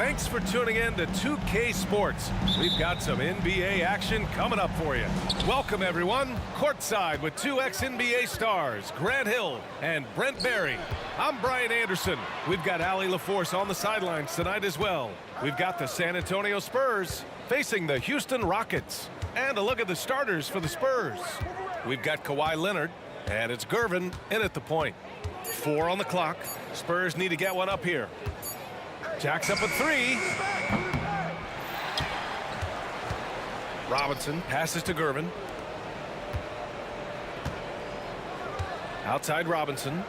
Thanks for tuning in to 2K Sports. We've got some NBA action coming up for you. Welcome, everyone. Courtside with two ex-NBA stars, Grant Hill and Brent Barry. I'm Brian Anderson. We've got Allie LaForce on the sidelines tonight as well. We've got the San Antonio Spurs facing the Houston Rockets. And a look at the starters for the Spurs. We've got Kawhi Leonard, and it's Gervin in at the point. 4 on the clock. Spurs need to get one up here. Jacks up a 3. Robinson passes to Gervin. Outside Robinson.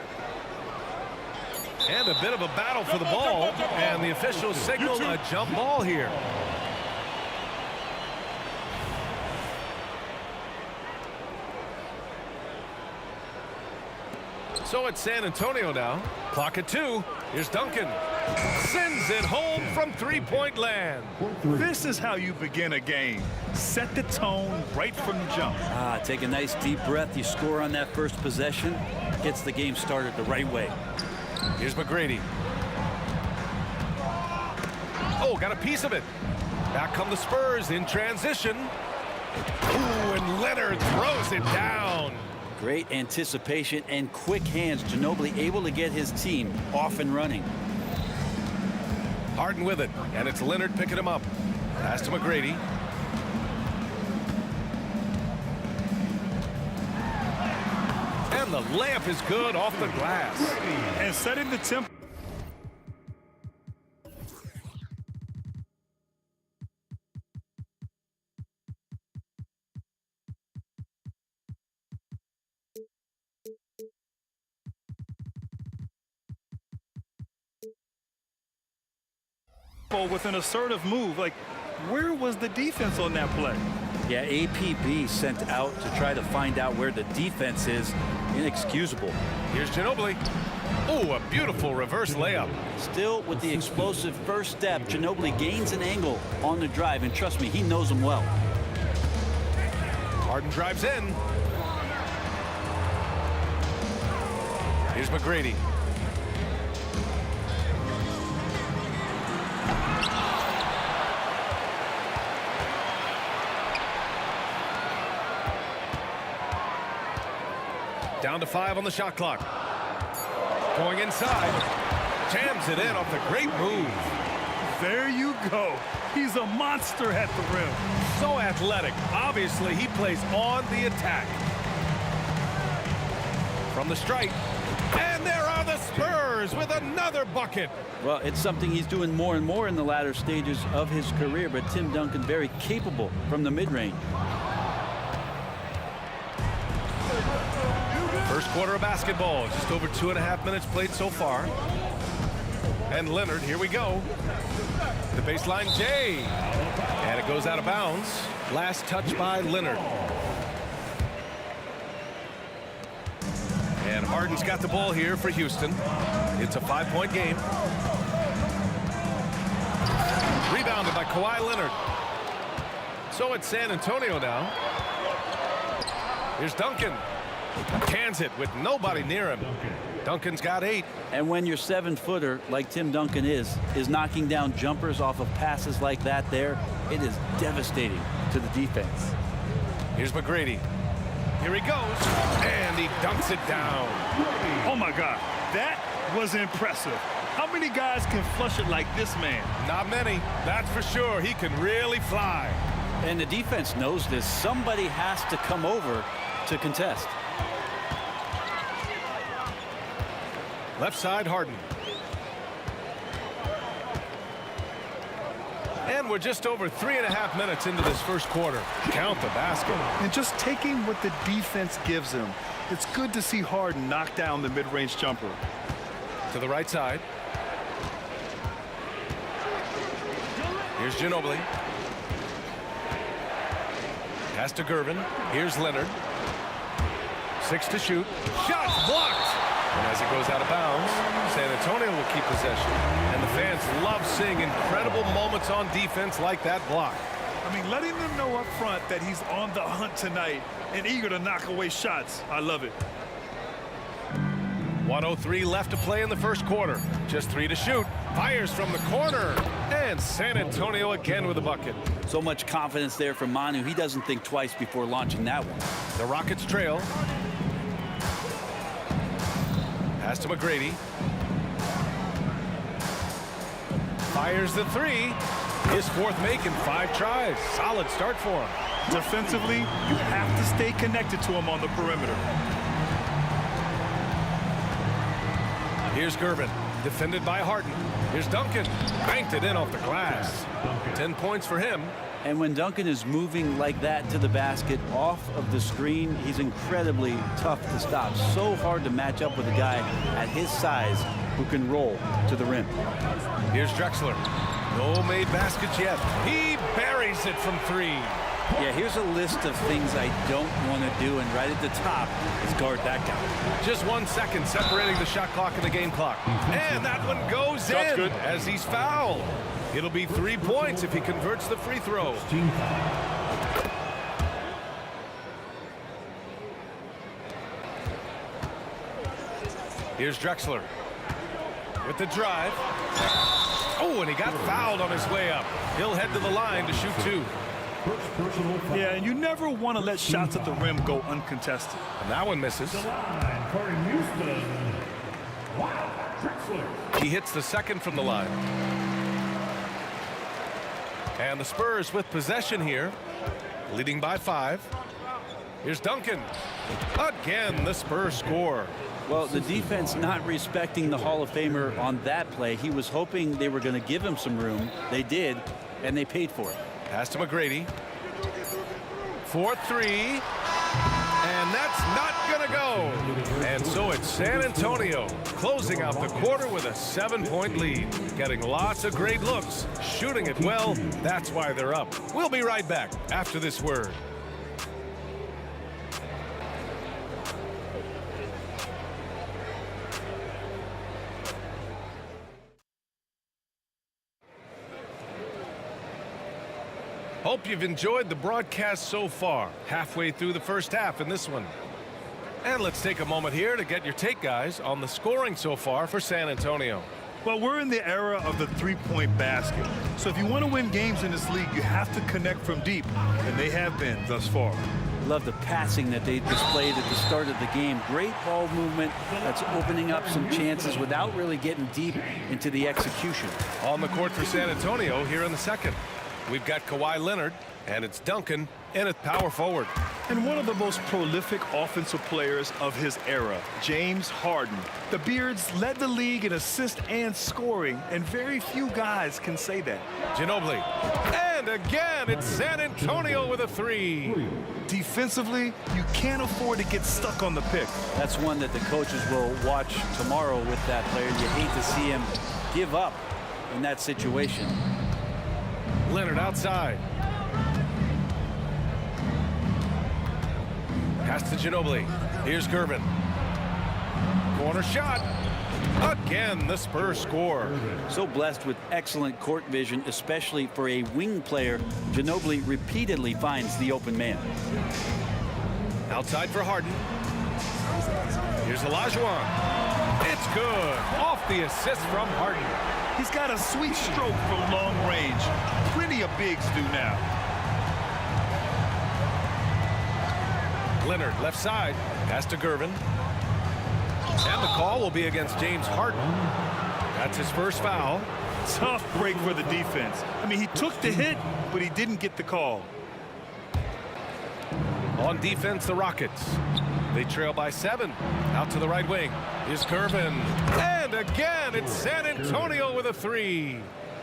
And a bit of a battle for the ball. And the officials signal a jump ball here. So it's San Antonio now. Clock at 2. Here's Duncan. Sends it home from three-point land. This is how you begin a game. Set the tone right from the jump. Take a nice deep breath. You score on that first possession. Gets the game started the right way. Here's McGrady. Oh, got a piece of it. Back come the Spurs in transition. Ooh, and Leonard throws it down. Great anticipation and quick hands. Ginobili able to get his team off and running. Harden with it, and it's Leonard picking him up. Pass to McGrady. And the layup is good off the glass. And setting the tempo. With an assertive move. Like, where was the defense on that play? Yeah, APB sent out to try to find out where the defense is. Inexcusable. Here's Ginobili. Oh, a beautiful reverse layup. Still with the explosive first step, Ginobili gains an angle on the drive, and trust me, he knows them well. Harden drives in. Here's McGrady. Down to 5 on the shot clock. Going inside. Jams it in off the great move. There you go. He's a monster at the rim. So athletic. Obviously, he plays on the attack. From the stripe. And there are the Spurs with another bucket. Well, it's something he's doing more and more in the latter stages of his career, but Tim Duncan very capable from the mid-range. First quarter of basketball, just over 2.5 minutes played so far. And Leonard, here we go. The baseline J. And it goes out of bounds. Last touch by Leonard. And Harden's got the ball here for Houston. It's a 5-point game. Rebounded by Kawhi Leonard. So it's San Antonio now. Here's Duncan. Cans it with nobody near him. Duncan's got 8. And when your 7-footer, like Tim Duncan is knocking down jumpers off of passes like that there, it is devastating to the defense. Here's McGrady. Here he goes. And he dunks it down. Oh, my God. That was impressive. How many guys can flush it like this man? Not many. That's for sure. He can really fly. And the defense knows this. Somebody has to come over to contest. Left side, Harden. And we're just over 3.5 minutes into this first quarter. Count the basket. And just taking what the defense gives him. It's good to see Harden knock down the mid-range jumper. To the right side. Here's Ginobili. Pass to Gervin. Here's Leonard. 6 to shoot. Shots blocked. And as it goes out of bounds, San Antonio will keep possession. And the fans love seeing incredible moments on defense like that block. I mean, letting them know up front that he's on the hunt tonight and eager to knock away shots. I love it. 1:03 left to play in the first quarter. Just 3 to shoot. Fires from the corner. And And San Antonio again with a bucket. So much confidence there from Manu. He doesn't think twice before launching that one. The Rockets trail. Pass to McGrady. Fires the three. His fourth make in 5 tries. Solid start for him. Defensively, you have to stay connected to him on the perimeter. Here's Gervin, defended by Harden. Here's Duncan, banked it in off the glass. 10 points for him. And when Duncan is moving like that to the basket off of the screen, he's incredibly tough to stop. So hard to match up with a guy at his size who can roll to the rim. Here's Drexler. No made baskets yet. He buries it from 3. Yeah, here's a list of things I don't want to do, and right at the top is guard that guy. Just 1 second separating the shot clock and the game clock. And that one goes in good. as he's fouled. It'll be 3 points if he converts the free throw. Here's Drexler with the drive. Oh, and he got fouled on his way up. He'll head to the line to shoot 2. Yeah, and you never want to let shots at the rim go uncontested. And that one misses. He hits the second from the line. And the Spurs with possession here, leading by 5. Here's Duncan. Again, the Spurs score. Well, the defense not respecting the Hall of Famer on that play. He was hoping they were going to give him some room. They did, and they paid for it. Pass to McGrady. 4-3. And that's not going to go. And so it's San Antonio closing out the quarter with a 7-point lead. Getting lots of great looks. Shooting it well. That's why they're up. We'll be right back after this word. Hope you've enjoyed the broadcast so far. Halfway through the first half in this one. And let's take a moment here to get your take, guys, on the scoring so far for San Antonio. Well, we're in the era of the three-point basket. So if you want to win games in this league, you have to connect from deep, and they have been thus far. Love the passing that they displayed at the start of the game. Great ball movement that's opening up some chances without really getting deep into the execution. On the court for San Antonio here in the second. We've got Kawhi Leonard, and it's Duncan in at power forward. And one of the most prolific offensive players of his era, James Harden. The Beards led the league in assists and scoring, and very few guys can say that. Ginobili. And again, it's San Antonio with a 3. Defensively, you can't afford to get stuck on the pick. That's one that the coaches will watch tomorrow with that player. You hate to see him give up in that situation. Leonard outside. Pass to Ginobili. Here's Gervin. Corner shot. Again, the Spurs score. So blessed with excellent court vision, especially for a wing player. Ginobili repeatedly finds the open man. Outside for Harden. Here's Olajuwon. It's good. Off the assist from Harden. He's got a sweet stroke from long range. Plenty of bigs do now. Leonard left side. Pass to Gervin. And the call will be against James Harden. That's his first foul. Tough break for the defense. I mean, he took the hit, but he didn't get the call. On defense, the Rockets. They trail by 7. Out to the right wing. Here's Gervin. And again, it's San Antonio with a 3.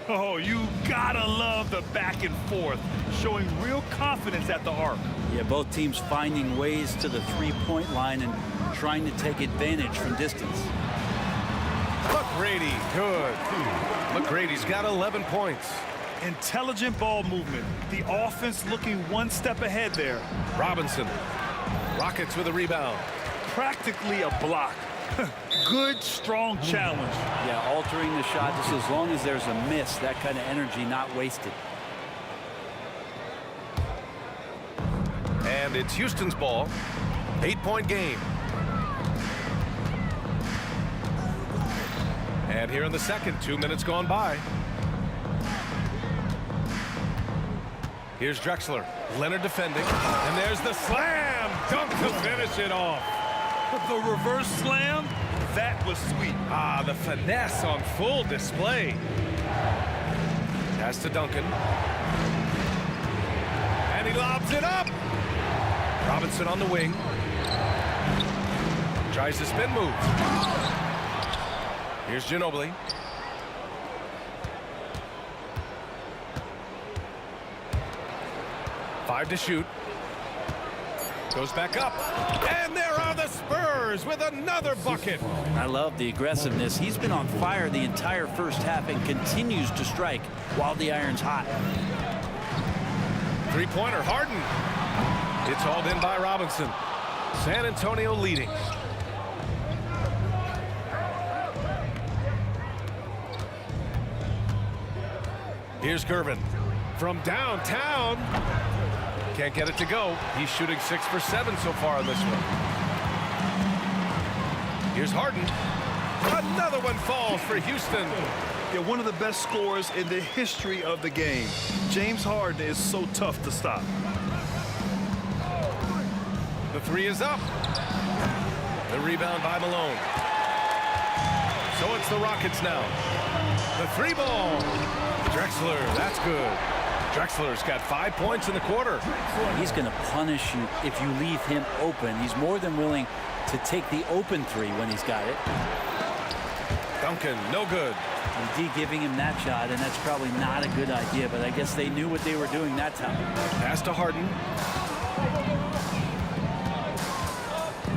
Oh, you gotta love the back and forth, showing real confidence at the arc. Yeah, both teams finding ways to the three-point line and trying to take advantage from distance. McGrady, good. McGrady's got 11 points. Intelligent ball movement. The offense looking one step ahead there. Robinson. Rockets with a rebound. Practically a block. Good, strong challenge. Yeah, altering the shot just as long as there's a miss. That kind of energy not wasted. And it's Houston's ball. 8-point game. And here in the second, 2 minutes gone by. Here's Drexler. Leonard defending. And there's the slam dunk to finish it off. The reverse slam, that was sweet. Ah, the finesse on full display. Pass to Duncan. And he lobs it up. Robinson on the wing. Tries to spin move. Here's Ginobili. Five to shoot. Goes back up. And there are the Spurs with another bucket. I love the aggressiveness. He's been on fire the entire first half and continues to strike while the iron's hot. Three-pointer, Harden. It's hauled in by Robinson. San Antonio leading. Here's Gervin from downtown. Can't get it to go. He's shooting 6 for 7 so far on this one. Here's Harden. Another one falls for Houston. Yeah, one of the best scorers in the history of the game. James Harden is so tough to stop. The three is up. The rebound by Malone. So it's the Rockets now. The three ball. Drexler, that's good. Drexler's got 5 points in the quarter. He's going to punish you if you leave him open. He's more than willing to take the open three when he's got it. Duncan, no good. D giving him that shot, and that's probably not a good idea, but I guess they knew what they were doing that time. Pass to Harden.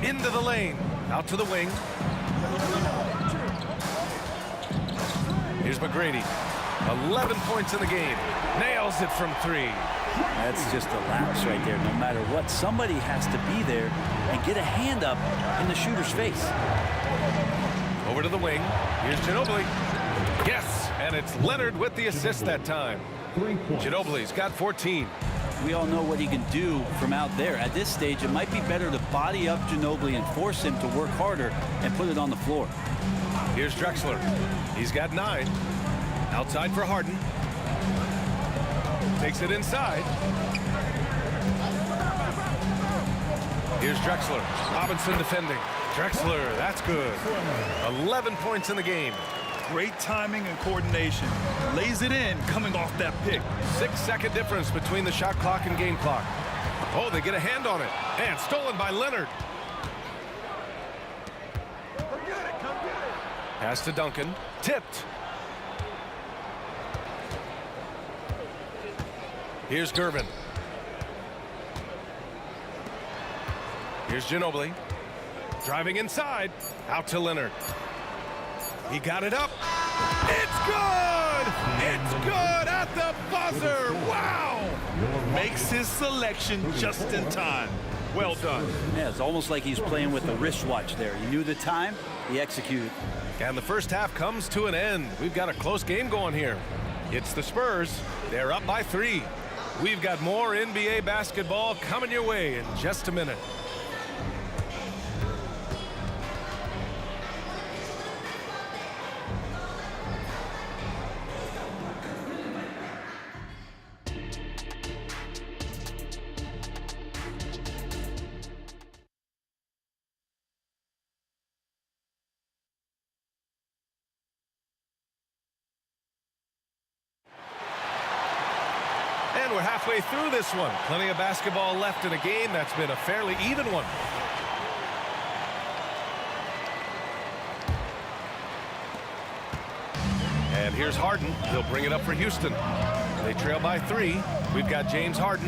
Into the lane. Out to the wing. Here's McGrady. 11 points in the game. Nails it from three. That's just a lapse right there. No matter what, somebody has to be there and get a hand up in the shooter's face. Over to the wing. Here's Ginobili. Yes, and it's Leonard with the assist that time. Ginobili's got 14. We all know what he can do from out there. At this stage, it might be better to body up Ginobili and force him to work harder and put it on the floor. Here's Drexler. He's got 9. Outside for Harden. Takes it inside. Here's Drexler. Robinson defending. Drexler, that's good. 11 points in the game. Great timing and coordination. Lays it in coming off that pick. 6-second difference between the shot clock and game clock. Oh, they get a hand on it. And stolen by Leonard. Pass to Duncan. Tipped. Here's Gervin. Here's Ginobili. Driving inside. Out to Leonard. He got it up. It's good! It's good at the buzzer! Wow! Makes his selection just in time. Well done. Yeah, it's almost like he's playing with a wristwatch there. He knew the time, he executed. And the first half comes to an end. We've got a close game going here. It's the Spurs. They're up by 3. We've got more NBA basketball coming your way in just a minute. And we're halfway through this one. Plenty of basketball left in a game that's been a fairly even one. And here's Harden. He'll bring it up for Houston. They trail by 3. We've got James Harden,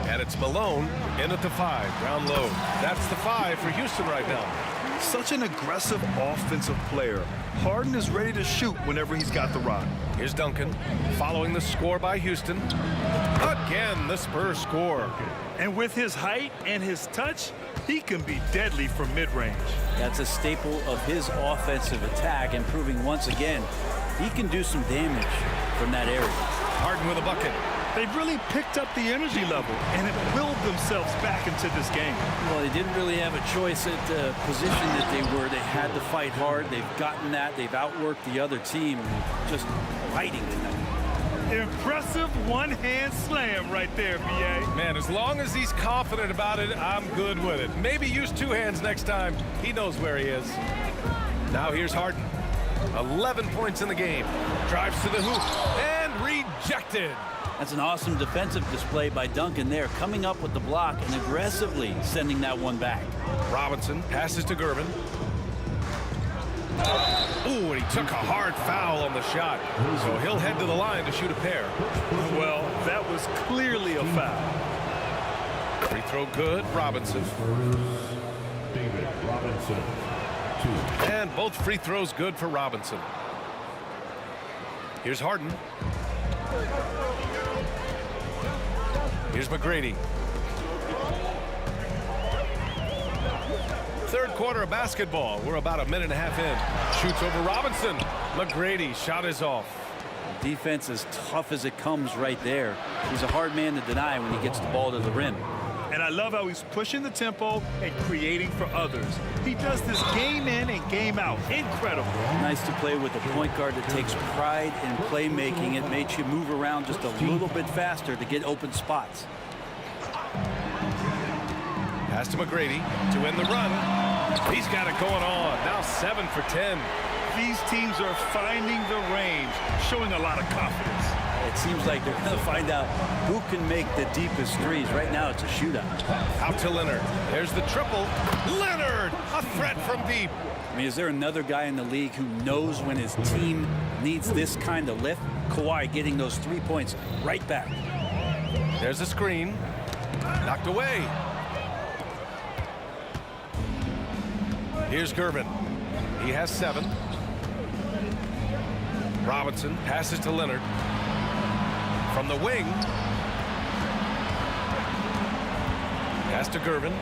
and it's Malone in at the 5, down low. That's the 5 for Houston right now. Such an aggressive offensive player. Harden is ready to shoot whenever he's got the rock. Here's Duncan following the score by Houston. Again, the Spurs score. And with his height and his touch, he can be deadly from mid-range. That's a staple of his offensive attack, and proving once again he can do some damage from that area. Harden with a bucket. They've really picked up the energy level and have willed themselves back into this game. Well, they didn't really have a choice at the position that they were. They had to fight hard. They've gotten that. They've outworked the other team, just fighting tonight. Impressive one-hand slam right there, B.A. Man, as long as he's confident about it, I'm good with it. Maybe use two hands next time. He knows where he is. Now here's Harden. 11 points in the game. Drives to the hoop and rejected. That's an awesome defensive display by Duncan there, coming up with the block and aggressively sending that one back. Robinson passes to Gervin. Ooh, and he took a hard foul on the shot. So he'll head to the line to shoot a pair. Well, that was clearly a foul. Free throw good, Robinson. David Robinson, 2. And both free throws good for Robinson. Here's Harden. Here's McGrady. Third quarter of basketball. We're about a minute and a half in. Shoots over Robinson. McGrady shot is off. Defense as tough as it comes right there. He's a hard man to deny when he gets the ball to the rim. And I love how he's pushing the tempo and creating for others. He does this game in and game out. Incredible. Nice to play with a point guard that takes pride in playmaking. It makes you move around just a little bit faster to get open spots. Pass to McGrady to end the run. He's got it going on. Now 7 for 10. These teams are finding the range, showing a lot of confidence. It seems like they're going to find out who can make the deepest threes. Right now, it's a shootout. Out to Leonard. There's the triple. Leonard, a threat from deep. I mean, is there another guy in the league who knows when his team needs this kind of lift? Kawhi getting those 3 points right back. There's a screen. Knocked away. Here's Gervin. He has 7. Robinson passes to Leonard. From the wing. Pass to Gervin.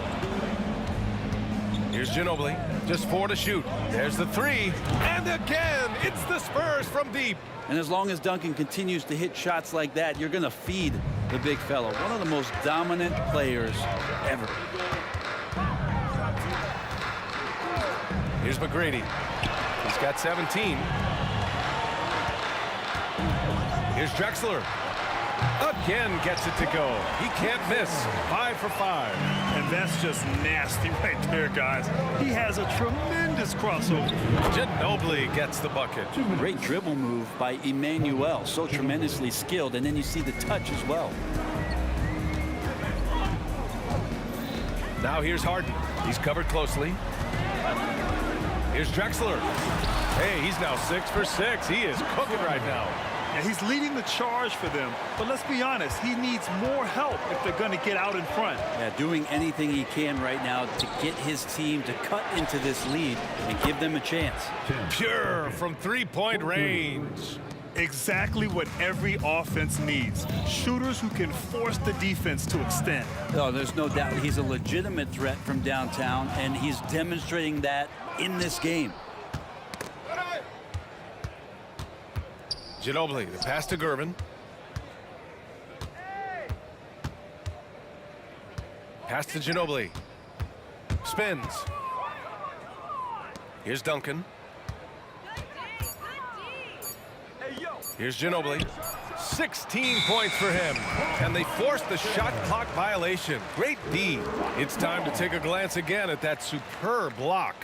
Here's Ginobili. Just 4 to shoot. There's the 3. And again, it's the Spurs from deep. And as long as Duncan continues to hit shots like that, you're going to feed the big fella. One of the most dominant players ever. Here's McGrady. He's got 17. Here's Drexler. Again gets it to go. He can't miss. 5 for 5. And that's just nasty right there, guys. He has a tremendous crossover. Ginobili gets the bucket. Great dribble move by Emmanuel. So tremendously skilled. And then you see the touch as well. Now here's Harden. He's covered closely. Here's Drexler. Hey, he's now 6 for 6. He is cooking right now. And he's leading the charge for them. But let's be honest, he needs more help if they're going to get out in front. Yeah, doing anything he can right now to get his team to cut into this lead and give them a chance. Pure from three-point range. Exactly what every offense needs. Shooters who can force the defense to extend. Oh, there's no doubt he's a legitimate threat from downtown, and he's demonstrating that in this game. Ginobili, the pass to Gervin. Pass to Ginobili. Spins. Here's Duncan. Here's Ginobili. 16 points for him. And they forced the shot clock violation. Great D. It's time to take a glance again at that superb block.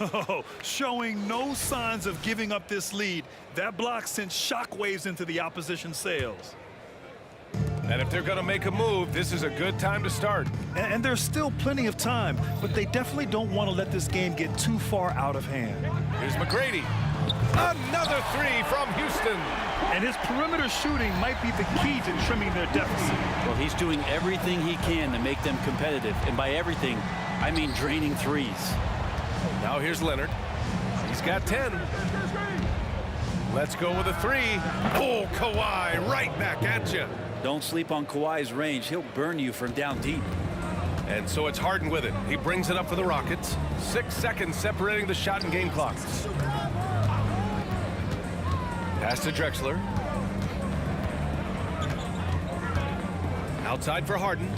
Oh, showing no signs of giving up this lead. That block sent shockwaves into the opposition sails. And if they're going to make a move, this is a good time to start. And there's still plenty of time, but they definitely don't want to let this game get too far out of hand. Here's McGrady. Another 3 from Houston. And his perimeter shooting might be the key to trimming their deficit. Well, he's doing everything he can to make them competitive. And by everything, I mean draining threes. Now here's Leonard. He's got 10. Let's go with a 3. Oh, Kawhi right back at you. Don't sleep on Kawhi's range. He'll burn you from down deep. And so it's Harden with it. He brings it up for the Rockets. 6 seconds separating the shot and game clocks. Pass to Drexler. Outside for Harden.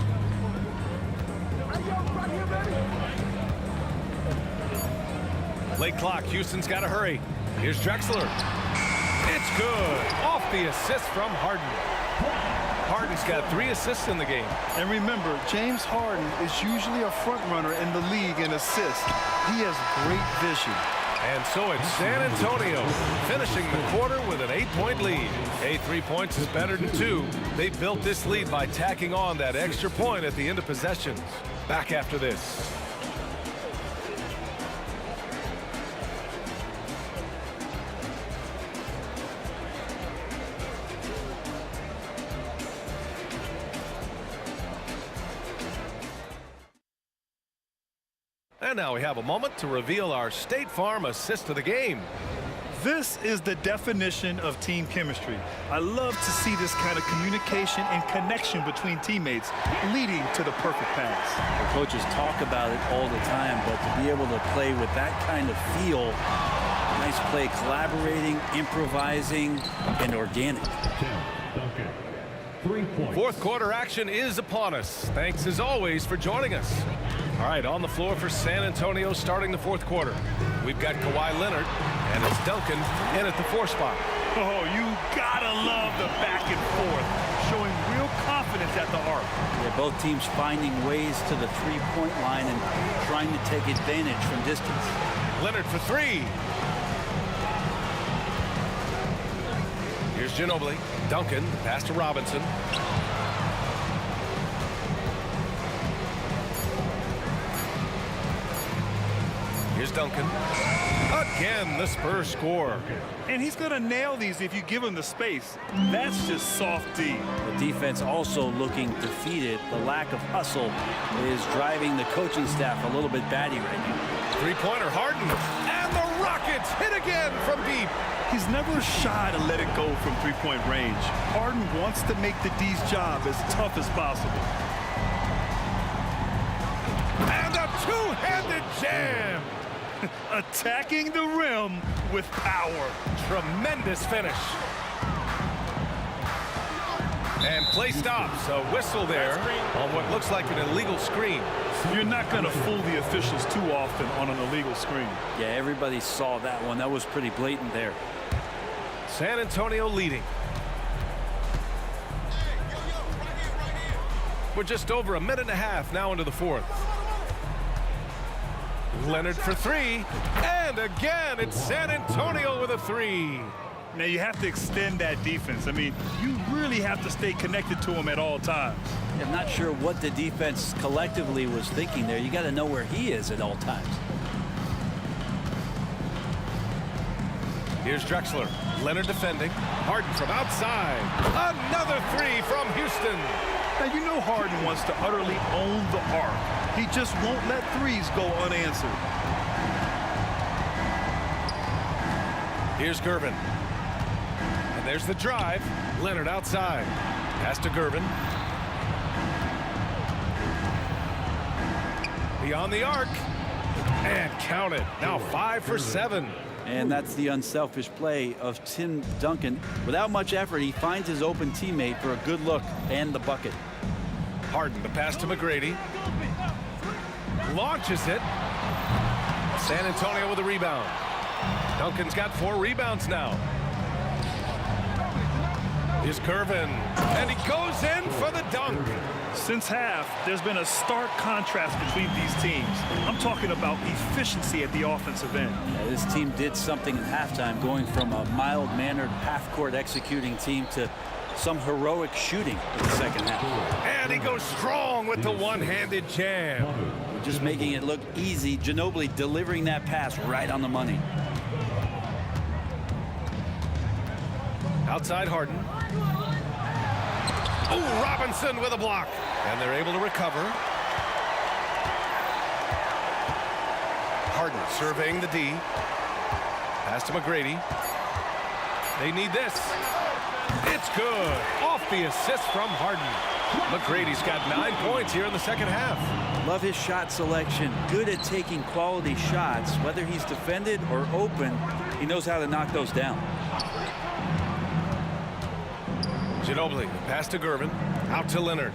Late clock. Houston's got to hurry. Here's Drexler. It's It's good. Off the assist from Harden. Harden's got 3 assists in the game. And remember, James Harden is usually a front runner in the league in assists. He has great vision. And so it's San Antonio finishing the quarter with an 8-point lead. 3 points is better than 2. They built this lead by tacking on that extra point at the end of possessions. Back after this. And now we have a moment to reveal our State Farm assist of the game. This is the definition of team chemistry. I love to see this kind of communication and connection between teammates leading to the perfect pass. The coaches talk about it all the time, but to be able to play with that kind of feel, nice play, collaborating, improvising, and organic. Tim Duncan, 3 points. Fourth quarter action is upon us. Thanks as always for joining us. All right, on the floor for San Antonio starting the fourth quarter. We've got Kawhi Leonard, and it's Duncan in at the 4 spot. Oh, you gotta love the back and forth, showing real confidence at the arc. Yeah, both teams finding ways to the three-point line and trying to take advantage from distance. Leonard for 3. Here's Ginobili. Duncan, pass to Robinson. Here's Duncan. Again, the Spurs score. And he's going to nail these if you give him the space. That's just soft D. The defense also looking defeated. The lack of hustle is driving the coaching staff a little bit batty right now. Three-pointer, Harden. And the Rockets hit again from deep. He's never shy to let it go from three-point range. Harden wants to make the D's job as tough as possible. And a two-handed jam. Attacking the rim with power. Tremendous finish. And play stops. A whistle there on what looks like an illegal screen. You're not going to fool the officials too often on an illegal screen. Yeah, everybody saw that one. That was pretty blatant there. San Antonio leading. We're just over a minute and a half now into the fourth. Leonard for 3, and again it's San Antonio with a 3. Now you have to extend that defense. I mean, you really have to stay connected to him at all times. I'm not sure what the defense collectively was thinking there. You got to know where he is at all times. Here's Drexler. Leonard defending. Harden from outside. Another 3 from Houston. Now you know Harden wants to utterly own the arc. He just won't let threes go unanswered. Here's Gervin. And there's the drive. Leonard outside. Pass to Gervin. Beyond the arc. And count it. Now 5 for 7. And that's the unselfish play of Tim Duncan. Without much effort, he finds his open teammate for a good look and the bucket. Harden, the pass to McGrady. Launches it. San Antonio with a rebound. Duncan's got 4 rebounds now. Here's Gervin. And he goes in for the dunk. Since half, there's been a stark contrast between these teams. I'm talking about efficiency at the offensive end. Yeah, this team did something at halftime, going from a mild-mannered half-court executing team to some heroic shooting in the second half. And he goes strong with the one-handed jam. Just making it look easy. Ginobili delivering that pass right on the money. Outside Harden. Oh, Robinson with a block. And they're able to recover. Harden surveying the D. Pass to McGrady. They need this. It's good. Off the assist from Harden. McGrady's got 9 points here in the second half. Love his shot selection. Good at taking quality shots. Whether he's defended or open, he knows how to knock those down. Ginobili, pass to Gervin. Out to Leonard.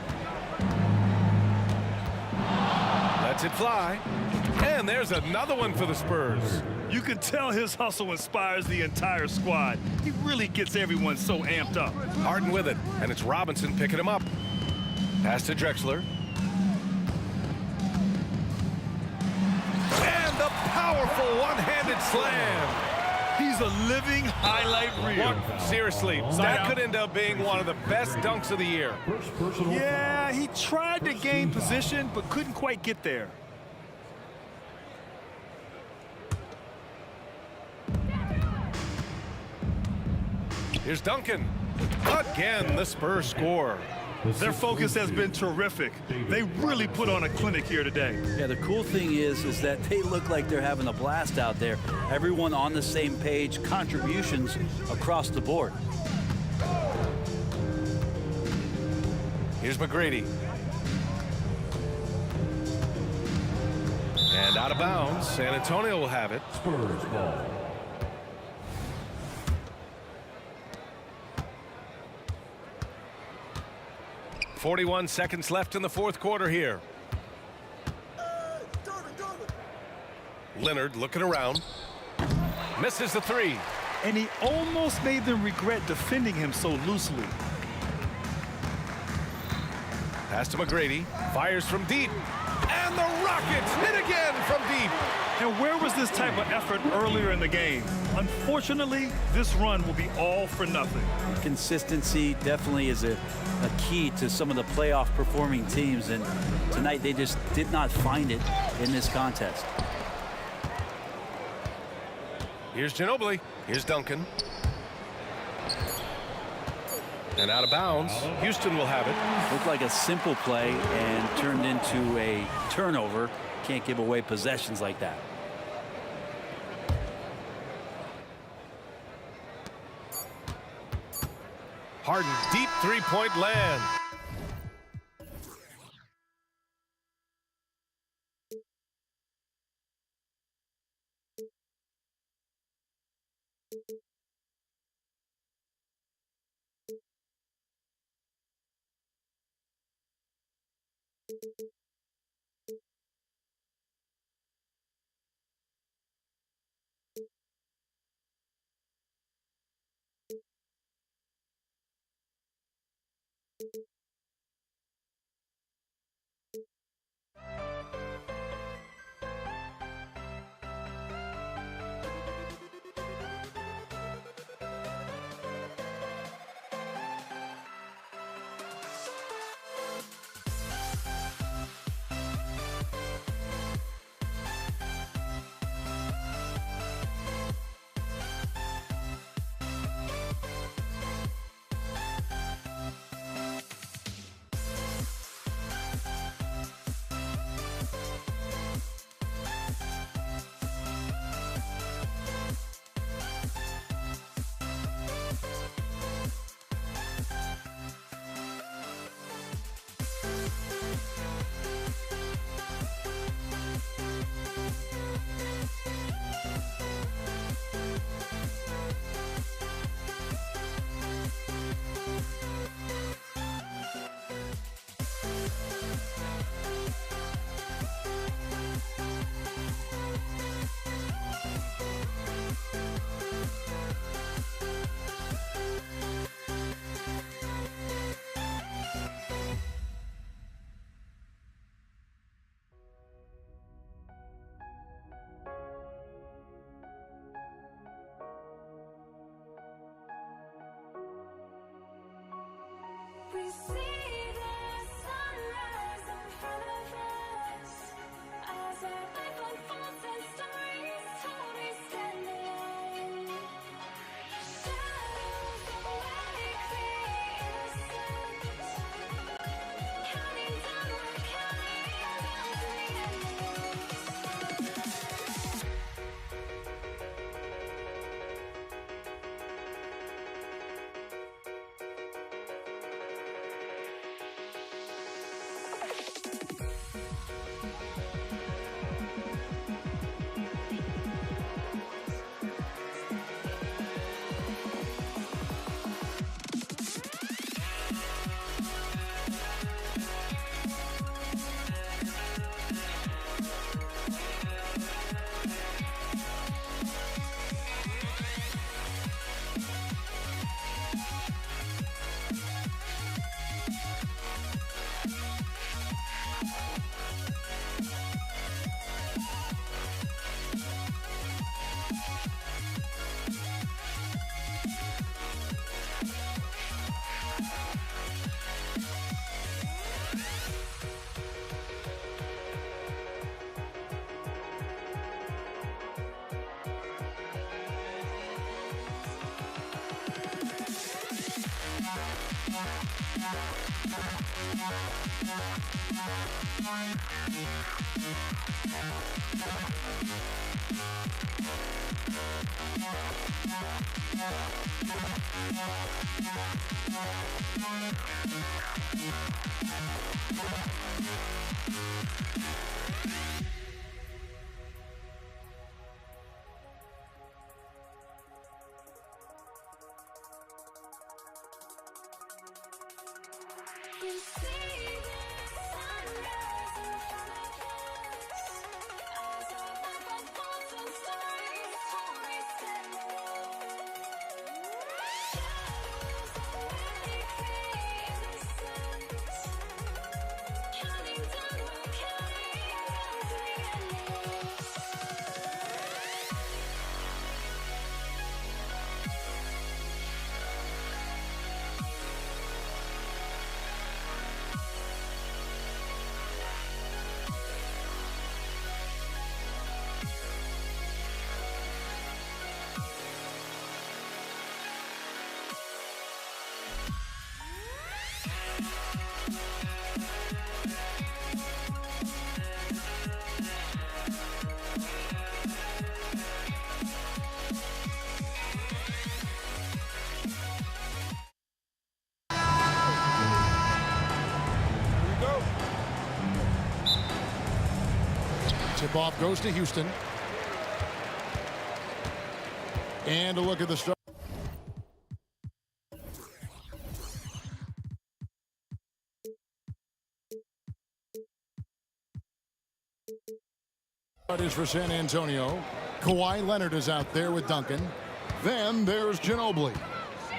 Lets it fly. And there's another one for the Spurs. You can tell his hustle inspires the entire squad. He really gets everyone so amped up. Harden with it, and it's Robinson picking him up. Pass to Drexler. And the powerful one-handed slam. He's a living highlight reel. Seriously, that could end up being one of the best dunks of the year. First personal Yeah, foul. he tried to gain position, but couldn't quite get there. Here's Duncan. Again, the Spurs score. Their focus has been terrific. They really put on a clinic here today. Yeah, the cool thing is that they look like they're having a blast out there. Everyone on the same page, contributions across the board. Here's McGrady. And out of bounds. San Antonio will have it. Spurs ball. .41 seconds left in the fourth quarter here. Leonard looking around. Misses the three. And he almost made them regret defending him so loosely. Pass to McGrady. Fires from deep. And the Rockets hit again from deep. And where was this type of effort earlier in the game? Unfortunately, this run will be all for nothing. Consistency definitely is a key to some of the playoff performing teams, and tonight they just did not find it in this contest. Here's Ginobili. Here's Duncan. And out of bounds. Houston will have it. Looked like a simple play and turned into a turnover. Can't give away possessions like that. Harden, deep three-point land. We see the sunrise in front of us as our life unfolds and stories told. We stand alone. Shadows awake the innocent, counting downward, counting down the endless. We see the sunrise in front of us as our life unfolds and stories told we stand alone. Shadows already fade in the sun. Counting down, we're counting down to the endless. Tip-off goes to Houston. And a look at the start. Is for San Antonio. Kawhi Leonard is out there with Duncan. Then there's Ginobili.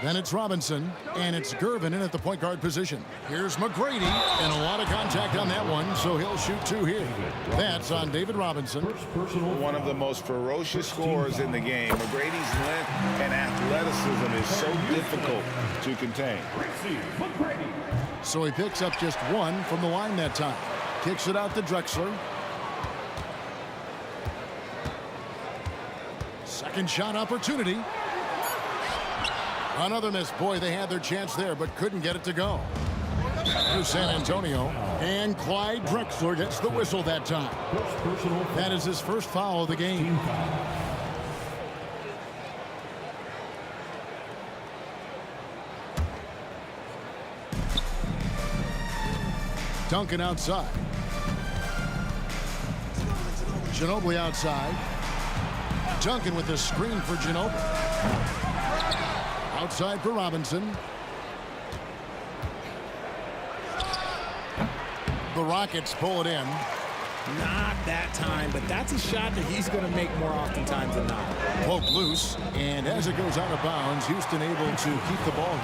Then it's Robinson, and it's Gervin in at the point guard position. Here's McGrady, and a lot of contact on that one, so he'll shoot two here. That's on David Robinson. One of the most ferocious scorers in the game. McGrady's length and athleticism is so difficult to contain. So he picks up just one from the line that time. Kicks it out to Drexler. Second shot opportunity. Another miss. Boy, they had their chance there, but couldn't get it to go. To San Antonio. And Clyde Drexler gets the whistle that time. That is his first foul of the game. Duncan outside. Ginobili outside. Duncan with the screen for Ginobili. Outside for Robinson. The Rockets pull it in. Not that time, but that's a shot that he's going to make more oftentimes than not. Poke loose, and as it goes out of bounds, Houston able to keep the ball.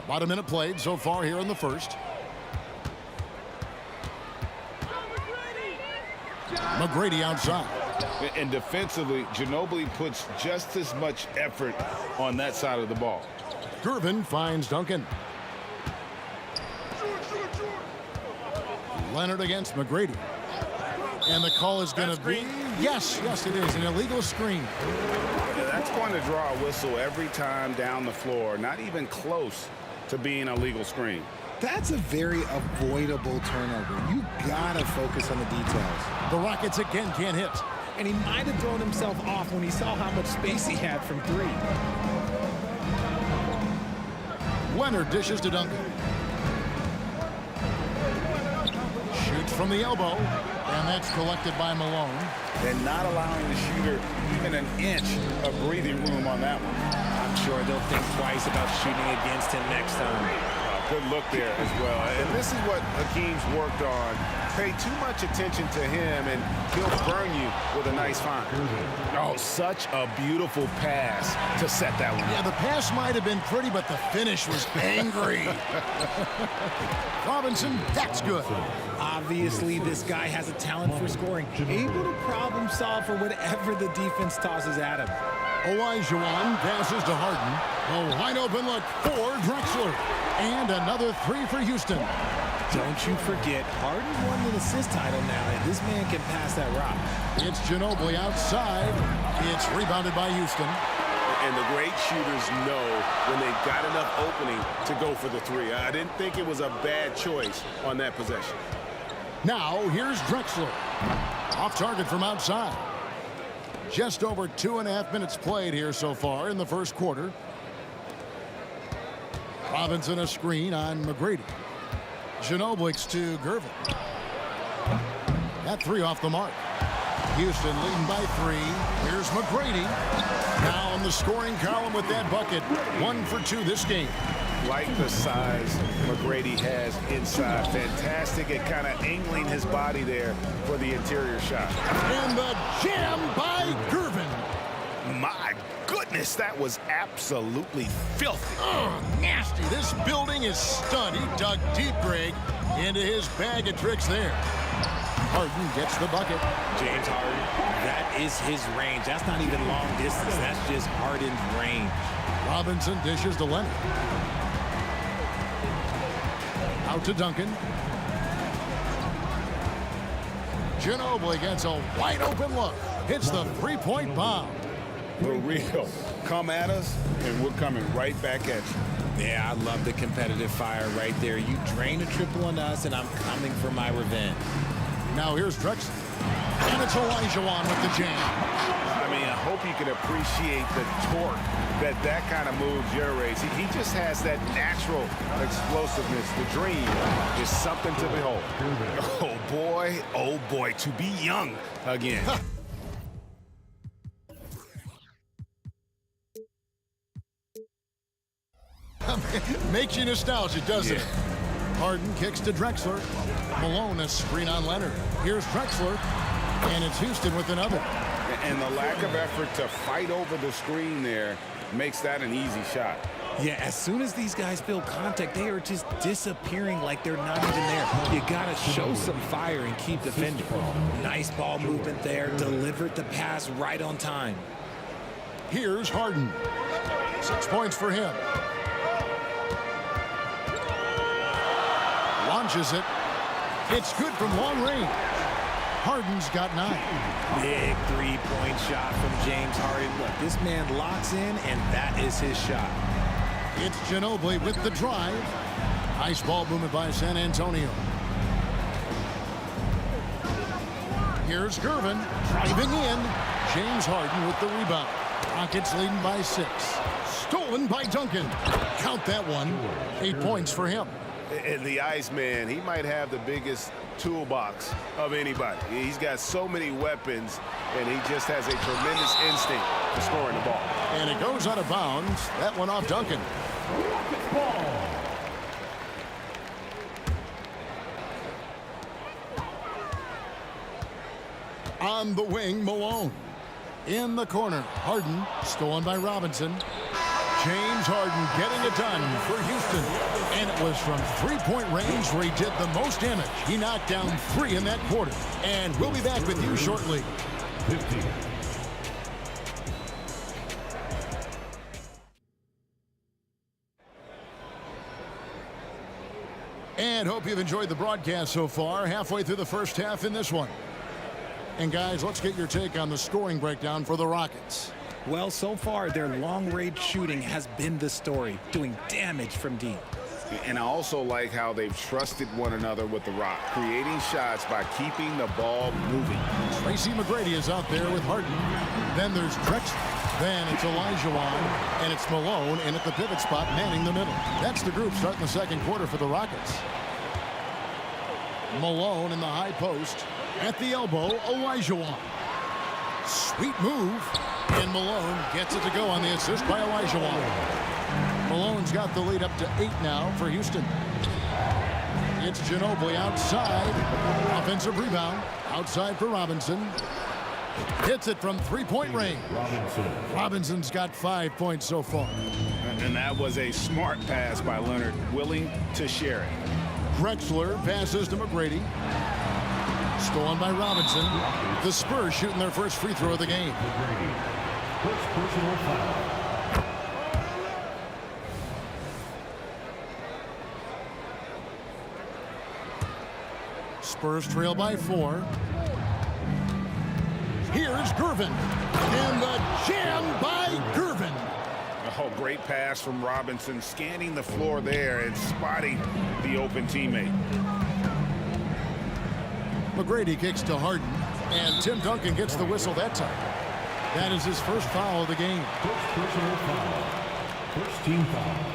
About a minute played so far here in the first. McGrady outside. And defensively, Ginobili puts just as much effort on that side of the ball. Gervin finds Duncan. Leonard against McGrady. And the call is going to be... Yes, it is. An illegal screen. Yeah, that's going to draw a whistle every time down the floor. Not even close to being a legal screen. That's a very avoidable turnover. You gotta focus on the details. The Rockets again can't hit. And he might have thrown himself off when he saw how much space he had from three. Leonard dishes to Duncan. Shoots from the elbow. And that's collected by Malone. And not allowing the shooter even an inch of breathing room on that one. I'm sure they'll think twice about shooting against him next time. Good look there as well. And this is what Hakeem's worked on. Pay too much attention to him, and he'll burn you with a nice find. Oh, such a beautiful pass to set that one. Yeah, the pass might have been pretty, but the finish was angry. Robinson, that's good. Obviously, this guy has a talent for scoring. Able to problem solve for whatever the defense tosses at him. Olajuwon passes to Harden. A wide open look for Drexler. And another three for Houston. Don't you forget, Harden won the assist title now, and this man can pass that rock. It's Ginobili outside. It's rebounded by Houston. And the great shooters know when they've got enough opening to go for the three. I didn't think it was a bad choice on that possession. Now, here's Drexler. Off target from outside. Just over 2.5 minutes played here so far in the first quarter. Robinson a screen on McGrady. Ginobili to Gervin. That three off the mark. Houston leading by 3. Here's McGrady. Now in the scoring column with that bucket. 1 for 2 this game. Like the size McGrady has inside. Fantastic at kind of angling his body there for the interior shot. And the jam by Gervin. My goodness, that was absolutely filthy. Oh, nasty. This building is stunned. He dug deep, Greg, into his bag of tricks there. Harden gets the bucket. James Harden, that is his range. That's not even long distance. That's just Harden's range. Robinson dishes to Leonard. Out to Duncan. Ginobili gets a wide open look. Hits the three-point bomb. For real. Come at us, and we're coming right back at you. Yeah, I love the competitive fire right there. You drain a triple on us, and I'm coming for my revenge. Now here's Drexler. And it's Olajuwon with the jam. I mean, I hope you can appreciate the torque that kind of move generates. He just has that natural explosiveness. The dream is something to behold. Oh boy, to be young again. Makes you nostalgic, doesn't it? Harden kicks to Drexler. Malone a screen on Leonard. Here's Drexler. And it's Houston with another. And the lack of effort to fight over the screen there makes that an easy shot. Yeah, as soon as these guys feel contact, they are just disappearing like they're not even there. You got to show some fire and keep defending. Nice ball movement there. Delivered the pass right on time. Here's Harden. 6 points for him. Launches it. It's good from long range. Harden's got 9. Big three-point shot from James Harden. Look, this man locks in, and that is his shot. It's Ginobili with the drive. Nice ball movement by San Antonio. Here's Gervin driving in. James Harden with the rebound. Rockets leading by 6. Stolen by Duncan. Count that one. 8 points for him. And the Iceman, he might have the biggest toolbox of anybody. He's got so many weapons, and he just has a tremendous instinct for scoring the ball. And it goes out of bounds. That one off Duncan. On the wing, Malone. In the corner, Harden, stolen by Robinson. James Harden getting it done for Houston. And it was from three-point range where he did the most damage. He knocked down 3 in that quarter. And we'll be back with you shortly. 50. And hope you've enjoyed the broadcast so far. Halfway through the first half in this one. And guys, let's get your take on the scoring breakdown for the Rockets. Well, so far, their long-range shooting has been the story, doing damage from deep. And I also like how they've trusted one another with the rock, creating shots by keeping the ball moving. Tracy McGrady is out there with Harden. Then there's Drexler. Then it's Olajuwon. And it's Malone in at the pivot spot, manning the middle. That's the group starting the second quarter for the Rockets. Malone in the high post. At the elbow, Olajuwon. Sweet move. And Malone gets it to go on the assist by Olajuwon. Malone's got the lead up to 8 now for Houston. It's Ginobili outside. Offensive rebound. Outside for Robinson. Hits it from three-point range. Robinson's got 5 points so far. And that was a smart pass by Leonard, willing to share it. Drexler passes to McGrady. Stolen by Robinson. The Spurs shooting their first free throw of the game. First personal foul. Spurs trail by 4. Here's Gervin. And the jam by Gervin. Oh, great pass from Robinson, scanning the floor there and spotting the open teammate. McGrady kicks to Harden, and Tim Duncan gets the whistle that time. That is his first foul of the game. First personal foul. First team foul.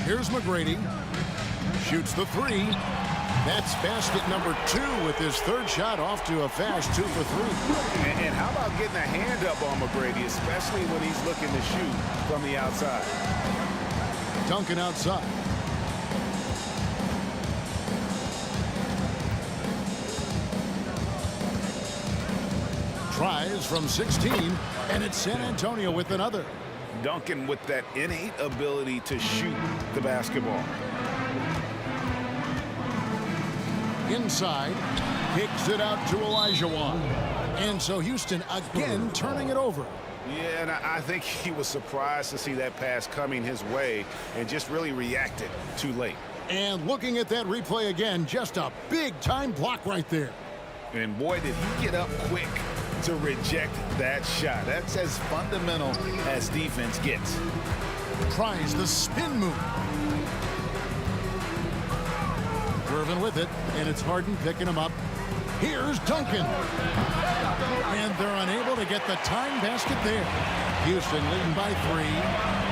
Here's McGrady. Shoots the 3. That's basket number 2 with his third shot off to a fast 2 for 3. And how about getting a hand up on McGrady, especially when he's looking to shoot from the outside? Duncan outside. Tries from 16, and it's San Antonio with another. Duncan with that innate ability to shoot the basketball. Inside, kicks it out to Olajuwon. And so Houston again turning it over. Yeah, and I think he was surprised to see that pass coming his way and just really reacted too late. And looking at that replay again, just a big-time block right there. And boy, did he get up quick to reject that shot. That's as fundamental as defense gets. Tries the spin move. Gervin with it, and it's Harden picking him up. Here's Duncan. And they're unable to get the tying basket there. Houston leading by 3.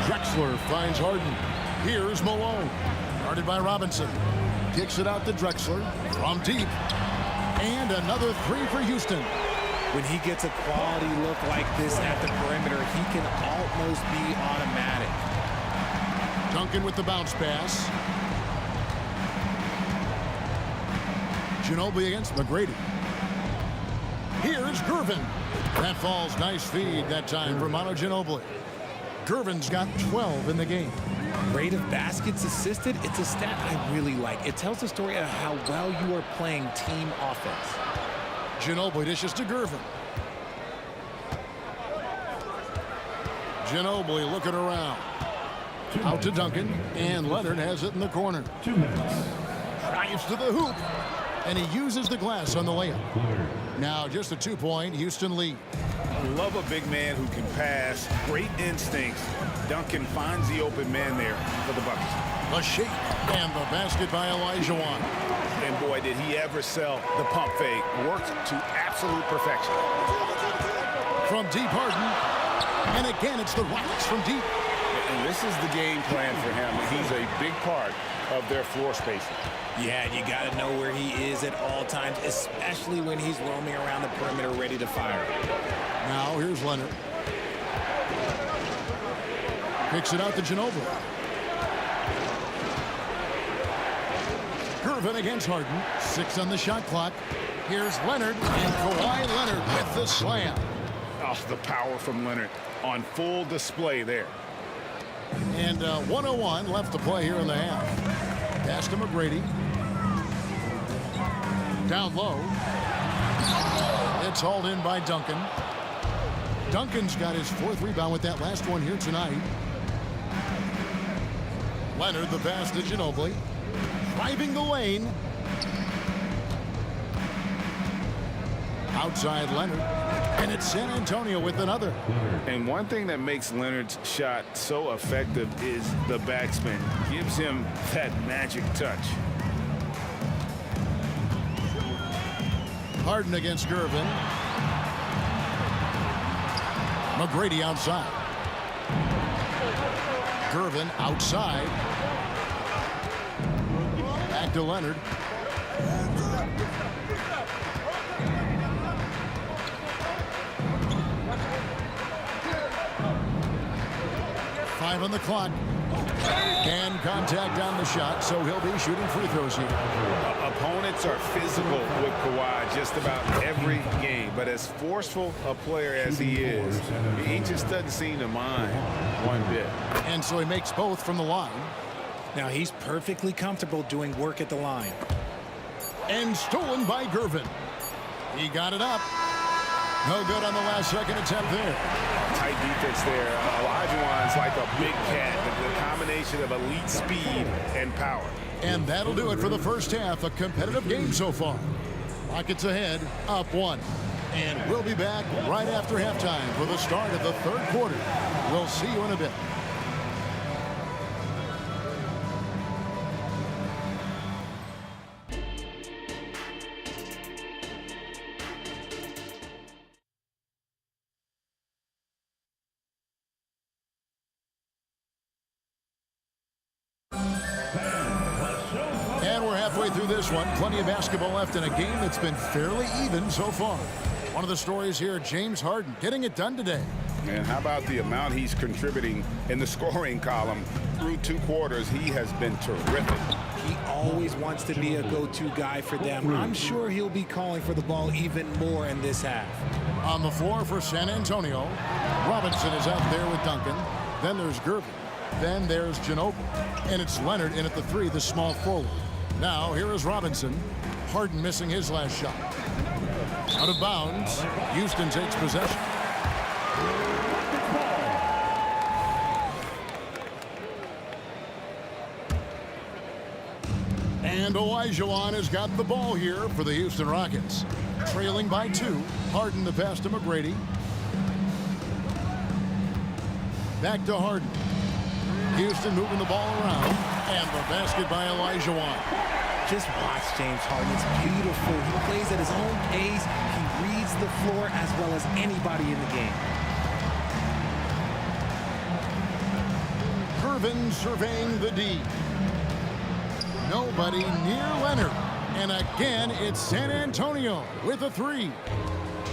Drexler finds Harden. Here's Malone. Guarded by Robinson. Kicks it out to Drexler from deep. And another 3 for Houston. When he gets a quality look like this at the perimeter, he can almost be automatic. Duncan with the bounce pass. Ginobili against McGrady. Here's Gervin. That falls. Nice feed that time for Manu Ginobili. Gervin's got 12 in the game. Rate of baskets assisted, it's a stat I really like. It tells the story of how well you are playing team offense. Ginobili dishes to Gervin. Ginobili looking around. Out to Duncan, and Leonard has it in the corner. 2 minutes. Drives to the hoop, and he uses the glass on the layup. Now just a 2-point Houston lead. Love a big man who can pass. Great instincts. Duncan finds the open man there for the Bucks. The shake, and the basket by Olajuwon. And boy, did he ever sell the pump fake. Worked to absolute perfection. From deep, Harden. And again, it's the Rockets from deep. And this is the game plan for him. He's a big part of their floor spacing. Yeah, you got to know where he is at all times, especially when he's roaming around the perimeter ready to fire. Now here's Leonard. Kicks it out to Ginobili. Gervin against Harden. 6 on the shot clock. Here's Leonard, and Kawhi Leonard with the slam. Oh, the power from Leonard on full display there. And 1:01 left to play here in the half. Pass to McGrady. Down low. It's hauled in by Duncan. Duncan's got his 4th rebound with that last one here tonight. Leonard, the pass to Ginobili. Driving the lane. Outside Leonard. And it's San Antonio with another. And one thing that makes Leonard's shot so effective is the backspin. Gives him that magic touch. Harden against Gervin. McGrady outside. Gervin outside. Back to Leonard. Five on the clock. And contact on the shot, so he'll be shooting free throws here. Opponents are physical with Kawhi just about every game, but as forceful a player as he is, he just doesn't seem to mind one bit. And so he makes both from the line. Now he's perfectly comfortable doing work at the line. And stolen by Gervin. He got it up. No good on the last second attempt there. Tight defense there. Olajuwon's like a big cat. The combination of elite speed and power. And that'll do it for the first half. A competitive game so far. Rockets ahead, up 1. And we'll be back right after halftime for the start of the third quarter. We'll see you in a bit. And we're halfway through this one. Plenty of basketball left in a game that's been fairly even so far. One of the stories here, James Harden getting it done today. And how about the amount he's contributing in the scoring column? Through 2 quarters, he has been terrific. He always wants to be a go-to guy for them. I'm sure he'll be calling for the ball even more in this half. On the floor for San Antonio, Robinson is out there with Duncan. Then there's Gervin. Then there's Ginobili. And it's Leonard in at the 3, the small forward. Now, here is Robinson. Harden missing his last shot. Out of bounds. Houston takes possession. And Olajuwon has got the ball here for the Houston Rockets. Trailing by 2. Harden the pass to McGrady. Back to Harden. Houston moving the ball around. And the basket by Olajuwon. Just watch James Harden. It's beautiful. He plays at his own pace. He reads the floor as well as anybody in the game. Gervin surveying the D. Nobody near Leonard. And again, it's San Antonio with a 3.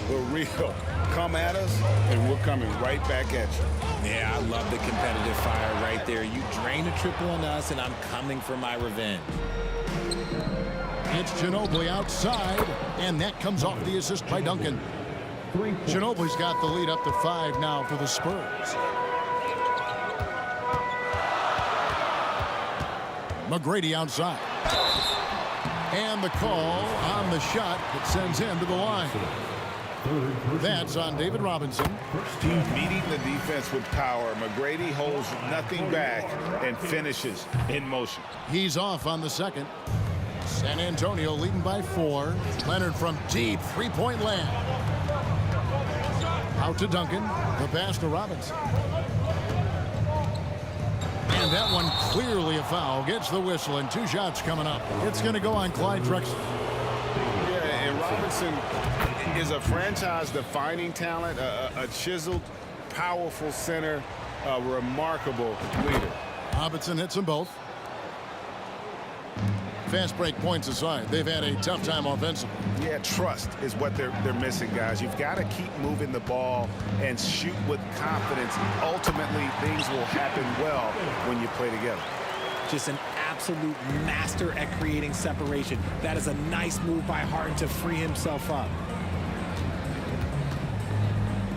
The real. Come at us, and we're coming right back at you. Yeah, I love the competitive fire right there. You drain a triple on us, and I'm coming for my revenge. It's Ginobili outside, and that comes off the assist by Duncan. Ginobili's got the lead up to 5 now for the Spurs. McGrady outside. And the call on the shot that sends him to the line. That's on David Robinson. Meeting the defense with power. McGrady holds nothing back and finishes in motion. He's off on the second. San Antonio leading by 4. Leonard from deep, 3-point land. Out to Duncan. The pass to Robinson. And that one clearly a foul. Gets the whistle, and 2 shots coming up. It's going to go on Clyde Drexler. Yeah, and Robinson is a franchise-defining talent, a chiseled, powerful center, a remarkable leader. Robinson hits them both. Fast break points aside, they've had a tough time offensively. Yeah, trust is what they're missing, guys. You've got to keep moving the ball and shoot with confidence. Ultimately, things will happen well when you play together. Just an absolute master at creating separation. That is a nice move by Harden to free himself up.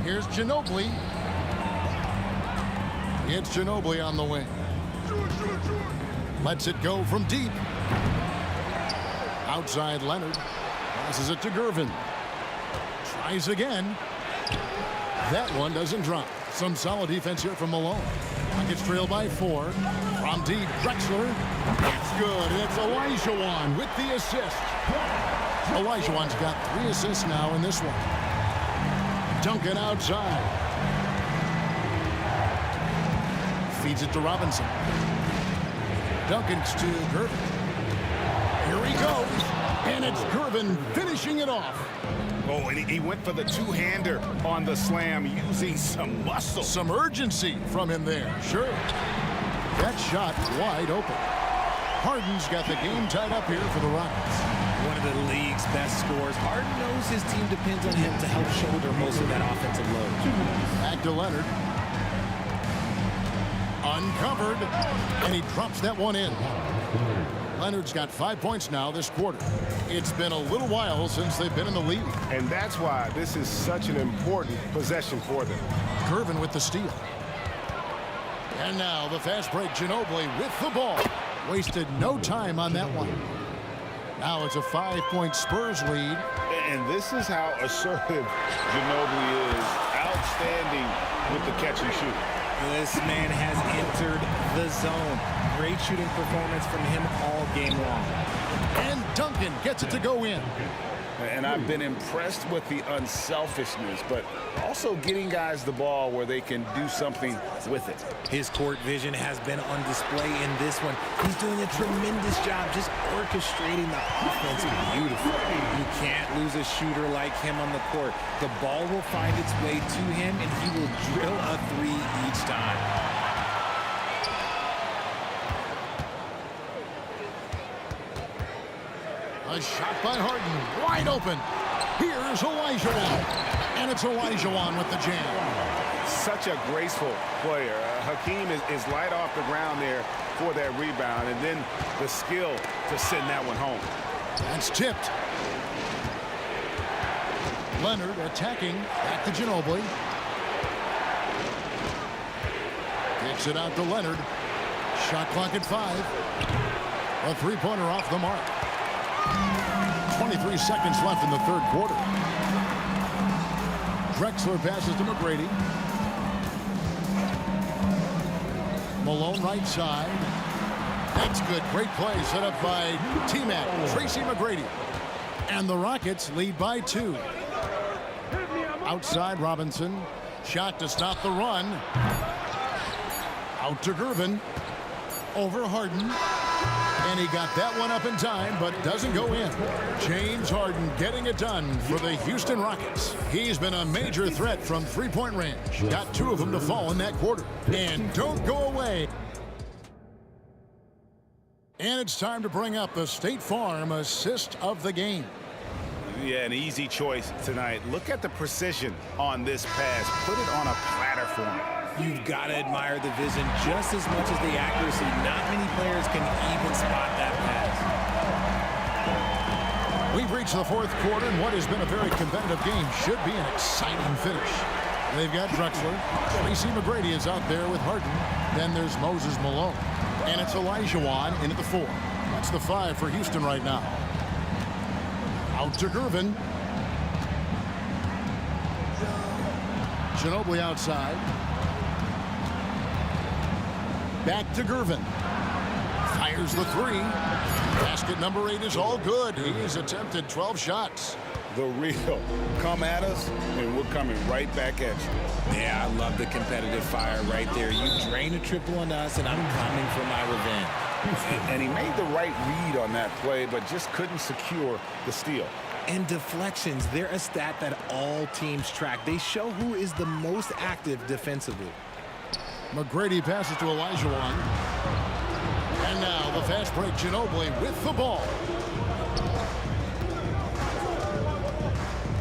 Here's Ginobili. It's Ginobili on the wing. Lets it go from deep. Outside Leonard. Passes it to Gervin. Tries again. That one doesn't drop. Some solid defense here from Malone. Rockets trail by 4. From deep, Drexler. It's good. It's Olajuwon with the assist. Olajuwon's got 3 assists now in this one. Duncan outside. Feeds it to Robinson. Duncan's to Gervin. Here he goes. And it's Gervin finishing it off. Oh, and he went for the 2-hander on the slam using some muscle. Some urgency from him there. Sure. That shot wide open. Harden's got the game tied up here for the Rockets. One of the league's best scorers. Harden knows his team depends on him to help shoulder most of that offensive load. Back to Leonard. Uncovered. And he drops that one in. Leonard's got 5 points now this quarter. It's been a little while since they've been in the lead. And that's why this is such an important possession for them. Gervin with the steal. And now the fast break, Ginobili with the ball. Wasted no time on that one. Now it's a 5-point Spurs lead. And this is how assertive Ginobili is. Outstanding with the catch and shoot. This man has entered the zone. Great shooting performance from him all game long. And Duncan gets it to go in. And I've been impressed with the unselfishness, but also getting guys the ball where they can do something with it. His court vision has been on display in this one. He's doing a tremendous job just orchestrating the offense beautifully. You can't lose a shooter like him on the court. The ball will find its way to him, and he will drill a three each time. A shot by Harden, wide open. Here's Olajuwon, and it's Olajuwon with the jam. Such a graceful player. Hakeem is light off the ground there for that rebound, and then the skill to send that one home. That's tipped. Leonard attacking, back to Ginobili. Kicks it out to Leonard. Shot clock at 5. A three-pointer off the mark. 23 seconds left in the third quarter. Drexler passes to McGrady. Malone right side. That's good. Great play set up by T-Mac, Tracy McGrady. And the Rockets lead by 2. Outside Robinson. Shot to stop the run. Out to Gervin. Over Harden. And he got that one up in time, but doesn't go in. James Harden getting it done for the Houston Rockets. He's been a major threat from three-point range. Got 2 of them to fall in that quarter. And don't go away. And it's time to bring up the State Farm assist of the game. Yeah, an easy choice tonight. Look at the precision on this pass. Put it on a platter for him. You've got to admire the vision just as much as the accuracy. Not many players can even spot that pass. We've reached the fourth quarter, and what has been a very competitive game should be an exciting finish. They've got Drexler. Tracy McGrady is out there with Harden. Then there's Moses Malone. And it's Olajuwon in at the 4. That's the 5 for Houston right now. Out to Gervin. Ginobili outside. Back to Gervin. Fires the 3. Basket number 8 is all good. He's attempted 12 shots. The real. Come at us, and we're coming right back at you. Yeah, I love the competitive fire right there. You drain a triple on us, and I'm coming for my revenge. And he made the right read on that play, but just couldn't secure the steal. And deflections, they're a stat that all teams track. They show who is the most active defensively. McGrady passes to Olajuwon. And now the fast break, Ginobili with the ball.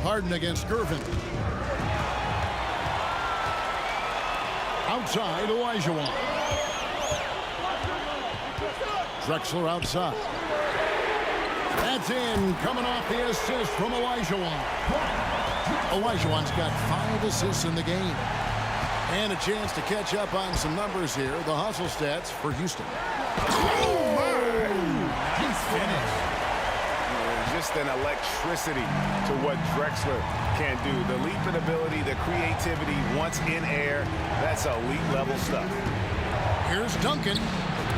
Harden against Gervin. Outside, Olajuwon. Drexler outside. That's in, coming off the assist from Olajuwon. Olajuwon's got 5 assists in the game. And a chance to catch up on some numbers here. The hustle stats for Houston. Oh, my! He's finished. Just an electricity to what Drexler can do. The leaping ability, the creativity once in air, that's elite level stuff. Here's Duncan.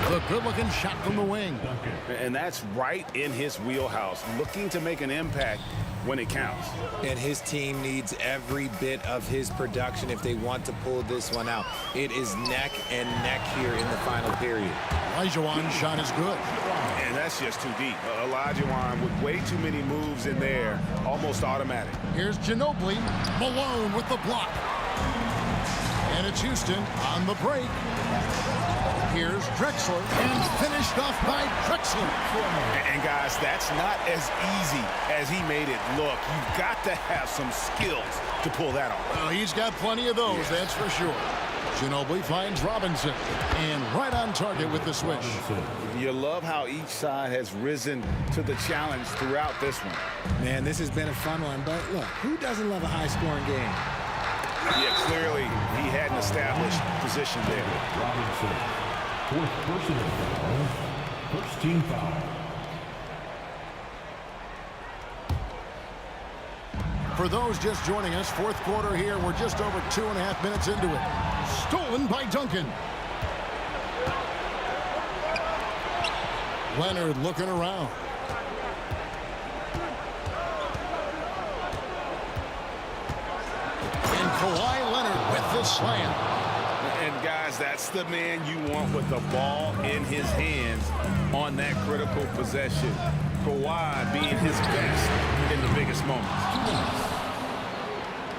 The good-looking shot from the wing. And that's right in his wheelhouse, looking to make an impact when it counts. And his team needs every bit of his production if they want to pull this one out. It is neck and neck here in the final period. Olajuwon's shot is good. And that's just too deep. Olajuwon with way too many moves in there, almost automatic. Here's Ginobili. Malone with the block. And it's Houston on the break. Here's Drexler, and finished off by Drexler. And guys, that's not as easy as he made it look. You've got to have some skills to pull that off. Well, he's got plenty of those, that's for sure. Ginobili finds Robinson, and right on target with the switch. You love how each side has risen to the challenge throughout this one. Man, this has been a fun one, but look, who doesn't love a high-scoring game? Yeah, clearly he had an established position there. Robinson. 4th personal foul. First team foul. for those just joining us, fourth quarter here. We're just over 2.5 minutes into it. Stolen by Duncan. Leonard looking around. And Kawhi Leonard with the slam. And guys, that's the man you want with the ball in his hands on that critical possession. Kawhi being his best in the biggest moments.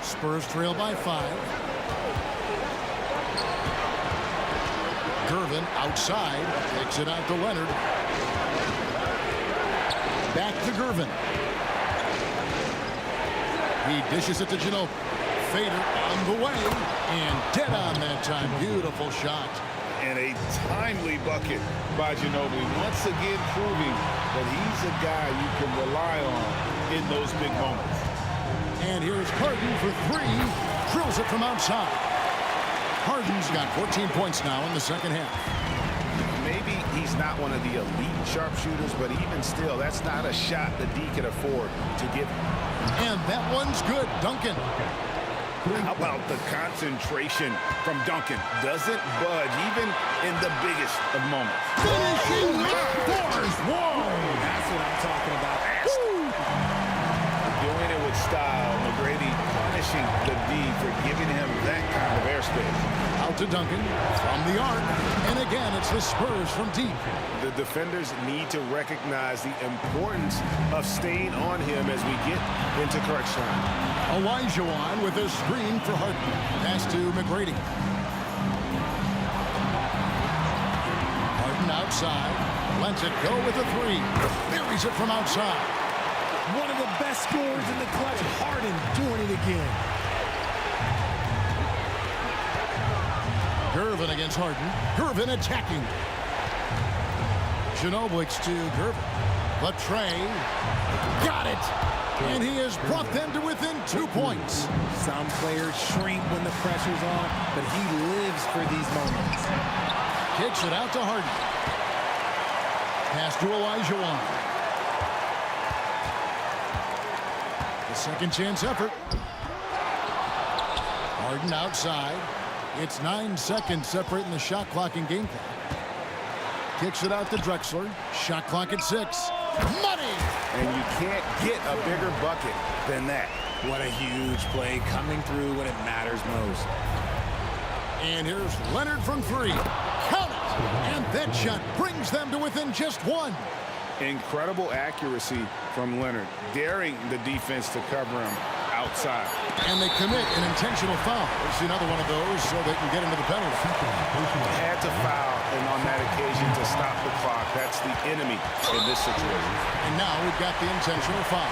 Spurs trail by 5. Gervin outside, takes it out to Leonard. Back to Gervin. He dishes it to Ginobili. Fader on the way, and dead on that time. Beautiful shot. And a timely bucket by Ginobili, once again proving that he's a guy you can rely on in those big moments. And here's Harden for 3. Drills it from outside. Harden's got 14 points now in the second half. Maybe he's not one of the elite sharpshooters, but even still, that's not a shot that D can afford to give. And that one's good. Duncan. How about the concentration from Duncan? Doesn't budge even in the biggest of moments. Finishing with force. Whoa! That's what I'm talking about. Doing it with style. McGrady punishing the D for giving him that kind of airspace. Out to Duncan from the arc. And again, it's the Spurs from deep. The defenders need to recognize the importance of staying on him as we get into crunch time. Olajuwon with a screen for Harden. Pass to McGrady. Harden outside. Lets it go with a 3. Buries it from outside. One of the best scorers in the clutch. Harden doing it again. Gervin against Harden. Gervin attacking. Ginobili to Gervin. Latrey. Got it. And he has brought them to within 2 points. Some players shrink when the pressure's on, but he lives for these moments. Kicks it out to Harden. Pass to Olajuwon. The second chance effort. Harden outside. It's 9 seconds separating the shot clock and game clock. Kicks it out to Drexler. Shot clock at 6. Money! And you can't get a bigger bucket than that. What a huge play coming through when it matters most. And here's Leonard from 3. Count it! And that shot brings them to within just 1. Incredible accuracy from Leonard, daring the defense to cover him outside. And they commit an intentional foul. It's another one of those so they can get into the penalty. Had to foul, and on that occasion to stop the clock. That's the enemy in this situation. And now we've got the intentional foul.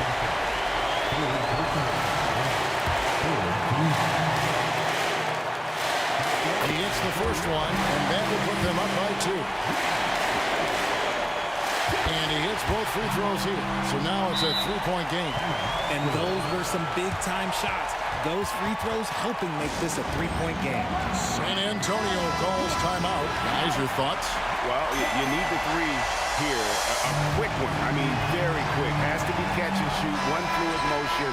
He hits the first one, and that will put them up by 2. And he hits both free throws here. So now it's a 3-point game. And those were some big-time shots. Those free throws helping make this a 3-point game. San Antonio calls timeout. Guys, your thoughts? Well, you need the 3 here. A quick one. I mean, very quick. Has to be catch and shoot. One fluid motion.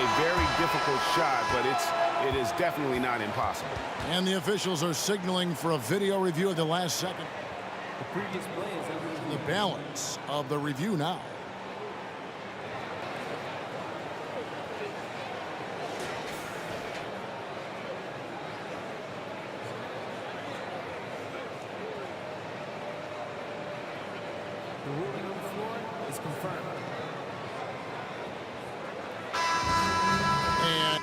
A very difficult shot, but it is definitely not impossible. And the officials are signaling for a video review of the last second. The previous play is The balance of the review now. the ruling on the floor is confirmed. And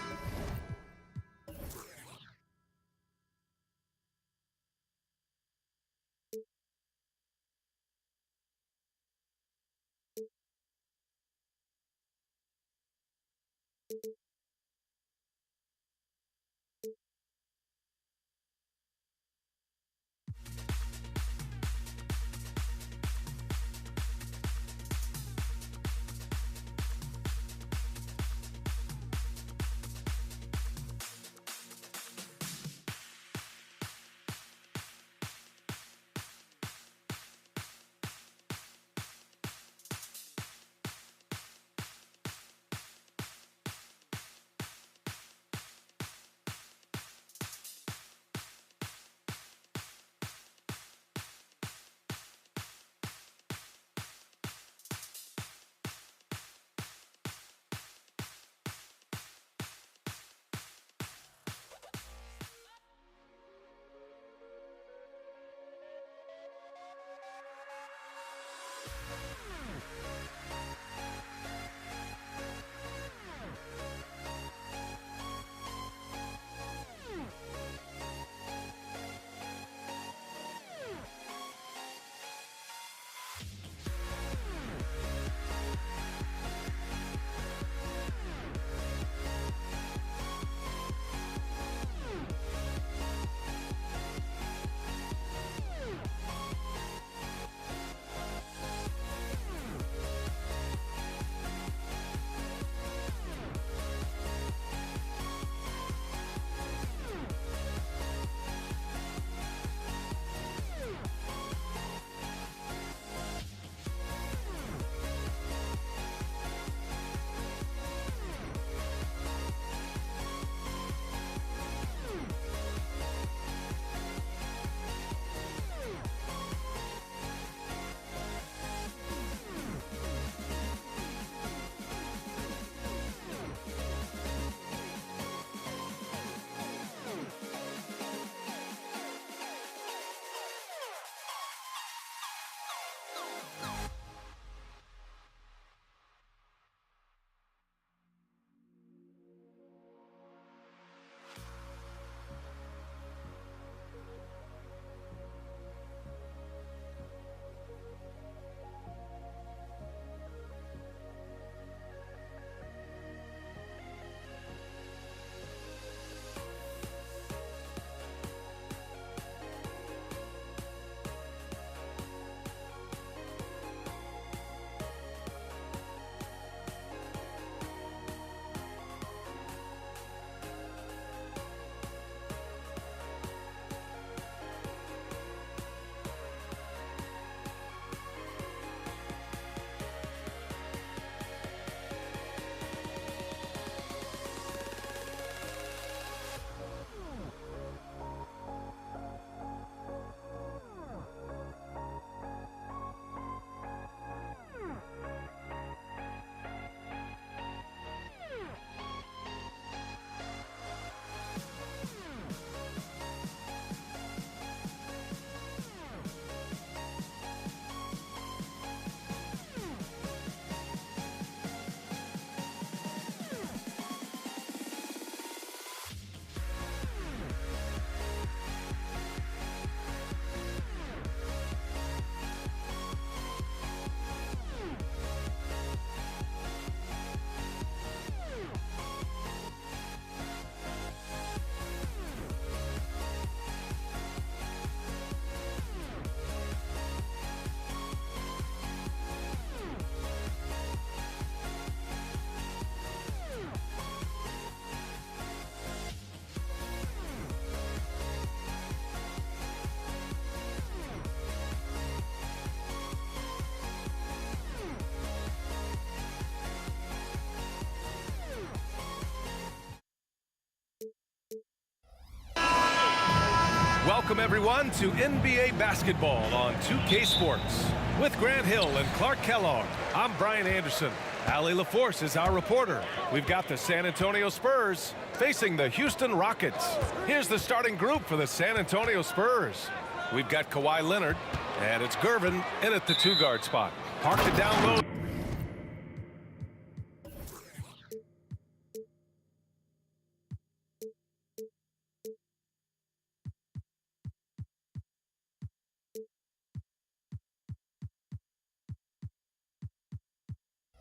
Welcome, everyone, to NBA basketball on 2K Sports. With Grant Hill and Clark Kellogg, I'm Brian Anderson. Allie LaForce is our reporter. We've got the San Antonio Spurs facing the Houston Rockets. Here's the starting group for the San Antonio Spurs. We've got Kawhi Leonard, and it's Gervin in at the 2-guard spot. Parked it down low.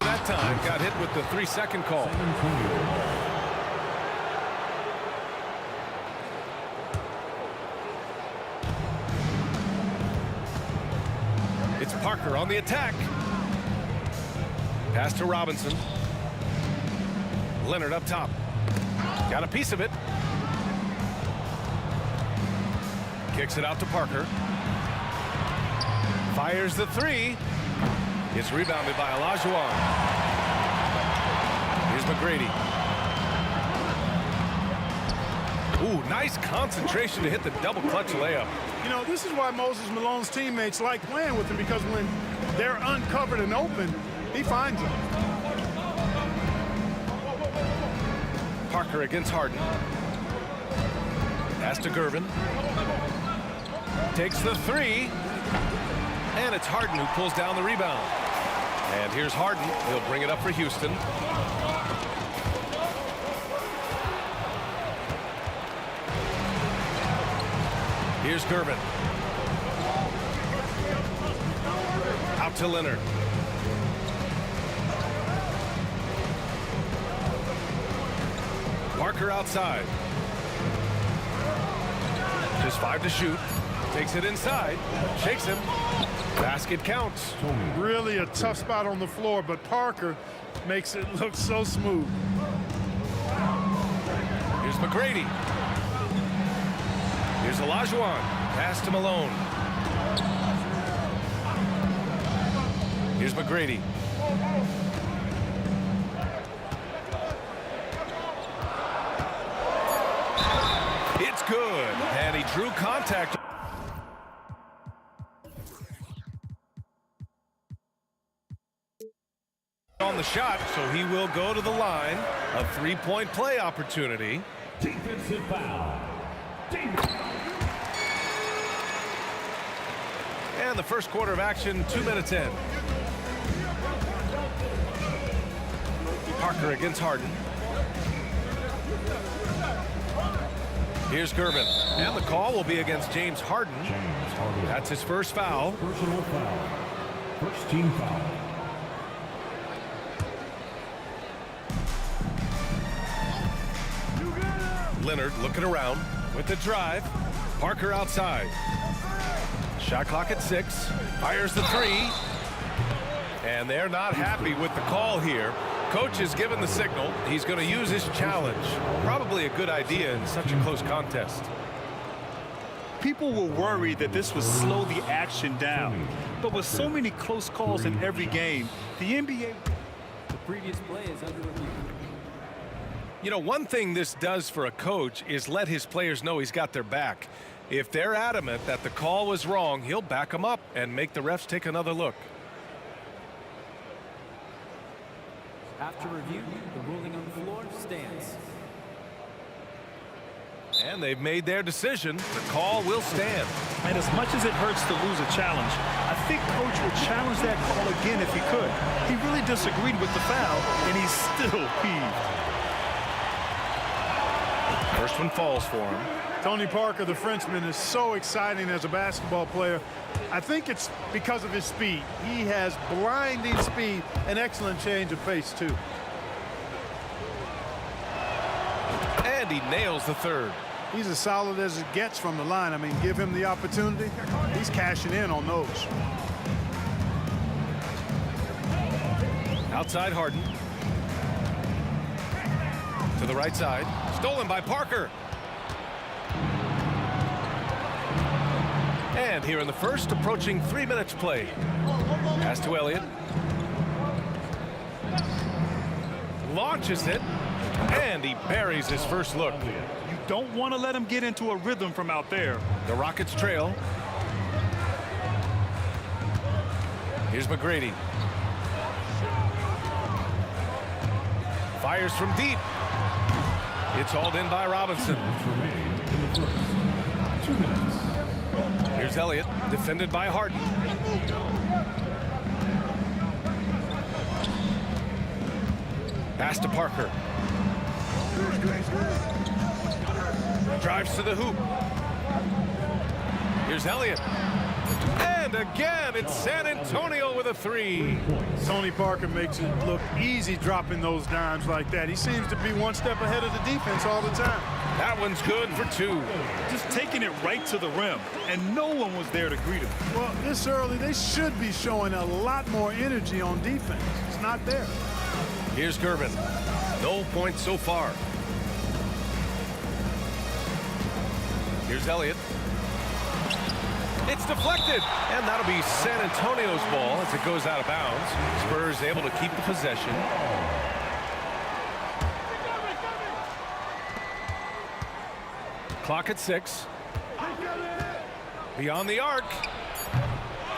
That time got hit with the 3-second call. It's Parker on the attack. Pass to Robinson. Leonard up top. Got a piece of it. Kicks it out to Parker. Fires the 3. It's rebounded by Olajuwon. Here's McGrady. Ooh, nice concentration to hit the double clutch layup. You know, this is why Moses Malone's teammates like playing with him, because when they're uncovered and open, he finds them. Parker against Harden. Pass to Gervin. Takes the 3. And it's Harden who pulls down the rebound. And here's Harden. He'll bring it up for Houston. Here's Gervin. Out to Leonard. Parker outside. Just 5 to shoot. Takes it inside. Shakes him. Basket counts. Really a tough spot on the floor, but Parker makes it look so smooth. Here's McGrady. Here's Olajuwon. Pass to Malone. Here's McGrady. It's good. And he drew contact. On the shot, so he will go to the line. A 3-point play opportunity. Defensive foul. And the first quarter of action, 2 minutes in. Parker against Harden. Here's Gervin. And the call will be against James Harden. That's his first foul. Personal foul. First team foul. Leonard looking around with the drive. Parker outside. Shot clock at 6. Fires the 3. And they're not happy with the call here. Coach has given the signal. He's going to use his challenge. Probably a good idea in such a close contest. People were worried that this would slow the action down. But with so many close calls in every game, the NBA... The previous play is under review. You know, one thing this does for a coach is let his players know he's got their back. If they're adamant that the call was wrong, he'll back them up and make the refs take another look. After review, the ruling on the floor stands. And they've made their decision. The call will stand. And as much as it hurts to lose a challenge, I think Coach would challenge that call again if he could. He really disagreed with the foul, and he's still peeved. First one falls for him. Tony Parker, the Frenchman, is so exciting as a basketball player. I think it's because of his speed. He has blinding speed, an excellent change of pace, too. And he nails the 3rd. He's as solid as it gets from the line. I mean, give him the opportunity. He's cashing in on those. Outside Harden. To the right side. Stolen by Parker. And here in the first, approaching 3 minutes played. Pass to Elliott. Launches it. And he buries his first look. You Don't want to let him get into a rhythm from out there. The Rockets trail. Here's McGrady. Fires from deep. It's hauled in by Robinson. Here's Elliott, defended by Harden. Pass to Parker. Drives to the hoop. Here's Elliott. And again, it's San Antonio with a three. Tony Parker makes it look easy dropping those dimes like that. He seems to be one step ahead of the defense all the time. That one's good for two. Just taking it right to the rim, and no one was there to greet him. Well, this early, they should be showing a lot more energy on defense. It's not there. Here's Gervin. No points so far. Here's Elliott. It's deflected, and that'll be San Antonio's ball as it goes out of bounds. Spurs able to keep the possession. Clock at 6. Beyond the arc.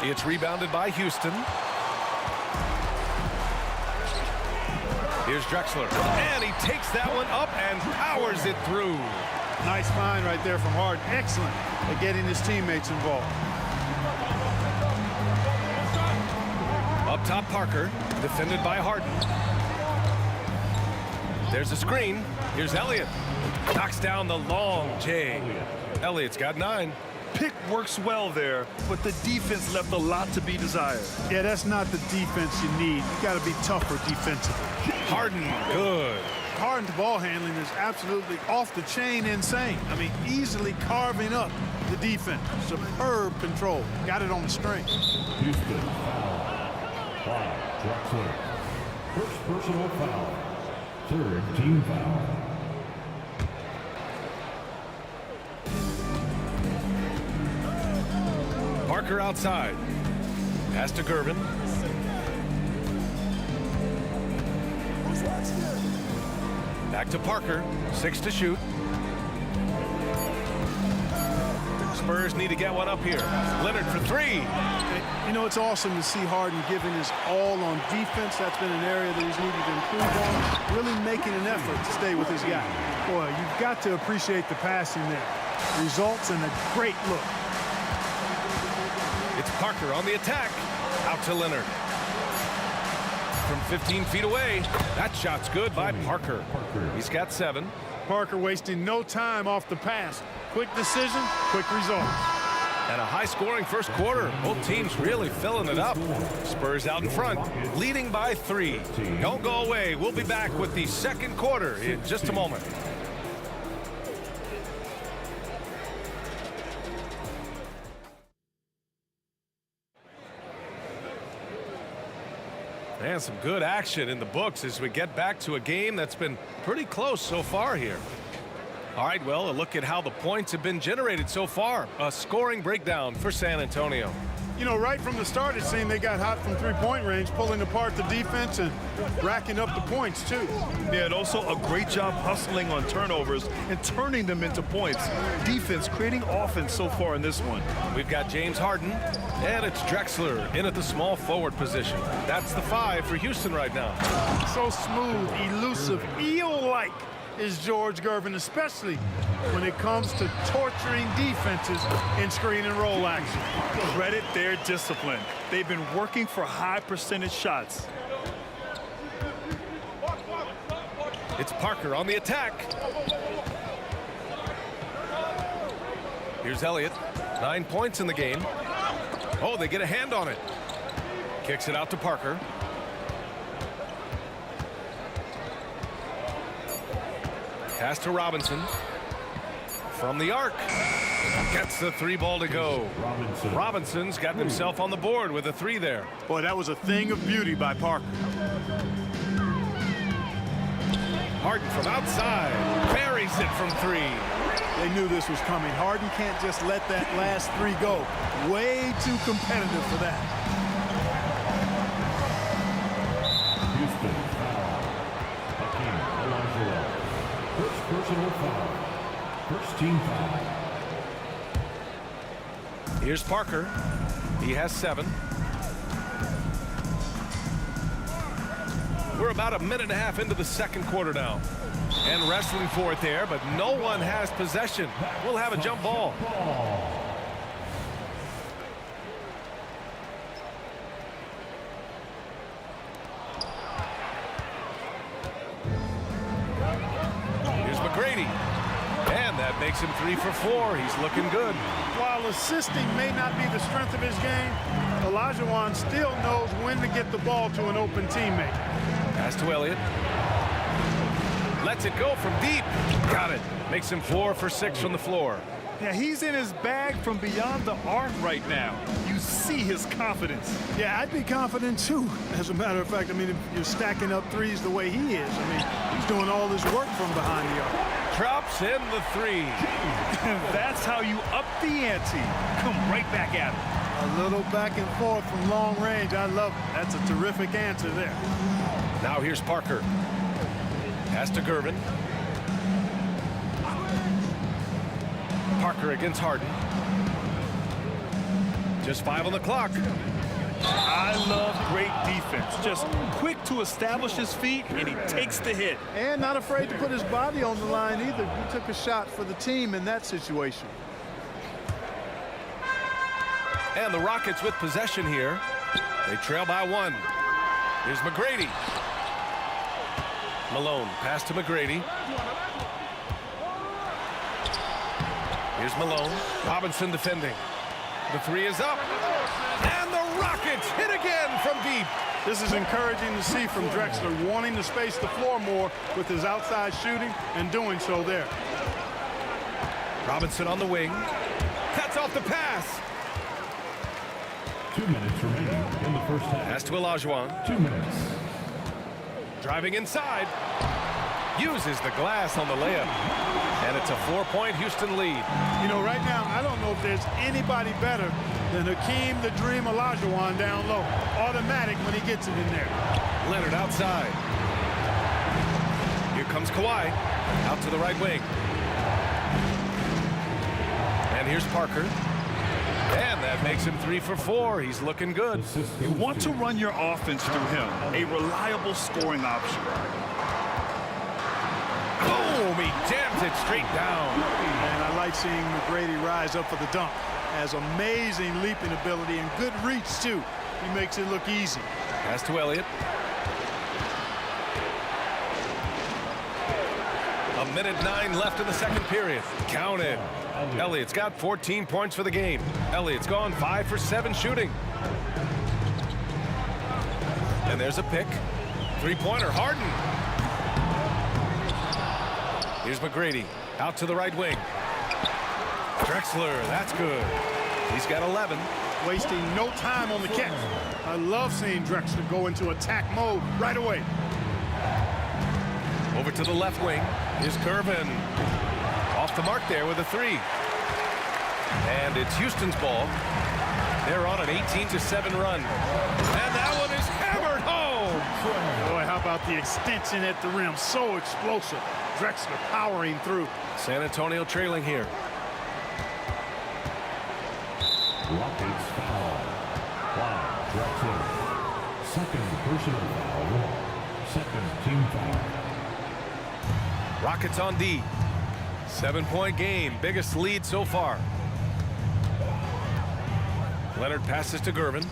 It's rebounded by Houston. Here's Drexler, and he takes that one up and powers it through. Nice find right there from Harden. Excellent at getting his teammates involved. Up top, Parker, defended by Harden. There's a screen. Here's Elliott. Knocks down the long J. Elliott's got 9. Pick works well there, but the defense left a lot to be desired. Yeah, that's not the defense you need. You got to be tougher defensively. Harden, good. Harden's ball handling is absolutely off the chain insane. I mean, easily carving up the defense. Superb control. Got it on the string. Houston foul. 5, Drexler. First personal foul. Third team foul. Parker outside. Pass to Gervin. Back to Parker. 6 to shoot. Spurs need to get one up here. Leonard for 3. You know, it's awesome to see Harden giving his all on defense. That's been an area that he's needed to improve on. Really making an effort to stay with his guy. Boy, you've got to appreciate the passing there. Results in a great look. It's Parker on the attack. Out to Leonard. From 15 feet away. That shot's good by Parker. He's got 7. Parker wasting no time off the pass. Quick decision, quick results. And a high-scoring first quarter. Both teams really filling it up. Spurs out in front, leading by 3. Don't go away. We'll be back with the second quarter in just a moment. And some good action in the books as we get back to a game that's been pretty close so far here. All right, well, a look at how the points have been generated so far. A scoring breakdown for San Antonio. You know, right from the start, it seemed they got hot from three-point range, pulling apart the defense and racking up the points, too. Yeah, and also a great job hustling on turnovers and turning them into points. Defense creating offense so far in this one. We've got James Harden, and it's Drexler in at the small forward position. That's the 5 for Houston right now. So smooth, elusive, eel-like is George Gervin, especially when it comes to torturing defenses in screen and roll action. Credit their discipline. They've been working for high percentage shots. It's Parker on the attack. Here's Elliott. 9 points in the game. Oh, they get a hand on it. Kicks it out to Parker. Pass to Robinson. From the arc. Gets the 3 ball to go. Robinson's got himself on the board with a 3 there. Boy, that was a thing of beauty by Parker. Harden from outside. Buries it from 3. They knew this was coming. Harden can't just let that last 3 go. Way too competitive for that. Houston foul. Hakeem Olajuwon. First personal foul. First team foul. Here's Parker. He has 7. We're about a minute and a half into the second quarter now. And wrestling for it there, but no one has possession. We'll have a jump ball. Here's McGrady. And that makes him 3 for 4. He's looking good. While assisting may not be the strength of his game, Olajuwon still knows when to get the ball to an open teammate. Pass to Elliott. Lets it go from deep. Got it. Makes him 4 for 6 from the floor. Yeah, he's in his bag from beyond the arc right now. You see his confidence. Yeah, I'd be confident too. As a matter of fact, I mean, if you're stacking up threes the way he is, I mean, he's doing all this work from behind the arc. Drops in the 3. That's how you up the ante. Come right back at him. A little back and forth from long range. I love it. That's a terrific answer there. Now here's Parker. Pass to Gervin. Parker against Harden. Just 5 on the clock. I love great defense. Just quick to establish his feet, and he takes the hit. And not afraid to put his body on the line either. He took a shot for the team in that situation. And the Rockets with possession here. They trail by 1. Here's McGrady. Malone, pass to McGrady. Here's Malone. Robinson defending. The 3 is up. And the Rockets hit again from deep. This is encouraging to see from Drexler, wanting to space the floor more with his outside shooting and doing so there. Robinson on the wing. Cuts off the pass. 2 minutes remaining in the first half. Pass to Olajuwon. 2 minutes. Driving inside. Uses the glass on the layup. And it's a 4-point Houston lead. You know, right now, I don't know if there's anybody better than Hakeem the Dream Olajuwon down low. Automatic when he gets it in there. Leonard outside. Here comes Kawhi. Out to the right wing. And here's Parker. And that makes him 3 for 4. He's looking good. You want to run your offense through him. A reliable scoring option. Boom! He jams it straight down. And I like seeing McGrady rise up for the dunk. Has amazing leaping ability and good reach, too. He makes it look easy. Pass to Elliott. A minute 9 left in the second period. Count it. Elliott's got 14 points for the game. Elliott's gone 5 for 7 shooting. And there's a pick. 3-pointer, Harden. Here's McGrady. Out to the right wing. Drexler, that's good. He's got 11. Wasting no time on the catch. I love seeing Drexler go into attack mode right away. Over to the left wing. Here's Gervin. Off the mark there with a 3. And it's Houston's ball. They're on an 18-7 run. And that one is hammered home. Boy, how about the extension at the rim? So explosive. Drexler powering through. San Antonio trailing here. Rockets foul. Wow, Drexler. Second personal foul. Second team foul. Rockets on D. 7-point game. Biggest lead so far. Leonard passes to Gervin.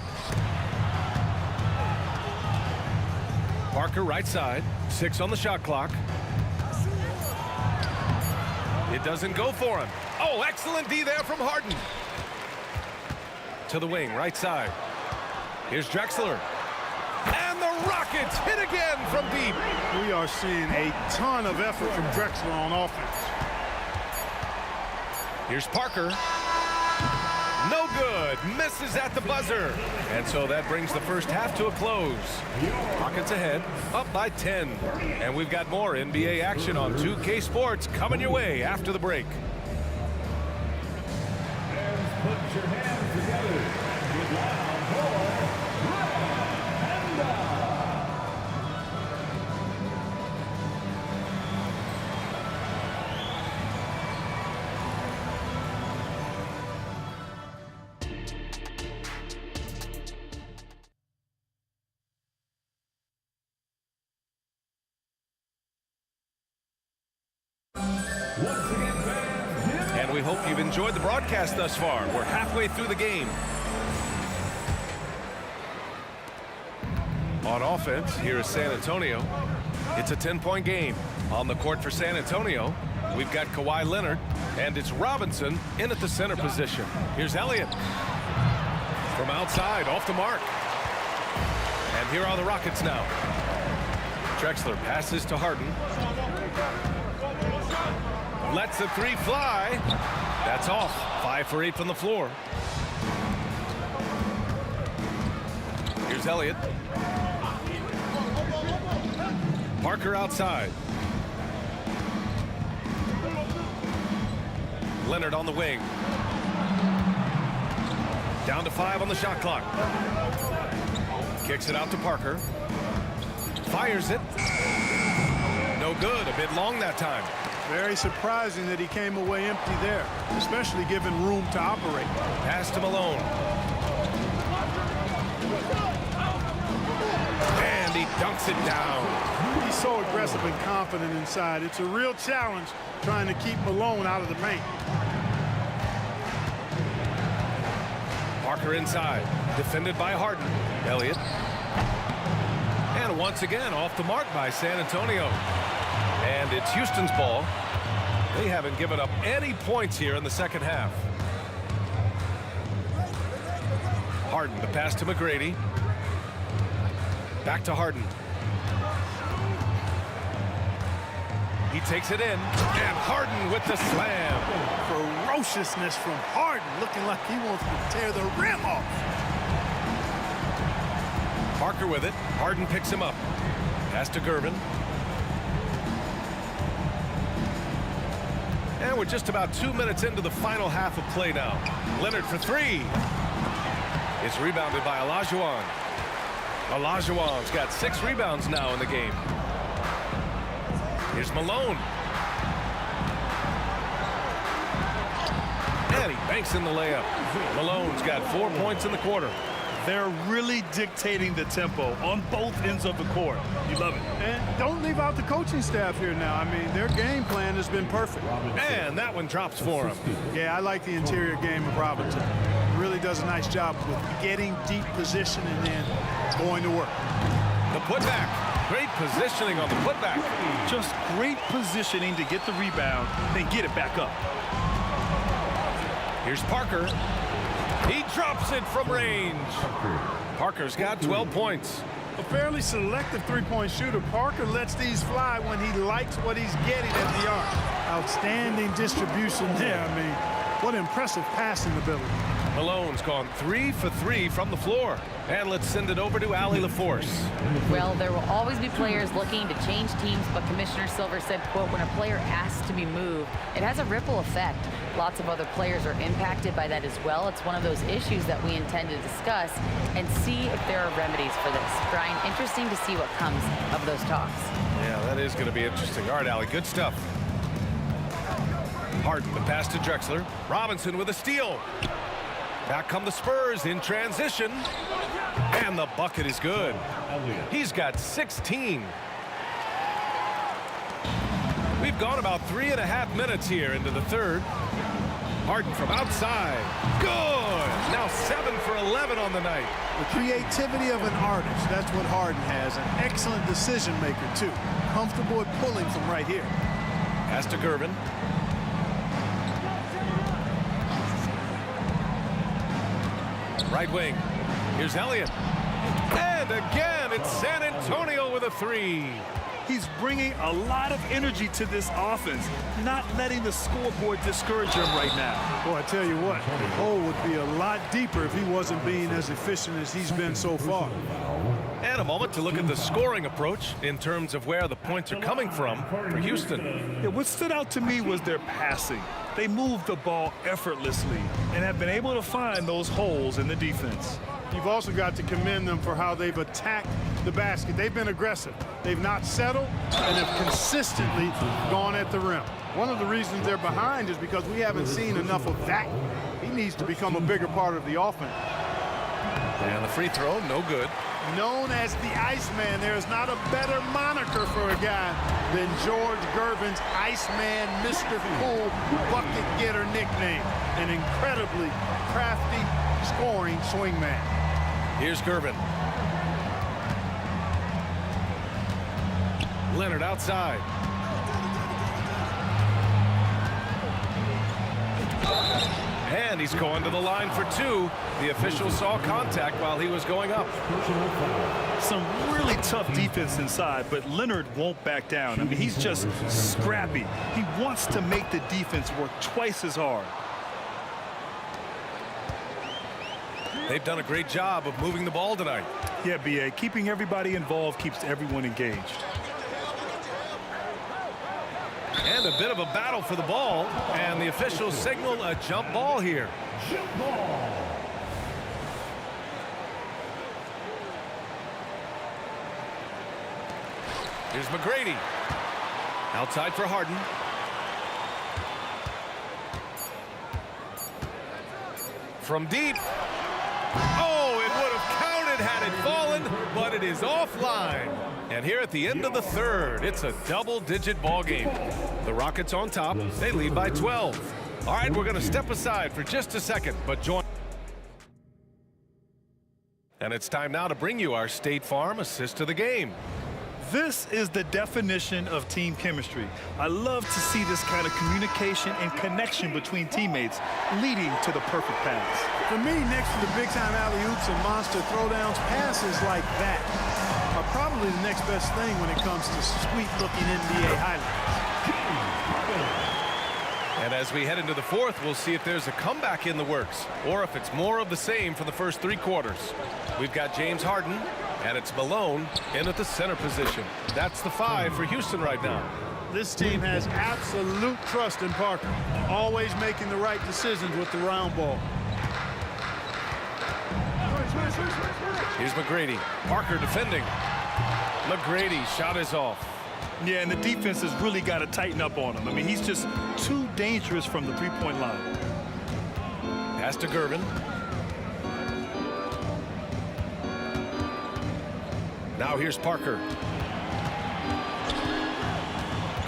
Parker right side. 6 on the shot clock. It doesn't go for him. Oh, excellent D there from Harden. To the wing, right side. Here's Drexler. And the Rockets hit again from deep. We are seeing a ton of effort from Drexler on offense. Here's Parker. No good. Misses at the buzzer. And so that brings the first half to a close. Rockets ahead, up by 10. And we've got more NBA action on 2K Sports coming your way after the break. Put your hands together. Get loud for Panda. Once again, fans, give it And we hope you've enjoyed the broadcast thus far. We're halfway through the game. On offense, here is San Antonio. It's a 10-point game. On the court for San Antonio, we've got Kawhi Leonard, and it's Robinson in at the center position. Here's Elliott. From outside, off the mark. And here are the Rockets now. Drexler passes to Harden. Lets the three fly. That's off. 5 for 8 from the floor. Here's Elliott. Parker outside. Leonard on the wing. Down to 5 on the shot clock. Kicks it out to Parker. Fires it. No good. A bit long that time. Very surprising that he came away empty there, especially given room to operate. Pass to Malone. And he dunks it down. He's so aggressive and confident inside. It's a real challenge trying to keep Malone out of the paint. Parker inside. Defended by Harden. Elliott. And once again off the mark by San Antonio. And it's Houston's ball. They haven't given up any points here in the second half. Harden, the pass to McGrady. Back to Harden. He takes it in, and Harden with the slam. Ferociousness from Harden, looking like he wants to tear the rim off. Parker with it. Harden picks him up. Pass to Gervin. And we're just about 2 minutes into the final half of play now. Leonard for 3. It's rebounded by Olajuwon. Olajuwon's got 6 rebounds now in the game. Here's Malone. And he banks in the layup. Malone's got 4 points in the quarter. They're really dictating the tempo on both ends of the court. You love it. And don't leave out the coaching staff here now. I mean, their game plan has been perfect. And that one drops for him. Yeah, I like the interior game of Robinson. Really does a nice job with getting deep position and then going to work. The putback. Great positioning on the putback. Just great positioning to get the rebound, then get it back up. Here's Parker. He drops it from range. Parker's got 12 points. A fairly selective three-point shooter. Parker lets these fly when he likes what he's getting at the arc. Outstanding distribution there. I mean, what impressive passing ability. Malone's gone 3 for 3 from the floor. And let's send it over to Allie LaForce. Well, there will always be players looking to change teams, but Commissioner Silver said, quote, when a player asks to be moved, it has a ripple effect. Lots of other players are impacted by that as well. It's one of those issues that we intend to discuss and see if there are remedies for this. Brian, interesting to see what comes of those talks. Yeah, that is going to be interesting. All right, Allie, good stuff. Harden, the pass to Drexler. Robinson with a steal. Back come the Spurs in transition. And the bucket is good. He's got 16. We've gone about 3.5 minutes here into the third. Harden from outside. Good. Now 7 for 11 on the night. The creativity of an artist. That's what Harden has. An excellent decision maker, too. Comfortable at pulling from right here. Pass to Gervin. Right wing. Here's Elliott. And again, it's San Antonio with a 3. He's bringing a lot of energy to this offense, not letting the scoreboard discourage him right now. Boy, I tell you what, the hole would be a lot deeper if he wasn't being as efficient as he's been so far. And a moment to look at the scoring approach in terms of where the points are coming from for Houston. Yeah, what stood out to me was their passing. They moved the ball effortlessly and have been able to find those holes in the defense. You've also got to commend them for how they've attacked the basket. They've been aggressive. They've not settled and have consistently gone at the rim. One of the reasons they're behind is because we haven't seen enough of that. He needs to become a bigger part of the offense. And the free throw, no good. Known as the Iceman, there is not a better moniker for a guy than George Gervin's Iceman, Mr. Cool bucket getter nickname. An incredibly crafty scoring swingman. Here's Gervin. Leonard outside. And he's going to the line for two. The official saw contact while he was going up. Some really tough defense inside, but Leonard won't back down. I mean, he's just scrappy. He wants to make the defense work twice as hard. They've done a great job of moving the ball tonight. Yeah, B.A., keeping everybody involved keeps everyone engaged. And a bit of a battle for the ball, and the officials signal a jump ball here. Jump ball. Here's McGrady. Outside for Harden. From deep. Oh, it would have counted had it fallen, but it is offline. And here at the end of the third, it's a double-digit ball game. The Rockets on top. They lead by 12. All right, we're going to step aside for just a second, but join. And it's time now to bring you our State Farm assist of the game. This is the definition of team chemistry. I love to see this kind of communication and connection between teammates leading to the perfect pass. For me, next to the big-time alley-oops and monster throwdowns, passes like that are probably the next best thing when it comes to sweet-looking NBA highlights. And as we head into the fourth, we'll see if there's a comeback in the works or if it's more of the same for the first three quarters. We've got James Harden, and it's Malone in at the center position. That's the 5 for Houston right now. This team has absolute trust in Parker, always making the right decisions with the round ball. Here's McGrady. Parker defending. McGrady shot is off. Yeah, and the defense has really got to tighten up on him. I mean, he's just too dangerous from the three-point line. Pass to Gervin. Now here's Parker.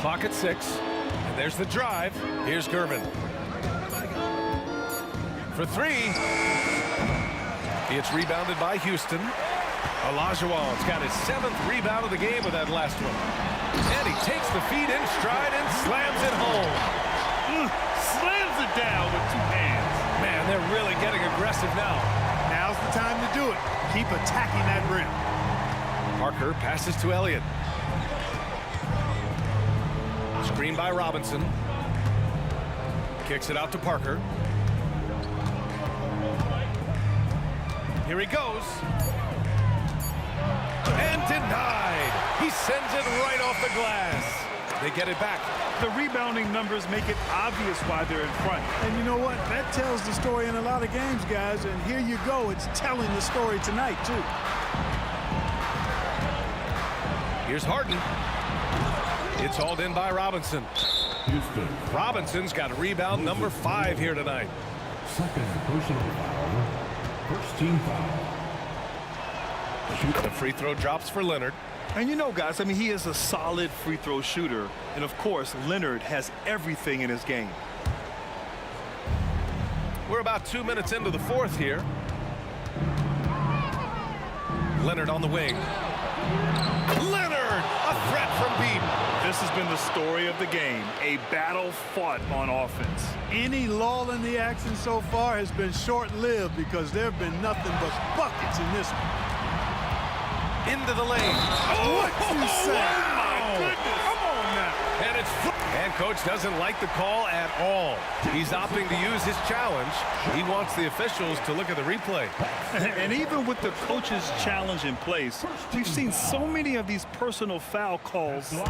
Clock at 6. And there's the drive. Here's Gervin. For 3. It's rebounded by Houston. Olajuwon's got his 7th rebound of the game with that last one. And he takes the feed in stride and slams it home. Slams it down with 2 hands. Man, they're really getting aggressive now. Now's the time to do it. Keep attacking that rim. Parker passes to Elliott. Screen by Robinson. Kicks it out to Parker. Here he goes. And denied. He sends it right off the glass. They get it back. The rebounding numbers make it obvious why they're in front. And you know what? That tells the story in a lot of games, guys. And here you go. It's telling the story tonight, too. Here's Harden. It's hauled in by Robinson. Houston. Robinson's got rebound number 5 here tonight. Second personal foul. First team foul. The free throw drops for Leonard. And you know, guys, I mean, he is a solid free throw shooter. And, of course, Leonard has everything in his game. We're about 2 minutes into the fourth here. Leonard on the wing. Leonard, a threat from deep. This has been the story of the game, a battle fought on offense. Any lull in the action so far has been short-lived because there have been nothing but buckets in this one. Into the lane. What you say? Wow. My goodness. Come on now. And it's and coach doesn't like the call at all. He's opting to use his challenge. He wants the officials to look at the replay. And even with the coach's challenge in place, we've seen so many of these personal foul calls. No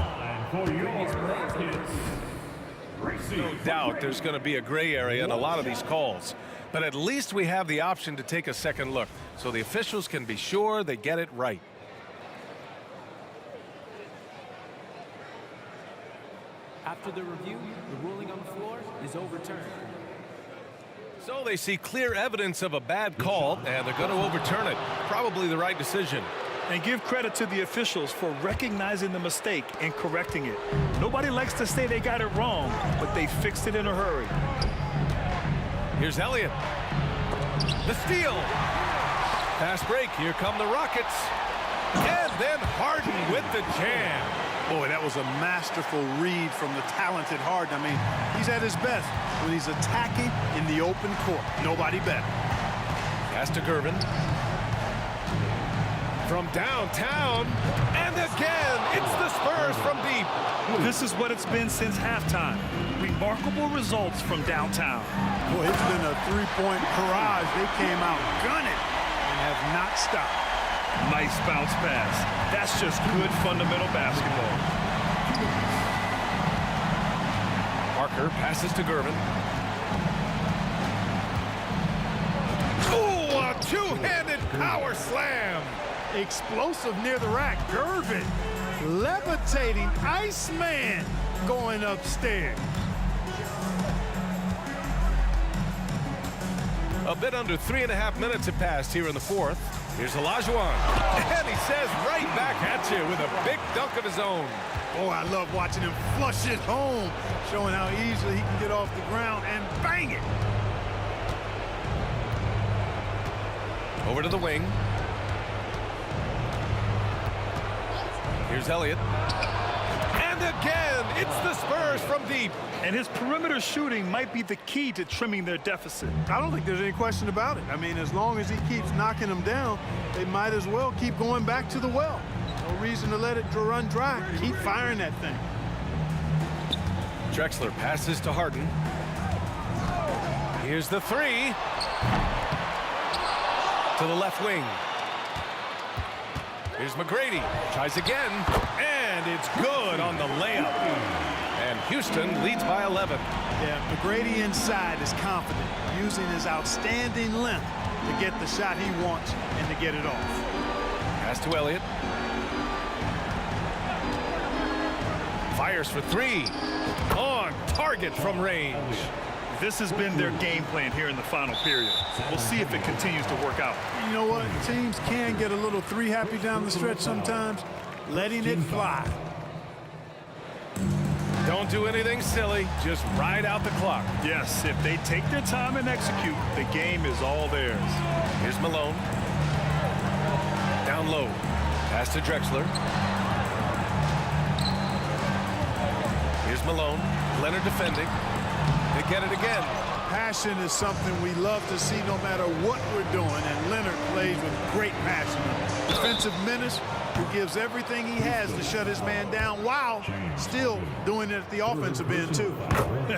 doubt there's going to be a gray area in a lot of these calls. But at least we have the option to take a second look so the officials can be sure they get it right. After the review, the ruling on the floor is overturned. So they see clear evidence of a bad call, and they're going to overturn it. Probably the right decision. And give credit to the officials for recognizing the mistake and correcting it. Nobody likes to say they got it wrong, but they fixed it in a hurry. Here's Elliott. The steal. Fast break. Here come the Rockets. And then Harden with the jam. Boy, that was a masterful read from the talented Harden. I mean, he's at his best when he's attacking in the open court. Nobody better. Pass to Gervin. From downtown. And again, it's the Spurs from deep. This is what it's been since halftime. Remarkable results from downtown. Boy, it's been a three-point barrage. They came out gunning and have not stopped. Nice bounce pass. That's just good fundamental basketball. Parker passes to Gervin. Ooh, a two-handed power slam. Explosive near the rack. Gervin levitating. Iceman going upstairs. A bit under 3.5 minutes have passed here in the fourth. Here's Olajuwon. And he says right back at you with a big dunk of his own. Oh, I love watching him flush it home, showing how easily he can get off the ground and bang it. Over to the wing. Here's Elliott. And again, it's the Spurs from deep. And his perimeter shooting might be the key to trimming their deficit. I don't think there's any question about it. I mean, as long as he keeps knocking them down, they might as well keep going back to the well. No reason to let it run dry. Keep firing that thing. Drexler passes to Harden. Here's the three. To the left wing. Here's McGrady. Tries again. And it's good on the layup. And Houston leads by 11. Yeah, McGrady inside is confident, using his outstanding length to get the shot he wants and to get it off. Pass to Elliott. Fires for three. On target from range. This has been their game plan here in the final period. We'll see if it continues to work out. You know what? Teams can get a little three happy down the stretch sometimes, letting it fly. Don't do anything silly. Just ride out the clock. Yes, if they take their time and execute, the game is all theirs. Here's Malone. Down low. Pass to Drexler. Here's Malone. Leonard defending. They get it again. Passion is something we love to see no matter what we're doing, and Leonard plays with great passion. Defensive menace who gives everything he has to shut his man down while still doing it at the offensive end, too.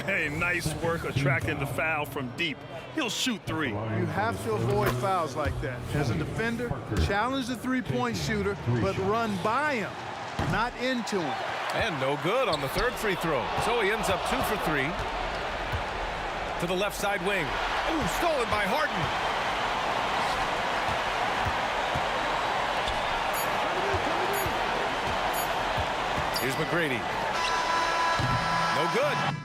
Hey, nice work attracting the foul from deep. He'll shoot three. You have to avoid fouls like that. As a defender, challenge the three-point shooter, but run by him, not into him. And no good on the third free throw. So he ends up 2 for 3. To the left side wing. Ooh, stolen by Harden. Here's McGrady. No good.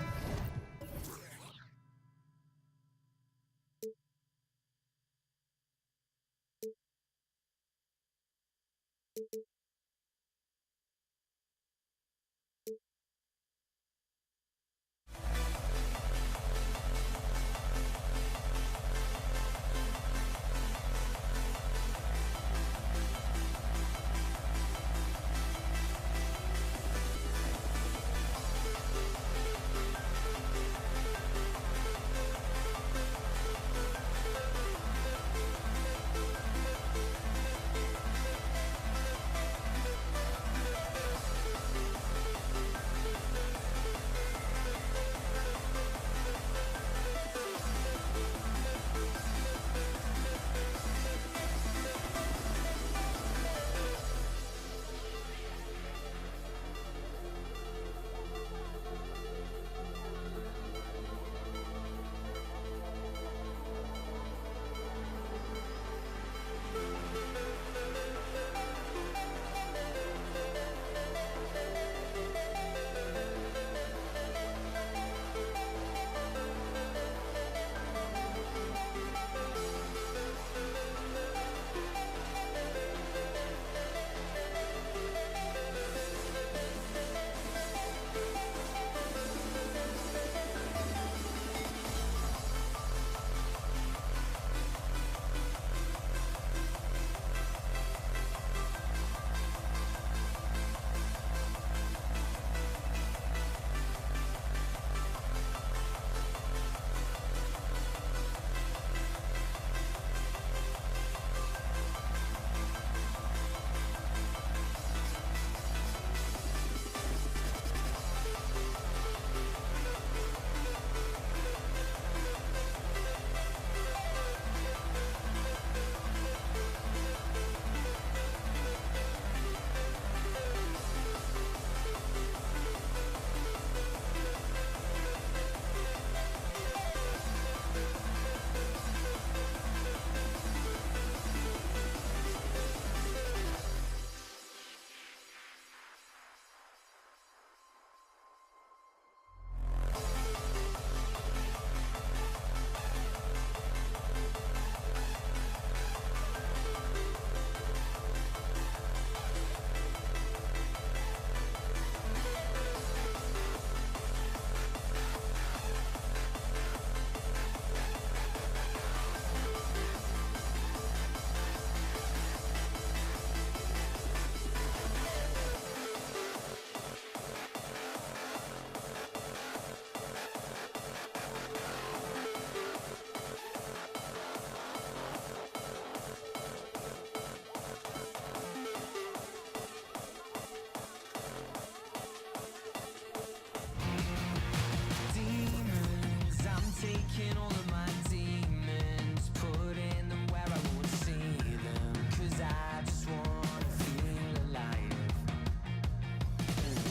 taking all of my demons, putting them where I won't see them, 'cause I just wanna feel alive.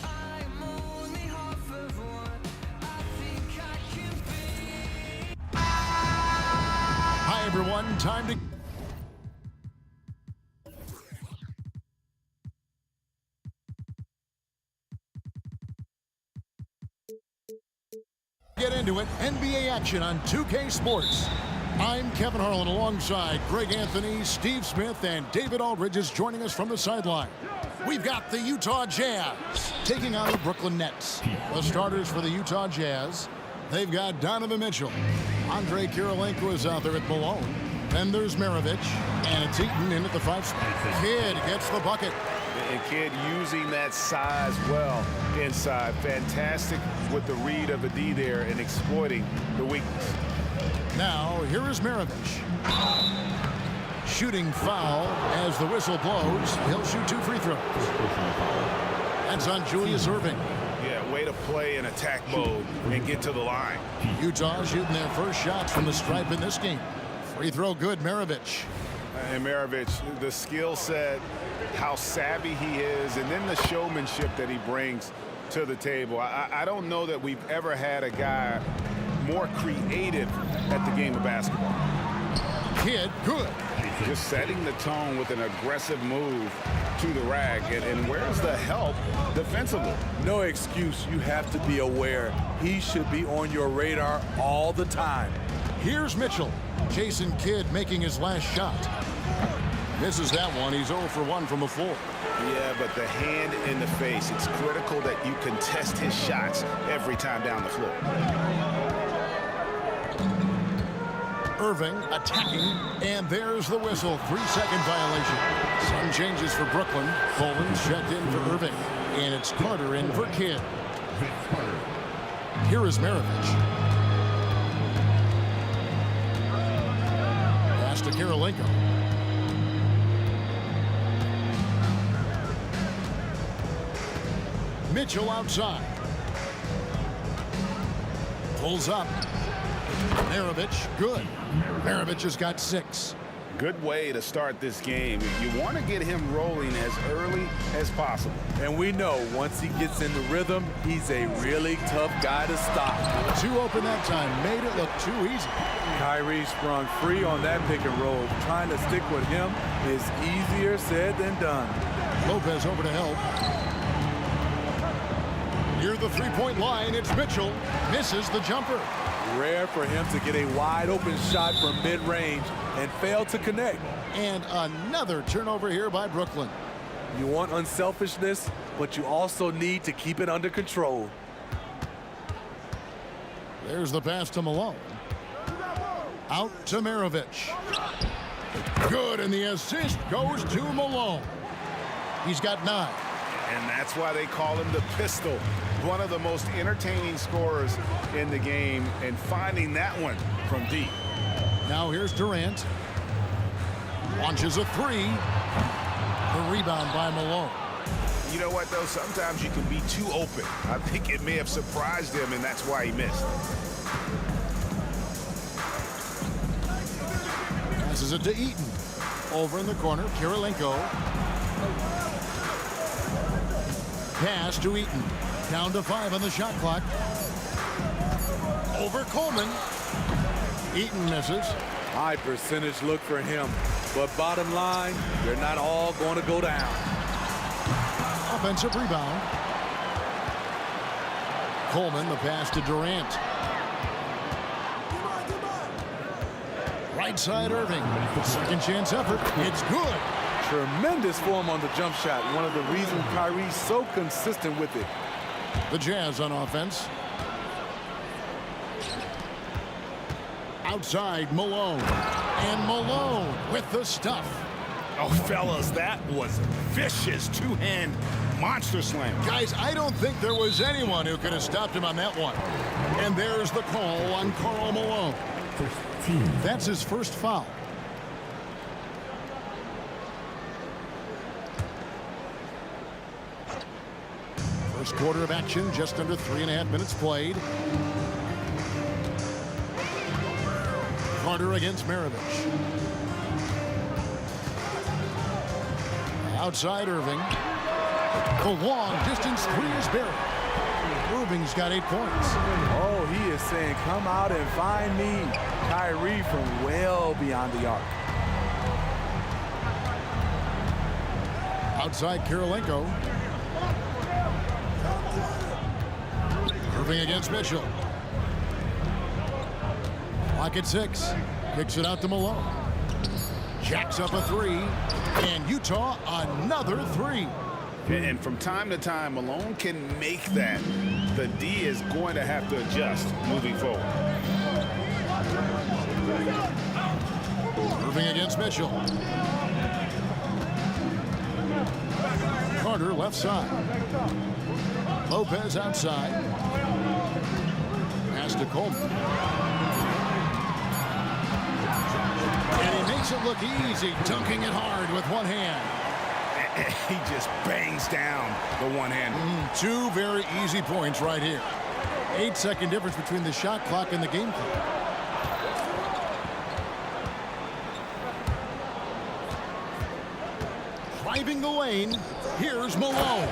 I'm only half of what I think I can be. Hi, everyone. Time to get into it. NBA action on 2K Sports. I'm Kevin Harlan alongside Greg Anthony, Steve Smith, and David Aldridge is joining us from the sideline. We've got the Utah Jazz taking on the Brooklyn Nets. The starters for the Utah Jazz, they've got Donovan Mitchell. Andre Kirilenko is out there at Malone. Then there's Maravich, and it's Eaton in at the 5 spot. Kidd gets the bucket. And Kidd using that size well inside. Fantastic with the read of the D there and exploiting the weakness. Now, here is Maravich. Shooting foul as the whistle blows. He'll shoot 2 free throws. That's on Julius Erving. Yeah, way to play in attack mode and get to the line. Utah shooting their first shots from the stripe in this game. Free throw good, Maravich. And Maravich, the skill set, how savvy he is, and then the showmanship that he brings to the table. I don't know that we've ever had a guy more creative at the game of basketball. Kidd, good. Just setting the tone with an aggressive move to the rack. And where's the help defensively? No excuse. You have to be aware. He should be on your radar all the time. Here's Mitchell. Jason Kidd making his last shot. Misses that one. He's 0 for 1 from the floor. Yeah, but the hand in the face, it's critical that you contest his shots every time down the floor. Erving attacking, and there's the whistle. 3-second violation. Some changes for Brooklyn. Coleman's checked in for Erving, and it's Carter in for Kidd. Here is Maravich. Pass to Kirilenko. Mitchell outside. Pulls up. Maravich, good. Maravich has got 6. Good way to start this game. You want to get him rolling as early as possible. And we know once he gets in the rhythm, he's a really tough guy to stop. 2 open that time. Made it look too easy. Kyrie sprung free on that pick and roll. Trying to stick with him is easier said than done. Lopez over to help. Near the 3-point line, it's Mitchell. Misses the jumper. Rare for him to get a wide open shot from mid-range and fail to connect. And another turnover here by Brooklyn. You want unselfishness, but you also need to keep it under control. There's the pass to Malone. Out to Maravich. Good, and the assist goes to Malone. He's got 9. And that's why they call him the pistol. One of the most entertaining scorers in the game, and finding that one from deep. Now here's Durant. Launches a 3. The rebound by Malone. You know what, though? Sometimes you can be too open. I think it may have surprised him, and that's why he missed. Passes it to Eaton. Over in the corner, Kirilenko. Pass to Eaton. Down to 5 on the shot clock. Over Coleman. Eaton misses. High percentage look for him. But bottom line, they're not all going to go down. Offensive rebound. Coleman, the pass to Durant. Right side Erving. Second chance effort. It's good. Tremendous form on the jump shot. One of the reasons Kyrie's so consistent with it. The Jazz on offense. Outside Malone. And Malone with the stuff. Oh, fellas, that was vicious. 2-hand monster slam. Guys, I don't think there was anyone who could have stopped him on that one. And there's the call on Karl Malone. That's his first foul. First quarter of action, just under 3.5 minutes played. Carter against Maravich. Outside Irving. The long distance three is buried. Irving's got 8 points. Oh, he is saying, come out and find me. Kyrie from well beyond the arc. Outside Kirilenko. Irving against Mitchell. Clock at 6. Kicks it out to Malone. Jacks up a 3. And Utah another 3. And from time to time, Malone can make that. The D is going to have to adjust moving forward. Irving against Mitchell. Carter left side. Lopez outside. Pass to Coleman. And he makes it look easy, dunking it hard with one hand. He just bangs down the one-hander. 2 very easy points right here. 8-second difference between the shot clock and the game clock. Driving the lane, here's Malone.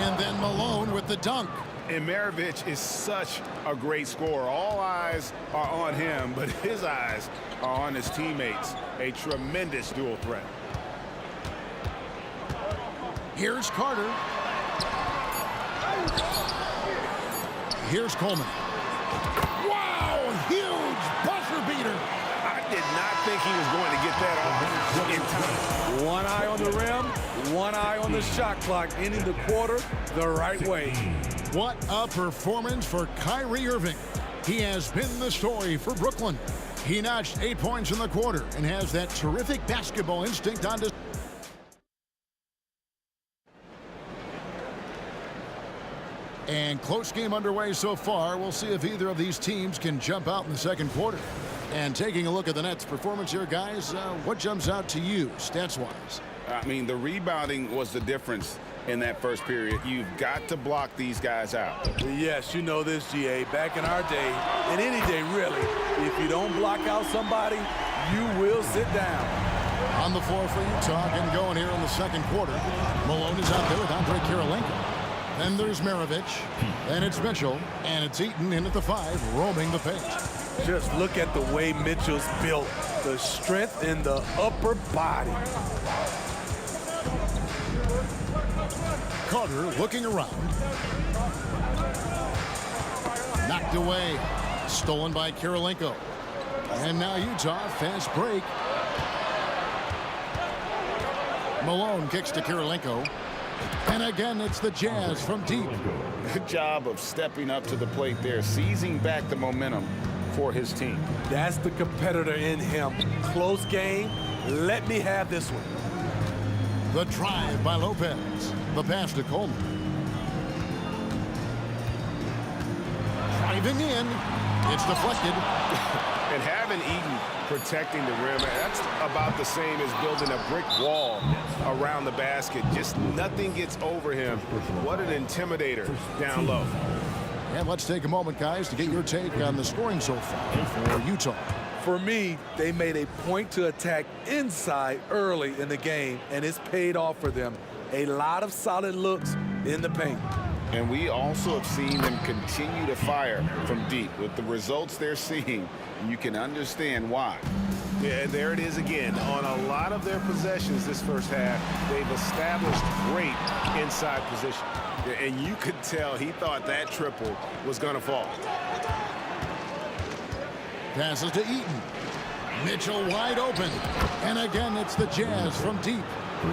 And then Malone with the dunk. And Maravich is such a great scorer. All eyes are on him, but his eyes are on his teammates. A tremendous dual threat. Here's Carter. Here's Coleman. Wow, huge buzzer beater. I did not think he was going to get that off in time. One eye on the rim, one eye on the shot clock, ending the quarter the right way. What a performance for Kyrie Irving. He has been the story for Brooklyn. He notched 8 points in the quarter and has that terrific basketball instinct on display. And close game underway so far. We'll see if either of these teams can jump out in the second quarter. And taking a look at the Nets' performance here, guys, what jumps out to you, stats-wise? I mean, the rebounding was the difference in that first period. You've got to block these guys out. Yes, you know this, GA. Back in our day, and any day really, if you don't block out somebody, you will sit down. On the floor for Utah, getting going here in the second quarter. Malone is out there with Andre Kirilenko. Then there's Maravich, and it's Mitchell, and it's Eaton in at the 5, roaming the paint. Just look at the way Mitchell's built, the strength in the upper body. Carter looking around. Knocked away, stolen by Kirilenko. And now Utah, fast break. Malone kicks to Kirilenko. And again, it's the Jazz from deep. Good job of stepping up to the plate there, seizing back the momentum for his team. That's the competitor in him. Close game. Let me have this one. The drive by Lopez. The pass to Coleman. Driving in. It's deflected. And having Eaton protecting the rim, that's about the same as building a brick wall around the basket. Just nothing gets over him. What an intimidator down low. And let's take a moment, guys, to get your take on the scoring so far for Utah. For me, they made a point to attack inside early in the game, and it's paid off for them. A lot of solid looks in the paint. And we also have seen them continue to fire from deep. With the results they're seeing, you can understand why. Yeah, there it is again. On a lot of their possessions this first half, they've established great inside position. And you could tell he thought that triple was going to fall. Passes to Eaton. Mitchell wide open. And again, it's the Jazz from deep.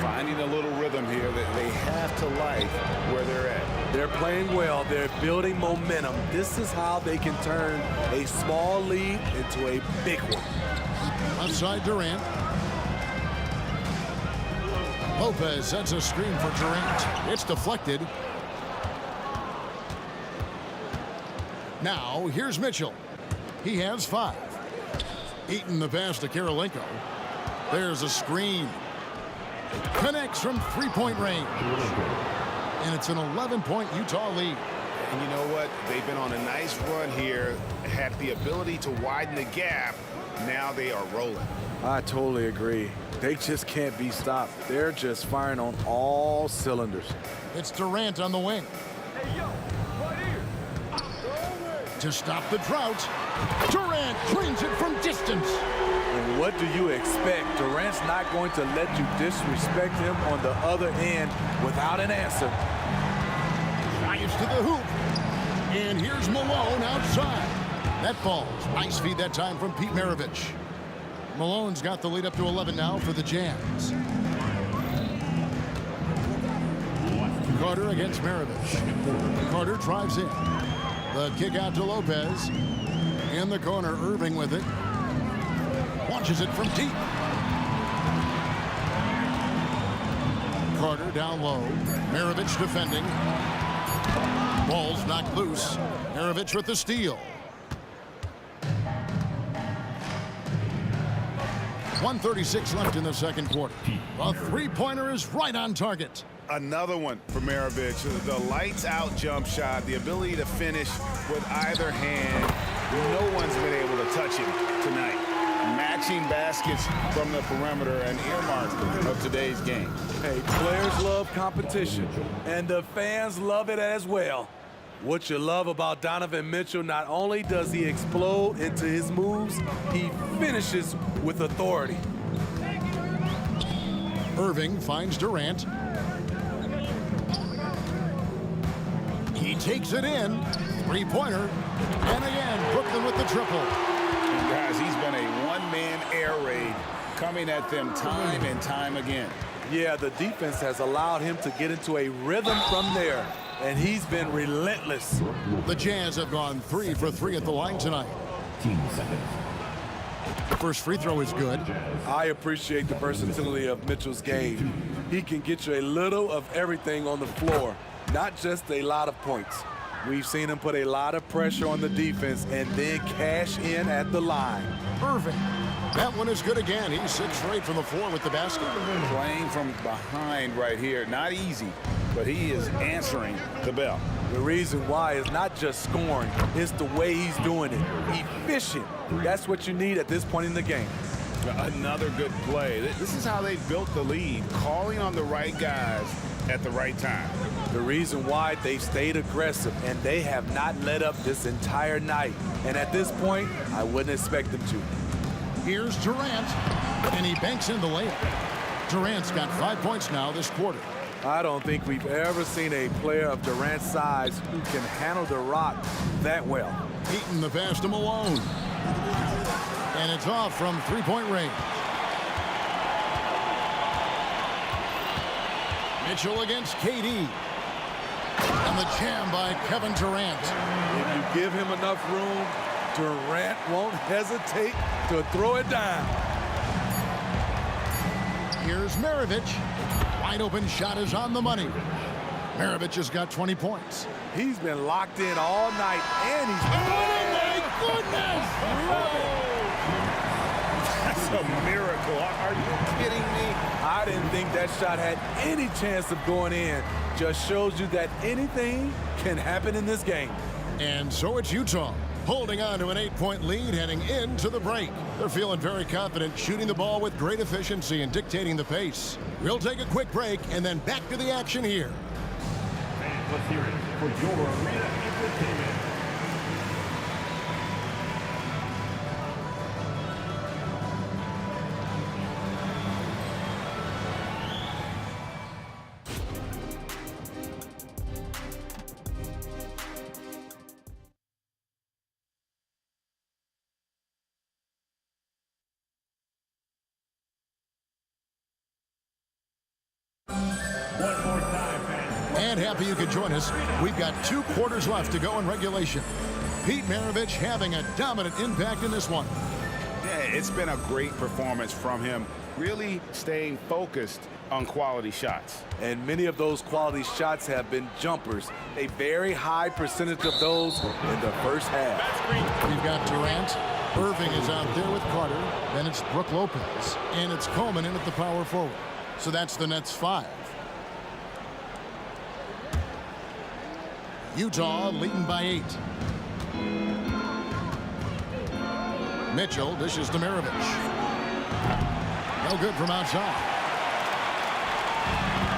Finding a little rhythm here that they have to like where they're at. They're playing well. They're building momentum. This is how they can turn a small lead into a big one. Outside Durant. Lopez sets a screen for Durant. It's deflected. Now, here's Mitchell. He has 5. Eaton the pass to Kirilenko. There's a screen. Connects from 3-point range. And it's an 11-point Utah lead. And you know what? They've been on a nice run here, had the ability to widen the gap. Now they are rolling. I totally agree. They just can't be stopped. They're just firing on all cylinders. It's Durant on the wing. To stop the drought, Durant drains it from distance. And what do you expect? Durant's not going to let you disrespect him on the other end without an answer. Drives to the hoop. And here's Malone outside. That falls. Nice feed that time from Pete Maravich. Malone's got the lead up to 11 now for the Jazz. Carter against Maravich. Carter drives in. The kick out to Lopez. In the corner, Irving with it. Launches it from deep. Carter down low. Maravich defending. Ball's knocked loose. Maravich with the steal. 1:36 left in the second quarter. A three-pointer is right on target. Another one for Maravich. The lights-out jump shot, the ability to finish with either hand. No one's been able to touch him tonight. Matching baskets from the perimeter, an earmark of today's game. Hey, players love competition, and the fans love it as well. What you love about Donovan Mitchell, not only does he explode into his moves, he finishes with authority. Irving finds Durant. He takes it in. Three-pointer. And again, Brooklyn with the triple. And guys, he's been a one-man air raid coming at them time and time again. Yeah, the defense has allowed him to get into a rhythm from there, and he's been relentless. The Jazz have gone 3 for 3 at the line tonight. First free throw is good. I appreciate the versatility of Mitchell's game. He can get you a little of everything on the floor, not just a lot of points. We've seen him put a lot of pressure on the defense and then cash in at the line. Irving. That one is good again. He's 6 for 8 from the floor with the basket. Playing from behind right here, not easy, but he is answering the bell. The reason why is not just scoring, it's the way he's doing it. Efficient. That's what you need at this point in the game. Another good play. This is how they built the lead, calling on the right guys at the right time. The reason why they've stayed aggressive, and they have not let up this entire night. And at this point, I wouldn't expect them to. Here's Durant, and he banks in the layup. Durant's got 5 points now this quarter. I don't think we've ever seen a player of Durant's size who can handle the rock that well. Eaton the pass to Malone. And it's off from three-point range. Mitchell against KD. And the jam by Kevin Durant. If you give him enough room, Durant won't hesitate to throw it down. Here's Maravich. Wide open shot is on the money. Maravich has got 20 points. He's been locked in all night, and he's... Oh, my goodness! That's a miracle. Are you kidding me? I didn't think that shot had any chance of going in. Just shows you that anything can happen in this game. And so it's Utah, holding on to an 8-point lead heading into the break. They're feeling very confident, shooting the ball with great efficiency and dictating the pace. We'll take a quick break and then back to the action here. And let's hear it for your arena entertainment. And happy you could join us. We've got 2 quarters left to go in regulation. Pete Maravich having a dominant impact in this one. Yeah, it's been a great performance from him, really staying focused on quality shots. And many of those quality shots have been jumpers. A very high percentage of those in the first half. We've got Durant. Irving is out there with Carter. Then it's Brook Lopez. And it's Coleman in at the power forward. So that's the Nets 5. Utah leading by 8. Mitchell dishes to Maravich. No good from outside.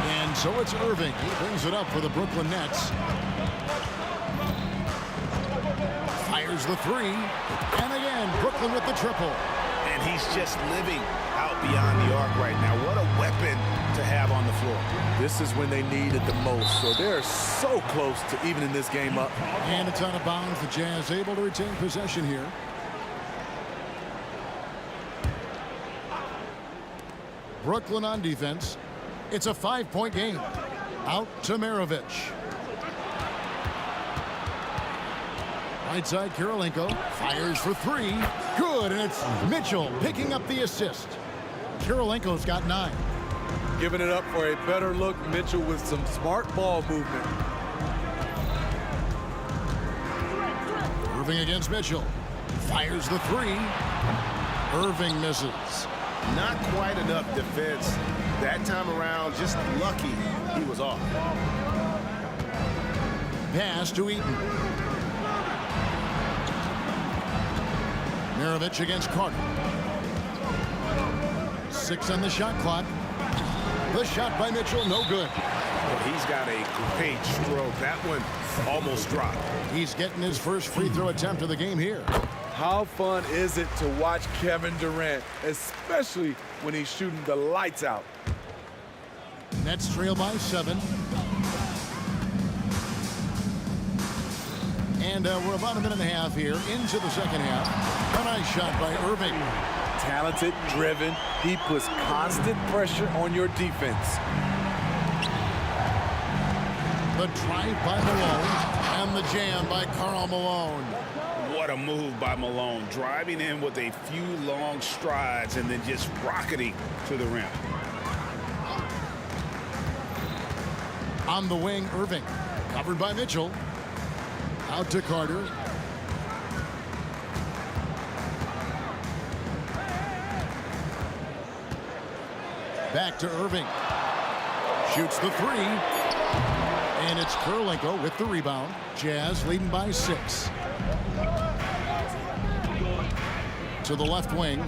And so it's Irving. He brings it up for the Brooklyn Nets. Fires the 3. And again, Brooklyn with the triple. And he's just living out beyond the arc right now. What a weapon to have on the floor. This is when they need it the most. So they're so close to evening this game up. And it's out of bounds. The Jazz able to retain possession here. Brooklyn on defense. It's a 5-point game. Out to Maravich. Right side, Kirilenko fires for 3. Good, and it's Mitchell picking up the assist. Kirilenko's got 9. Giving it up for a better look, Mitchell with some smart ball movement. Irving against Mitchell. Fires the 3. Irving misses. Not quite enough defense. That time around, just lucky he was off. Pass to Eaton. Maravich against Carter. 6 on the shot clock. The shot by Mitchell, no good. Well, he's got a great stroke. That one almost dropped. He's getting his first free throw attempt of the game here. How fun is it to watch Kevin Durant, especially when he's shooting the lights out? Nets trail by 7. And we're about a minute and a half here into the second half. A nice shot by Irving. Talented, driven. He puts constant pressure on your defense. The drive by Malone and the jam by Karl Malone. What a move by Malone, driving in with a few long strides and then just rocketing to the rim. On the wing, Irving. Covered by Mitchell. Out to Carter. Back to Irving. Shoots the 3. And it's Kirilenko with the rebound. Jazz leading by 6. To the left wing.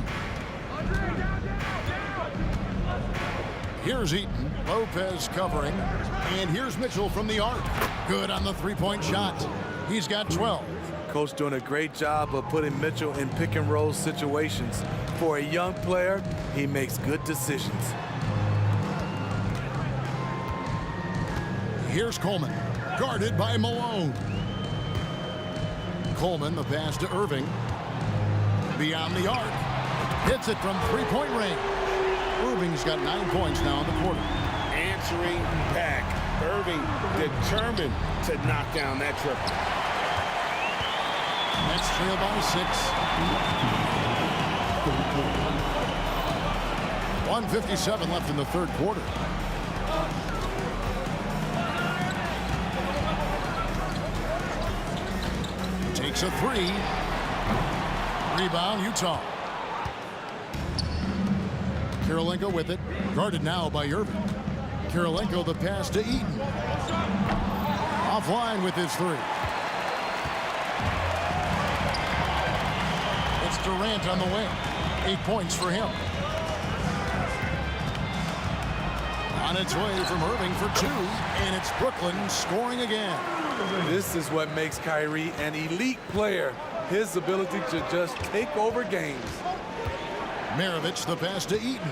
Here's Eaton. Lopez covering. And here's Mitchell from the arc. Good on the 3-point shot. He's got 12. Coach doing a great job of putting Mitchell in pick and roll situations. For a young player, he makes good decisions. Here's Coleman. Guarded by Malone. Coleman, the pass to Irving. Beyond the arc. Hits it from 3-point range. Irving's got 9 points now in the quarter. Answering back. Irving determined to knock down that triple. Nets trail by 6. 1:57 left in the third quarter. Takes a 3. Rebound, Utah. Kirilenko with it. Guarded now by Irving. Kirilenko the pass to Eaton. Offline with his 3. It's Durant on the wing. 8 points for him. On its way from Irving for 2. And it's Brooklyn scoring again. This is what makes Kyrie an elite player. His ability to just take over games. Maravich the pass to Eaton.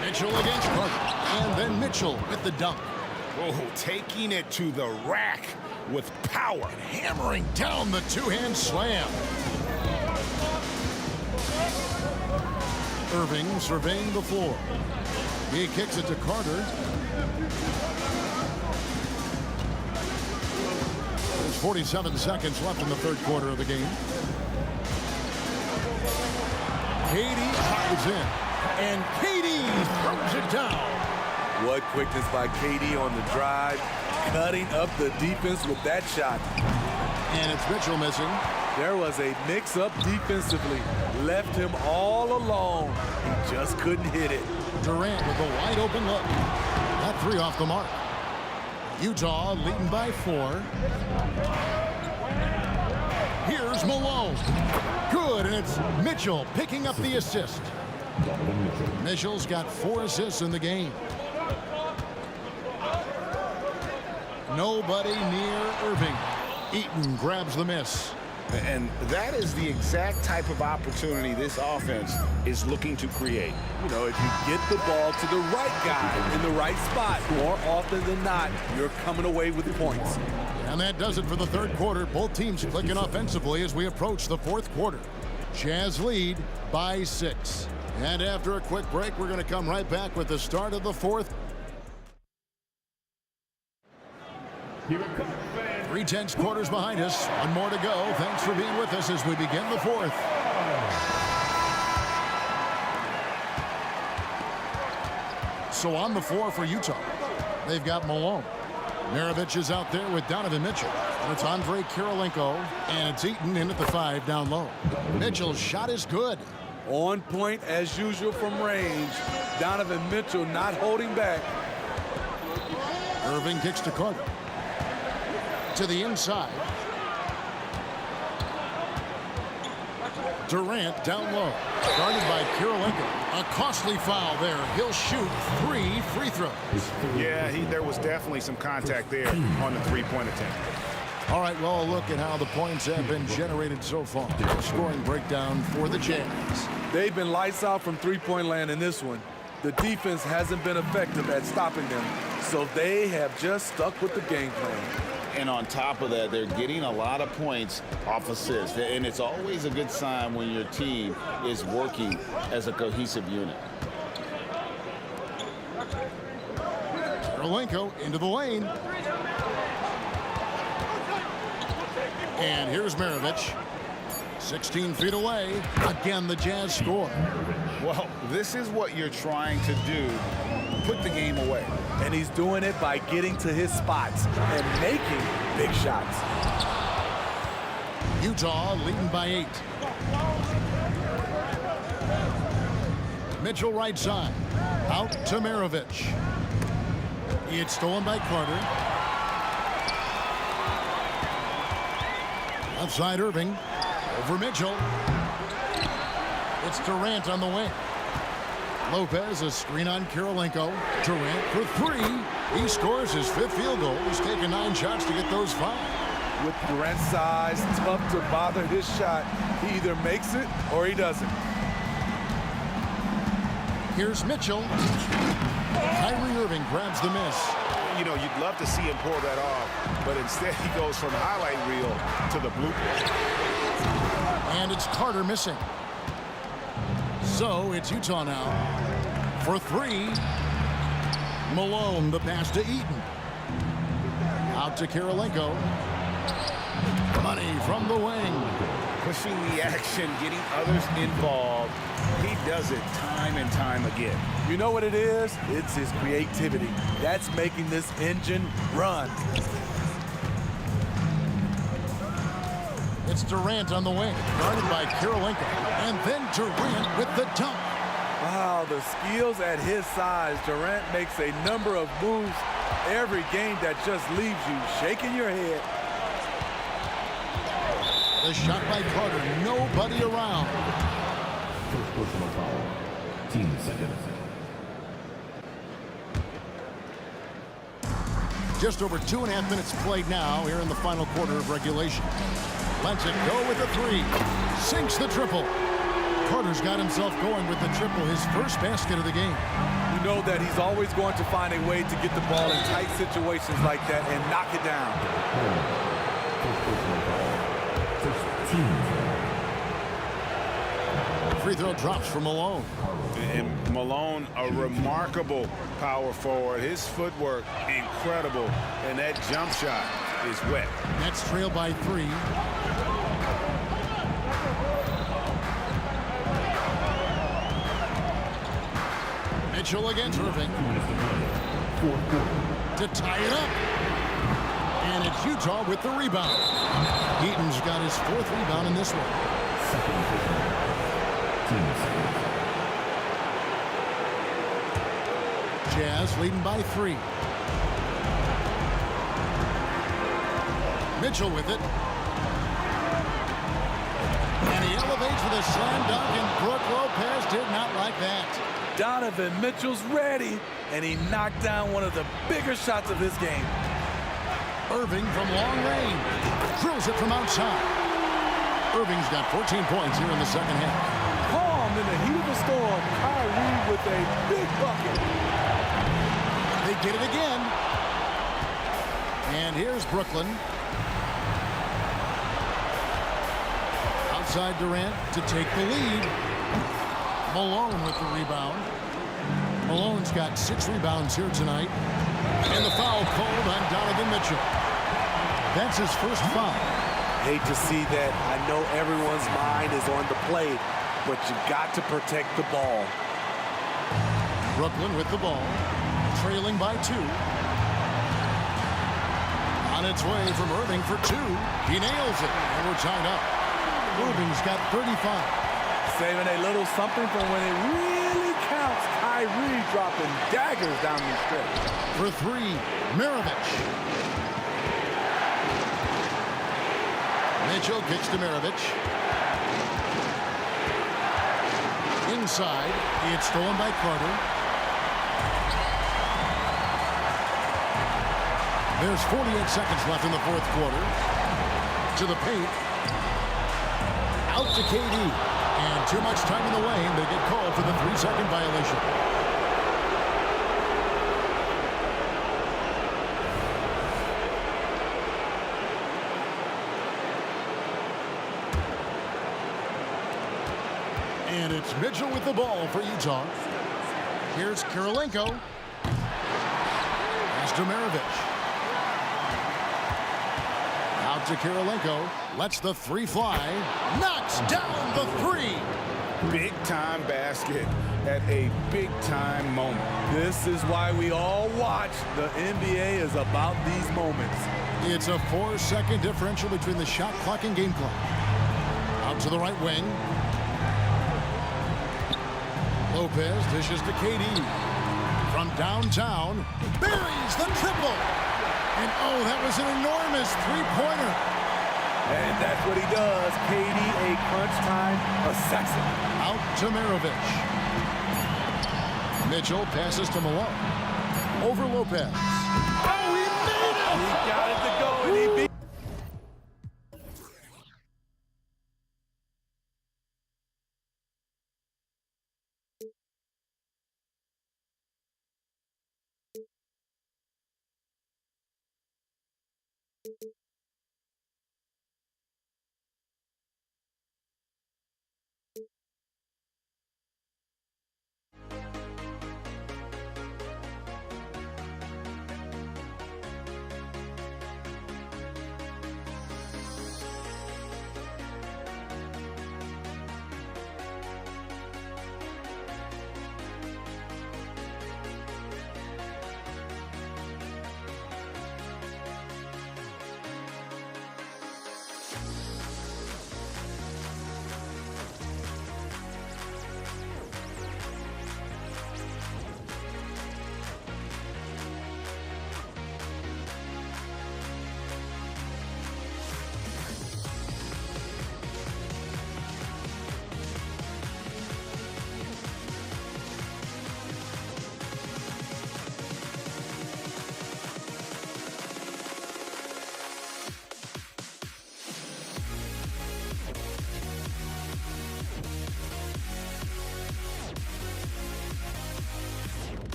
Mitchell against Carter. And then Mitchell with the dunk. Oh, taking it to the rack with power. Hammering down the 2-hand slam. Irving surveying the floor. He kicks it to Carter. There's 47 seconds left in the third quarter of the game. KD drives in. And KD throws it down. What quickness by KD on the drive. Cutting up the defense with that shot. And it's Mitchell missing. There was a mix-up defensively. Left him all alone. He just couldn't hit it. Durant with a wide open look. That 3 off the mark. Utah leading by 4. Here's Malone. Good, and it's Mitchell picking up the assist. Mitchell's got 4 assists in the game. Nobody near Irving. Eaton grabs the miss. And that is the exact type of opportunity this offense is looking to create. You know, if you get the ball to the right guy in the right spot, more often than not, you're coming away with points. And that does it for the third quarter. Both teams clicking offensively as we approach the fourth quarter. Jazz lead by 6. And after a quick break, we're going to come right back with the start of the fourth. 3/10 quarters behind us. One more to go. Thanks for being with us as we begin the fourth. So on the floor for Utah, they've got Malone. Maravich is out there with Donovan Mitchell. And it's Andre Kirilenko, and it's Eaton in at the 5 down low. Mitchell's shot is good. On point as usual from range. Donovan Mitchell not holding back. Irving kicks to Carter. To the inside. Durant down low. Guarded by Kirilenko. A costly foul there. He'll shoot 3 free throws. Yeah, there was definitely some contact there on the three-point attempt. All right, well, a look at how the points have been generated so far. Scoring breakdown for the Jazz. They've been lights out from three-point land in this one. The defense hasn't been effective at stopping them, so they have just stuck with the game plan. And on top of that, they're getting a lot of points off assists. And it's always a good sign when your team is working as a cohesive unit. Kirilenko into the lane. And here's Maravich. 16 feet away. Again, the Jazz score. Well, this is what you're trying to do. Put the game away. And he's doing it by getting to his spots and making big shots. Utah leading by 8. Mitchell right side. Out to Maravich. It's stolen by Carter. Outside Irving. Over Mitchell. It's Durant on the wing. Lopez, a screen on Kirilenko. Durant for 3. He scores his 5th field goal. He's taken 9 shots to get those 5. With Durant's size, tough to bother his shot. He either makes it or he doesn't. Here's Mitchell. Kyrie Irving grabs the miss. You know, you'd love to see him pull that off, but instead he goes from highlight reel to the blooper. And it's Carter missing. So it's Utah now for 3. Malone, the pass to Eaton. Out to Kirilenko. Money from the wing. Pushing the action, getting others involved. He does it time and time again. You know what it is? It's his creativity. That's making this engine run. It's Durant on the wing, guarded by Kirilenko. And then Durant with the dunk. Wow, the skills at his size. Durant makes a number of moves every game that just leaves you shaking your head. The shot by Carter, nobody around. First personal foul. Team seconds. Just over 2.5 minutes played now here in the final quarter of regulation. Lets it go with the 3. Sinks the triple. Carter's got himself going with the triple, his first basket of the game. You know that he's always going to find a way to get the ball in tight situations like that and knock it down. Free throw drops for Malone. And Malone, a remarkable power forward. His footwork, incredible. And that jump shot is wet. Nets trail by 3. Mitchell against Irving. To tie it up. And it's Utah with the rebound. Eaton's got his 4th rebound in this one. Jazz leading by 3. Mitchell with it. And he elevates with a slam dunk, and Brook Lopez did not like that. Donovan Mitchell's ready, and he knocked down one of the bigger shots of his game. Irving from long range. Drills it from outside. Irving's got 14 points here in the second half. Calm in the heat of the storm. Kyrie with a big bucket. They get it again. And here's Brooklyn. Outside Durant to take the lead. Malone with the rebound. Malone's got 6 rebounds here tonight. And the foul called on Donovan Mitchell. That's his first foul. Hate to see that. I know everyone's mind is on the play, but you got to protect the ball. Brooklyn with the ball. Trailing by 2. On its way from Irving for 2. He nails it. And we're tied up. Irving's got 35. Saving a little something for when it really counts. Kyrie dropping daggers down the stretch. For 3, Maravich. Mitchell kicks to Maravich. Inside, it's stolen by Carter. There's 48 seconds left in the fourth quarter. To the paint. Out to KD. And too much time in the lane. They get called for the 3-second violation. And it's Mitchell with the ball for Utah. Here's Kirilenko. Pass to Maravich. Out to Kirilenko. Lets the 3 fly. Knocks down the 3. Big-time basket at a big-time moment. This is why we all watch. The NBA is about these moments. It's a 4-second differential between the shot clock and game clock. Out to the right wing. Lopez dishes to KD. From downtown, buries the triple. And oh, that was an enormous 3-pointer. And that's what he does. KD, a crunch time assassin. Out to Maravich. Mitchell passes to Malone. Over Lopez. Oh, he made it! He got it to go, and he beat.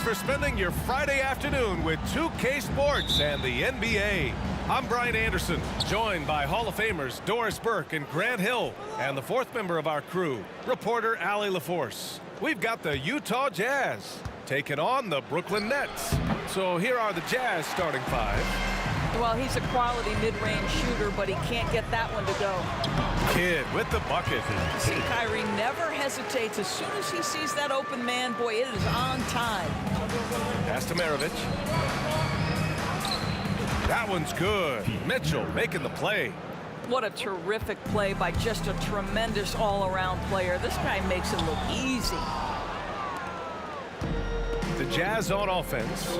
Thanks for spending your Friday afternoon with 2K Sports and the NBA. I'm Brian Anderson, joined by Hall of Famers Doris Burke and Grant Hill, and the fourth member of our crew, reporter Allie LaForce. We've got the Utah Jazz taking on the Brooklyn Nets. So here are the Jazz starting five. Well, he's a quality mid-range shooter, but he can't get that one to go. Kidd with the bucket. See, Kyrie never hesitates. As soon as he sees that open man, boy, it is on time. Pass to Maravich. That one's good. Mitchell making the play. What a terrific play by just a tremendous all-around player. This guy makes it look easy. The Jazz on offense.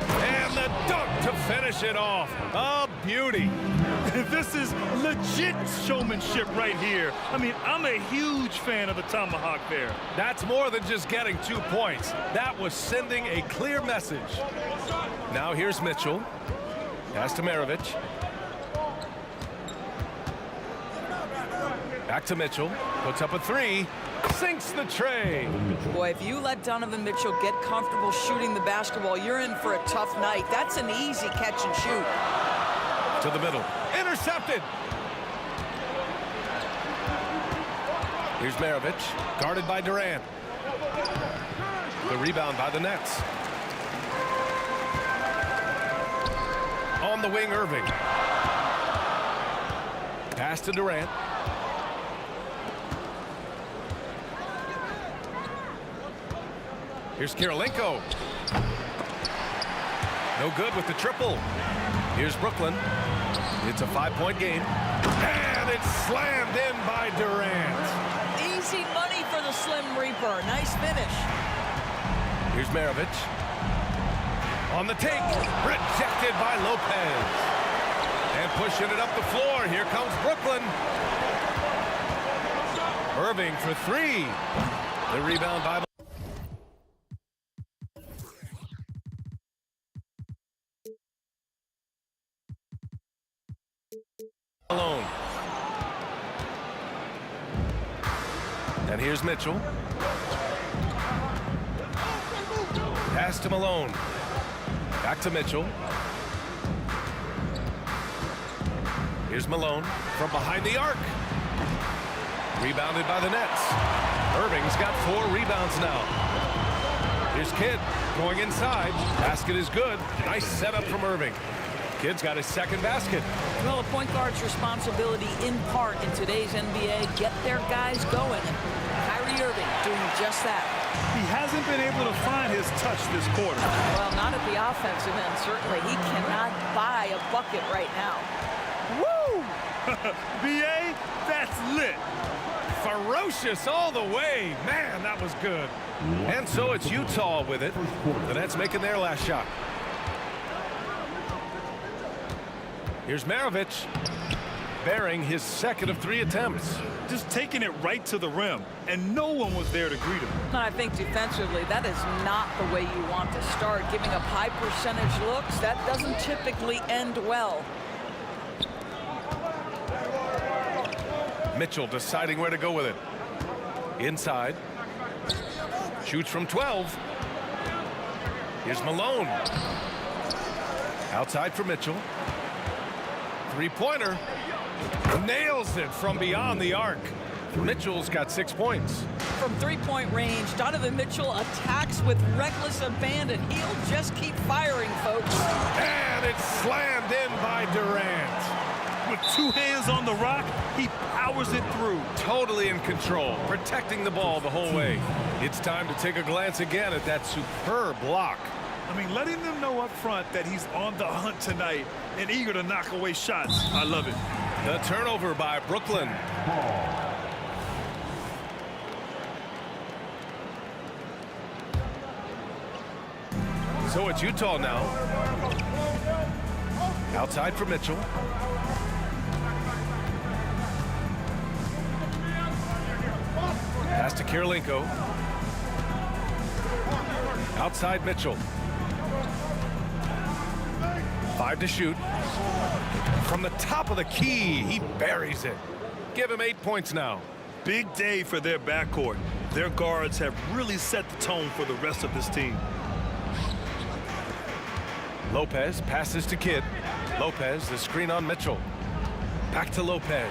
And the dunk to finish it off. A beauty. This is legit showmanship right here. I mean, I'm a huge fan of the tomahawk there. That's more than just getting 2 points. That was sending a clear message. Now here's Mitchell. Pass to Maravich. Back to Mitchell. Puts up a three. Sinks the tray. Boy, if you let Donovan Mitchell get comfortable shooting the basketball, you're in for a tough night. That's an easy catch and shoot. To the middle. Intercepted. Here's Maravich, guarded by Durant. The rebound by the Nets. On the wing, Irving. Pass to Durant. Here's Kirilenko. No good with the triple. Here's Brooklyn. It's a 5-point game. And it's slammed in by Durant. Easy money for the Slim Reaper. Nice finish. Here's Maravich. On the take. Rejected by Lopez. And pushing it up the floor. Here comes Brooklyn. Irving for three. The rebound by Malone. And here's Mitchell. Pass to Malone. Back to Mitchell. Here's Malone from behind the arc. Rebounded by the Nets. Irving's got 4 rebounds now. Here's Kidd going inside. Basket is good. Nice setup from Irving. Kidd's got his second basket. Well, a point guard's responsibility in part in today's NBA, get their guys going. Kyrie Irving doing just that. He hasn't been able to find his touch this quarter. Well, not at the offensive end, certainly. He cannot buy a bucket right now. Woo! BA, that's lit. Ferocious all the way. Man, that was good. And so it's Utah with it. The Nets making their last shot. Here's Maravich, bearing his second of 3 attempts. Just taking it right to the rim, and no one was there to greet him. I think defensively, that is not the way you want to start. Giving up high percentage looks, that doesn't typically end well. Mitchell deciding where to go with it. Inside. Shoots from 12. Here's Malone. Outside for Mitchell. Three-pointer. Nails it from beyond the arc. Mitchell's got 6 points. From three-point range, Donovan Mitchell attacks with reckless abandon. He'll just keep firing, folks. And it's slammed in by Durant. With 2 hands on the rock, he powers it through. Totally in control, protecting the ball the whole way. It's time to take a glance again at that superb block. I mean, letting them know up front that he's on the hunt tonight and eager to knock away shots. I love it. The turnover by Brooklyn. So it's Utah now. Outside for Mitchell. Pass to Kirilenko. Outside Mitchell. 5 to shoot. From the top of the key, he buries it. Give him 8 points now. Big day for their backcourt. Their guards have really set the tone for the rest of this team. Lopez passes to Kidd. Lopez, the screen on Mitchell. Back to Lopez.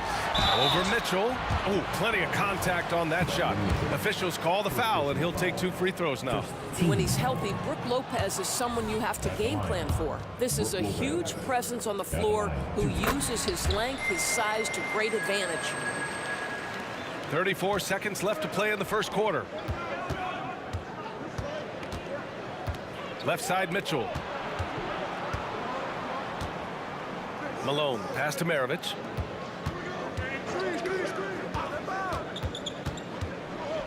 Over Mitchell. Oh, plenty of contact on that shot. Officials call the foul, and he'll take 2 free throws now. When he's healthy, Brook Lopez is someone you have to game plan for. This is a huge presence on the floor who uses his length, his size to great advantage. 34 seconds left to play in the first quarter. Left side, Mitchell. Malone, pass to Maravich.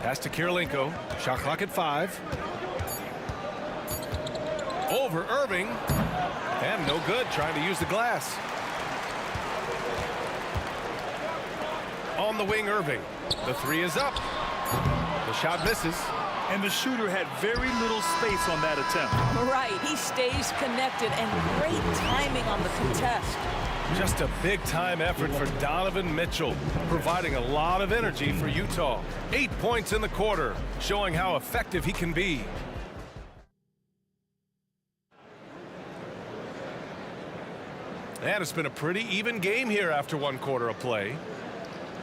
Pass to Kirilenko. Shot clock at 5. Over Irving. And no good, trying to use the glass. On the wing, Irving. The 3 is up. The shot misses. And the shooter had very little space on that attempt. Right, he stays connected and great timing on the contest. Just a big-time effort for Donovan Mitchell, providing a lot of energy for Utah. 8 points in the quarter, showing how effective he can be. And it's been a pretty even game here after 1 quarter of play.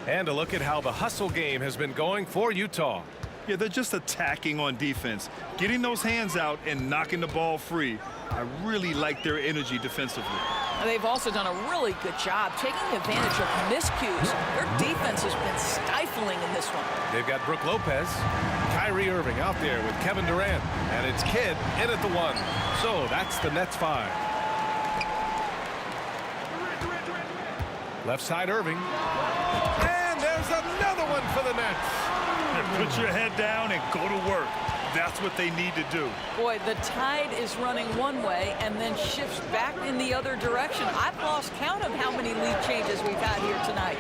And a look at how the hustle game has been going for Utah. Yeah, they're just attacking on defense, getting those hands out and knocking the ball free. I really like their energy defensively. They've also done a really good job taking advantage of miscues. Their defense has been stifling in this one. They've got Brook Lopez, Kyrie Irving out there with Kevin Durant, and it's Kidd in at the 1. So that's the Nets 5. Left side, Irving. And there's another one for the Nets. And put your head down and go to work. That's what they need to do. Boy, the tide is running one way and then shifts back in the other direction. I've lost count of how many lead changes we've had here tonight.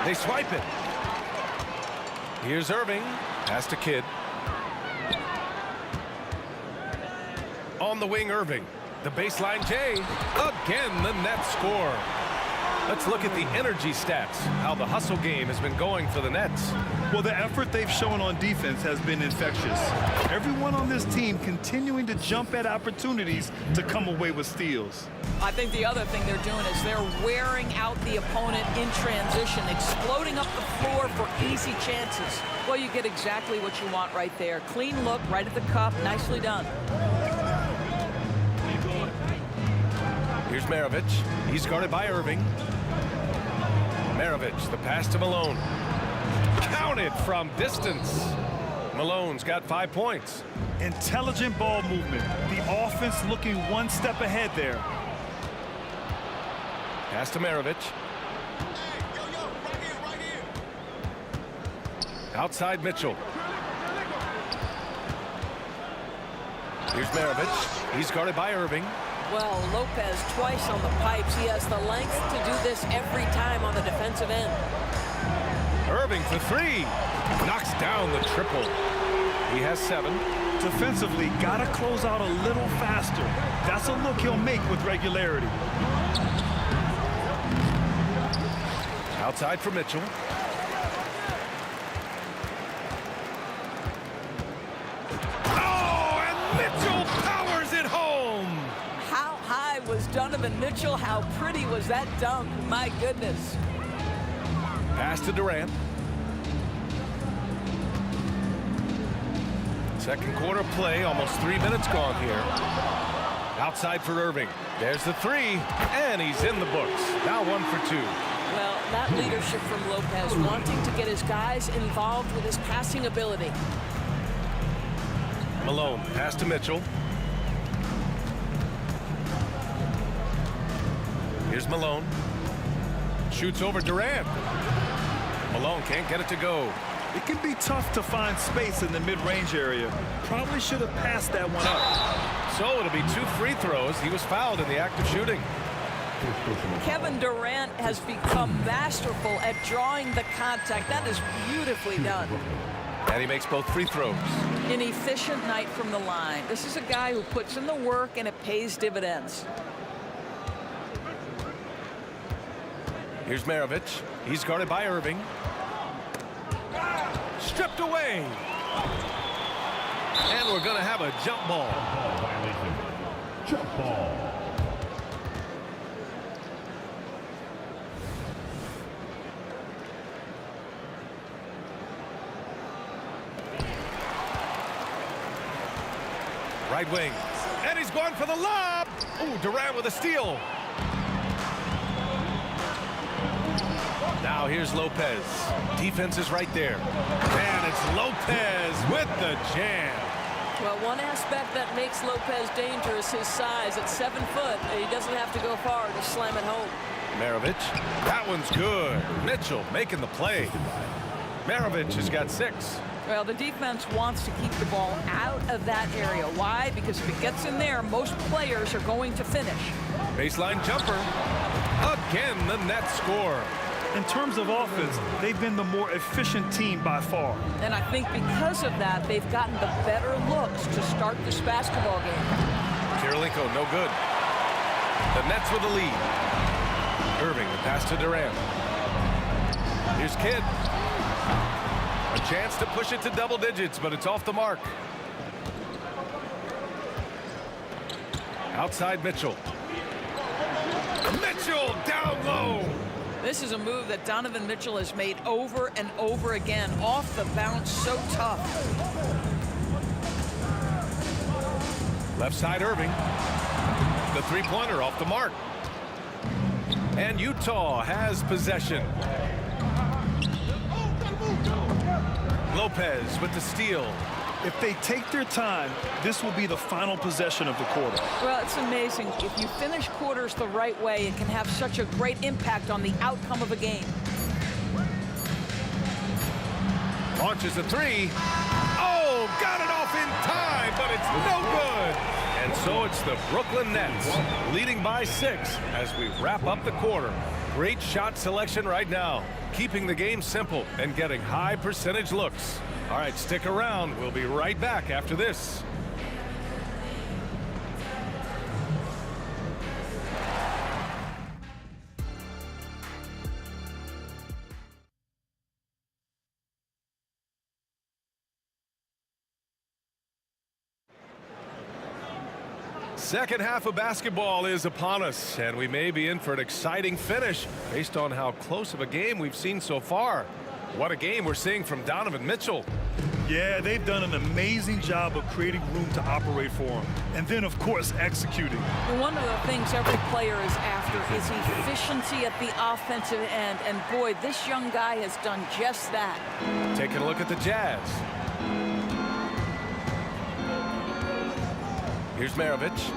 They swipe it. Here's Irving. Pass to Kidd. On the wing, Irving. The baseline J. Again, the Nets score. Let's look at the energy stats, how the hustle game has been going for the Nets. Well, the effort they've shown on defense has been infectious. Everyone on this team continuing to jump at opportunities to come away with steals. I think the other thing they're doing is they're wearing out the opponent in transition, exploding up the floor for easy chances. Well, you get exactly what you want right there. Clean look, right at the cup, nicely done. Here's Maravich. He's guarded by Irving. Maravich, the pass to Malone. Counted from distance. Malone's got 5 points. Intelligent ball movement. The offense looking one step ahead there. Pass to Maravich. Outside Mitchell. Here's Maravich. He's guarded by Irving. Well, Lopez twice on the pipes. He has the length to do this every time on the defensive end. Irving for 3. Knocks down the triple. He has 7. Defensively, gotta close out a little faster. That's a look he'll make with regularity. Outside for Mitchell. Oh, and Mitchell powers it home. How high was Donovan Mitchell? How pretty was that dunk? My goodness. Pass to Durant. Second quarter play, almost 3 minutes gone here. Outside for Irving. There's the 3, and he's in the books. Now 1 for 2. Well, that leadership from Lopez, wanting to get his guys involved with his passing ability. Malone, pass to Mitchell. Here's Malone. Shoots over Durant. Malone can't get it to go. It can be tough to find space in the mid-range area. Probably should have passed that one up. So it'll be 2 free throws. He was fouled in the act of shooting. Kevin Durant has become masterful at drawing the contact. That is beautifully done. And he makes both free throws. An efficient night from the line. This is a guy who puts in the work and it pays dividends. Here's Maravich. He's guarded by Irving. stripped away. And we're going to have a jump ball. Ball violation. Jump ball. Right wing. And he's going for the lob. Ooh, Durant with a steal. Now here's Lopez. Defense is right there. And it's Lopez with the jam. Well, one aspect that makes Lopez dangerous, his size. At 7 foot, he doesn't have to go far to slam it home. Maravich. That one's good. Mitchell making the play. Maravich has got 6. Well, the defense wants to keep the ball out of that area. Why? Because if it gets in there, most players are going to finish. Baseline jumper. Again, the net score. In terms of offense, they've been the more efficient team by far. And I think because of that, they've gotten the better looks to start this basketball game. Kirilenko, no good. The Nets with the lead. Irving, the pass to Durant. Here's Kidd. A chance to push it to double digits, but it's off the mark. Outside Mitchell. Mitchell down low. This is a move that Donovan Mitchell has made over and over again. Off the bounce, so tough. Left side Irving. The three-pointer off the mark. And Utah has possession. Lopez with the steal. If they take their time, this will be the final possession of the quarter. Well, it's amazing. If you finish quarters the right way, it can have such a great impact on the outcome of a game. Launches a 3. Oh, got it off in time, but it's no good. And so it's the Brooklyn Nets leading by 6 as we wrap up the quarter. Great shot selection right now, keeping the game simple and getting high percentage looks. All right, stick around. We'll be right back after this. Second half of basketball is upon us, and we may be in for an exciting finish based on how close of a game we've seen so far. What a game we're seeing from Donovan Mitchell. Yeah, they've done an amazing job of creating room to operate for him. And then, of course, executing. One of the things every player is after is efficiency at the offensive end. And boy, this young guy has done just that. Taking a look at the Jazz. Here's Maravich.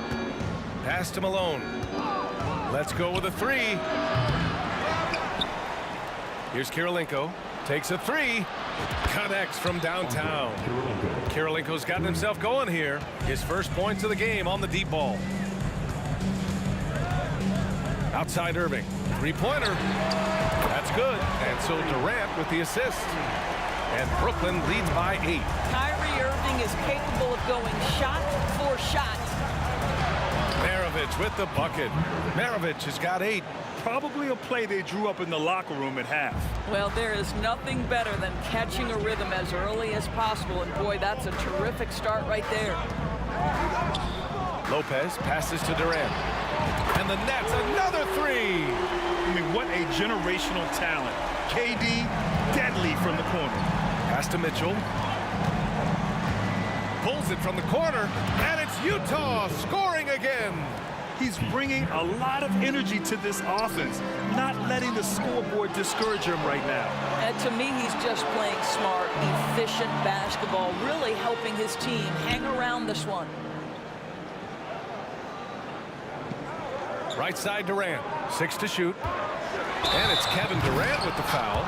Pass to Malone. Let's go with a 3. Here's Kirilenko. Takes a 3. Connects from downtown. Kirilenko's gotten himself going here. His first points of the game on the deep ball. Outside Irving. 3-pointer. That's good. And so Durant with the assist. And Brooklyn leads by 8. Kyrie Irving is capable of going shot for shot. Maravich with the bucket. Maravich has got 8. Probably a play they drew up in the locker room at half. Well, there is nothing better than catching a rhythm as early as possible. And boy, that's a terrific start right there. Lopez passes to Durant. And the Nets, another 3. I mean, what a generational talent. KD, deadly from the corner. Pass to Mitchell. Pulls it from the corner, and it's Utah scoring again. He's bringing a lot of energy to this offense, not letting the scoreboard discourage him right now. And to me, he's just playing smart, efficient basketball, really helping his team hang around this one. Right side Durant, 6 to shoot. And it's Kevin Durant with the foul.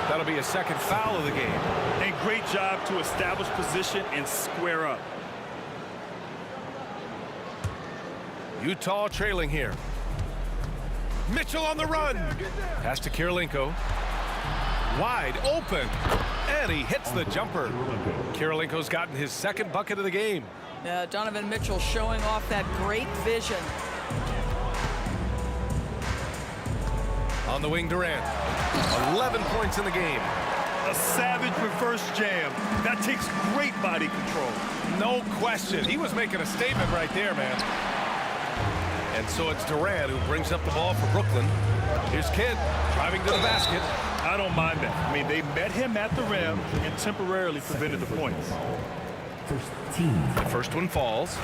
That'll be a second foul of the game. And great job to establish position and square up. Utah trailing here. Mitchell on the run. Pass to Kirilenko. Wide open. And he hits the jumper. Kirilenko's gotten his second bucket of the game. Donovan Mitchell showing off that great vision. On the wing, Durant. 11 points in the game. A savage reverse jam. That takes great body control. No question. He was making a statement right there, man. And so it's Durant who brings up the ball for Brooklyn. Here's Kidd driving to the basket. I don't mind that. I mean, they met him at the rim and temporarily prevented the points. The first one falls.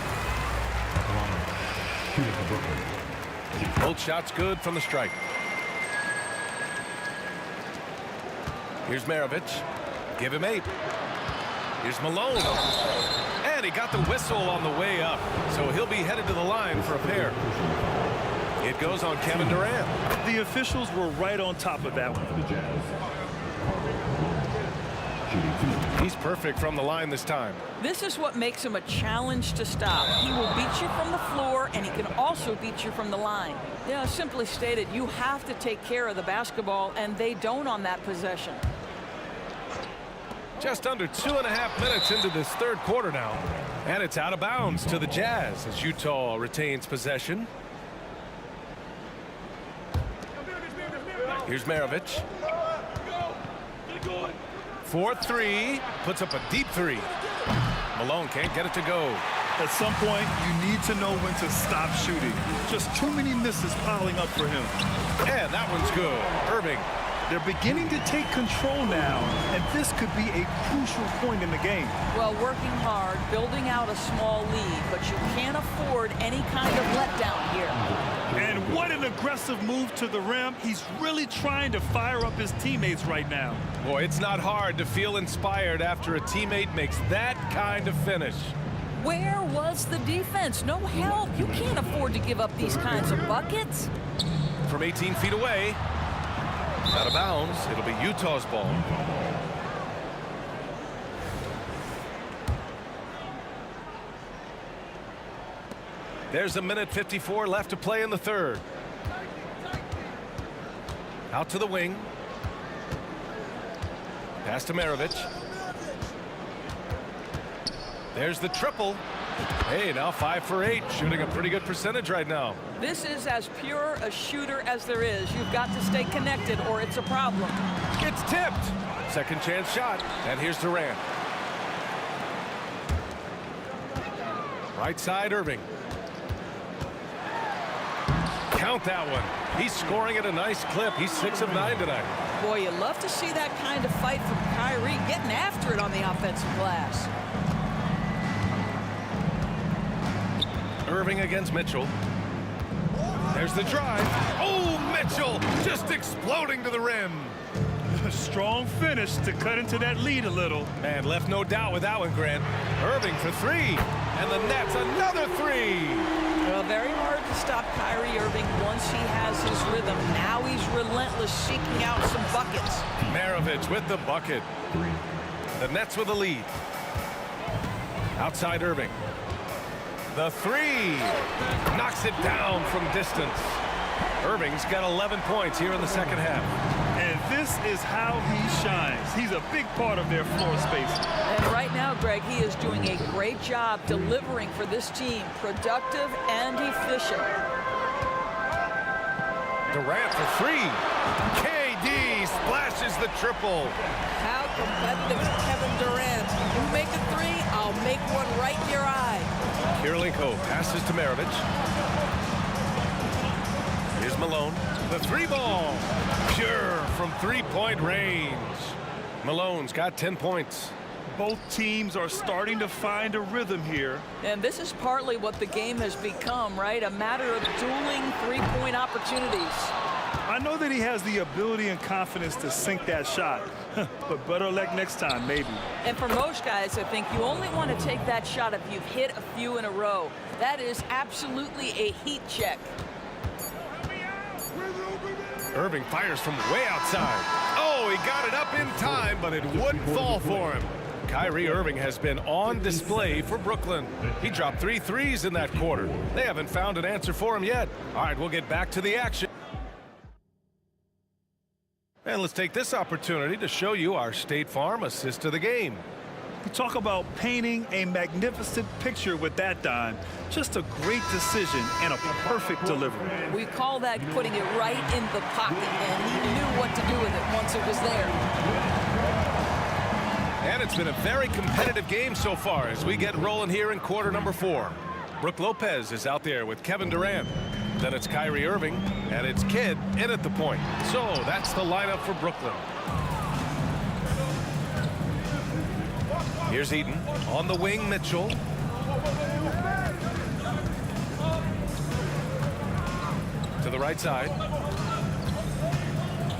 Both shots good from the stripe. Here's Maravich. Give him 8. Here's Malone. And he got the whistle on the way up. So he'll be headed to the line for a pair. It goes on Kevin Durant. The officials were right on top of that one. He's perfect from the line this time. This is what makes him a challenge to stop. He will beat you from the floor, and he can also beat you from the line. Simply stated, you have to take care of the basketball, and they don't on that possession. Just under 2.5 minutes into this third quarter now. And it's out of bounds to the Jazz as Utah retains possession. Here's Maravich. 4-3. Puts up a deep 3. Malone can't get it to go. At some point, you need to know when to stop shooting. Just too many misses piling up for him. And that one's good. Irving. They're beginning to take control now, and this could be a crucial point in the game. Well, working hard, building out a small lead, but you can't afford any kind of letdown here. And what an aggressive move to the rim. He's really trying to fire up his teammates right now. Boy, it's not hard to feel inspired after a teammate makes that kind of finish. Where was the defense? No help. You can't afford to give up these kinds of buckets. From 18 feet away. Out of bounds. It'll be Utah's ball. There's 1:54 left to play in the third. Out to the wing. Pass to Maravich. There's the triple. Hey, now 5 for 8, shooting a pretty good percentage right now. This is as pure a shooter as there is. You've got to stay connected or it's a problem. It's tipped. Second chance shot. And here's Durant. Right side, Irving. Count that one. He's scoring at a nice clip. He's 6 of 9 tonight. Boy, you love to see that kind of fight from Kyrie, getting after it on the offensive glass. Irving against Mitchell. There's the drive. Oh, Mitchell just exploding to the rim. A strong finish to cut into that lead a little. And left no doubt with that one, Grant. Irving for 3. And the Nets another 3. Well, very hard to stop Kyrie Irving once he has his rhythm. Now he's relentless, seeking out some buckets. Maravich with the bucket. The Nets with the lead. Outside Irving. The 3 knocks it down from distance. Irving's got 11 points here in the second half. And this is how he shines. He's a big part of their floor space. And right now, Greg, he is doing a great job delivering for this team. Productive and efficient. Durant for 3. KD splashes the triple. How competitive is Kevin Durant? You make a 3, I'll make one right in your eye. Kirilenko passes to Maravich. Here's Malone. The 3 ball. Pure from 3-point range. Malone's got 10 points. Both teams are starting to find a rhythm here. And this is partly what the game has become, right? A matter of dueling 3-point opportunities. I know that he has the ability and confidence to sink that shot, but better luck next time, maybe. And for most guys, I think you only want to take that shot if you've hit a few in a row. That is absolutely a heat check. Irving fires from way outside. Oh, he got it up in time, but it wouldn't fall for him. Kyrie Irving has been on display for Brooklyn. He dropped 3 threes in that quarter. They haven't found an answer for him yet. All right, we'll get back to the action. And let's take this opportunity to show you our State Farm assist of the game. You talk about painting a magnificent picture with that dime. Just a great decision and a perfect delivery. We call that putting it right in the pocket, and he knew what to do with it once it was there. And it's been a very competitive game so far as we get rolling here in quarter number 4. Brooke Lopez is out there with Kevin Durant. Then it's Kyrie Irving, and it's Kidd in at the point. So that's the lineup for Brooklyn. Here's Eaton. On the wing, Mitchell. To the right side.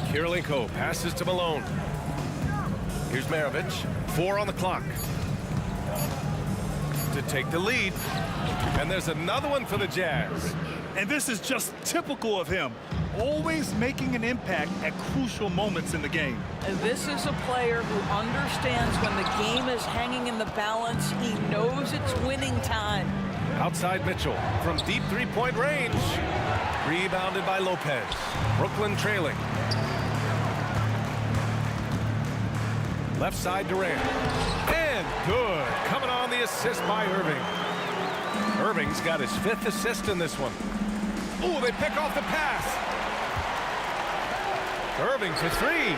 Kirilenko passes to Malone. Here's Maravich. 4 on the clock. To take the lead. And there's another one for the Jazz. And this is just typical of him. Always making an impact at crucial moments in the game. And this is a player who understands when the game is hanging in the balance. He knows it's winning time. Outside Mitchell from deep three-point range. Rebounded by Lopez. Brooklyn trailing. Left side Durant. And good. Coming on the assist by Irving. Irving's got his 5th assist in this one. Oh, they pick off the pass. Irving for 3.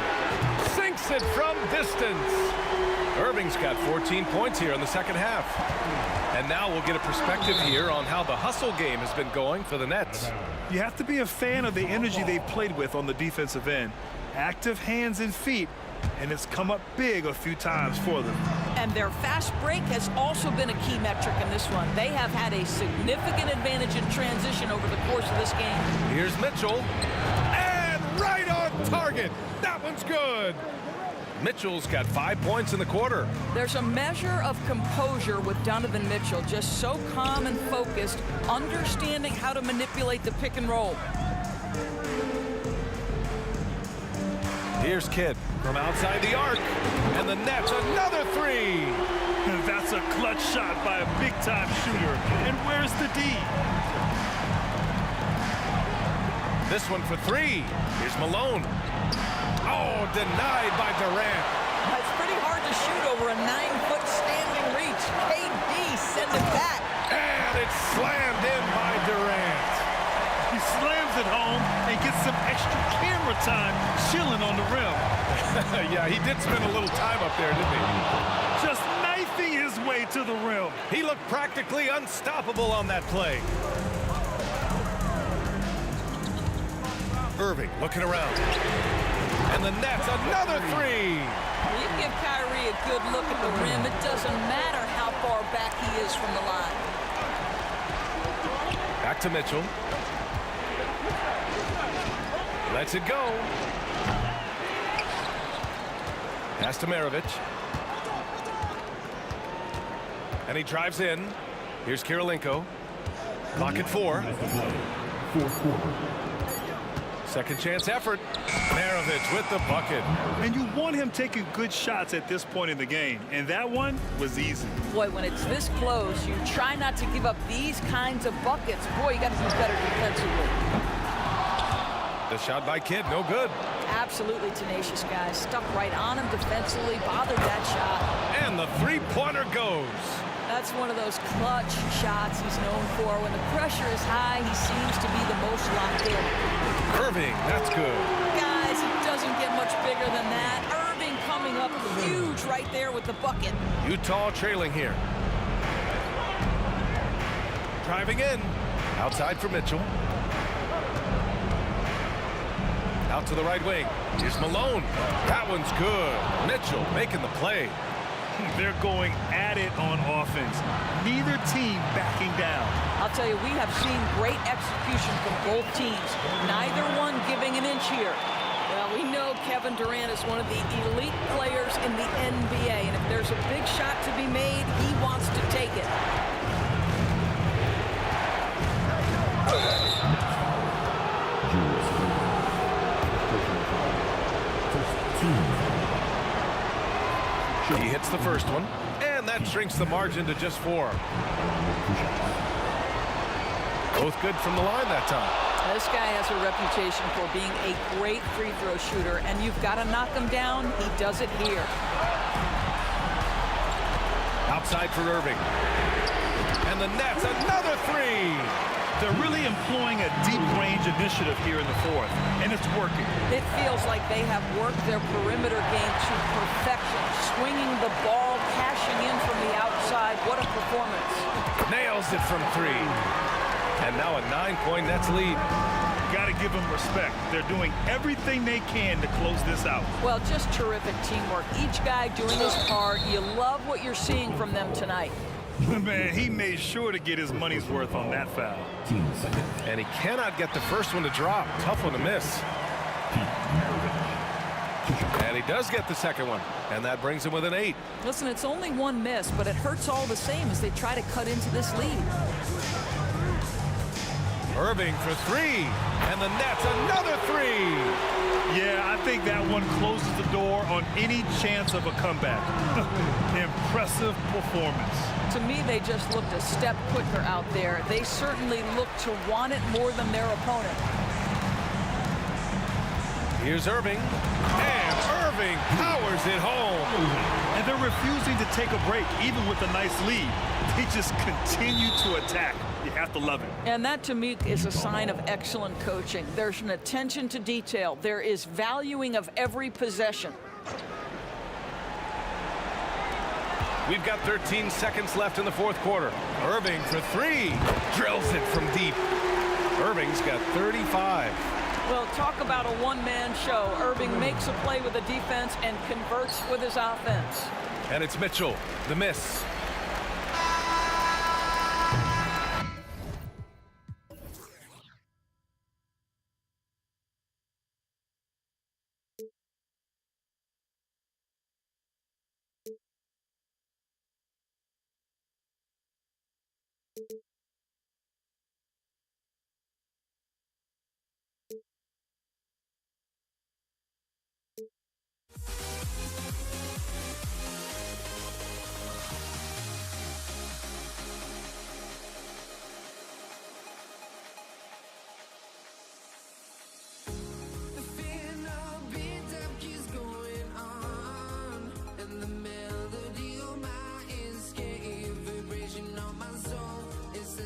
Sinks it from distance. Irving's got 14 points here in the second half. And now we'll get a perspective here on how the hustle game has been going for the Nets. You have to be a fan of the energy they've played with on the defensive end. Active hands and feet, and it's come up big a few times for them. And their fast break has also been a key metric in this one. They have had a significant advantage in transition over the course of this game. Here's Mitchell. And right on target. That one's good. Mitchell's got 5 points in the quarter. There's a measure of composure with Donovan Mitchell, just so calm and focused, understanding how to manipulate the pick and roll. Here's Kidd from outside the arc. And the Nets, another 3. That's a clutch shot by a big-time shooter. And where's the D? This one for 3. Here's Malone. Oh, denied by Durant. It's pretty hard to shoot over a 9-foot standing reach. KD sent it back. And it's slammed in by Durant. He slams it home and gets some extra camera time chilling on the rim. Yeah, he did spend a little time up there, didn't he? Just knifing his way to the rim. He looked practically unstoppable on that play. Irving looking around. And the Nets, another 3. You give Kyrie a good look at the rim. It doesn't matter how far back he is from the line. Back to Mitchell. Lets it go. Pass to Maravich. And he drives in. Here's Kirilenko. Clock at 4. Fourth quarter. Second chance effort. Maravich with the bucket. And you want him taking good shots at this point in the game. And that one was easy. Boy, when it's this close, you try not to give up these kinds of buckets. Boy, you got to be better defensively. The shot by Kidd, no good. Absolutely tenacious, guys. Stuck right on him defensively, bothered that shot. And the 3-pointer goes. That's one of those clutch shots he's known for. When the pressure is high, he seems to be the most locked in. Irving, that's good. Guys, it doesn't get much bigger than that. Irving coming up huge right there with the bucket. Utah trailing here. Driving in. Outside for Mitchell. Out to the right wing. Here's Malone. That one's good. Mitchell making the play. They're going at it on offense. Neither team backing down. I'll tell you, we have seen great execution from both teams. Neither one giving an inch here. Well, we know Kevin Durant is one of the elite players in the NBA, and if there's a big shot to be made, he wants to take it. He hits the first one, and that shrinks the margin to just 4. Both good from the line that time. This guy has a reputation for being a great free throw shooter, and you've got to knock him down. He does it here. Outside for Irving. And the Nets, another 3. They're really employing a deep range initiative here in the fourth, and it's working. It feels like they have worked their perimeter game to perfection, swinging the ball, cashing in from the outside. What a performance. Nails it from 3. And now a 9-point Nets lead. Got to give them respect. They're doing everything they can to close this out. Well, just terrific teamwork. Each guy doing his part. You love what you're seeing from them tonight. Man, he made sure to get his money's worth on that foul. And he cannot get the first one to drop. Tough one to miss. And he does get the second one. And that brings him with an 8. Listen, it's only one miss, but it hurts all the same as they try to cut into this lead. Irving for 3. And the Nets another 3. Yeah, I think that one closes the door on any chance of a comeback. Impressive performance. To me, they just looked a step quicker out there. They certainly look to want it more than their opponent. Here's Irving. And Irving powers it home. And they're refusing to take a break, even with a nice lead. They just continue to attack. You have to love it. And that, to me, is a sign of excellent coaching. There's an attention to detail. There is valuing of every possession. We've got 13 seconds left in the fourth quarter. Irving for 3. Drills it from deep. Irving's got 35. Well, talk about a one-man show. Irving makes a play with the defense and converts with his offense. And it's Mitchell. The miss. The melody of my escape, vibration of my soul is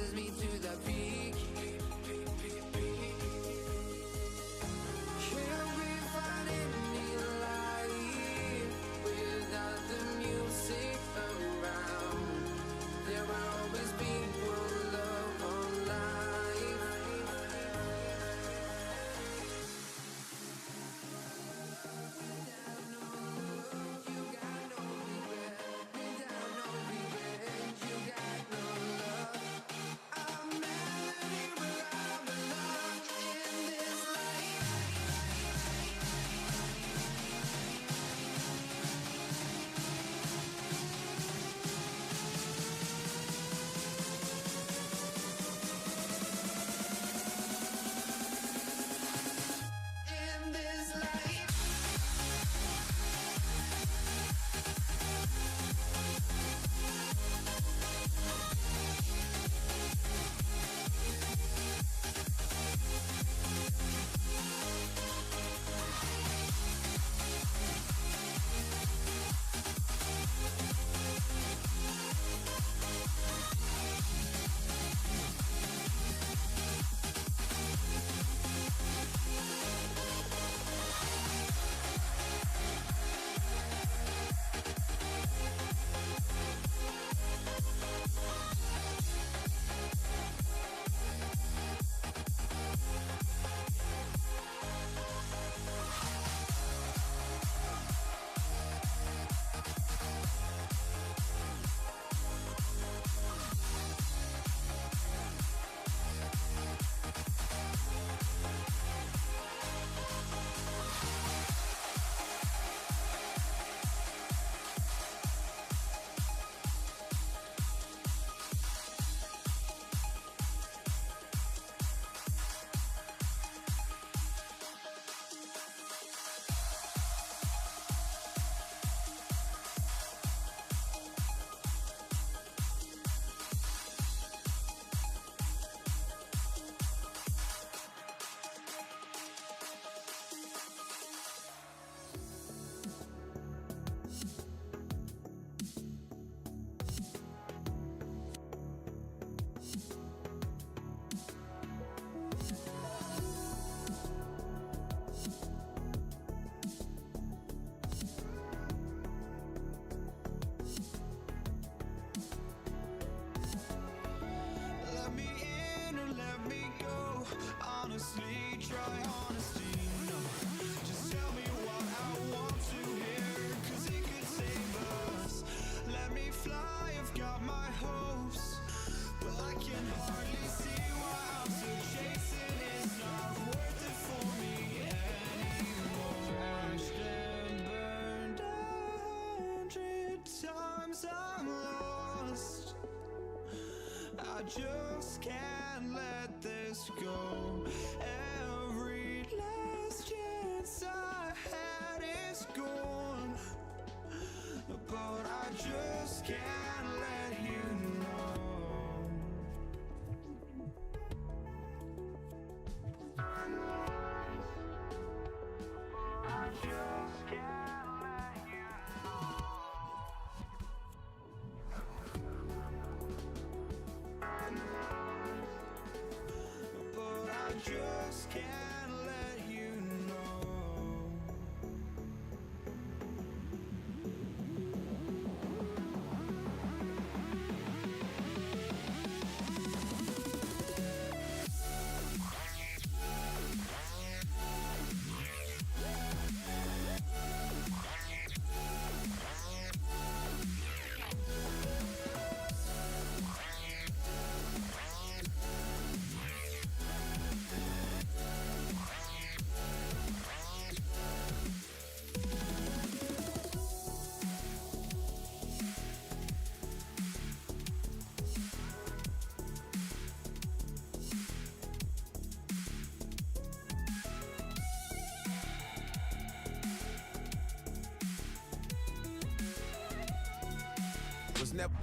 I just can't let this go. Every last chance I had is gone, but I just can't let you know. I just can't let you know. But I just can't let you know. Was never.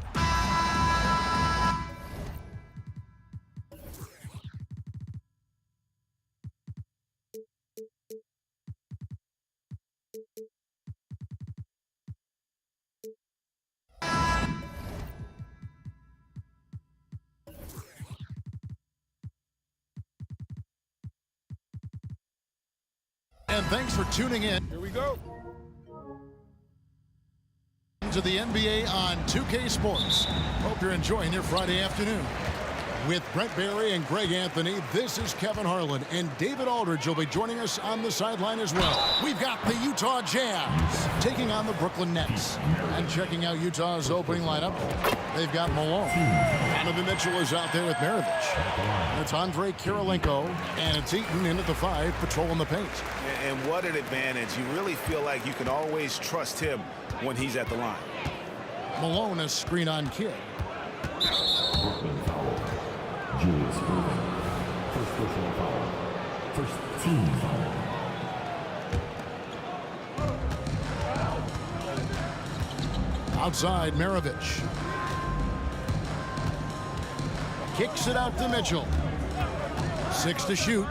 And thanks for tuning in. Here we go. To the NBA on 2K Sports. Hope you're enjoying your Friday afternoon. With Brent Barry and Greg Anthony, this is Kevin Harlan, and David Aldridge will be joining us on the sideline as well. We've got the Utah Jazz taking on the Brooklyn Nets. And checking out Utah's opening lineup, they've got Malone. Donovan Mitchell is out there with Maravich. It's Andre Kirilenko, and it's Eaton in at the 5, patrolling the paint. And what an advantage. You really feel like you can always trust him when he's at the line. Malone is screen on Kidd. Brooklyn foul. Julius Erving. First personal foul. First team foul. Outside, Maravich. Kicks it out to Mitchell. 6 to shoot.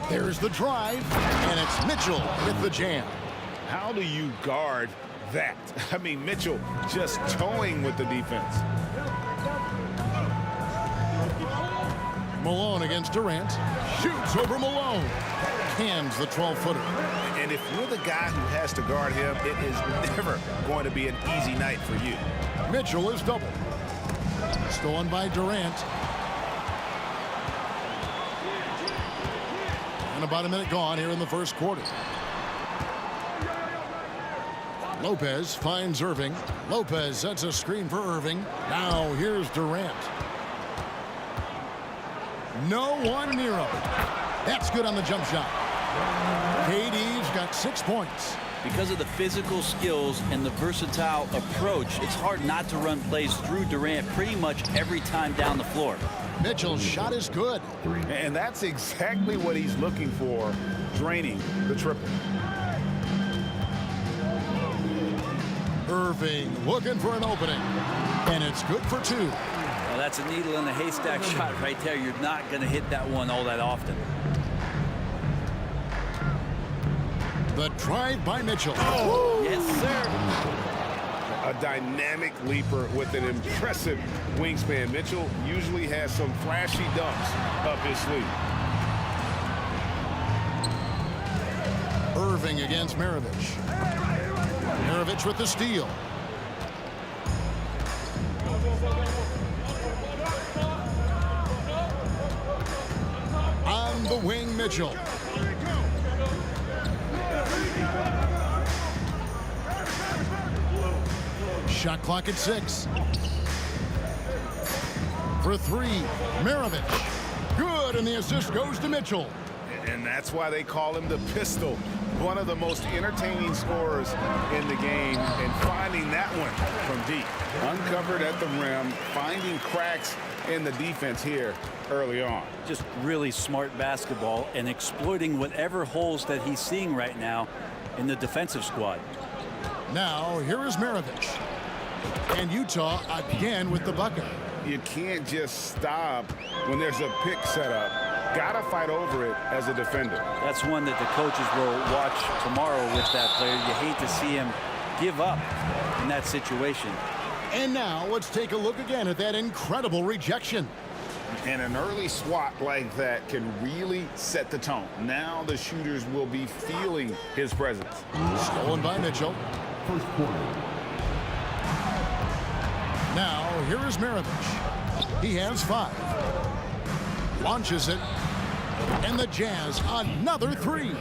There's the drive, and it's Mitchell with the jam. How do you guard that? I mean, Mitchell just towing with the defense. Malone against Durant. Shoots over Malone. Cans the 12-footer. And if you're the guy who has to guard him, it is never going to be an easy night for you. Mitchell is doubled. Stolen by Durant. And about a minute gone here in the first quarter. Lopez finds Irving. Lopez sets a screen for Irving. Now here's Durant. No one near him. That's good on the jump shot. KD's got 6 points. Because of the physical skills and the versatile approach, it's hard not to run plays through Durant pretty much every time down the floor. Mitchell's shot is good. And that's exactly what he's looking for, draining the triple. Irving looking for an opening. And it's good for 2. Well, that's a needle in a haystack shot right there. You're not going to hit that one all that often. The drive by Mitchell. Oh, yes, sir. A dynamic leaper with an impressive wingspan. Mitchell usually has some flashy dunks up his sleeve. Irving against Maravich. Maravich with the steal. On the wing, Mitchell. Shot clock at 6. For 3, Maravich. Good, and the assist goes to Mitchell. And that's why they call him the pistol. one of the most entertaining scorers in the game, and finding that one from deep. Uncovered at the rim, finding cracks in the defense here early on. Just really smart basketball and exploiting whatever holes that he's seeing right now in the defensive squad. Now, here is Maravich. And Utah again with the bucket. You can't just stop when there's a pick set up. Gotta fight over it as a defender. That's one that the coaches will watch tomorrow with that player. You hate to see him give up in that situation. And now let's take a look again at that incredible rejection. And an early swat like that can really set the tone. Now the shooters will be feeling his presence. Stolen by Mitchell. First quarter. Now, here is Maravich. He has 5. Launches it. And the Jazz, another 3.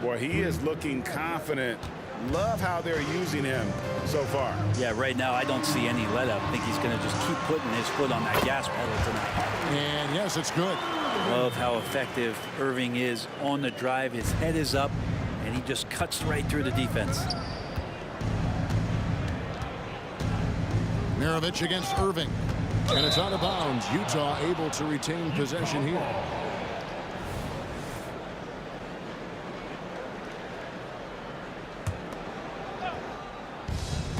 Boy, he is looking confident. Love how they're using him so far. Yeah, right now I don't see any let up. I think he's going to just keep putting his foot on that gas pedal tonight. And yes, it's good. Love how effective Irving is on the drive. His head is up, and he just cuts right through the defense. Maravich against Irving. And it's out of bounds. Utah able to retain possession here.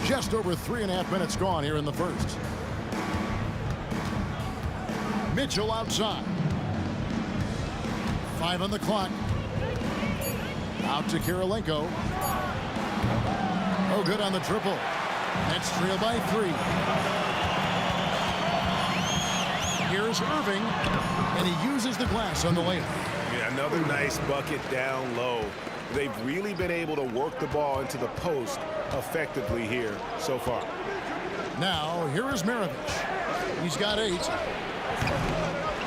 Just over 3.5 minutes gone here in the first. Mitchell outside. 5 on the clock. Out to Kirilenko. Oh, good on the triple. That's trailed by 3. Here's Irving, and he uses the glass on the layup. Yeah, another nice bucket down low. They've really been able to work the ball into the post effectively here so far. Now, here is Maravich. He's got 8.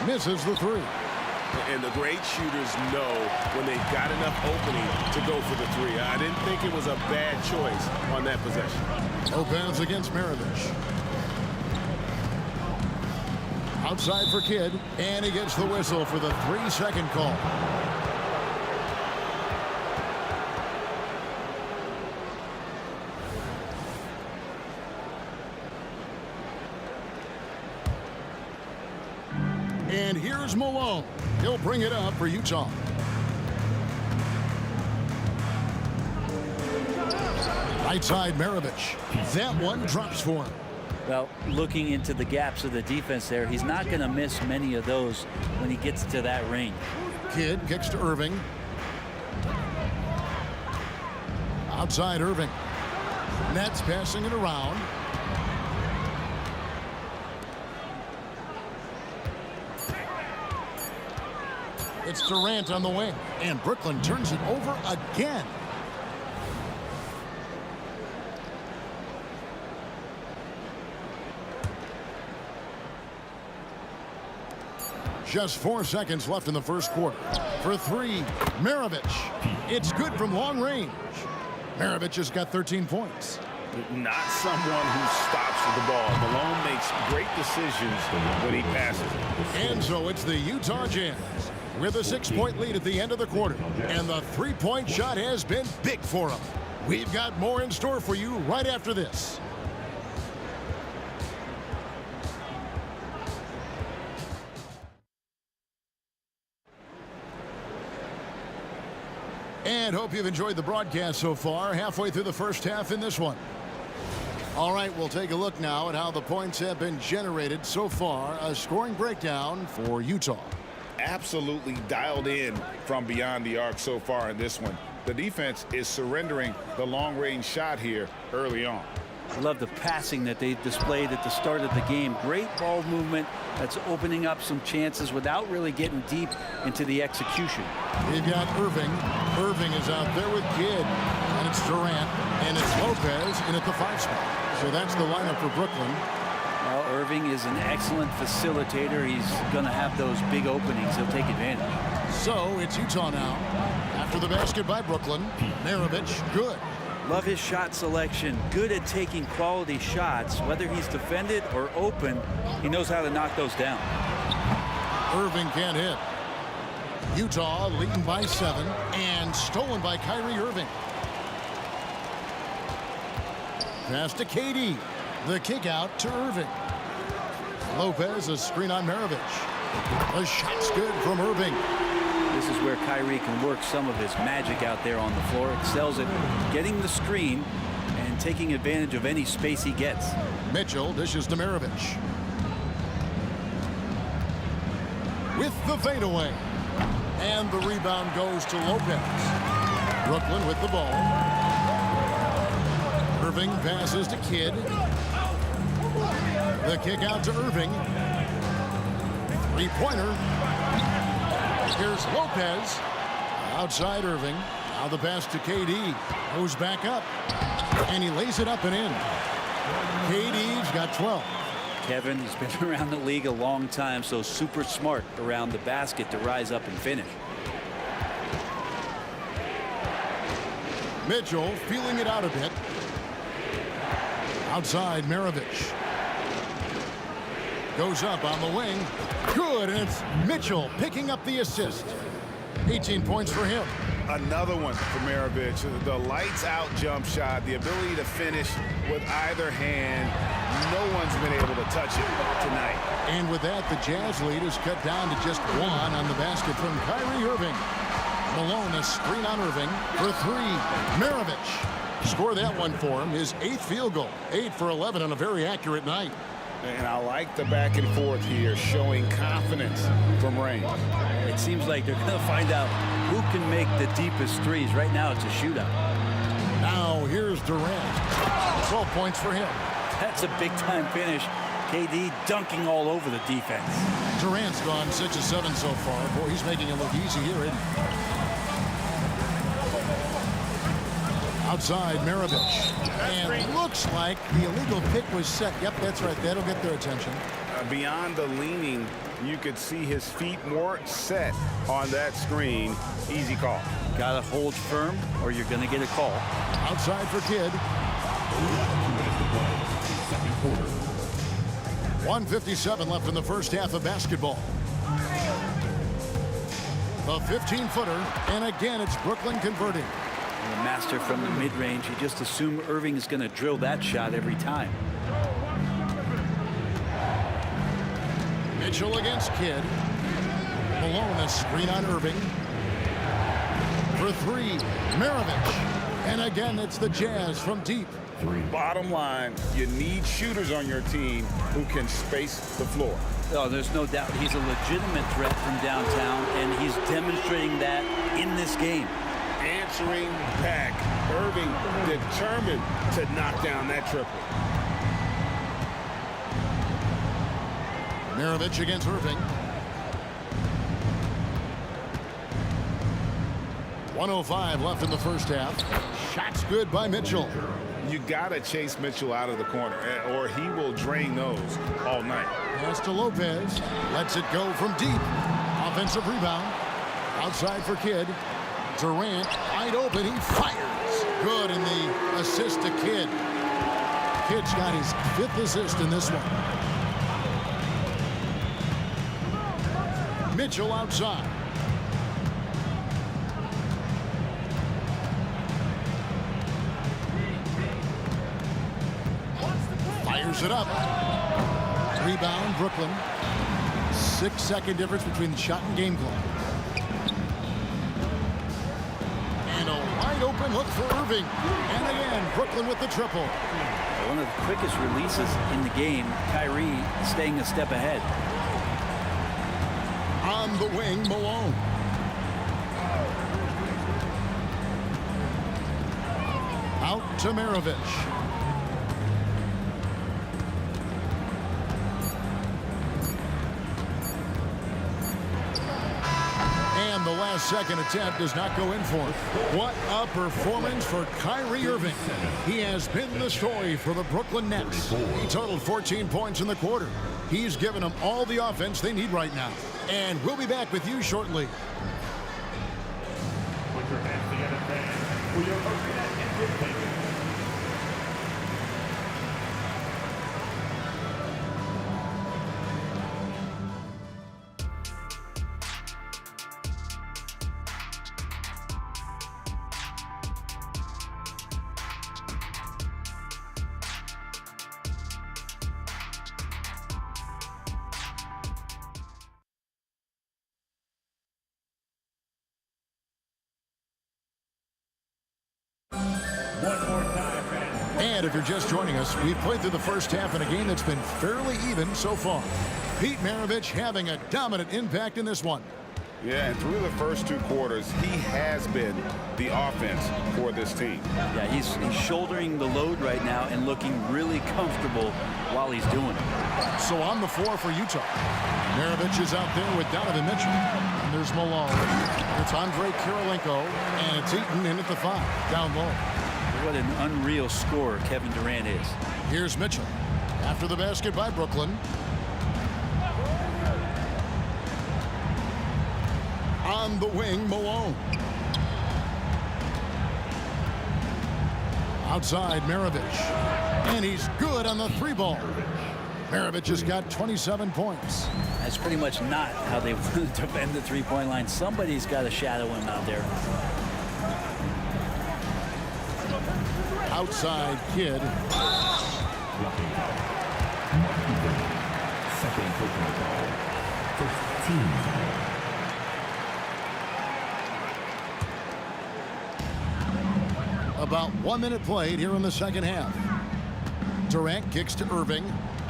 Misses the 3. And the great shooters know when they've got enough opening to go for the 3. I didn't think it was a bad choice on that possession. Opens against Maravich. Outside for Kidd, and he gets the whistle for the 3-second call. And here's Malone. He'll bring it up for Utah. Right side, Maravich. That one drops for him. Well, looking into the gaps of the defense there, he's not going to miss many of those when he gets to that range. Kidd kicks to Irving. Outside Irving. Nets passing it around. It's Durant on the wing, and Brooklyn turns it over again. Just 4 seconds left in the first quarter. For 3, Maravich. It's good from long range. Maravich has got 13 points. Not someone who stops the ball. Malone makes great decisions when he passes it. And so it's the Utah Jazz with a 6-point lead at the end of the quarter. And the 3-point shot has been big for them. We've got more in store for you right after this. And hope you've enjoyed the broadcast so far. Halfway through the first half in this one. All right, we'll take a look now at how the points have been generated so far. A scoring breakdown for Utah. Absolutely dialed in from beyond the arc so far in this one. The defense is surrendering the long-range shot here early on. I love the passing that they displayed at the start of the game. Great ball movement that's opening up some chances without really getting deep into the execution. You've got Irving. Irving is out there with Kidd. And it's Durant. And it's Lopez in at the 5 spot. So that's the lineup for Brooklyn. Well, Irving is an excellent facilitator. He's going to have those big openings. He'll take advantage. So it's Utah now. After the basket by Brooklyn. Maravich, good. Love his shot selection. Good at taking quality shots. Whether he's defended or open, he knows how to knock those down. Irving can't hit. Utah leading by 7 and stolen by Kyrie Irving. Pass to KD. The kick out to Irving. Lopez, a screen on Maravich. The shot's good from Irving. This is where Kyrie can work some of his magic out there on the floor. Excels at getting the screen and taking advantage of any space he gets. Mitchell dishes to Maravich. With the fadeaway. And the rebound goes to Lopez. Brooklyn with the ball. Irving passes to Kidd. The kick out to Irving. Three-pointer. Here's Lopez. Outside Irving. Now the pass to KD. Goes back up. And he lays it up and in. KD's got 12. Kevin has been around the league a long time, so super smart around the basket to rise up and finish. Mitchell feeling it out a bit. Outside Maravich. Goes up on the wing. Good, and it's Mitchell picking up the assist. 18 points for him. Another one for Maravich. The lights out jump shot, the ability to finish with either hand. No one's been able to touch it tonight. And with that, the Jazz lead is cut down to just 1 on the basket from Kyrie Irving. Malone, a screen on Irving for 3. Maravich. Score that one for him. His 8th field goal. 8 for 11 on a very accurate night. And I like the back and forth here, showing confidence from range. It seems like they're going to find out who can make the deepest threes. Right now, it's a shootout. Now, here's Durant. 12 points for him. That's a big-time finish. KD dunking all over the defense. Durant's gone 6 of 7 so far. Boy, he's making it look easy here, isn't he? Outside Maravich. And looks like the illegal pick was set. Yep, that's right. That'll get their attention. Beyond the leaning, you could see his feet more set on that screen. Easy call. Got to hold firm or you're going to get a call. Outside for Kidd. 1:57 left in the first half of basketball. The 15-footer, and again, it's Brooklyn converting. The master from the mid-range. You just assume Irving is going to drill that shot every time. Mitchell against Kidd. Malone, a screen on Irving. For 3, Maravich. And again, it's the Jazz from deep. Bottom line, you need shooters on your team who can space the floor. Oh, there's no doubt he's a legitimate threat from downtown, and he's demonstrating that in this game. Answering back. Irving determined to knock down that triple. Maravich against Irving. 1:05 left in the first half. Shots good by Mitchell. You got to chase Mitchell out of the corner, or he will drain those all night. Pass to Lopez. Lets it go from deep. Offensive rebound. Outside for Kidd. Durant, wide open, he fires. Good, and the assist to Kidd. Kidd's got his 5th assist in this one. Mitchell outside. Fires it up. Rebound, Brooklyn. 6-second difference between the shot and game clock. And a wide open look for Irving. And again, Brooklyn with the triple. One of the quickest releases in the game. Kyrie staying a step ahead. On the wing, Malone. Out to Maravich. And the last second attempt does not go in for him. What a performance for Kyrie Irving. He has been the story for the Brooklyn Nets. He totaled 14 points in the quarter. He's given them all the offense they need right now. And we'll be back with you shortly. Put your hands together, fans, for your host and good if you're just joining us, we've played through the first half in a game that's been fairly even so far. Pete Maravich having a dominant impact in this one. Yeah, and through the first 2 quarters, he has been the offense for this team. Yeah, he's shouldering the load right now and looking really comfortable while he's doing it. So on the floor for Utah, Maravich is out there with Donovan Mitchell. And there's Malone. It's Andre Kirilenko, and it's Eaton in at the 5, down low. What an unreal scorer Kevin Durant is. Here's Mitchell. After the basket by Brooklyn. On the wing, Malone. Outside, Maravich. And he's good on the 3-ball. Maravich has got 27 points. That's pretty much not how they defend the 3-point line. Somebody's got to shadow him out there. Outside, Kidd. Second football ball. First team. About 1 minute played here in the second half. Durant kicks to Irving.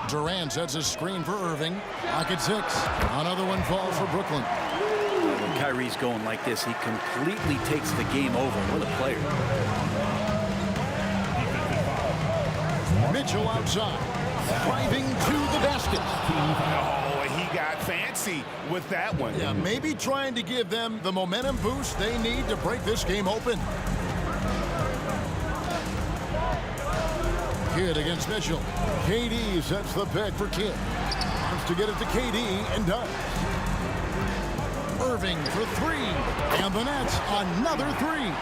Durant sets a screen for Irving. Pocket 6. Another one falls for Brooklyn. When Kyrie's going like this, he completely takes the game over. What a player. Mitchell outside. Driving to the basket. Oh, he got fancy with that one. Yeah, maybe trying to give them the momentum boost they need to break this game open. Kidd against Mitchell. KD sets the pick for Kidd. Wants to get it to KD and does. Irving for 3. And the Nets another 3.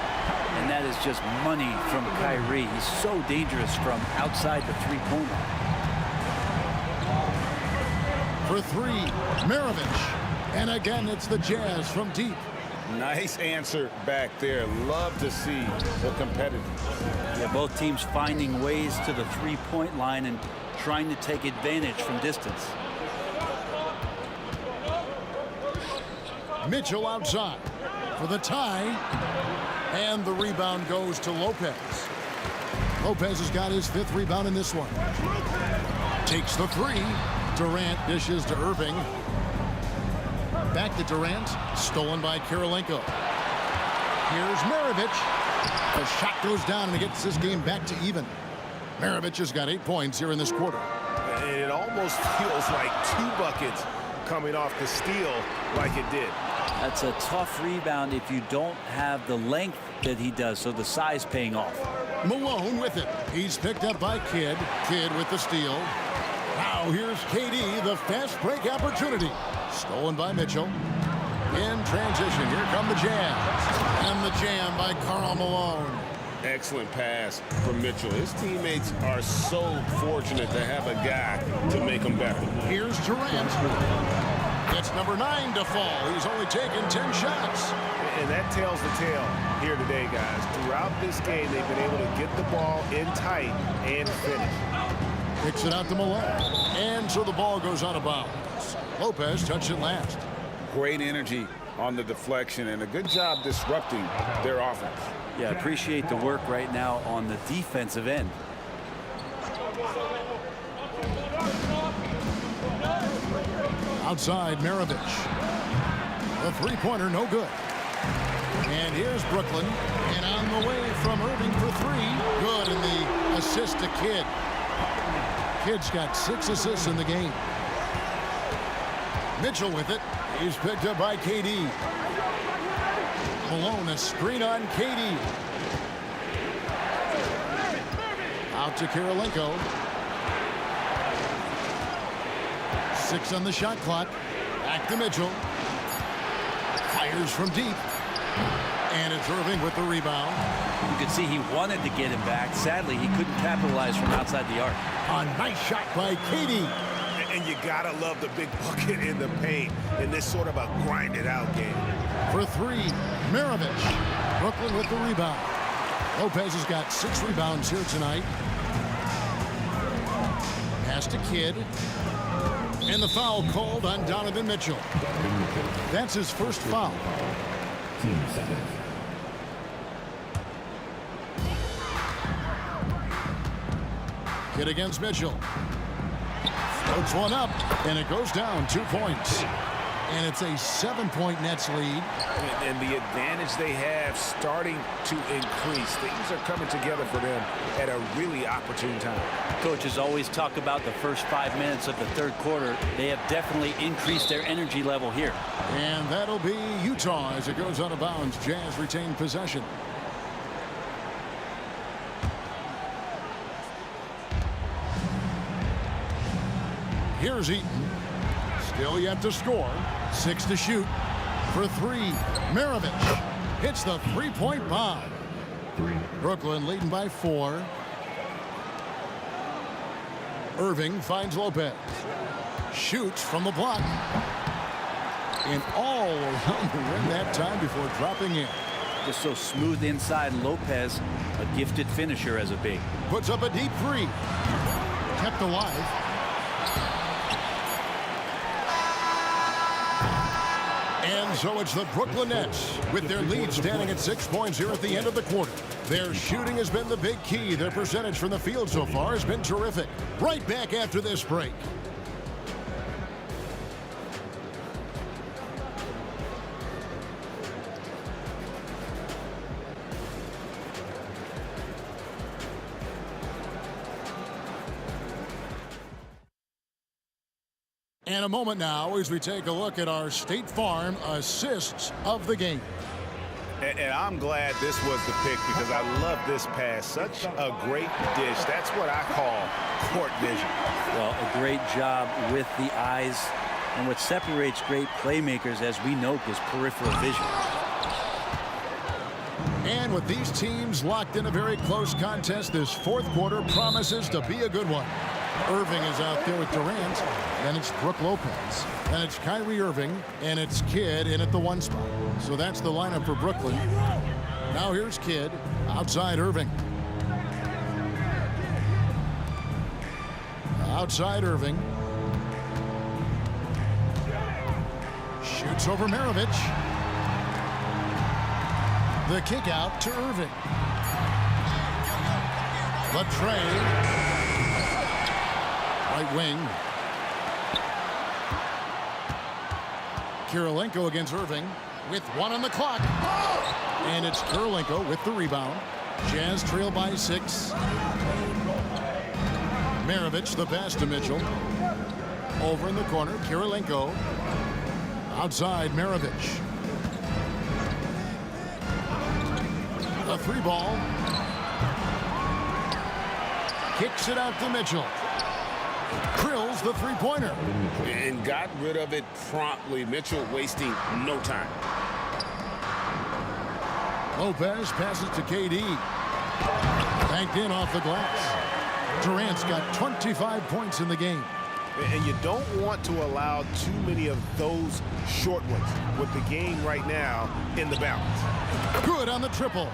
And that is just money from Kyrie. He's so dangerous from outside the 3-point line. For 3, Maravich. And again, it's the Jazz from deep. Nice answer back there. Love to see the competitiveness. Yeah, both teams finding ways to the 3-point line and trying to take advantage from distance. Mitchell outside for the tie. And the rebound goes to Lopez. Lopez has got his 5th rebound in this one. Takes the 3. Durant dishes to Irving. Back to Durant. Stolen by Kirilenko. Here's Maravich. The shot goes down and it gets this game back to even. Maravich has got 8 points here in this quarter. And it almost feels like 2 buckets coming off the steal like it did. That's a tough rebound if you don't have the length that he does, so the size paying off. Malone with it. He's picked up by Kidd. Kidd with the steal. Now here's KD, the fast break opportunity. Stolen by Mitchell. In transition, here come the Jazz. And the jam by Karl Malone. Excellent pass from Mitchell. His teammates are so fortunate to have a guy to make them better. Here's Durant. Gets number 9 to fall. He's only taken 10 shots. And that tells the tale here today, guys. Throughout this game, they've been able to get the ball in tight and finish. Kicks it out to Malone. And so the ball goes out of bounds. Lopez touched it last. Great energy on the deflection and a good job disrupting their offense. Yeah, appreciate the work right now on the defensive end. Outside, Maravich. The 3-pointer, no good. And here's Brooklyn. And on the way from Irving for 3. Good, and the assist to Kidd. Kidd's got 6 assists in the game. Mitchell with it. He's picked up by KD. Malone, a screen on KD. Out to Kirilenko. 6 on the shot clock. Back to Mitchell. Fires from deep. And it's Irving with the rebound. You could see he wanted to get him back. Sadly, he couldn't capitalize from outside the arc. A nice shot by KD. And you gotta love the big bucket in the paint in this sort of a grinded-out game. For 3, Maravich. Brooklyn with the rebound. Lopez has got 6 rebounds here tonight. Pass to Kidd. And the foul called on Donovan Mitchell. That's his first foul. Team 7. Kidd against Mitchell. Floats one up, and it goes down 2 points. And it's a 7-point Nets lead. And the advantage they have starting to increase. Things are coming together for them at a really opportune time. Coaches always talk about the first 5 minutes of the third quarter. They have definitely increased their energy level here. And that'll be Utah as it goes out of bounds. Jazz retain possession. Here's Eaton. Still yet to score. 6 to shoot. For 3, Maravich hits the three-point bomb. Brooklyn leading by 4. Irving finds Lopez. Shoots from the block. And all around the rim that time before dropping in. Just so smooth inside. Lopez, a gifted finisher as a big. Puts up a deep 3. Kept alive. And so it's the Brooklyn Nets with their lead standing at 6 points here at the end of the quarter. Their shooting has been the big key. Their percentage from the field so far has been terrific. Right back after this break. And a moment now as we take a look at our State Farm assists of the game. And I'm glad this was the pick because I love this pass. Such a great dish. That's what I call court vision. Well, a great job with the eyes. And what separates great playmakers, as we know, is peripheral vision. And with these teams locked in a very close contest, this fourth quarter promises to be a good one. Irving is out there with Durant. Then it's Brook Lopez. Then it's Kyrie Irving. And it's Kidd in at the 1 spot. So that's the lineup for Brooklyn. Now here's Kidd outside Irving. Outside Irving. Shoots over Maravich. The kick out to Irving. Latrey. Right wing. Kirilenko against Irving with 1 on the clock. And it's Kirilenko with the rebound. Jazz trail by 6. Maravich the pass to Mitchell. Over in the corner, Kirilenko. Outside Maravich. A 3 ball. Kicks it out to Mitchell. Drills the 3-pointer. And got rid of it promptly. Mitchell wasting no time. Lopez passes to KD. Banked in off the glass. Durant's got 25 points in the game. And you don't want to allow too many of those short ones with the game right now in the balance. Good on the triple.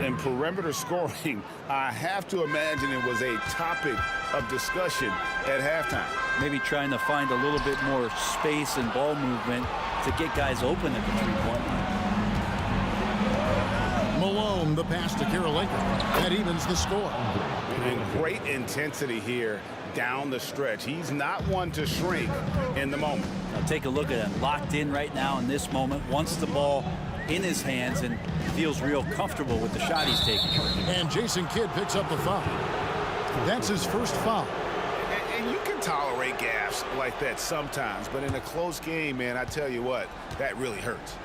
And perimeter scoring, I have to imagine it was a topic of discussion at halftime. Maybe trying to find a little bit more space and ball movement to get guys open at the 3-point line. Malone, the pass to Kirilenko. That evens the score. And great intensity here down the stretch. He's not one to shrink in the moment. Now take a look at him. Locked in right now in this moment. Wants the ball in his hands and feels real comfortable with the shot he's taking. And Jason Kidd picks up the foul. That's his first foul. And you can tolerate gaffes like that sometimes, but in a close game, man, I tell you what, that really hurts.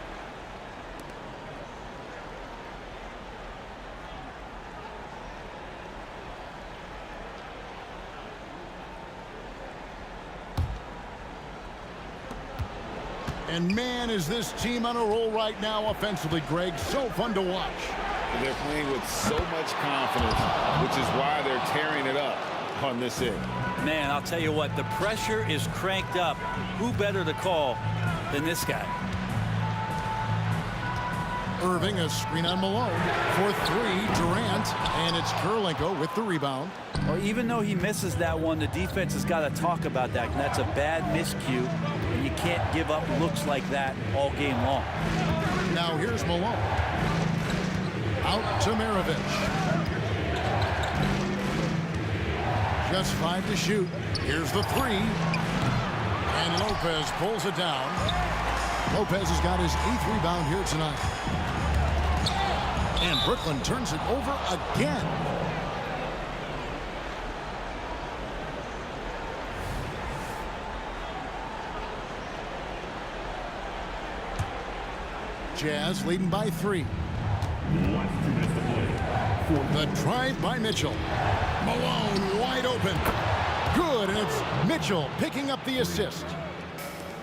And man, is this team on a roll right now offensively, Greg. So fun to watch. They're playing with so much confidence, which is why they're tearing it up on this end. Man, I'll tell you what, the pressure is cranked up. Who better to call than this guy? Irving, a screen on Malone. For 3, Durant. And it's Kirilenko with the rebound. Well, even though he misses that one, the defense has got to talk about that. And that's a bad miscue. And you can't give up looks like that all game long. Now here's Malone. Out to Maravich. just 5 to shoot. Here's the 3. And Lopez pulls it down. Lopez has got his 8th rebound here tonight. And Brooklyn turns it over again. Jazz leading by 3. The drive by Mitchell. Malone wide open. Good, and it's Mitchell picking up the assist.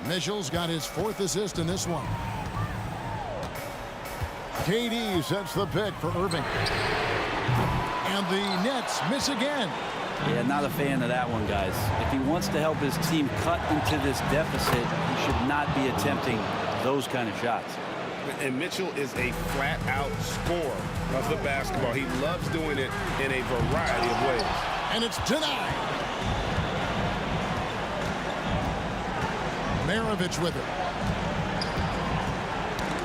Mitchell's got his 4th assist in this one. KD sets the pick for Irving. And the Nets miss again. Yeah, not a fan of that one, guys. If he wants to help his team cut into this deficit, he should not be attempting those kind of shots. And Mitchell is a flat-out scorer of the basketball. He loves doing it in a variety of ways. And it's denied. Maravich with it.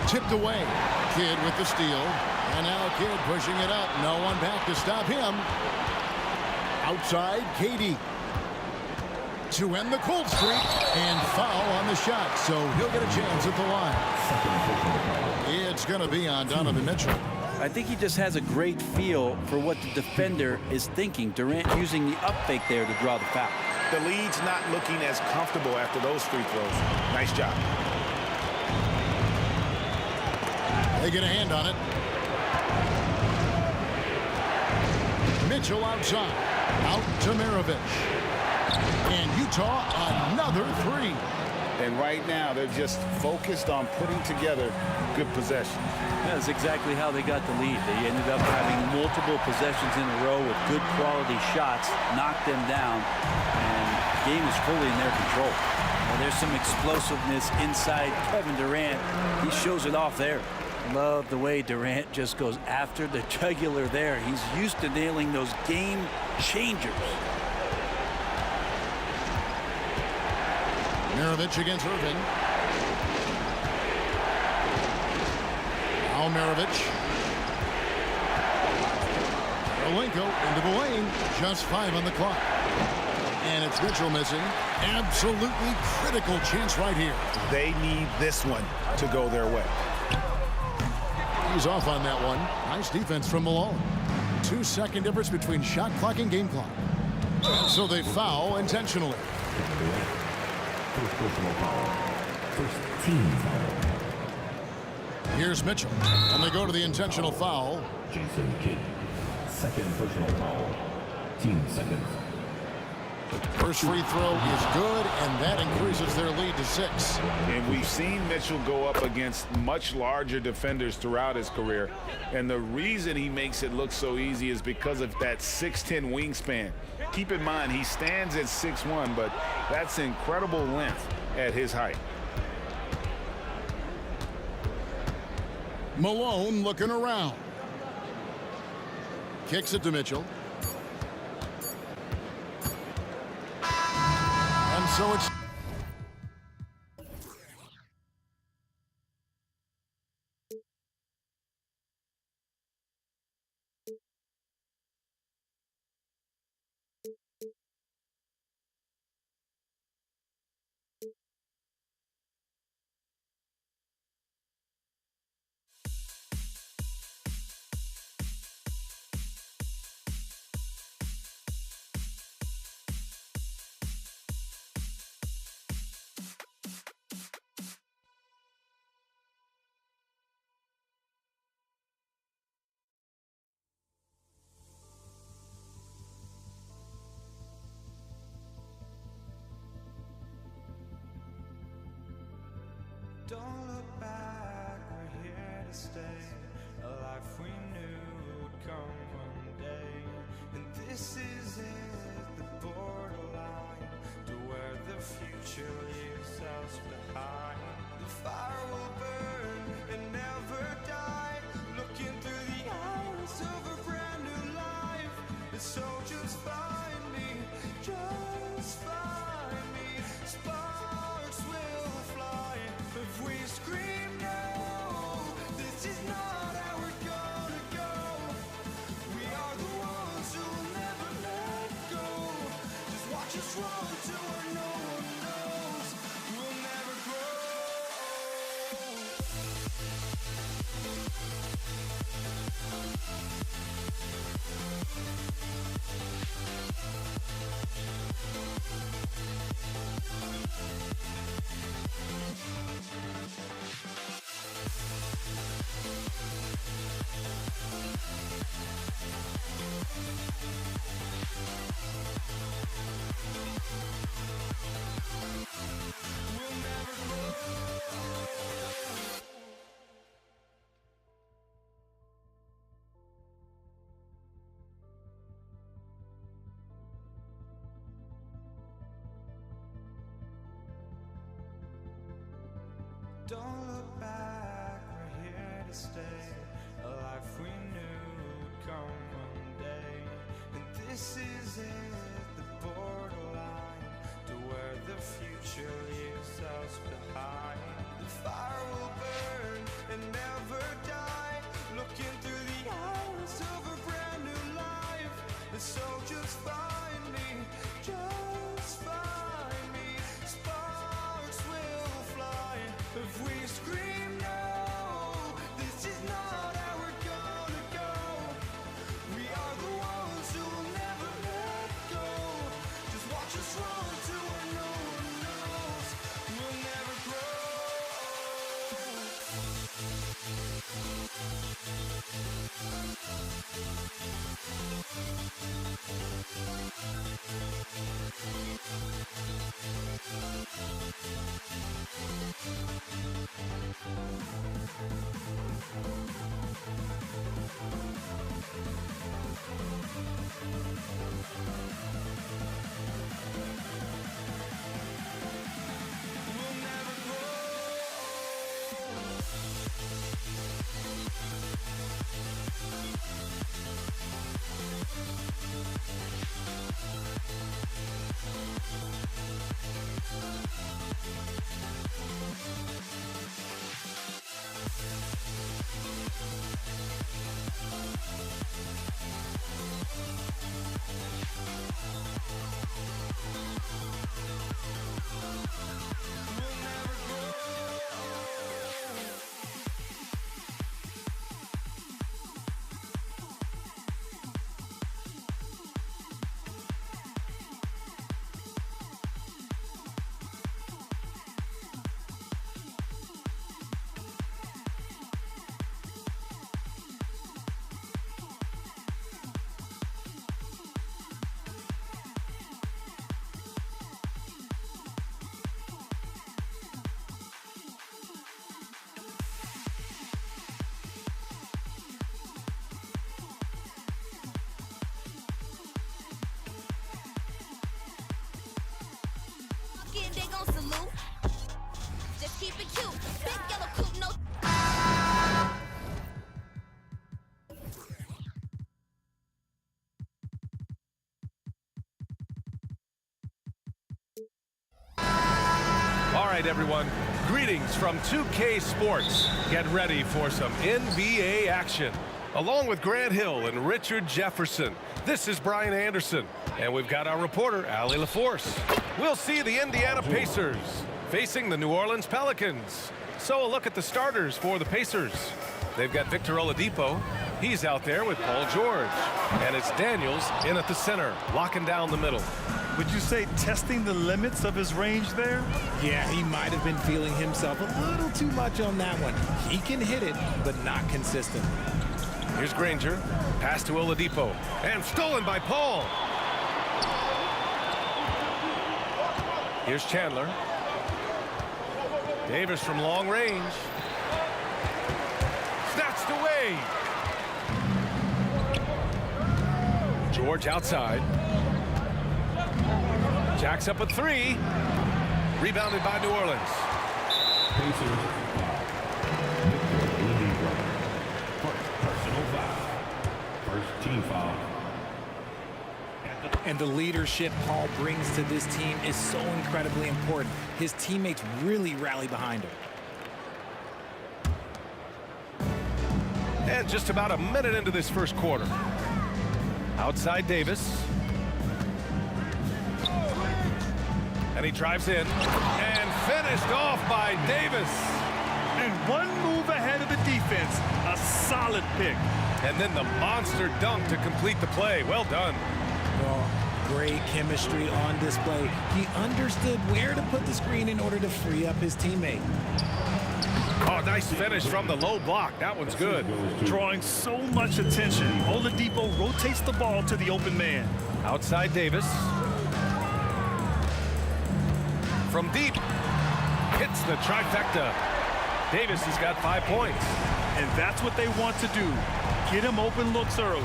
Tipped away. Kidd with the steal. And now Kidd pushing it up. No one back to stop him. Outside, KD. To end the cold streak. And foul on the shot. So he'll get a chance at the line. It's going to be on Donovan Mitchell. I think he just has a great feel for what the defender is thinking. Durant using the up fake there to draw the foul. The lead's not looking as comfortable after those free throws. Nice job. They get a hand on it. Mitchell outside. Out to Maravich. And Utah another 3. And right now, they're just focused on putting together good possession. That's exactly how they got the lead. They ended up having multiple possessions in a row with good quality shots, knocked them down, and the game is fully in their control. Well, there's some explosiveness inside Kevin Durant. He shows it off there. Love the way Durant just goes after the jugular there. He's used to nailing those game changers. Maravich against Irving. Now Maravich. Karolinko into the lane. Just 5 on the clock. And it's Mitchell missing. Absolutely critical chance right here. They need this one to go their way. He's off on that one. Nice defense from Malone. 2-second difference between shot clock and game clock. And so they foul intentionally. First personal foul. First team foul. Here's Mitchell. And they go to the intentional foul. Jason Kidd. Second personal foul. Team seconds. First free throw is good, and that increases their lead to 6. And we've seen Mitchell go up against much larger defenders throughout his career. And the reason he makes it look so easy is because of that 6'10" wingspan. Keep in mind, he stands at 6'1", but that's incredible length at his height. Malone looking around. Kicks it to Mitchell. And so it's Don't look back, we're here to stay. A life we knew would come one day. And this is it, the borderline to where the future leaves us behind. The fire will burn and never die. Looking through the eyes of a brand new life. And so just find me, just find me. Sparks will fly if we scream no. This is not how we're gonna go. We are the ones who'll never let go. Don't look back, we're here to stay. A life we knew would come one day. And this is it, the borderline to where the future leaves us behind. The fire will burn and never die, looking through the eyes of a brand new life. And so just find me, just find me. Sparks will fly if we scream no. This is not how we're gonna go. We are the ones who will never let go. Just watch us run to where no one knows. We'll never grow. They gon' salute. Just keep it cute. Big yellow coupe, no. All right, everyone. Greetings from 2K Sports. Get ready for some NBA action. Along with Grant Hill and Richard Jefferson, this is Brian Anderson. And we've got our reporter, Allie LaForce. We'll see the Indiana Pacers facing the New Orleans Pelicans. So a look at the starters for the Pacers. They've got Victor Oladipo. He's out there with Paul George. And it's Daniels in at the center, locking down the middle. Would you say testing the limits of his range there? Yeah, he might have been feeling himself a little too much on that one. He can hit it, but not consistently. Here's Granger. Pass to Oladipo. And stolen by Paul. Here's Chandler. Davis from long range. Snatched away. George outside. Jacks up a three. Rebounded by New Orleans. Pacers personal foul. First team foul. And the leadership Paul brings to this team is so incredibly important. His teammates really rally behind him. And just about a minute into this first quarter. Outside Davis. And he drives in and finished off by Davis. And one move ahead of the defense. A solid pick. And then the monster dunk to complete the play. Well done. Oh, great chemistry on display. He understood where to put the screen in order to free up his teammate. Oh, nice finish from the low block. That one's good. Drawing so much attention. Oladipo rotates the ball to the open man. Outside Davis. From deep. Hits the trifecta. Davis has got 5 points. And that's what they want to do. Get him open looks early.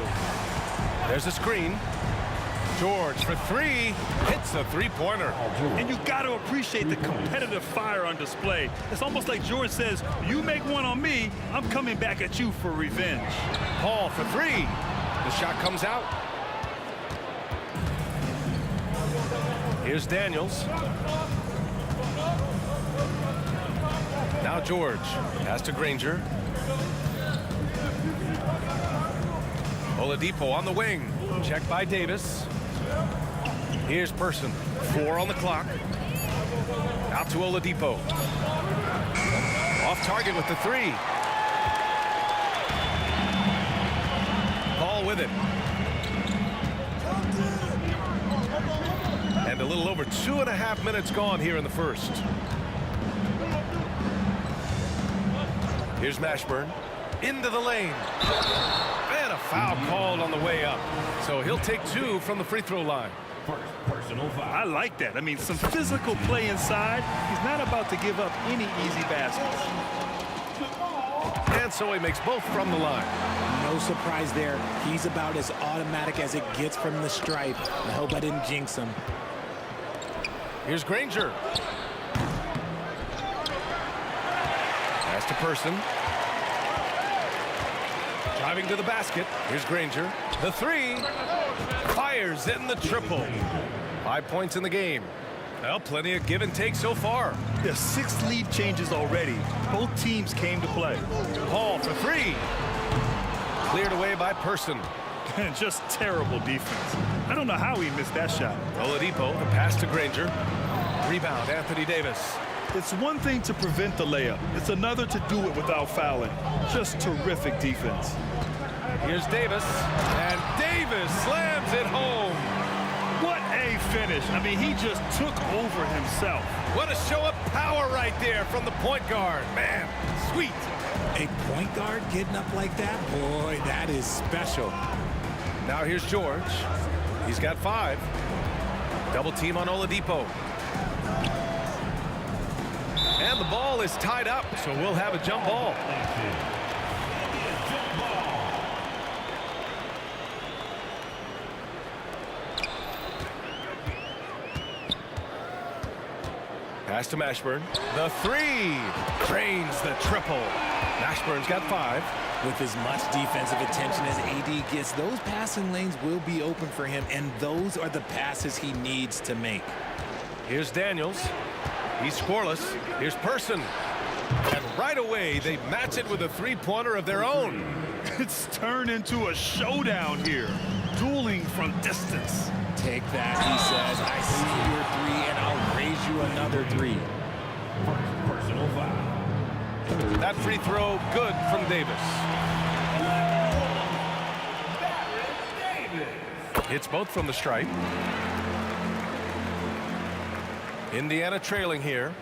There's a screen. George for three. Hits a three-pointer. And you got to appreciate the competitive fire on display. It's almost like George says, you make one on me, I'm coming back at you for revenge. Paul for three. The shot comes out. Here's Daniels. Now George. Pass to Granger. Oladipo on the wing. Checked by Davis. Here's Person. 4 on the clock. Out to Oladipo. Off target with the three. Paul with it. And a little over 2.5 minutes gone here in the first. Here's Mashburn. Into the lane. And a foul called on the way up. So he'll take 2 from the free throw line. Personal foul. I like that. I mean, some physical play inside. He's not about to give up any easy baskets. And so he makes both from the line. No surprise there. He's about as automatic as it gets from the stripe. I hope I didn't jinx him. Here's Granger. Pass to Person. Driving to the basket. Here's Granger. The three. Fires in the triple. 5 points in the game. Well, plenty of give and take so far. There's 6 lead changes already. Both teams came to play. Paul for three. Cleared away by Person. Just terrible defense. I don't know how he missed that shot. Oladipo, the pass to Granger. Rebound, Anthony Davis. It's one thing to prevent the layup. It's another to do it without fouling. Just terrific defense. Here's Davis. And Davis slams it home. What a finish. I mean, he just took over himself. What a show of power right there from the point guard. Man, sweet. A point guard getting up like that? Boy, that is special. Now here's George. He's got 5. Double team on Oladipo. And the ball is tied up, so we'll have a jump ball. Pass to Mashburn. The three. Drains the triple. Mashburn's got 5. With as much defensive attention as AD gets, those passing lanes will be open for him, and those are the passes he needs to make. Here's Daniels. He's scoreless. Here's Person. And right away, they match it with a three-pointer of their own. It's turned into a showdown here. Dueling from distance. Take that, he says. I see your 3, and I'll raise you another 3. Personal foul. That free throw good from Davis. Hits both from the stripe. Indiana trailing here.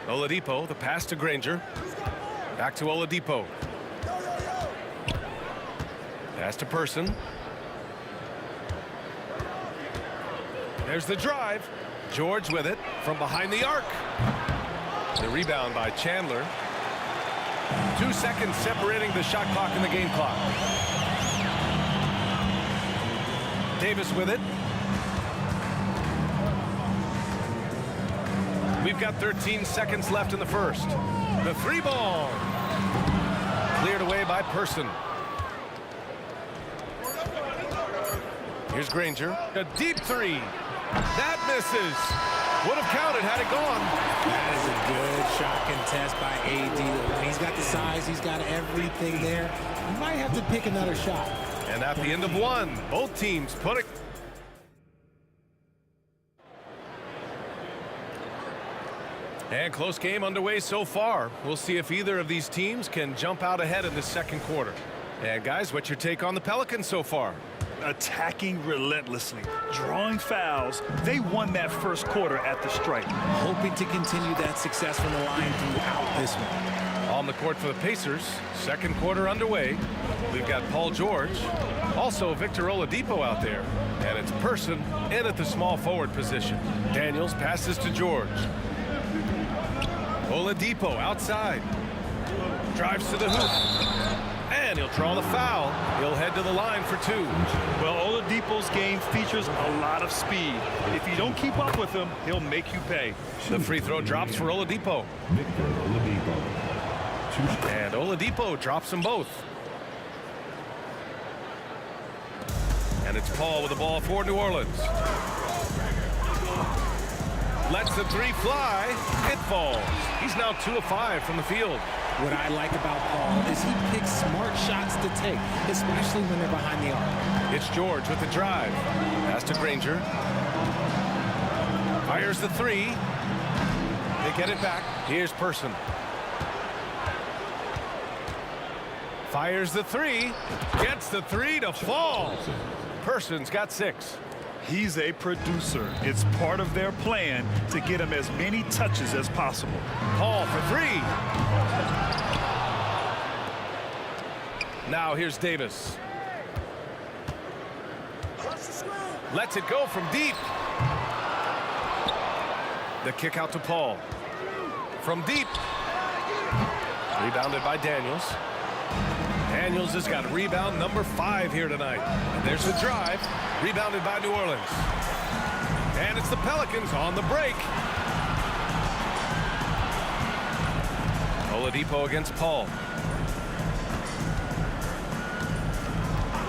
Oladipo, the pass to Granger. Back to Oladipo. Pass to Person. There's the drive. George with it from behind the arc. The rebound by Chandler. 2 seconds separating the shot clock and the game clock. Davis with it. We've got 13 seconds left in the first. The 3 ball. Cleared away by Person. Here's Granger. A deep 3. That misses. Would have counted had it gone. That is a good shot contest by AD. When he's got the size, he's got everything there. He might have to pick another shot. And at the end of 1, both teams put it. And close game underway so far. We'll see if either of these teams can jump out ahead in the second quarter. And guys, what's your take on the Pelicans so far? Attacking relentlessly, drawing fouls. They won that first quarter at the stripe. Hoping to continue that success from the line throughout this one. On the court for the Pacers, second quarter underway. We've got Paul George, also Victor Oladipo out there. And it's Person in at the small forward position. Daniels passes to George. Oladipo outside. Drives to the hoop. And he'll draw the foul. He'll head to the line for 2. Well, Oladipo's game features a lot of speed. If you don't keep up with him, he'll make you pay. The free throw drops for Oladipo. Victor Oladipo. And Oladipo drops them both. And it's Paul with the ball for New Orleans. Lets the 3 fly. It falls. He's now 2 of 5 from the field. What I like about Paul is he picks smart shots to take, especially when they're behind the arc. It's George with the drive. Pass to Granger. Fires the 3. They get it back. Here's Person. Fires the 3. Gets the 3 to fall. Person's got 6. He's a producer. It's part of their plan to get him as many touches as possible. Paul for 3. Now here's Davis. Lets it go from deep. The kick out to Paul. From deep. Rebounded by Daniels. Daniels has got rebound number 5 here tonight. And there's the drive. Rebounded by New Orleans. And it's the Pelicans on the break. Oladipo against Paul.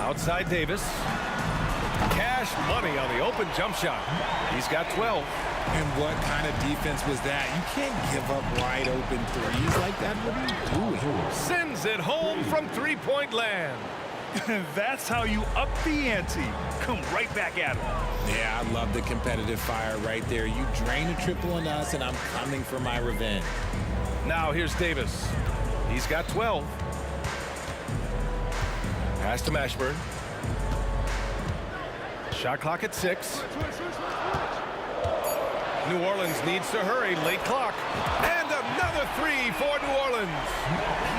Outside Davis. Cash money on the open jump shot. He's got 12. And what kind of defense was that? You can't give up wide open threes like that. What are you doing? Sends it home from 3-point land. That's how you up the ante. Come right back at him. Yeah, I love the competitive fire right there. You drain a triple on us, and I'm coming for my revenge. Now here's Davis. He's got 12. Pass to Mashburn. Shot clock at 6. New Orleans needs to hurry. Late clock. And another 3 for New Orleans.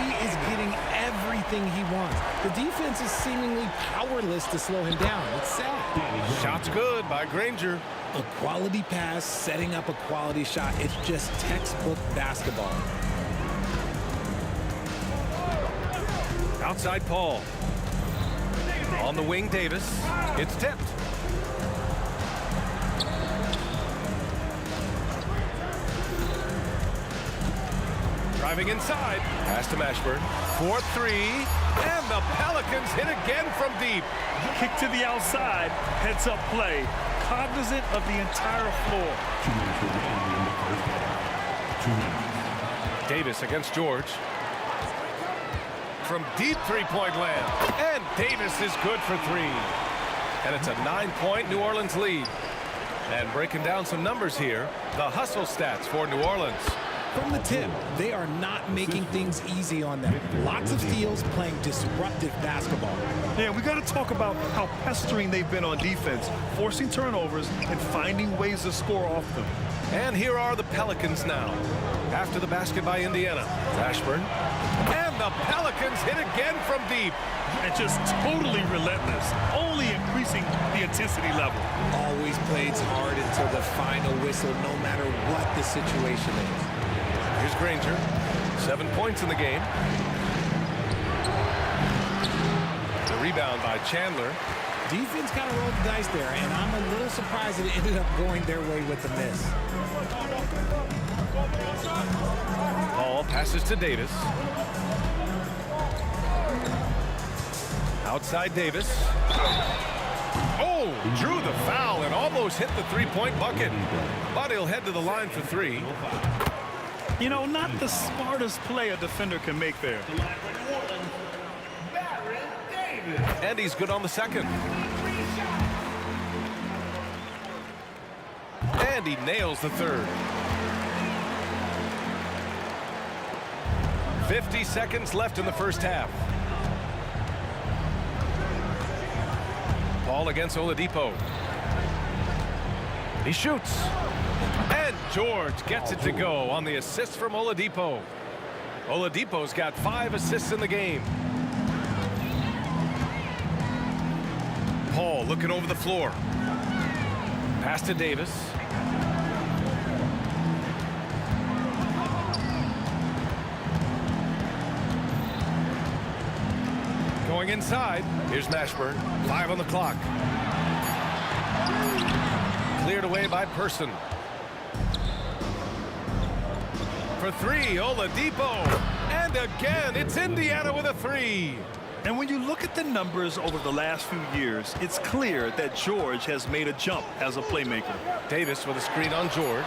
He is getting everything he wants. The defense is seemingly powerless to slow him down. It's sad. Shot's good by Granger. A quality pass, setting up a quality shot. It's just textbook basketball. Outside Paul. On the wing, Davis. It's tipped. Driving inside. Pass to Mashburn. 4-3. And the Pelicans hit again from deep. Kick to the outside. Heads up play. Cognizant of the entire floor. 2 minutes remaining in the first half. 2 minutes. Davis against George. From deep 3-point land. And Davis is good for 3. And it's a 9-point New Orleans lead. And breaking down some numbers here, the hustle stats for New Orleans. From the tip, they are not making things easy on them. Lots of steals, playing disruptive basketball. Yeah, we got to talk about how pestering they've been on defense, forcing turnovers and finding ways to score off them. And here are the Pelicans now. After the basket by Indiana. Mashburn. And the Pelicans hit again from deep. And just totally relentless, only increasing the intensity level. Always plays hard until the final whistle, no matter what the situation is. Here's Granger. 7 points in the game. The rebound by Chandler. Defense kind of rolled the dice there, and I'm a little surprised it ended up going their way with the miss. Paul passes to Davis. Outside Davis. Oh, drew the foul and almost hit the 3-point bucket. But he'll head to the line for 3. You know, not the smartest play a defender can make there. And he's good on the second. And he nails the third. 50 seconds left in the first half. Paul against Oladipo. He shoots. And George gets it to go on the assist from Oladipo. Oladipo's got 5 assists in the game. Paul looking over the floor. Pass to Davis. Going inside. Here's Mashburn. 5 on the clock. Cleared away by Person. For 3, Oladipo. And again, it's Indiana with a 3. And when you look at the numbers over the last few years, it's clear that George has made a jump as a playmaker. Davis with a screen on George.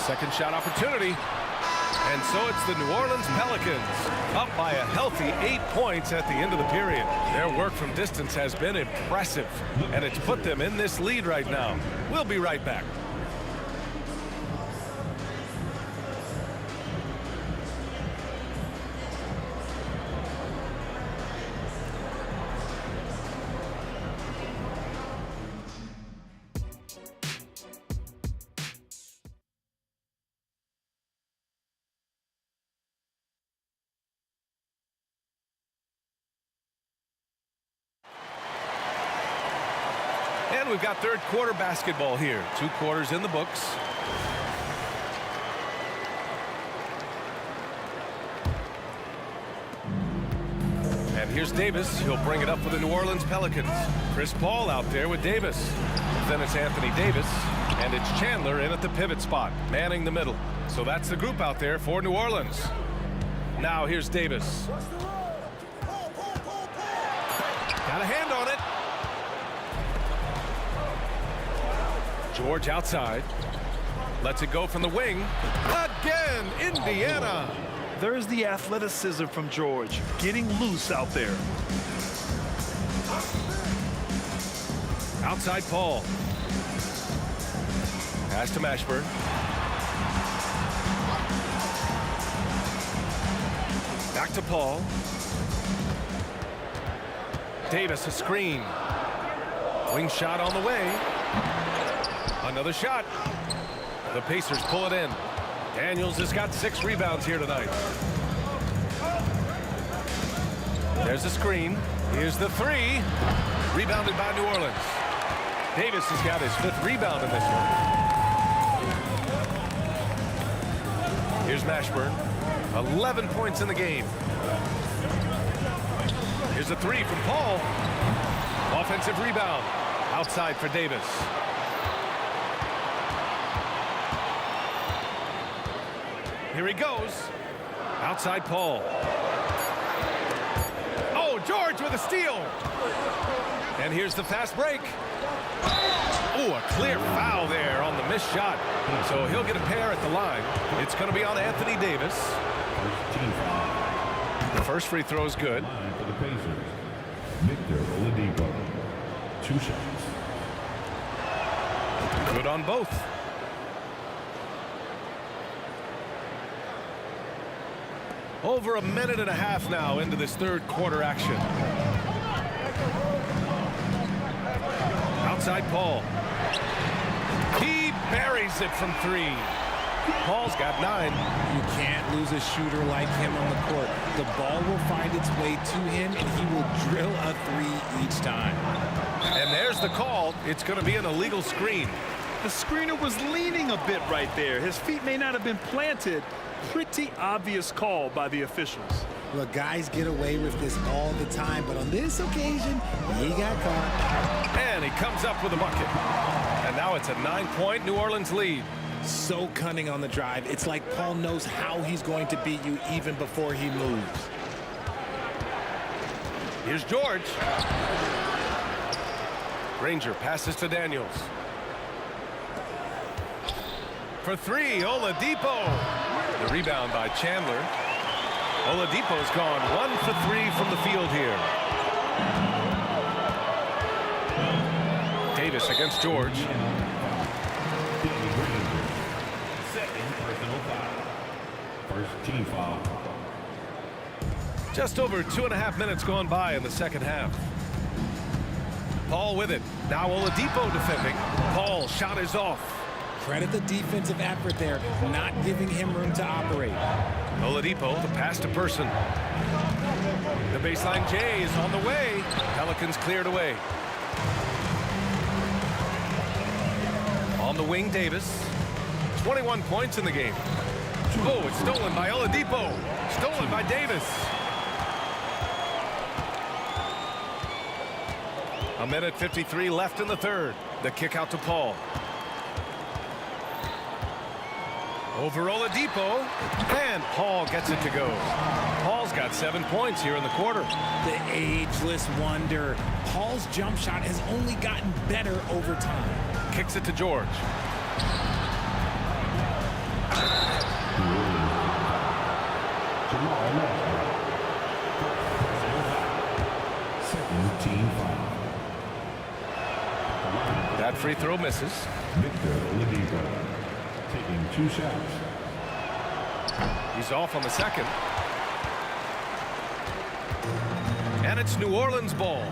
Second shot opportunity. And so it's the New Orleans Pelicans up by a healthy 8 points at the end of the period. Their work from distance has been impressive, and it's put them in this lead right now. We'll be right back. And we've got third quarter basketball here. 2 quarters in the books. And here's Davis. He'll bring it up for the New Orleans Pelicans. Chris Paul out there with Davis. Then it's Anthony Davis. And it's Chandler in at the pivot spot, manning the middle. So that's the group out there for New Orleans. Now here's Davis. Got a hand on it. George outside. Lets it go from the wing. Again, Indiana. There's the athleticism from George, getting loose out there. Outside Paul. Pass to Mashburn. Back to Paul. Davis a screen. Wing shot on the way. Another shot. The Pacers pull it in. Daniels has got 6 rebounds here tonight. There's a screen. Here's the 3. Rebounded by New Orleans. Davis has got his 5th rebound in this one. Here's Mashburn. 11 points in the game. Here's a 3 from Paul. Offensive rebound. Outside for Davis. Here he goes. Outside Paul. Oh, George with a steal. And here's the fast break. Oh, a clear foul there on the missed shot. So he'll get a pair at the line. It's going to be on Anthony Davis. The first free throw is good. For the Pacers, Victor Oladipo. 2 shots. Good on both. Over a minute and a half now into this third quarter action. Outside Paul. He buries it from 3. Paul's got 9. You can't lose a shooter like him on the court. The ball will find its way to him, and he will drill a 3 each time. And there's the call. It's going to be an illegal screen. The screener was leaning a bit right there. His feet may not have been planted. Pretty obvious call by the officials. Look, guys get away with this all the time, but on this occasion, he got caught. And he comes up with a bucket. And now it's a 9-point New Orleans lead. So cunning on the drive. It's like Paul knows how he's going to beat you even before he moves. Here's George. Granger passes to Daniels. For 3, Oladipo. The rebound by Chandler. Oladipo's gone 1 for 3 from the field here. Davis against George. Second personal foul. First team foul. Just over 2.5 minutes gone by in the second half. Paul with it. Now Oladipo defending. Paul shot is off. Credit the defensive effort there, not giving him room to operate. Oladipo, the pass to Person. The baseline J is on the way. Pelicans cleared away. On the wing, Davis. 21 points in the game. Oh, it's stolen by Oladipo. Stolen by Davis. A minute 53 left in the third. The kick out to Paul. Over Oladipo, and Paul gets it to go. Paul's got 7 points here in the quarter. The ageless wonder. Paul's jump shot has only gotten better over time. Kicks it to George. Second team foul. That free throw misses. Victor Oladipo taking 2 shots. He's off on the second. And it's New Orleans ball.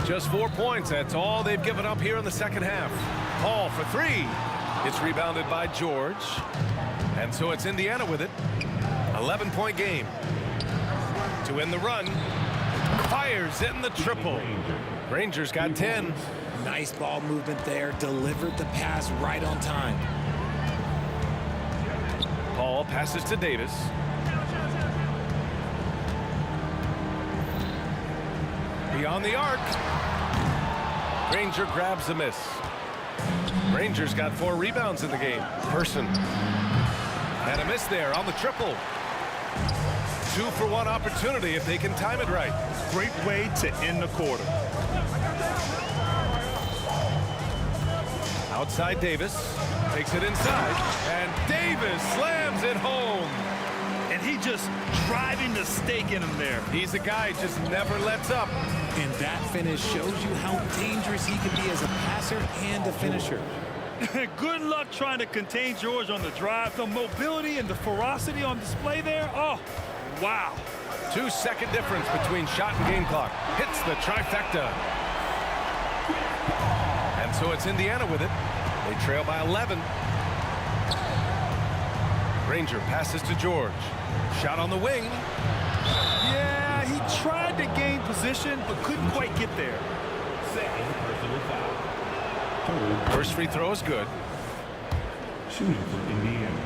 Just 4 points. That's all they've given up here in the second half. Paul for 3. It's rebounded by George. And so it's Indiana with it. 11-point game. To win the run. Fires in the triple. Rangers got 10. Nice ball movement there. Delivered the pass right on time. Paul passes to Davis. Beyond the arc. Granger grabs the miss. Rangers got 4 rebounds in the game. Person. And a miss there on the triple. 2-for-1 opportunity if they can time it right. Great way to end the quarter. Outside Davis. Takes it inside. And Davis slams it home. And he just driving the stake in him there. He's a guy who just never lets up. And that finish shows you how dangerous he can be as a passer and a finisher. Good luck trying to contain George on the drive. The mobility and the ferocity on display there. Oh, wow. 2-second difference between shot and game clock. Hits the trifecta. And so it's Indiana with it. They trail by 11. Granger passes to George. Shot on the wing. Yeah, he tried to gain position, but couldn't quite get there. Second personal foul. First free throw is good. Shooting for Indiana.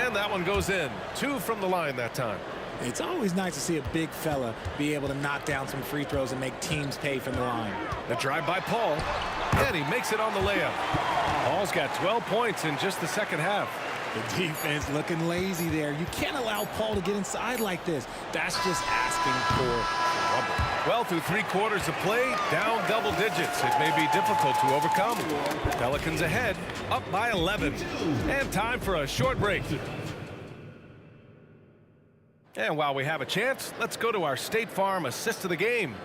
And that one goes in. 2 from the line that time. It's always nice to see a big fella be able to knock down some free throws and make teams pay from the line. The drive by Paul. And he makes it on the layup. Paul's got 12 points in just the second half. The defense looking lazy there. You can't allow Paul to get inside like this. That's just asking for trouble. Well, through 3 quarters of play, down double digits. It may be difficult to overcome. Pelicans ahead, up by 11. And time for a short break. And while we have a chance, let's go to our State Farm assist of the game.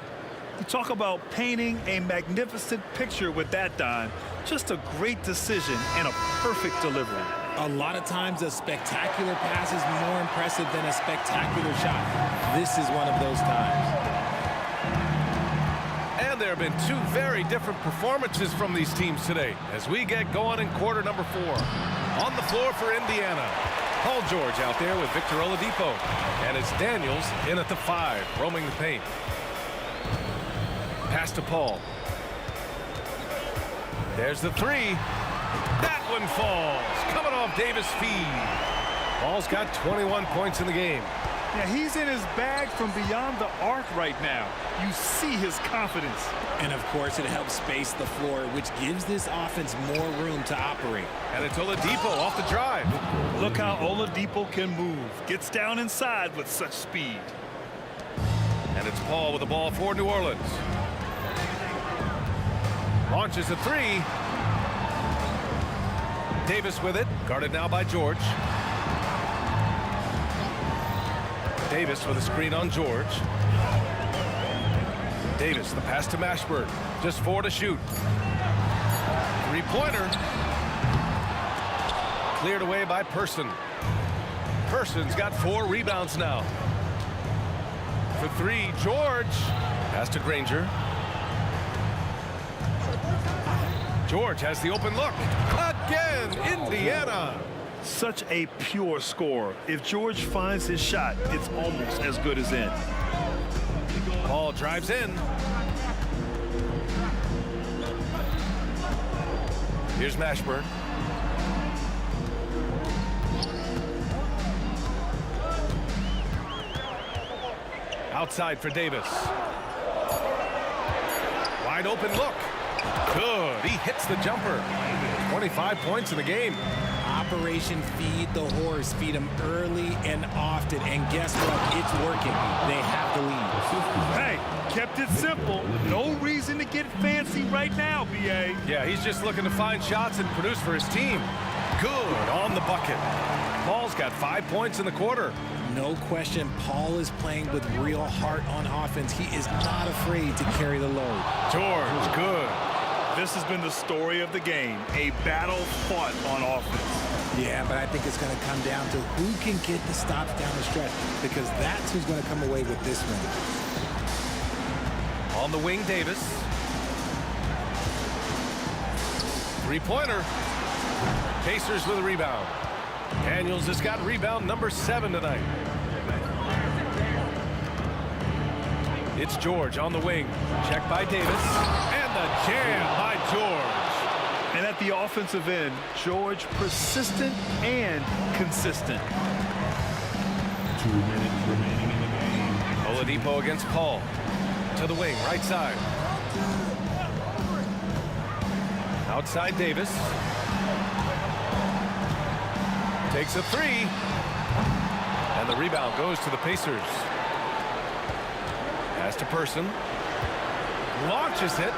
You talk about painting a magnificent picture with that dime. Just a great decision and a perfect delivery. A lot of times a spectacular pass is more impressive than a spectacular shot. This is one of those times. And there have been 2 very different performances from these teams today as we get going in quarter number 4. On the floor for Indiana, Paul George out there with Victor Oladipo. And it's Daniels in at the 5, roaming the paint. Pass to Paul. There's the 3. That one falls. Coming off Davis' feed. Paul's got 21 points in the game. Yeah, he's in his bag from beyond the arc right now. You see his confidence. And of course, it helps space the floor, which gives this offense more room to operate. And it's Oladipo off the drive. Look how Oladipo can move. Gets down inside with such speed. And it's Paul with the ball for New Orleans. Launches a 3. Davis with it, guarded now by George. Davis with a screen on George. Davis, the pass to Mashburn. Just 4 to shoot. 3-pointer. Cleared away by Person. Person's got 4 rebounds now. For 3, George. Pass to Granger. George has the open look. Again, Indiana. Such a pure scorer. If George finds his shot, it's almost as good as in. Paul drives in. Here's Mashburn. Outside for Davis. Wide open look. Good. He hits the jumper. 25 points in the game. Operation Feed the Horse. Feed him early and often. And guess what? It's working. They have the lead. Hey, kept it simple. No reason to get fancy right now, B.A. Yeah, he's just looking to find shots and produce for his team. Good on the bucket. Paul's got 5 points in the quarter. No question, Paul is playing with real heart on offense. He is not afraid to carry the load. George, good. This has been the story of the game, a battle fought on offense. Yeah, but I think it's going to come down to who can get the stops down the stretch, because that's who's going to come away with this win. On the wing, Davis. Three-pointer. Pacers with a rebound. Daniels has got rebound number 7 tonight. It's George on the wing. Check by Davis. And the jam by George. And at the offensive end, George persistent and consistent. 2 minutes remaining in the game. Oladipo against Paul. To the wing, right side. Outside Davis. Takes a 3. And the rebound goes to the Pacers. Pass to Person. Launches it.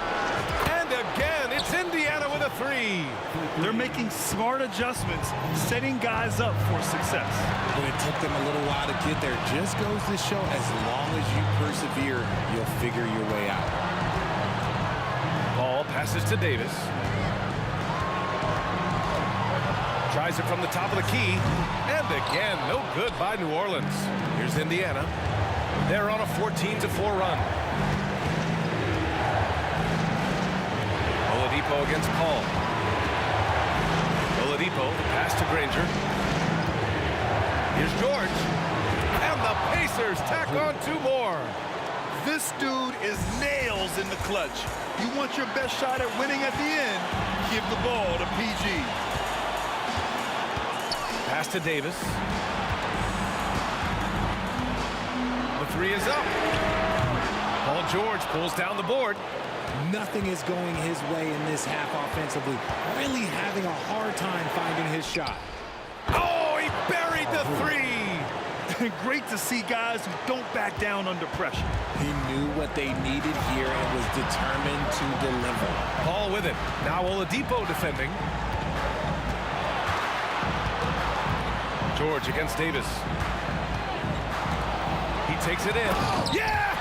And again, it's Indiana with a 3. They're making smart adjustments, setting guys up for success. But it took them a little while to get there. Just goes to show, as long as you persevere, you'll figure your way out. Ball passes to Davis. Tries it from the top of the key. And again, no good by New Orleans. Here's Indiana. They're on a 14-4 run. Oladipo against Paul. Oladipo, the pass to Granger. Here's George. And the Pacers tack on 2 more. This dude is nails in the clutch. You want your best shot at winning at the end, give the ball to PG. Pass to Davis. The 3 is up. Paul George pulls down the board. Nothing is going his way in this half offensively. Really having a hard time finding his shot. Oh, he buried the 3. Great to see guys who don't back down under pressure. He knew what they needed here and was determined to deliver. Paul with it. Now Oladipo defending. George against Davis. He takes it in. Yes!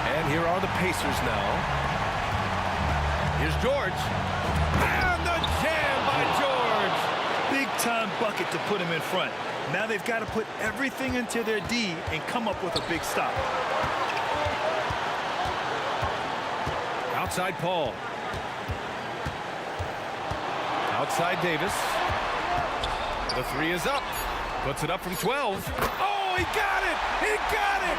And here are the Pacers now. Here's George. And the jam by George. Big time bucket to put him in front. Now they've got to put everything into their D and come up with a big stop. Outside Paul. Outside Davis. The 3 is up. Puts it up from 12. Oh, he got it! He got it!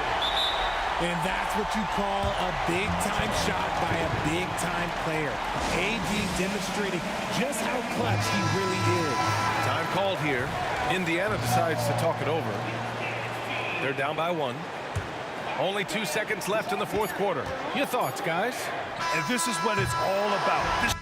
And that's what you call a big-time shot by a big-time player. AD demonstrating just how clutch he really is. Time called here. Indiana decides to talk it over. They're down by 1. Only 2 seconds left in the 4th quarter. Your thoughts, guys? And this is what it's all about.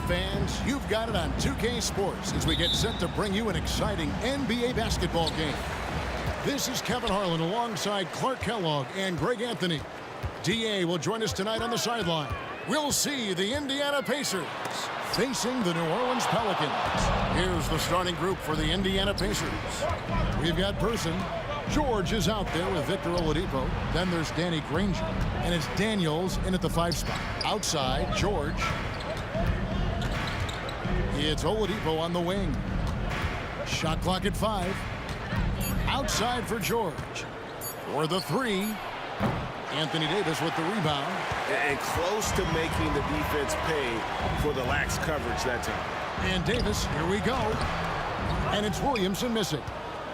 Fans, you've got it on 2K Sports as we get set to bring you an exciting NBA basketball game. This is Kevin Harlan alongside Clark Kellogg and Greg Anthony. DA will join us tonight on the sideline. We'll see the Indiana Pacers facing the New Orleans Pelicans. Here's the starting group for the Indiana Pacers. We've got Person. George is out there with Victor Oladipo. Then there's Danny Granger. And it's Daniels in at the 5 spot. Outside, George. It's Oladipo on the wing. Shot clock at 5. Outside for George. For the 3. Anthony Davis with the rebound. And close to making the defense pay for the lax coverage that time. And Davis, here we go. And it's Williamson missing.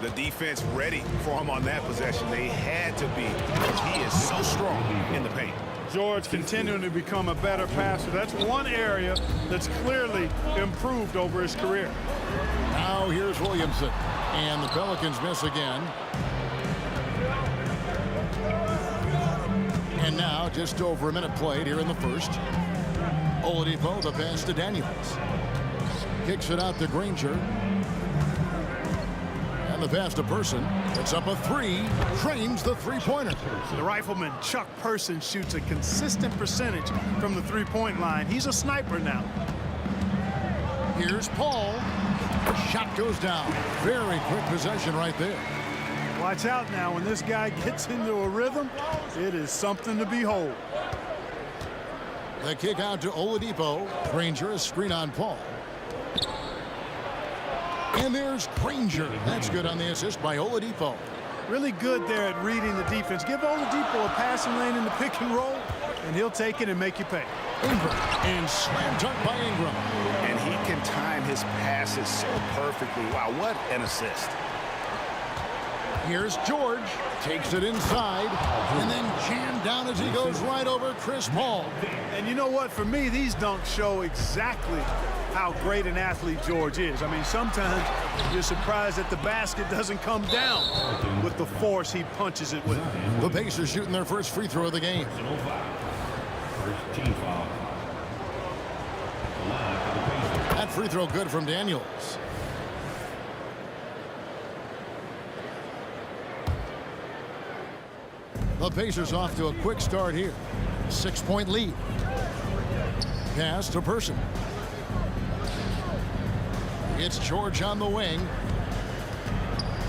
The defense ready for him on that possession. They had to be, because he is so strong in the paint. George continuing to become a better passer. That's one area that's clearly improved over his career. Now here's Williamson. And the Pelicans miss again. And now just over a minute played here in the first. Oladipo, the pass to Daniels. Kicks it out to Granger. And the pass to Person. It's up a 3. Trains the three-pointer. The rifleman Chuck Person shoots a consistent percentage from the three-point line. He's a sniper now. Here's Paul. Shot goes down. Very quick possession right there. Watch out now. When this guy gets into a rhythm, it is something to behold. The kick out to Oladipo. Granger, a screen on Paul. And there's Granger. That's good on the assist by Oladipo. Really good there at reading the defense. Give Oladipo a passing lane in the pick and roll, and he'll take it and make you pay. Ingram, and slam dunk by Ingram. And he can time his passes so perfectly. Wow, what an assist. Here's George. Takes it inside, and then jammed down as he goes right over Chris Paul. And you know what? For me, these dunks show exactly how great an athlete George is. I mean, sometimes you're surprised that the basket doesn't come down with the force he punches it with. The Pacers shooting their first free throw of the game. First team foul. That free throw good from Daniels. The Pacers off to a quick start here. 6-point lead. Pass to Person. It's George on the wing.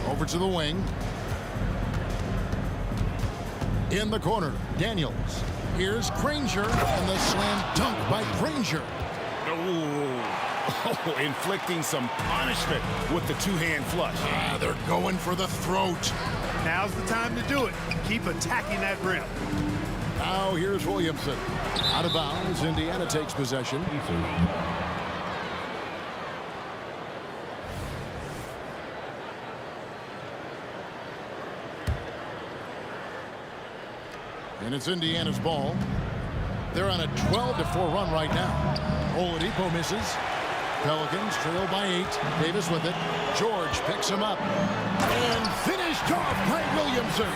Over to the wing. In the corner, Daniels. Here's Granger, and the slam dunk by Granger. Oh, Oh, inflicting some punishment with the two-hand flush. Ah, they're going for the throat. Now's the time to do it. Keep attacking that rim. Now here's Williamson. Out of bounds, Indiana takes possession. And it's Indiana's ball. They're on a 12-4 run right now. Oladipo misses. Pelicans trail by 8. Davis with it. George picks him up. And finished off by Williamson.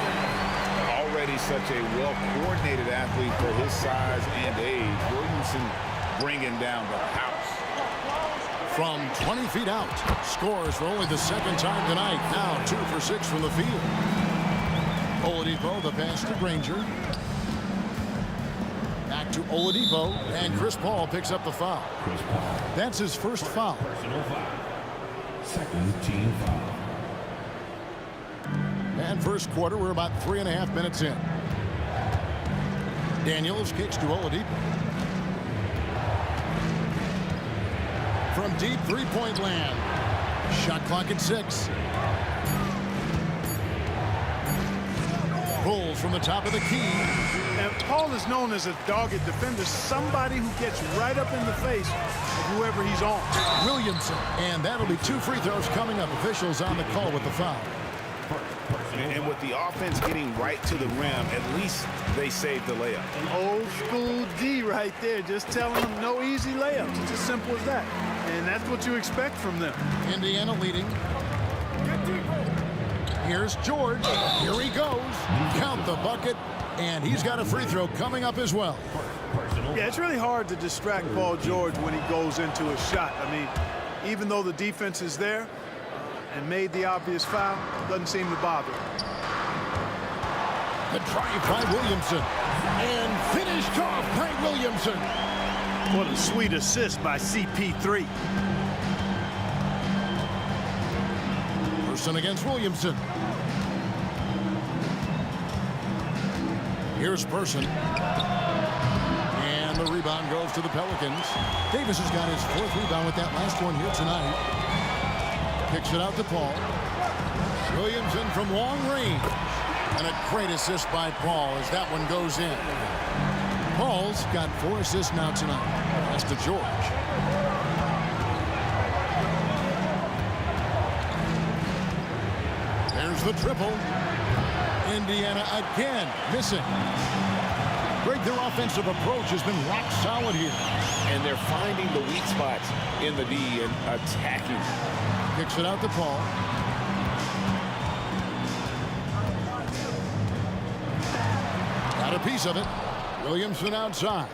Already such a well-coordinated athlete for his size and age. Williamson bringing down the house. From 20 feet out. Scores for only the second time tonight. Now 2 for 6 from the field. Oladipo, the pass to Granger. Back to Oladipo, and Chris Paul picks up the foul. That's his first foul. Personal foul. Second team foul. And first quarter, we're about 3.5 minutes in. Daniels kicks to Oladipo. From deep three-point land. Shot clock at 6. Pulls from the top of the key. And Paul is known as a dogged defender, somebody who gets right up in the face of whoever he's on. Williamson, and that'll be 2 free throws coming up. Officials on the call with the foul. And with the offense getting right to the rim, at least they saved the layup. Old school D right there, just telling them no easy layups. It's as simple as that. And that's what you expect from them. Indiana leading. Here's George. Here he goes. Count the bucket. And he's got a free throw coming up as well. Yeah, it's really hard to distract Paul George when he goes into a shot. I mean, even though the defense is there and made the obvious foul, doesn't seem to bother him. The drive by Williamson. And finished off by Williamson. What a sweet assist by CP3. Person against Williamson. Here's Person. And the rebound goes to the Pelicans. Davis has got his 4th rebound with that last one here tonight. Kicks it out to Paul. Williamson from long range. And a great assist by Paul as that one goes in. Paul's got 4 assists now tonight. That's to George. There's the triple. Indiana again missing. Greg, their offensive approach has been rock solid here. And they're finding the weak spots in the D and attacking. Kicks it out to Paul. Got a piece of it. Williamson outside.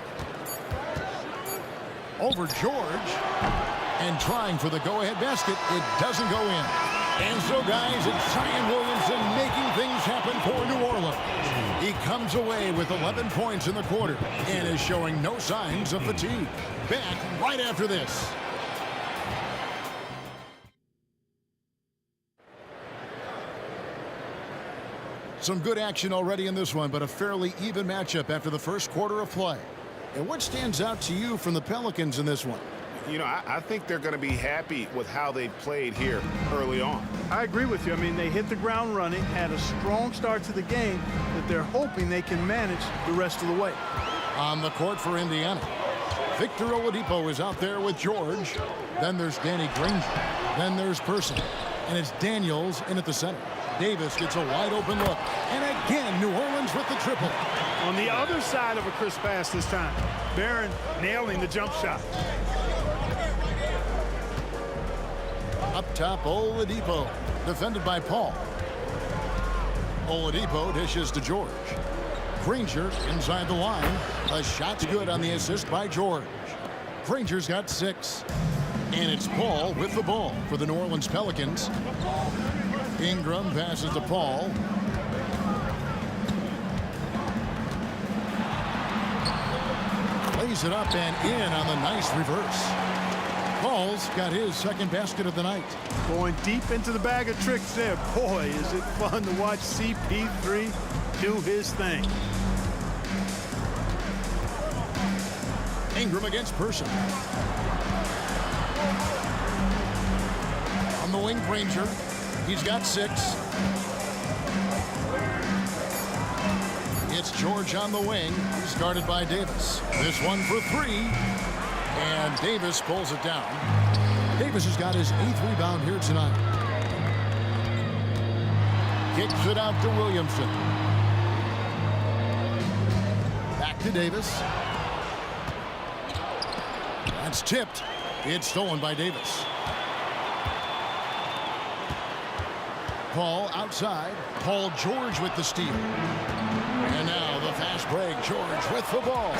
Over George. And trying for the go-ahead basket. It doesn't go in. And so, guys, it's Zion Williamson making things happen for New Orleans. He comes away with 11 points in the quarter and is showing no signs of fatigue. Back right after this. Some good action already in this one, but a fairly even matchup after the first quarter of play. And what stands out to you from the Pelicans in this one? You know, I think they're going to be happy with how they've played here early on. I agree with you. I mean, they hit the ground running, had a strong start to the game that they're hoping they can manage the rest of the way. On the court for Indiana, Victor Oladipo is out there with George. Then there's Danny Granger. Then there's Person. And it's Daniels in at the center. Davis gets a wide open look. And again, New Orleans with the triple. On the other side of a crisp pass this time, Barron nailing the jump shot. Up top, Oladipo, defended by Paul. Oladipo dishes to George. Granger inside the line. A shot's good on the assist by George. Granger's got 6. And it's Paul with the ball for the New Orleans Pelicans. Ingram passes to Paul. Lays it up and in on the nice reverse. Paul's got his second basket of the night. Going deep into the bag of tricks there. Boy, is it fun to watch CP3 do his thing. Ingram against Person. On the wing, Granger. He's got 6. It's George on the wing. He's guarded by Davis. This one for 3. And Davis pulls it down. Davis has got his 8th rebound here tonight. Kicks it out to Williamson. Back to Davis. That's tipped. It's stolen by Davis. Paul outside. Paul George with the steal. And now the fast break. George with the ball.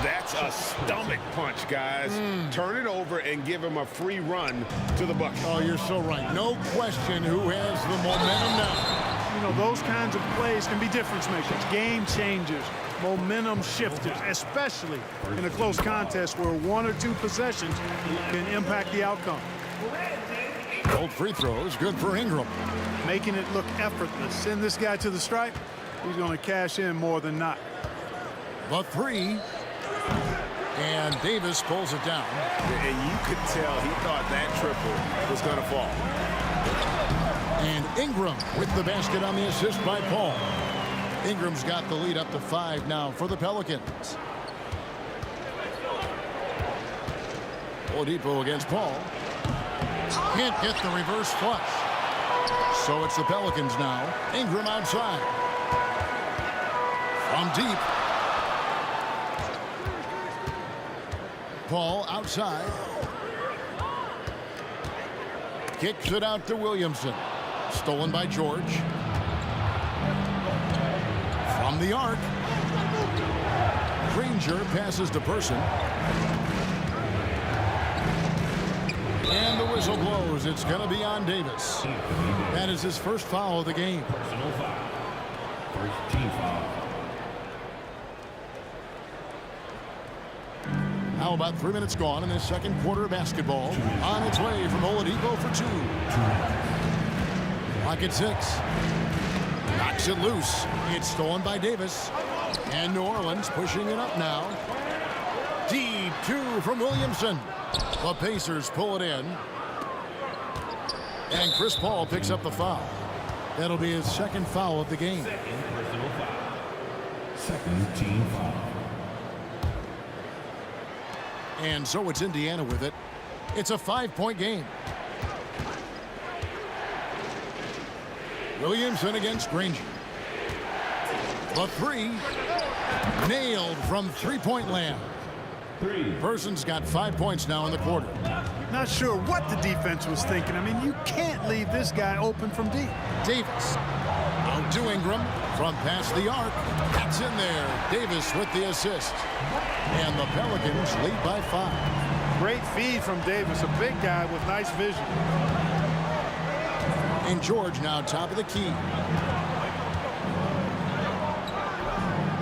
That's a stomach punch, guys. Turn it over and give him a free run to the bucket. Oh, you're so right. No question who has the momentum now. You know, those kinds of plays can be difference makers, game changers, momentum shifters, especially in a close contest where 1 or 2 possessions can impact the outcome. Both free throws, good for Ingram. Making it look effortless. Send this guy to the stripe, he's going to cash in more than not. The 3. And Davis pulls it down. And you could tell he thought that triple was going to fall. And Ingram with the basket on the assist by Paul. Ingram's got the lead up to 5 now for the Pelicans. Oladipo against Paul. Can't get the reverse flush. So it's the Pelicans now. Ingram outside. From deep. Paul outside. Kicks it out to Williamson. Stolen by George. From the arc. Granger passes to Person. And the whistle blows. It's going to be on Davis. That is his first foul of the game. Personal foul. First team foul. How about 3 minutes gone in this second quarter of basketball? On its way from Oladipo for 2. Clock at 6. Knocks it loose. It's stolen by Davis. And New Orleans pushing it up now. Deep 2 from Williamson. The Pacers pull it in. And Chris Paul picks up the foul. That'll be his second foul of the game. Second personal foul. Second team foul. And so it's Indiana with it. It's a 5-point game. Williamson against Granger. The 3. Nailed from 3-point land. Person's got 5 points now in the quarter. Not sure what the defense was thinking. I mean, you can't leave this guy open from deep. Davis out to Ingram from past the arc. That's in there. Davis with the assist. And the Pelicans lead by 5. Great feed from Davis, a big guy with nice vision. And George now top of the key.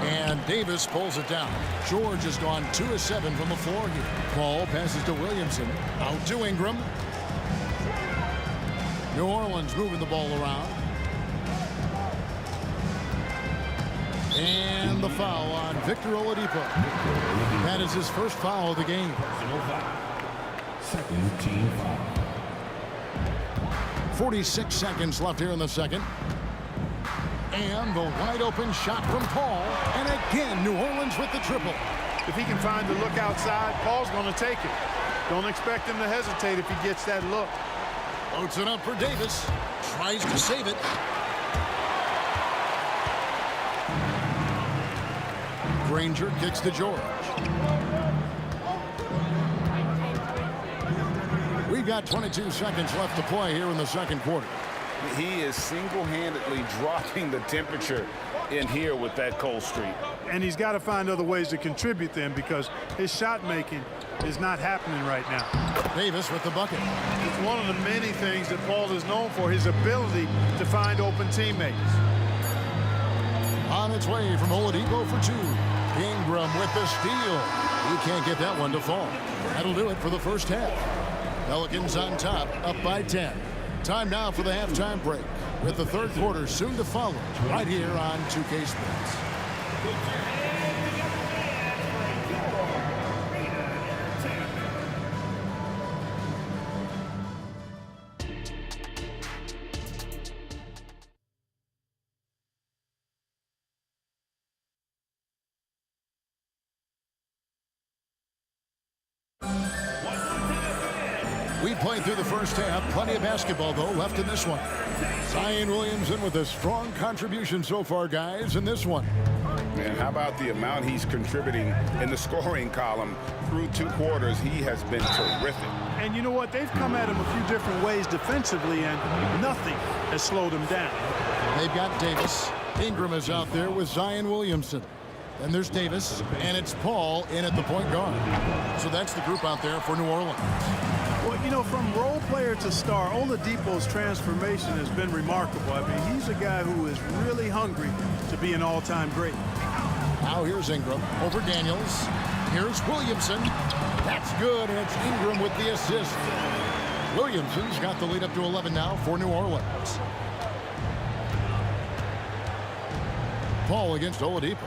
And Davis pulls it down. George has gone 2 of 7 from the floor here. Paul passes to Williamson. Out to Ingram. New Orleans moving the ball around. And the foul on Victor Oladipo. That is his first foul of the game. Personal foul. Second team foul. 46 seconds left here in the second. And the wide open shot from Paul. And again, New Orleans with the triple. If he can find the look outside, Paul's going to take it. Don't expect him to hesitate if he gets that look. Floats it up for Davis. Tries to save it. Granger kicks to George. We've got 22 seconds left to play here in the second quarter. He is single-handedly dropping the temperature in here with that cold streak. And he's got to find other ways to contribute then, because his shot making is not happening right now. Davis with the bucket. It's one of the many things that Paul is known for, his ability to find open teammates. On its way from Oladipo for 2. Ingram with the steal. He can't get that one to fall. That'll do it for the first half. Pelicans on top, up by 10. Time now for the halftime break, with the third quarter soon to follow, right here on 2K Sports. played through the first half. Plenty of basketball, though, left in this one. Zion Williamson with a strong contribution so far, guys, in this one. Man, how about the amount he's contributing in the scoring column through 2 quarters? He has been terrific. And you know what? They've come at him a few different ways defensively, and nothing has slowed him down. They've got Davis. Ingram is out there with Zion Williamson. Then there's Davis, and it's Paul in at the point guard. So that's the group out there for New Orleans. Well, you know, from role player to star, Oladipo's transformation has been remarkable. I mean, he's a guy who is really hungry to be an all-time great. Now here's Ingram over Daniels. Here's Williamson. That's good, and it's Ingram with the assist. Williamson's got the lead up to 11 now for New Orleans. Paul against Oladipo.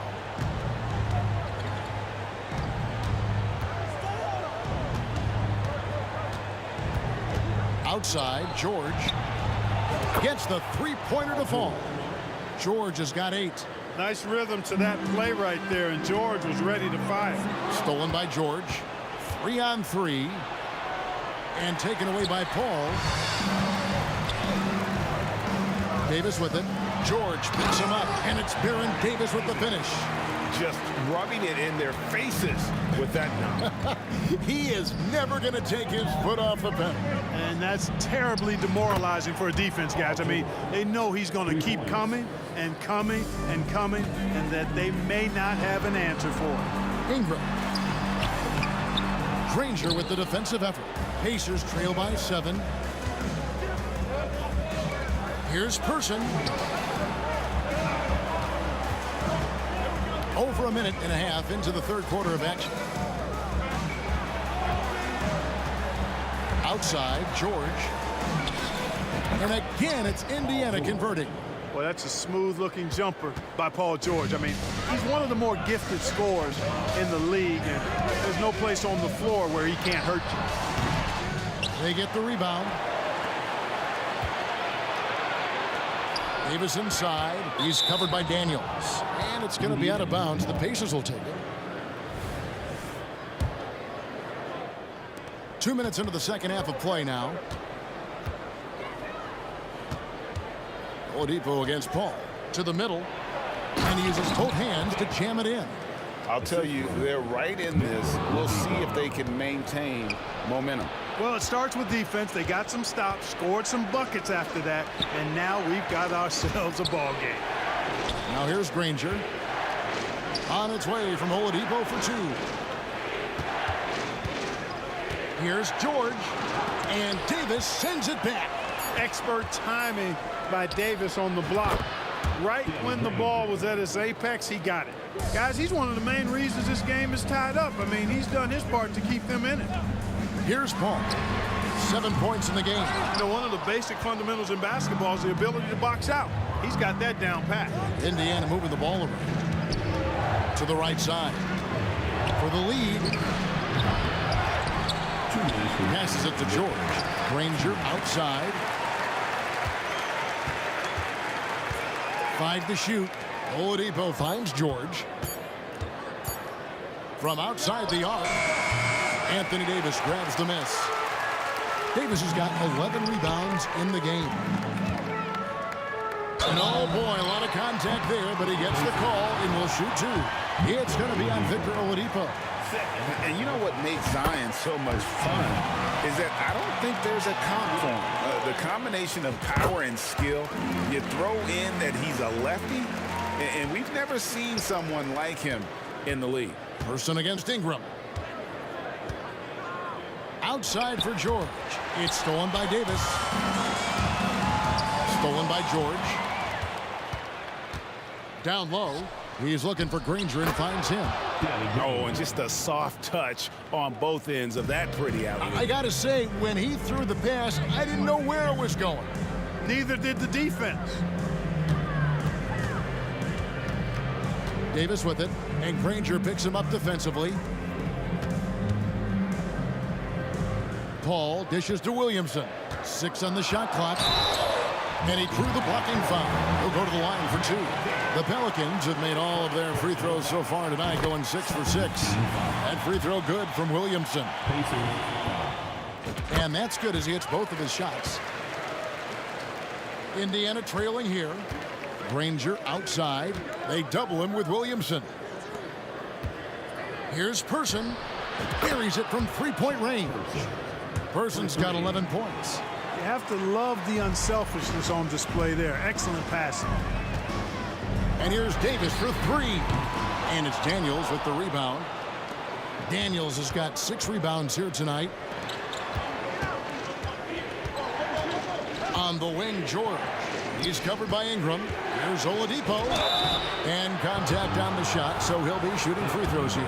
Outside, George gets the three-pointer to fall. George has got 8. Nice rhythm to that play right there, and George was ready to fire. Stolen by George. 3-on-3. And taken away by Paul. Davis with it. George picks him up, and it's Baron Davis with the finish. Just rubbing it in their faces with that. He is never going to take his foot off the pedal. And that's terribly demoralizing for a defense, guys. I mean, they know he's going to keep coming and coming and coming, and that they may not have an answer for it. Ingram. Granger with the defensive effort. Pacers trail by 7. Here's Person. Over a minute and a half into the third quarter of action. Outside, George. And again, it's Indiana converting. Well, that's a smooth-looking jumper by Paul George. I mean, he's one of the more gifted scorers in the league, and there's no place on the floor where he can't hurt you. They get the rebound. Davis inside. He's covered by Daniels. And it's going to be out of bounds. The Pacers will take it. 2 minutes into the second half of play now. Oladipo against Paul. To the middle. And he uses both hands to jam it in. I'll tell you, they're right in this. We'll see if they can maintain momentum. Well, it starts with defense. They got some stops, scored some buckets after that, and now we've got ourselves a ball game. Now here's Granger. On its way from Oladipo for 2. Here's George. And Davis sends it back. Expert timing by Davis on the block. Right when the ball was at its apex, he got it. Guys, he's one of the main reasons this game is tied up. I mean, he's done his part to keep them in it. Here's Paul. 7 points in the game. You know, one of the basic fundamentals in basketball is the ability to box out. He's got that down pat. Indiana moving the ball around. To the right side. For the lead. Passes it to George. Granger outside. 5 to shoot. Oladipo finds George. From outside the arc. Anthony Davis grabs the miss. Davis has got 11 rebounds in the game. And oh boy, a lot of contact there, but he gets the call and will shoot 2. It's going to be on Victor Oladipo. And you know what makes Zion so much fun is that I don't think there's a comp for him. The combination of power and skill, you throw in that he's a lefty, and we've never seen someone like him in the league. Person against Ingram. Outside for George. It's stolen by Davis. Stolen by George. Down low. He's looking for Granger and finds him. Oh, and just a soft touch on both ends of that pretty alley. I got to say, when he threw the pass, I didn't know where it was going. Neither did the defense. Davis with it, and Granger picks him up defensively. Paul dishes to Williamson. 6 on the shot clock. And he drew the blocking foul. He'll go to the line for 2. The Pelicans have made all of their free throws so far tonight, going 6 for 6. That free throw good from Williamson. And that's good as he hits both of his shots. Indiana trailing here. Granger outside. They double him with Williamson. Here's Person. Buries it from three-point range. Person's got 11 points. You have to love the unselfishness on display there. Excellent passing. And here's Davis for three. And it's Daniels with the rebound. Daniels has got 6 rebounds here tonight. On the wing, George. He's covered by Ingram. Here's Oladipo. And contact on the shot, so he'll be shooting free throws here.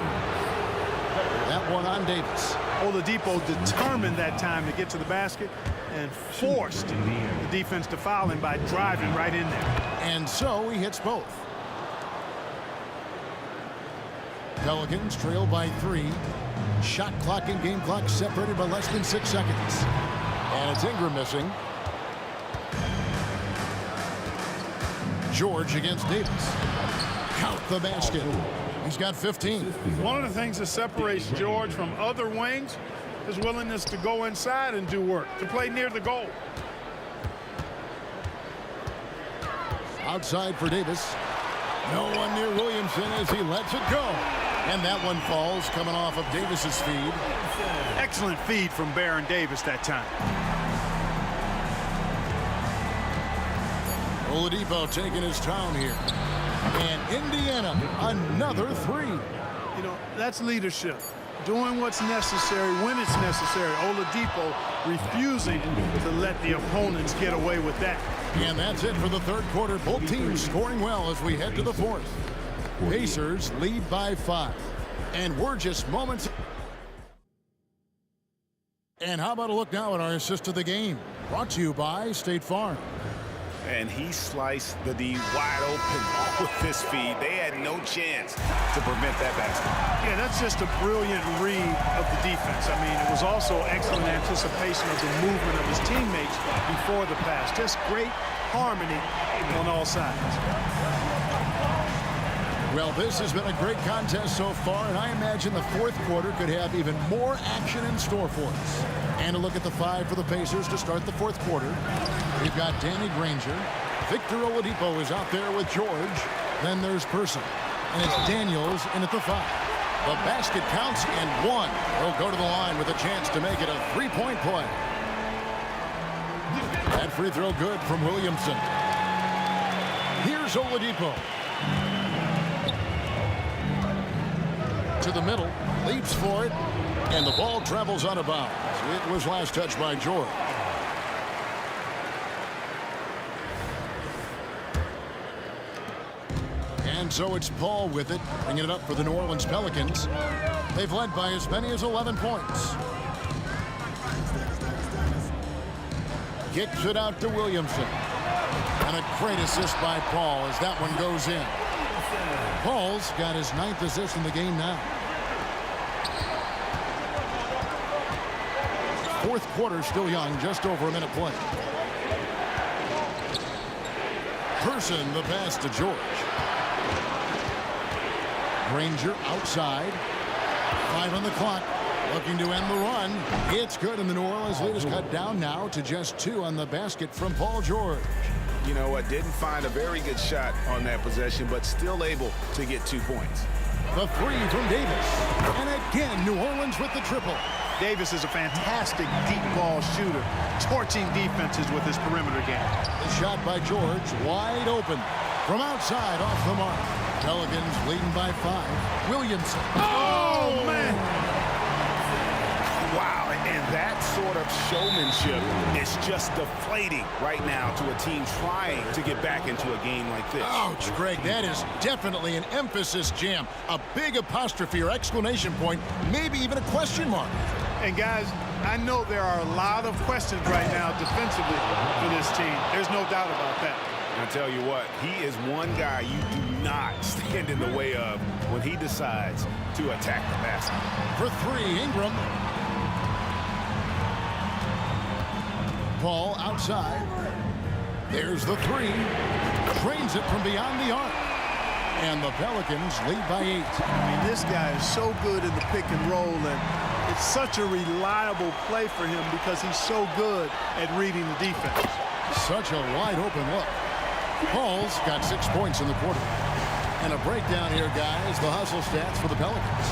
That one on Davis. Oladipo determined that time to get to the basket and forced the defense to foul him by driving right in there. And so he hits both. Pelicans trail by 3. Shot clock and game clock separated by less than 6 seconds. And it's Ingram missing. George against Davis. Count the basket. He's got 15. One of the things that separates George from other wings is willingness to go inside and do work, to play near the goal. Outside for Davis. No one near Williamson as he lets it go. And that one falls coming off of Davis's feed. Excellent feed from Baron Davis that time. Oladipo taking his time here. And Indiana, another 3. You know, that's leadership. Doing what's necessary when it's necessary. Oladipo refusing to let the opponents get away with that. And that's it for the third quarter. Both teams scoring well as we head to the fourth. Pacers lead by 5. And we're just moments. And how about a look now at our assist of the game? Brought to you by State Farm. And he sliced the D wide open with this feed. They had no chance to prevent that basket. Yeah, that's just a brilliant read of the defense. I mean, it was also excellent anticipation of the movement of his teammates before the pass. Just great harmony on all sides. Well, this has been a great contest so far, and I imagine the fourth quarter could have even more action in store for us. And a look at the 5 for the Pacers to start the fourth quarter. We've got Danny Granger. Victor Oladipo is out there with George. Then there's Person. And it's Daniels in at the 5. The basket counts and 1. He'll go to the line with a chance to make it a 3-point play. That free throw good from Williamson. Here's Oladipo. To the middle, leaps for it, and the ball travels out of bounds. It was last touched by George. And so it's Paul with it, bringing it up for the New Orleans Pelicans. They've led by as many as 11 points. Kicks it out to Williamson. And a great assist by Paul as that one goes in. Paul's got his 9th assist in the game now. Fourth quarter still young, just over a minute play. Person the pass to George. Granger outside. 5 on the clock. Looking to end the run. It's good, and the New Orleans lead is cut down now to just 2 on the basket from Paul George. You know what? Didn't find a very good shot on that possession, but still able to get 2 points. The 3 from Davis. And again, New Orleans with the triple. Davis is a fantastic deep ball shooter, torching defenses with his perimeter game. The shot by George, wide open. From outside, off the mark. Pelicans leading by 5. Williamson. Oh, man! Wow, and that sort of showmanship is just deflating right now to a team trying to get back into a game like this. Ouch, Greg, that is definitely an emphasis jam. A big apostrophe or exclamation point, maybe even a question mark. And guys, I know there are a lot of questions right now defensively for this team. There's no doubt about that. I'll tell you what, he is one guy you do not stand in the way of when he decides to attack the basket. For 3, Ingram. Paul outside. There's the 3. Trains it from beyond the arc. And the Pelicans lead by 8. I mean, this guy is so good in the pick and roll, and It's such a reliable play for him because he's so good at reading the defense. Such a wide open look. Paul's got 6 points in the quarter. And a breakdown here, guys. The hustle stats for the Pelicans.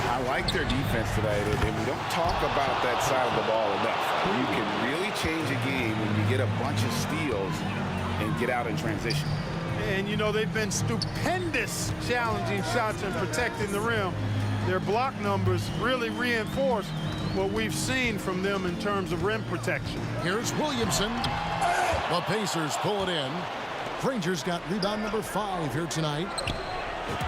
I like their defense today, and we don't talk about that side of the ball enough. You can really change a game when you get a bunch of steals and get out in transition. And, you know, they've been stupendous challenging shots and protecting the rim. Their block numbers really reinforce what we've seen from them in terms of rim protection. Here's Williamson. The Pacers pull it in. Rangers got rebound number 5 here tonight.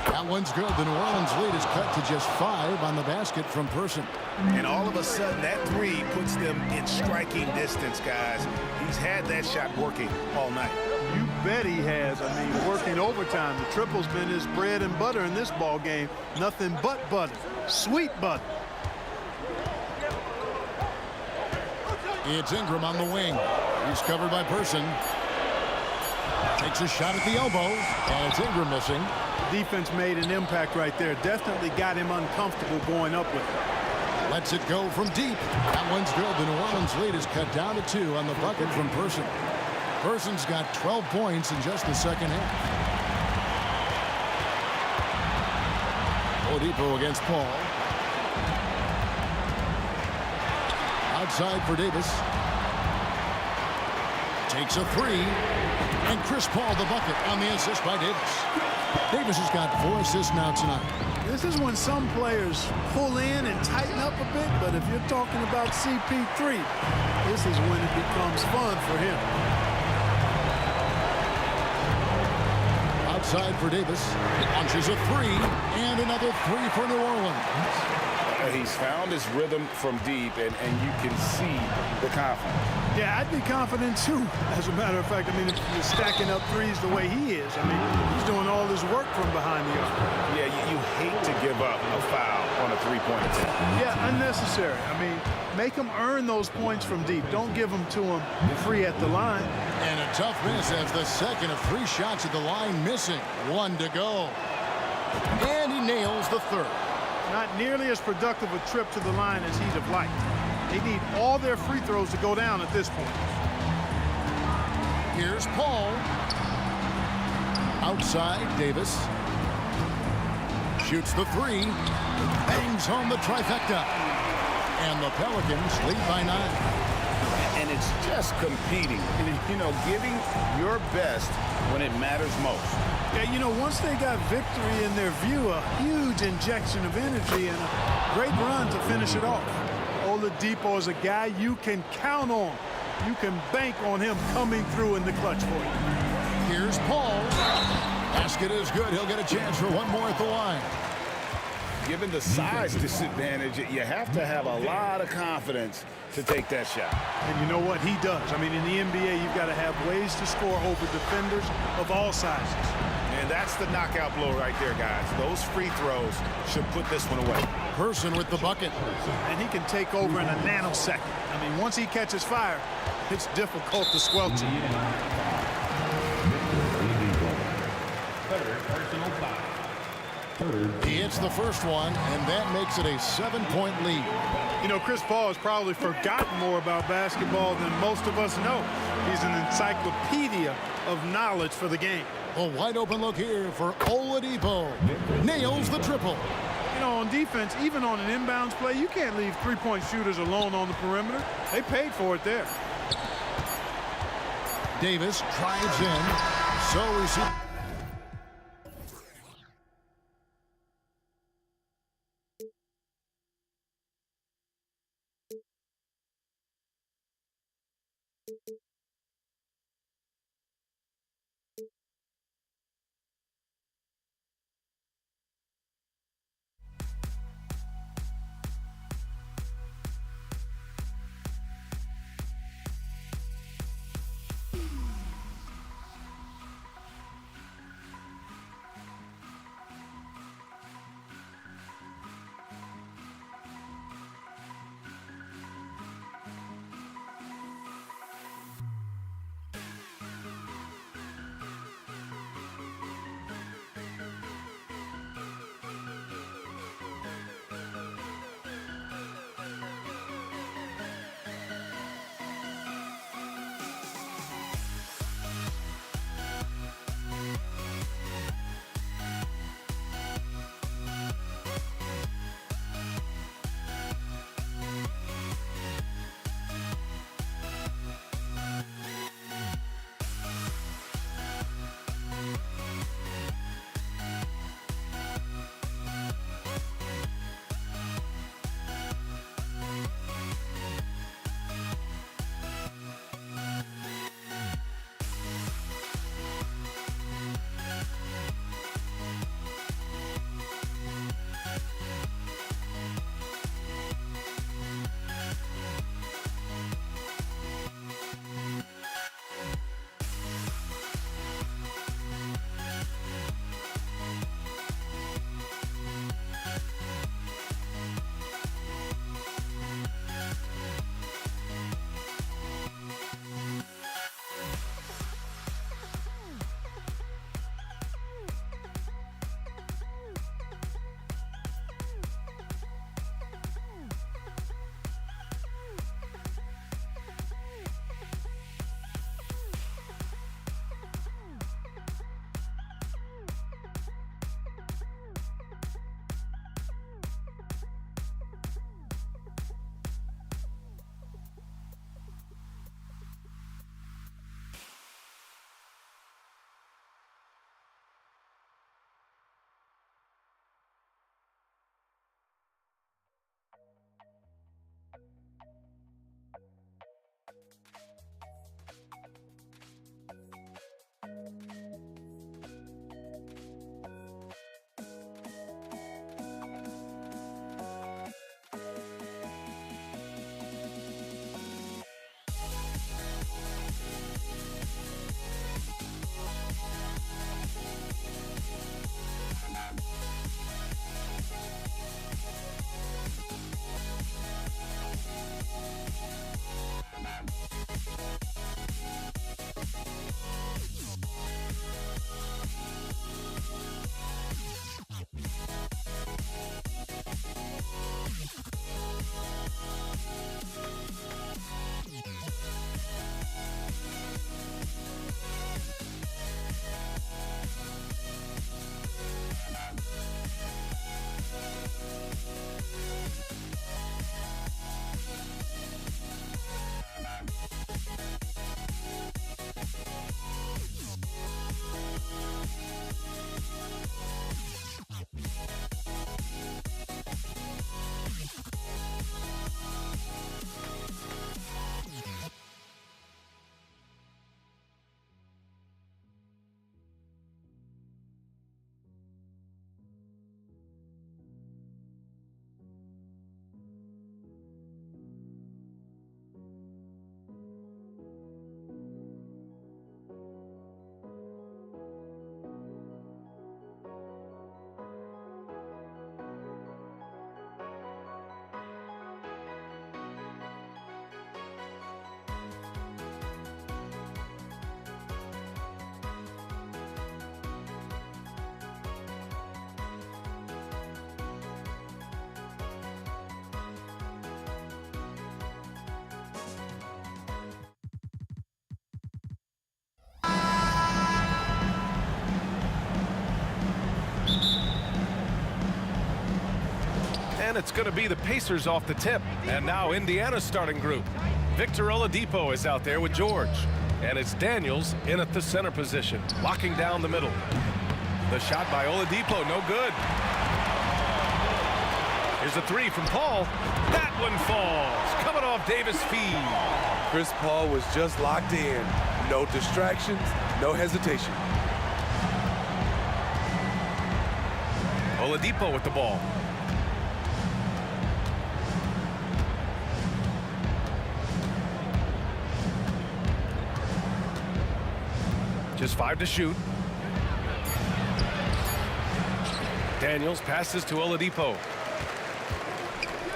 That one's good. The New Orleans lead is cut to just 5 on the basket from Person. And all of a sudden, that three puts them in striking distance, guys. He's had that shot working all night. You bet he has. I mean, working overtime. The triple's been his bread and butter in this ball game. Nothing but butter. Sweet butter. It's Ingram on the wing. He's covered by Person. Takes a shot at the elbow, and it's Ingram missing. Defense made an impact right there. Definitely got him uncomfortable going up with it. Lets it go from deep. That one's good. The New Orleans lead is cut down to 2 on the bucket from Person. Person's got 12 points in just the second half. Oladipo against Paul. Outside for Davis. Takes a 3. And Chris Paul the bucket on the assist by Davis. Davis has got 4 assists now tonight. This is when some players pull in and tighten up a bit, but if you're talking about CP3, this is when it becomes fun for him. Outside for Davis. Launches a 3, and another 3 for New Orleans. He's found his rhythm from deep, and you can see the confidence. Yeah, I'd be confident too. As a matter of fact, I mean, if you're stacking up threes the way he is, I mean, he's doing all his work from behind the arc. Yeah, you hate to give up a foul on a three-point attempt. Yeah, unnecessary. I mean, make him earn those points from deep. Don't give them to him free at the line. And a tough miss as the second of 3 shots at the line missing. 1 to go. And he nails the third. Not nearly as productive a trip to the line as he'd have liked. They need all their free throws to go down at this point. Here's Paul. Outside, Davis. Shoots the 3. Bangs home the trifecta. And the Pelicans lead by 9. And it's just competing. You know, giving your best when it matters most. Yeah, you know, once they got victory in their view, a huge injection of energy and a great run to finish it off. Oladipo is a guy you can count on. You can bank on him coming through in the clutch for you. Here's Paul. Basket is good. He'll get a chance for 1 more at the line. Given the size disadvantage, you have to have a lot of confidence to take that shot. And you know what? He does. I mean, in the NBA, you've got to have ways to score over defenders of all sizes. And that's the knockout blow right there, guys. Those free throws should put this one away. Person with the bucket. And he can take over in a nanosecond. I mean, once he catches fire, it's difficult to squelch him. He hits the first one, and that makes it a 7-point lead. You know, Chris Paul has probably forgotten more about basketball than most of us know. He's an encyclopedia of knowledge for the game. A wide open look here for Oladipo. Nails the triple. You know, on defense, even on an inbounds play, you can't leave three-point shooters alone on the perimeter. They paid for it there. Davis drives in. So receive. again, it's going to be the Pacers off the tip. And now Indiana's starting group. Victor Oladipo is out there with George. And it's Daniels in at the center position, locking down the middle. The shot by Oladipo, no good. Here's a three from Paul. That one falls, coming off Davis' feed. Chris Paul was just locked in. No distractions, no hesitation. Oladipo with the ball. Just 5 to shoot. Daniels passes to Oladipo.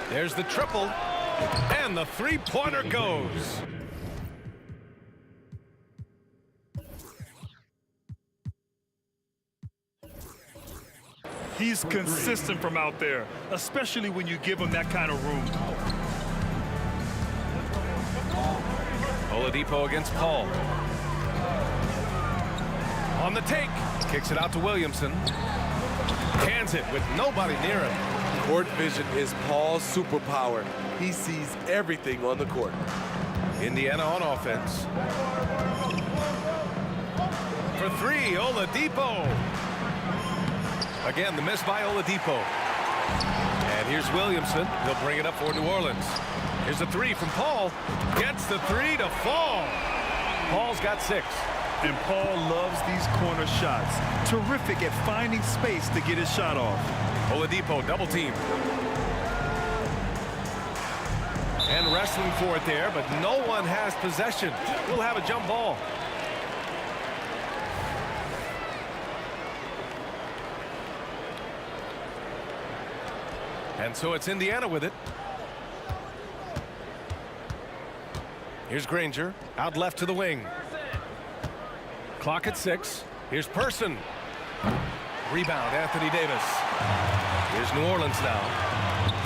There's the triple, and the three-pointer goes. He's consistent from out there, especially when you give him that kind of room. Oladipo against Paul. On the take, kicks it out to Williamson. Hands it with nobody near him. Court vision is Paul's superpower. He sees everything on the court. Indiana on offense. For three, Oladipo. Again, the miss by Oladipo. And here's Williamson. He'll bring it up for New Orleans. Here's a three from Paul. Gets the three to fall. Paul's got 6. And Paul loves these corner shots. Terrific at finding space to get his shot off. Oladipo double team. And wrestling for it there, but no one has possession. We'll have a jump ball. And so it's Indiana with it. Here's Granger, out left to the wing. Clock at 6. Here's Person. Rebound, Anthony Davis. Here's New Orleans now.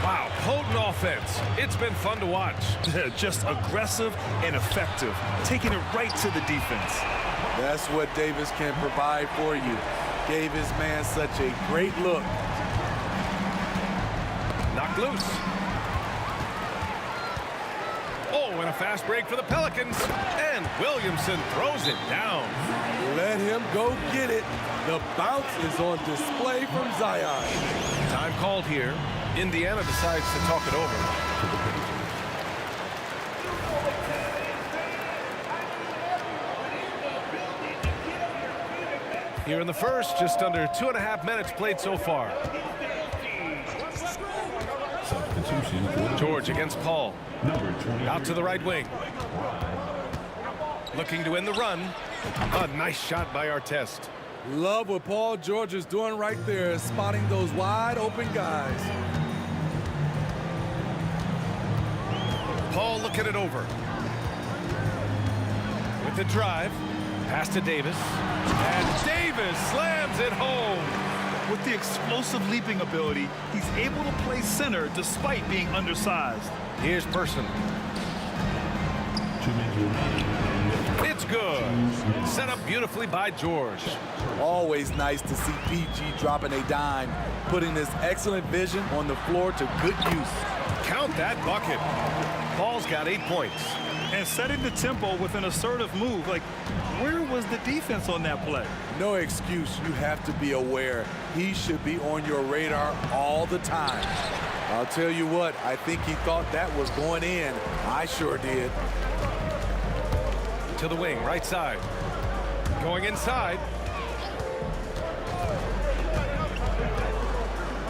Wow, potent offense. It's been fun to watch. Just aggressive and effective, taking it right to the defense. That's what Davis can provide for you. Gave his man such a great look. Knocked loose. Oh, and a fast break for the Pelicans. And Williamson throws it down. Let him go get it. The bounce is on display from Zion. Time called here. Indiana decides to talk it over. Here in the first, just under 2.5 minutes played so far. George against Paul. Out to the right wing. Looking to end the run. A nice shot by Artest. Love what Paul George is doing right there, spotting those wide open guys. Paul looking it over. With the drive. Pass to Davis. And Davis slams it home. With the explosive leaping ability, he's able to play center despite being undersized. Here's Person. It's good. Set up beautifully by George. Always nice to see PG dropping a dime, putting this excellent vision on the floor to good use. Count that bucket. Paul's got 8 points. And setting the tempo with an assertive move. Like, where was the defense on that play? No excuse. You have to be aware. He should be on your radar all the time. I'll tell you what, I think he thought that was going in. I sure did. To the wing, right side. Going inside.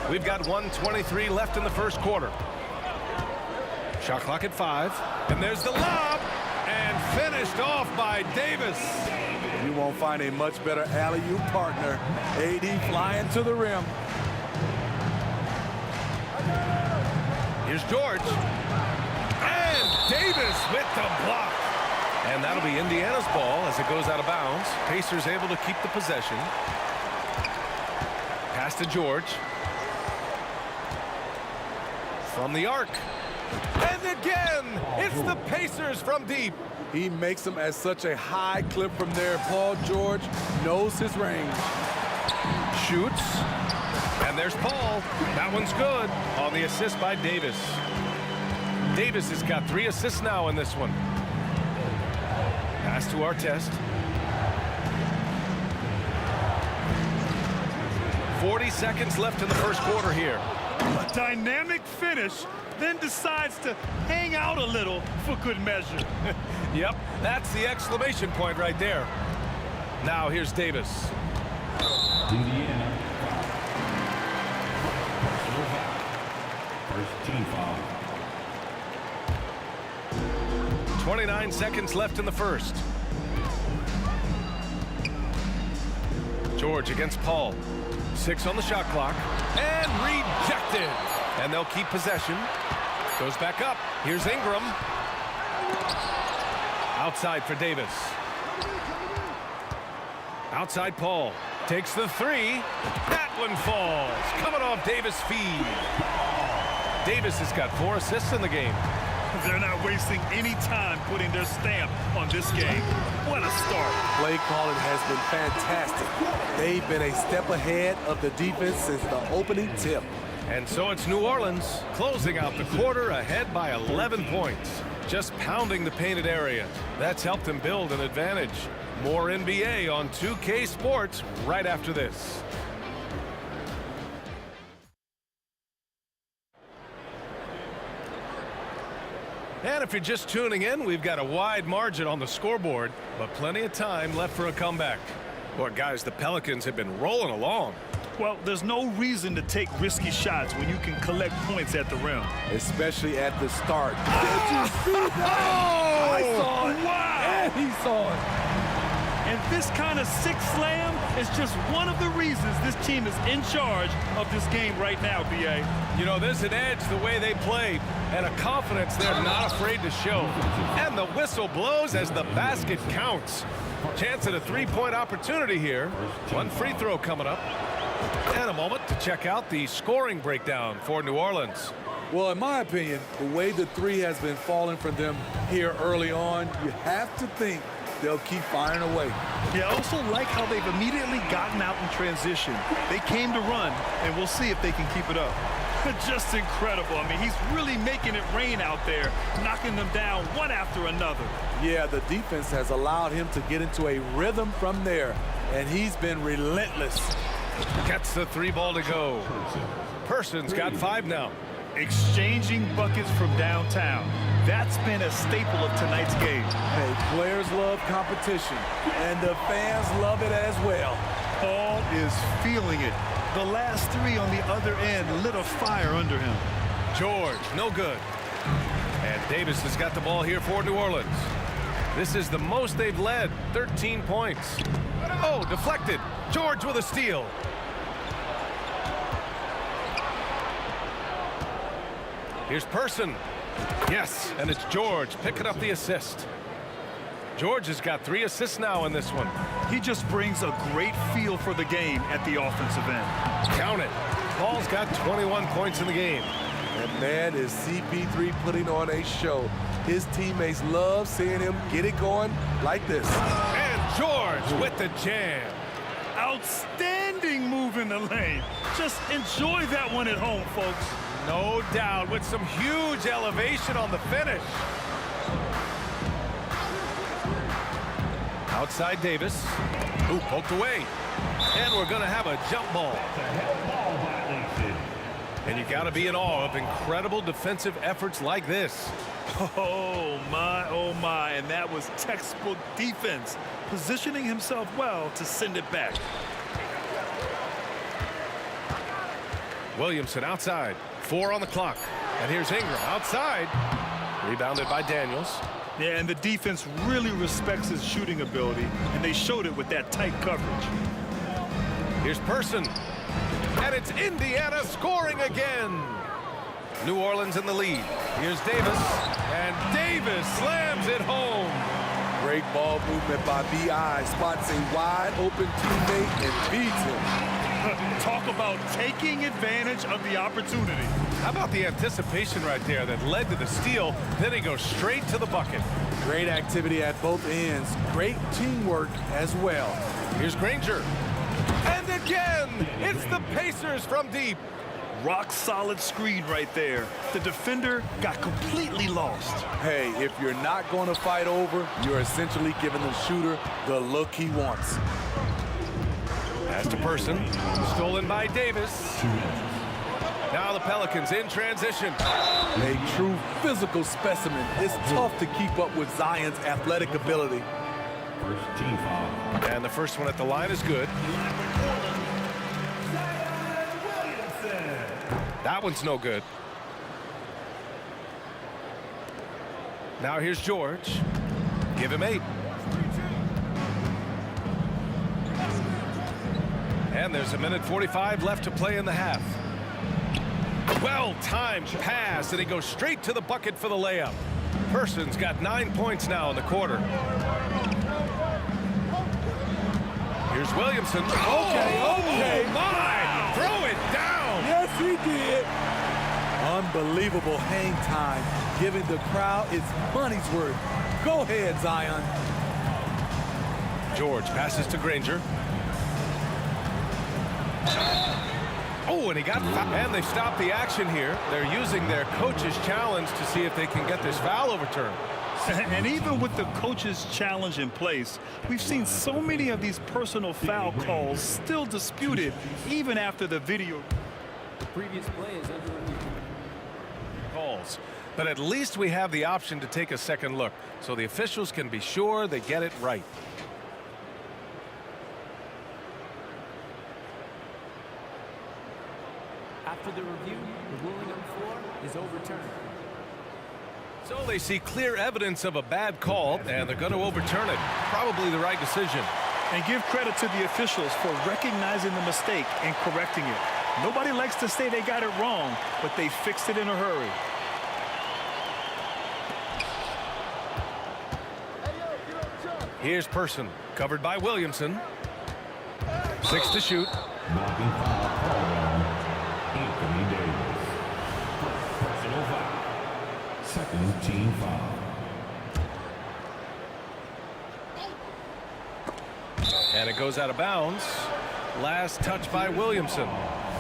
We've got 1:23 left in the first quarter. Shot clock at 5. And there's the lob. And finished off by Davis. You won't find a much better alley-oop partner. AD flying to the rim. Here's George. And Davis with the block. And that'll be Indiana's ball as it goes out of bounds. Pacers able to keep the possession. Pass to George. From the arc. And again, it's the Pacers from deep. He makes them at such a high clip from there. Paul George knows his range. Shoots. And there's Paul. That one's good on the assist by Davis. Davis has got 3 assists now in this one. Pass to Artest. 40 seconds left in the first quarter here. A dynamic finish, then decides to hang out a little for good measure. Yep, that's the exclamation point right there. Now here's Davis. Indiana. First team foul. 29 seconds left in the first. George against Paul. 6 on the shot clock. And rejected. And they'll keep possession. Goes back up. Here's Ingram. Outside for Davis. Outside Paul. Takes the 3. That one falls. Coming off Davis' feed. Davis has got 4 assists in the game. They're not wasting any time putting their stamp on this game. What a start. Play calling has been fantastic. They've been a step ahead of the defense since the opening tip. And so it's New Orleans closing out the quarter ahead by 11 points. Just pounding the painted area. That's helped them build an advantage. More NBA on 2K Sports right after this. And if you're just tuning in, we've got a wide margin on the scoreboard, but plenty of time left for a comeback. Boy, guys, the Pelicans have been rolling along. Well, there's no reason to take risky shots when you can collect points at the rim. Especially at the start. I saw it. Wow. And he saw it. And this kind of sick slam is just one of the reasons this team is in charge of this game right now, B.A. You know, there's an edge the way they play and a confidence they're not afraid to show. And the whistle blows as the basket counts. Chance at a 3-point opportunity here. One free throw coming up. And a moment to check out the scoring breakdown for New Orleans. Well, in my opinion, the way the 3 has been falling for them here early on, you have to think they'll keep firing away. Yeah, I also like how they've immediately gotten out in transition. They came to run, and we'll see if they can keep it up. Just incredible. I mean, he's really making it rain out there, knocking them down one after another. Yeah, the defense has allowed him to get into a rhythm from there, and he's been relentless. Gets the 3 ball to go. Person's got 5 now. Exchanging buckets from downtown. That's been a staple of tonight's game. Hey, players love competition, and the fans love it as well. Paul is feeling it. The last 3 on the other end lit a fire under him. George, no good. And Davis has got the ball here for New Orleans. This is the most they've led, 13 points. Oh, deflected. George with a steal. Here's Person. Yes, and it's George picking up the assist. George has got 3 assists now in this one. He just brings a great feel for the game at the offensive end. Count it. Paul's got 21 points in the game. And man, is CP3 putting on a show. His teammates love seeing him get it going like this. And George with the jam. Outstanding move in the lane. Just enjoy that one at home, folks. No doubt, with some huge elevation on the finish. Outside Davis. Ooh, poked away. And we're going to have a jump ball. And you got to be in awe of incredible defensive efforts like this. Oh my, and that was textbook defense, positioning himself well to send it back. Williamson outside, 4 on the clock. And here's Ingram outside. Rebounded by Daniels. Yeah, and the defense really respects his shooting ability, and they showed it with that tight coverage. Here's Person. And it's Indiana scoring again. New Orleans in the lead. Here's Davis. And Davis slams it home. Great ball movement by B.I. Spots a wide open teammate and feeds him. Talk about taking advantage of the opportunity. How about the anticipation right there that led to the steal? Then he goes straight to the bucket. Great activity at both ends. Great teamwork as well. Here's Granger. And again, it's the Pacers from deep. Rock solid screen right there. The defender got completely lost. Hey, if you're not going to fight over, you're essentially giving the shooter the look he wants. Pass to Person, stolen by Davis. Now the Pelicans in transition. A true physical specimen. It's tough to keep up with Zion's athletic ability. First team foul. And the first one at the line is good. That one's no good. Now here's George. Give him 8. And there's 1:45 left to play in the half. Well-timed pass, and he goes straight to the bucket for the layup. Person's got 9 points now in the quarter. Here's Williamson. Okay. My! Throw it down! Yes, he did. Unbelievable hang time, giving the crowd its money's worth. Go ahead, Zion. George passes to Granger. Oh, and he got fouled. And they stopped the action here. They're using their coach's challenge to see if they can get this foul overturned. And even with the coach's challenge in place, we've seen so many of these personal foul calls still disputed even after the video. The previous play is under review. Calls. But at least we have the option to take a second look, so the officials can be sure they get it right. After the review, the ruling on the floor is overturned. So they see clear evidence of a bad call, and they're going to overturn it. Probably the right decision. And give credit to the officials for recognizing the mistake and correcting it. Nobody likes to say they got it wrong, but they fixed it in a hurry. Here's Person, covered by Williamson. 6 to shoot. Blocking foul called on Anthony Davis. Personal foul. Second team foul. And it goes out of bounds. Last touch by Williamson.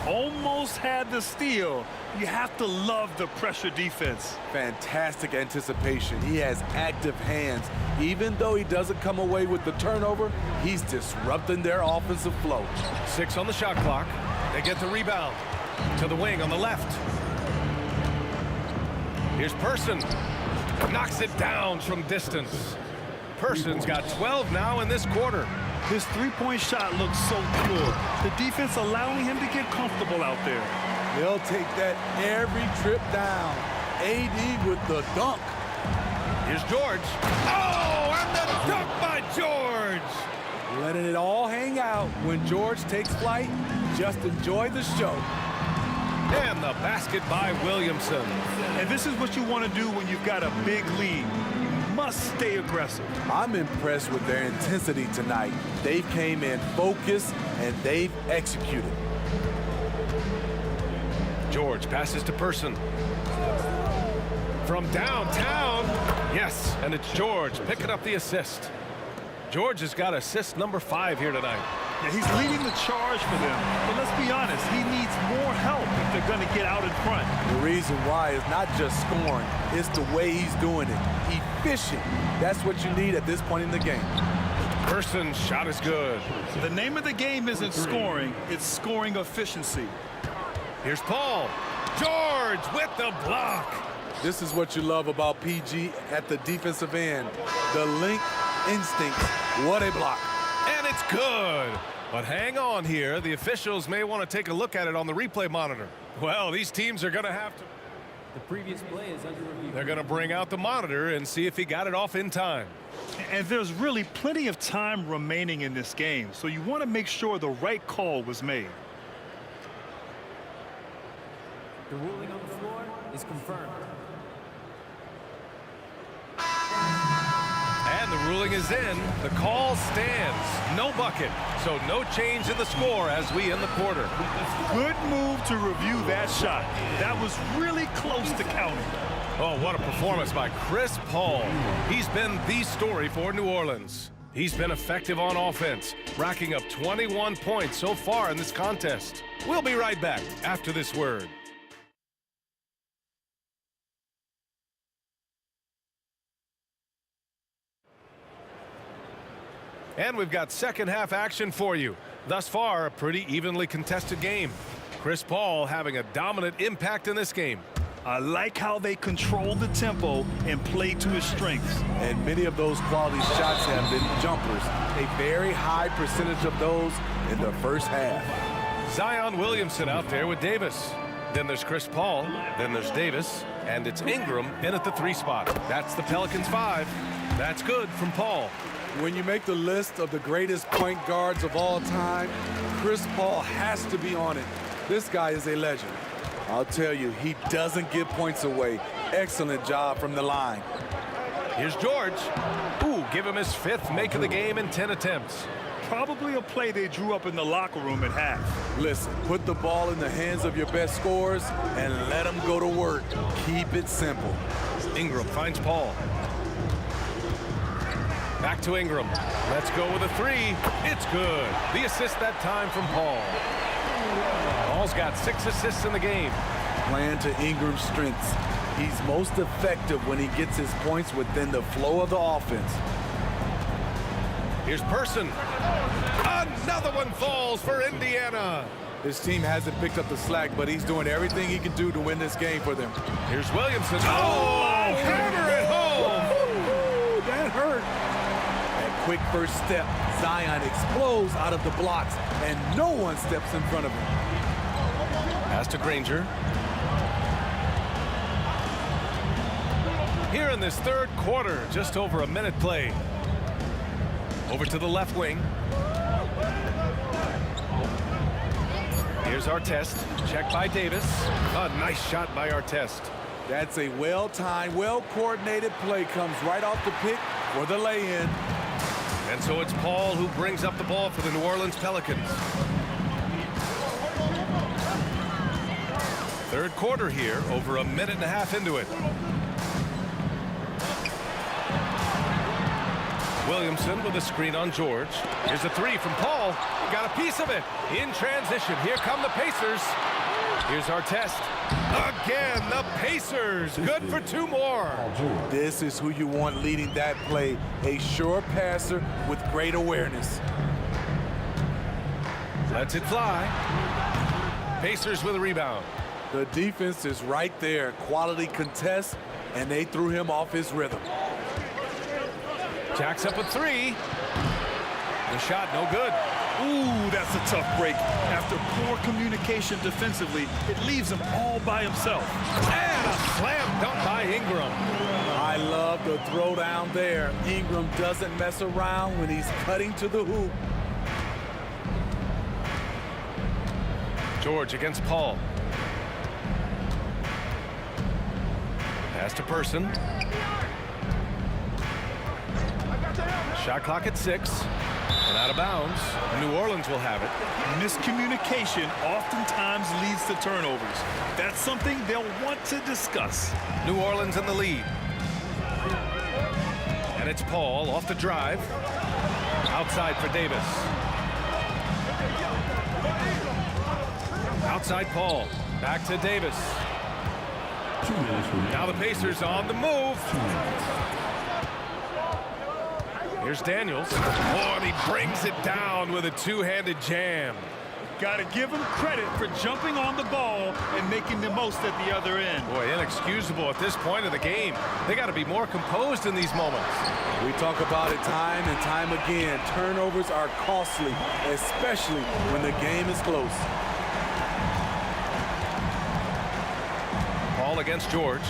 Almost had the steal. You have to love the pressure defense. Fantastic anticipation. He has active hands. Even though he doesn't come away with the turnover, he's disrupting their offensive flow. 6 on the shot clock. They get the rebound. To the wing on the left. Here's Person. Knocks it down from distance. Person's got 12 now in this quarter. His three-point shot looks so good. The defense allowing him to get comfortable out there. They'll take that every trip down. AD with the dunk. Here's George. Oh, and the dunk by George. Letting it all hang out. When George takes flight, just enjoy the show. And the basket by Williamson. And this is what you want to do when you've got a big lead. Must stay aggressive. I'm impressed with their intensity tonight. They came in focused and they've executed. George passes to Person. From downtown. Yes, and it's George picking up the assist. George has got assist number 5 here tonight. Yeah, he's leading the charge for them. But let's be honest, he needs more help if they're going to get out in front. The reason why is not just scoring, it's the way he's doing it. Efficient. That's what you need at this point in the game. Person's shot is good. The name of the game isn't scoring, it's scoring efficiency. Here's Paul. George with the block. This is what you love about PG at the defensive end. The link instinct. What a block. And it's good. But hang on here. The officials may want to take a look at it on the replay monitor. Well, these teams are going to have to. The previous play is under review. They're going to bring out the monitor and see if he got it off in time. And there's really plenty of time remaining in this game, so you want to make sure the right call was made. The ruling on the floor is confirmed. And the ruling is in. The call stands. No bucket. So no change in the score as we end the quarter. Good move to review that shot. That was really close to counting. Oh, what a performance by Chris Paul. He's been the story for New Orleans. He's been effective on offense, racking up 21 points so far in this contest. We'll be right back after this word. And we've got second half action for you. Thus far, a pretty evenly contested game. Chris Paul having a dominant impact in this game. I like how they control the tempo and play to his strengths. And many of those quality shots have been jumpers. A very high percentage of those in the first half. Zion Williamson out there with Davis. Then there's Chris Paul. Then there's Davis. And it's Ingram in at the 3 spot. That's the Pelicans 5. That's good from Paul. When you make the list of the greatest point guards of all time, Chris Paul has to be on it. This guy is a legend. I'll tell you, he doesn't give points away. Excellent job from the line. Here's George. Ooh, give him his 5th make of the game in 10 attempts. Probably a play they drew up in the locker room at half. Listen, put the ball in the hands of your best scorers and let them go to work. Keep it simple. Ingram finds Paul. Back to Ingram. Let's go with a 3. It's good. The assist that time from Paul. Paul's got 6 assists in the game. Playing to Ingram's strengths. He's most effective when he gets his points within the flow of the offense. Here's Person. Another one falls for Indiana. His team hasn't picked up the slack, but he's doing everything he can do to win this game for them. Here's Williamson. Oh, hammer it home. That hurt. That quick first step. Zion explodes out of the blocks, and no one steps in front of him. Pass to Granger. Here in this third quarter, just over a minute played. Over to the left wing. Here's Artest. Check by Davis. A nice shot by Artest. That's a well-timed, well-coordinated play. Comes right off the pick for the lay-in. And so it's Paul who brings up the ball for the New Orleans Pelicans. Third quarter here, over a minute and a half into it. Williamson with a screen on George. Here's a 3 from Paul. Got a piece of it. In transition, here come the Pacers. Here's Artest. Again, the Pacers. Good for 2 more. This is who you want leading that play. A sure passer with great awareness. Lets it fly. Pacers with a rebound. The defense is right there. Quality contest, and they threw him off his rhythm. Jacks up a 3. The shot no good. Ooh, that's a tough break. After poor communication defensively, it leaves him all by himself. And a slam dunk by Ingram. I love the throwdown there. Ingram doesn't mess around when he's cutting to the hoop. George against Paul. Pass to Person. Shot clock at 6. And out of bounds. New Orleans will have it. Miscommunication oftentimes leads to turnovers. That's something they'll want to discuss. New Orleans in the lead. And it's Paul off the drive. Outside for Davis. Outside Paul. Back to Davis. Now the Pacers on the move. Here's Daniels. Oh, and he brings it down with a 2-handed jam. Got to give him credit for jumping on the ball and making the most at the other end. Boy, inexcusable at this point of the game. They got to be more composed in these moments. We talk about it time and time again. Turnovers are costly, especially when the game is close. Paul against George.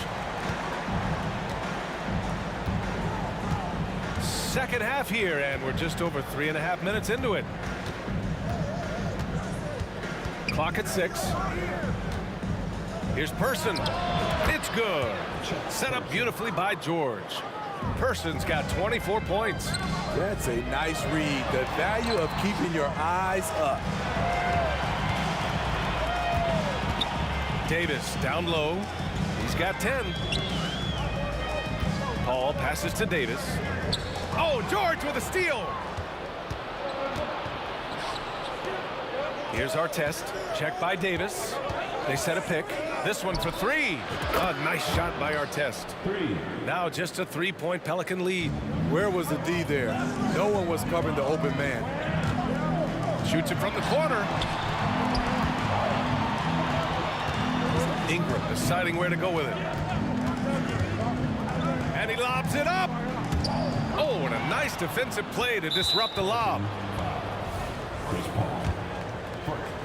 Second half here, and we're just over 3.5 minutes into it. Clock at 6. Here's Person. It's good. Set up beautifully by George. Person's got 24 points. That's a nice read. The value of keeping your eyes up. Davis down low. He's got 10. Paul passes to Davis. Oh, George with a steal. Here's our test. Check by Davis. They set a pick. This one for three. A nice shot by Artest. Now just a three-point Pelican lead. Where was the D there? No one was covering the open man. Shoots it from the corner. Ingram deciding where to go with it. And he lobs it up. Oh, and a nice defensive play to disrupt the lob. Chris Paul.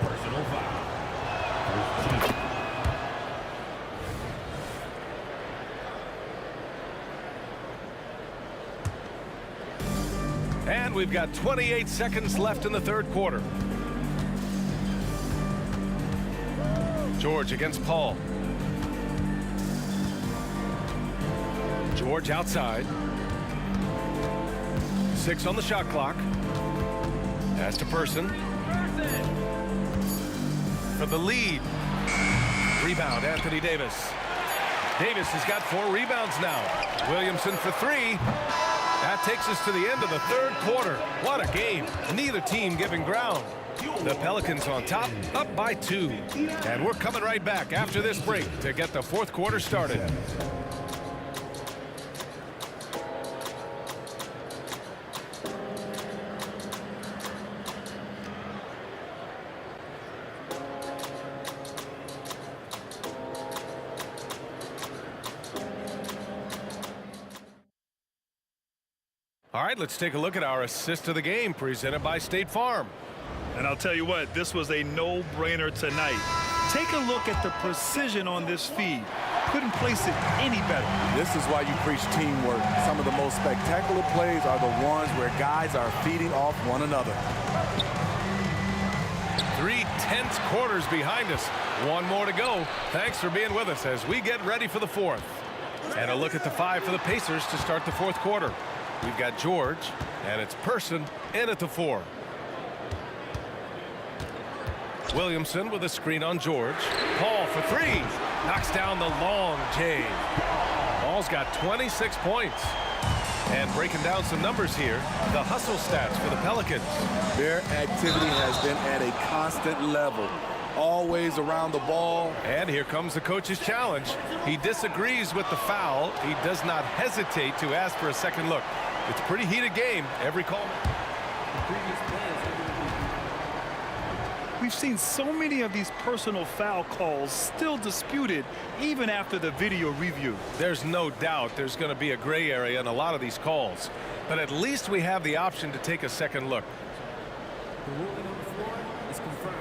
Personal foul. And we've got 28 seconds left in the third quarter. George against Paul. George outside. 6 on the shot clock. Pass to Person. For the lead. Rebound, Anthony Davis. Davis has got 4 rebounds now. Williamson for 3. That takes us to the end of the third quarter. What a game. Neither team giving ground. The Pelicans on top, up by 2. And we're coming right back after this break to get the fourth quarter started. All right, let's take a look at our assist of the game presented by State Farm. And I'll tell you what, this was a no-brainer tonight. Take a look at the precision on this feed. Couldn't place it any better. This is why you preach teamwork. Some of the most spectacular plays are the ones where guys are feeding off one another. 3 tense quarters behind us. 1 more to go. Thanks for being with us as we get ready for the fourth. And a look at the 5 for the Pacers to start the fourth quarter. We've got George, and it's Person in at the 4. Williamson with a screen on George. Paul for 3. Knocks down the long J. Paul's got 26 points. And breaking down some numbers here, the hustle stats for the Pelicans. Their activity has been at a constant level. Always around the ball. And here comes the coach's challenge. He disagrees with the foul. He does not hesitate to ask for a second look. It's a pretty heated game. Every call. We've seen so many of these personal foul calls still disputed even after the video review. There's no doubt there's going to be a gray area in a lot of these calls. But at least we have the option to take a second look. The ruling on the floor is confirmed.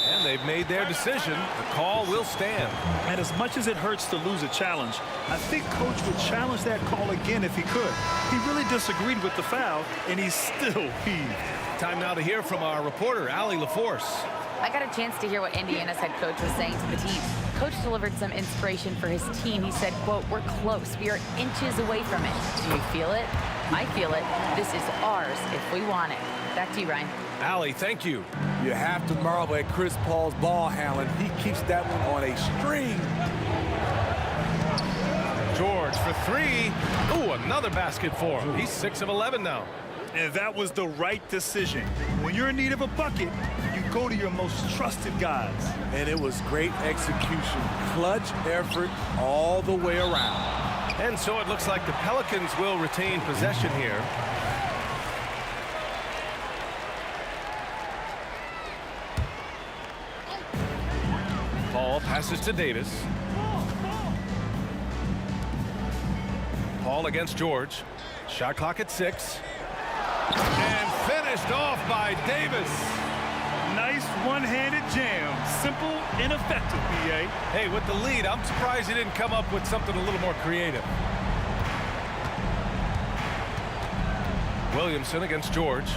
And they've made their decision. The call will stand. And as much as it hurts to lose a challenge, I think Coach would challenge that call again if he could. He really disagreed with the foul, and he still heaved. Time now to hear from our reporter, Allie LaForce. I got a chance to hear what Indiana's head coach was saying to the team. Coach delivered some inspiration for his team. He said, quote, "We're close. We are inches away from it. Do you feel it? I feel it. This is ours if we want it." Back to you, Ryan. Allie, thank you. You have to marvel at Chris Paul's ball handling. He keeps that one on a string. George for 3. Ooh, another basket for him. He's 6 of 11 now. And that was the right decision. When you're in need of a bucket, you go to your most trusted guys. And it was great execution. Clutch effort all the way around. And so it looks like the Pelicans will retain possession here. Paul passes to Davis. Paul against George. Shot clock at 6. And finished off by Davis. Nice one-handed jam. Simple and effective, B.A. Hey, with the lead, I'm surprised he didn't come up with something a little more creative. Williamson against George.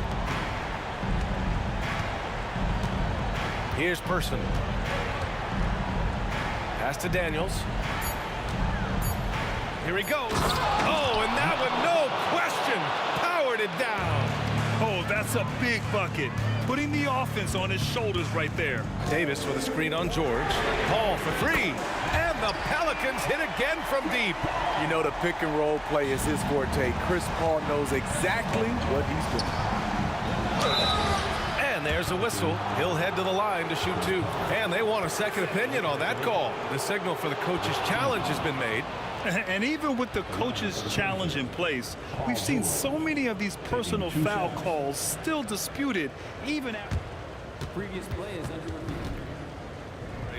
Here's Person. Pass to Daniels. Here he goes. Oh, and that one, no question, powered it down. Oh, that's a big bucket. Putting the offense on his shoulders right there. Davis with a screen on George. Paul for 3. And And the Pelicans hit again from deep. You know, the pick and roll play is his forte. Chris Paul knows exactly what he's doing. And there's a whistle. He'll head to the line to shoot two. And they want a second opinion on that call. The signal for the coach's challenge has been made. And even with the coach's challenge in place, we've seen so many of these personal foul calls still disputed, even after. The previous play is under review.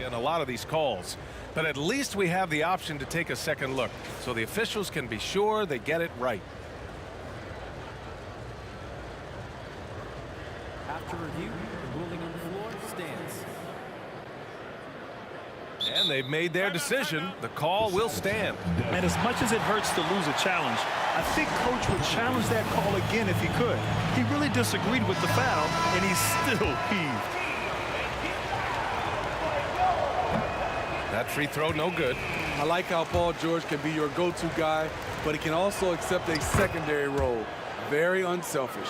In a lot of these calls. But at least we have the option to take a second look, so the officials can be sure they get it right. After review, the ruling on the floor stands. And they've made their decision. The call will stand. And as much as it hurts to lose a challenge, I think Coach would challenge that call again if he could. He really disagreed with the foul, and he's still peeved. That free throw, no good. I like how Paul George can be your go-to guy, but he can also accept a secondary role. Very unselfish.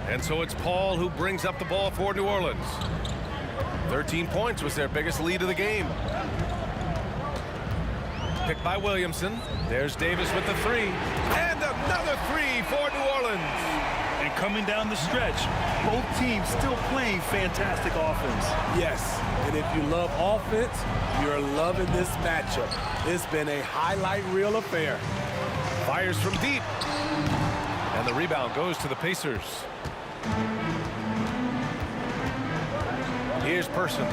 And so it's Paul who brings up the ball for New Orleans. 13 points was their biggest lead of the game. Picked by Williamson. There's Davis with the three. And another three for New Orleans. And coming down the stretch, both teams still playing fantastic offense. Yes, and if you love offense, you're loving this matchup. It's been a highlight reel affair. Fires from deep. And the rebound goes to the Pacers. Here's Person.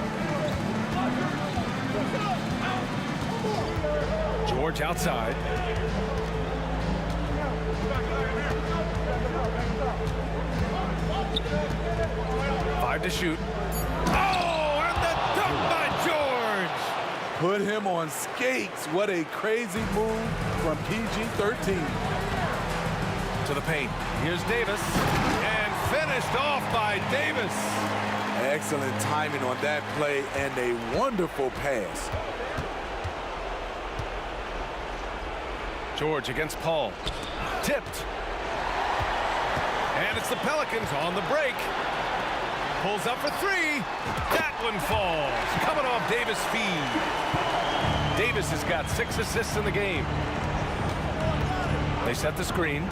George outside. Five to shoot. Oh, and the dunk by George! Put him on skates. What a crazy move from PG-13. To the paint. Here's Davis. And finished off by Davis. Excellent timing on that play and a wonderful pass. George against Paul. Tipped. And it's the Pelicans on the break. Pulls up for three. That one falls. Coming off Davis' feed. Davis has got 6 assists in the game. They set the screen.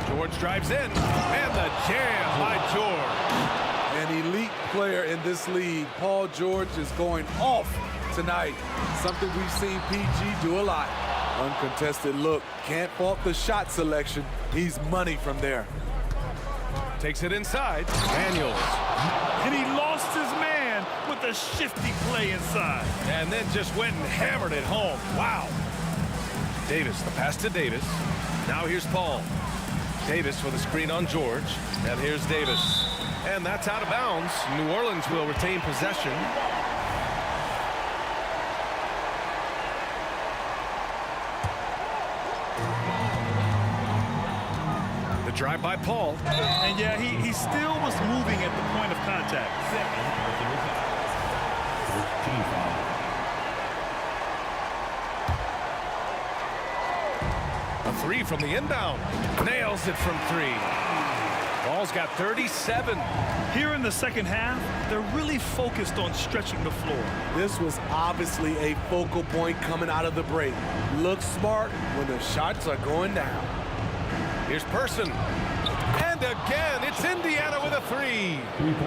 George drives in. And the jam by George. An elite player in this league. Paul George is going off tonight. Something we've seen PG do a lot. Uncontested look. Can't fault the shot selection. He's money from there. Takes it inside. Daniels. And he lost his man with a shifty play inside. And then just went and hammered it home. Wow. Davis, the pass to Davis. Now here's Paul. Davis with a screen on George. And here's Davis. And that's out of bounds. New Orleans will retain possession. The drive by Paul. And yeah, he still was moving at the point of contact. A three from the inbound. Nails it from three. Paul's got 37. Here in the second half, they're really focused on stretching the floor. This was obviously a focal point coming out of the break. Look smart when the shots are going down. Here's Person. And again, it's Indiana with a three.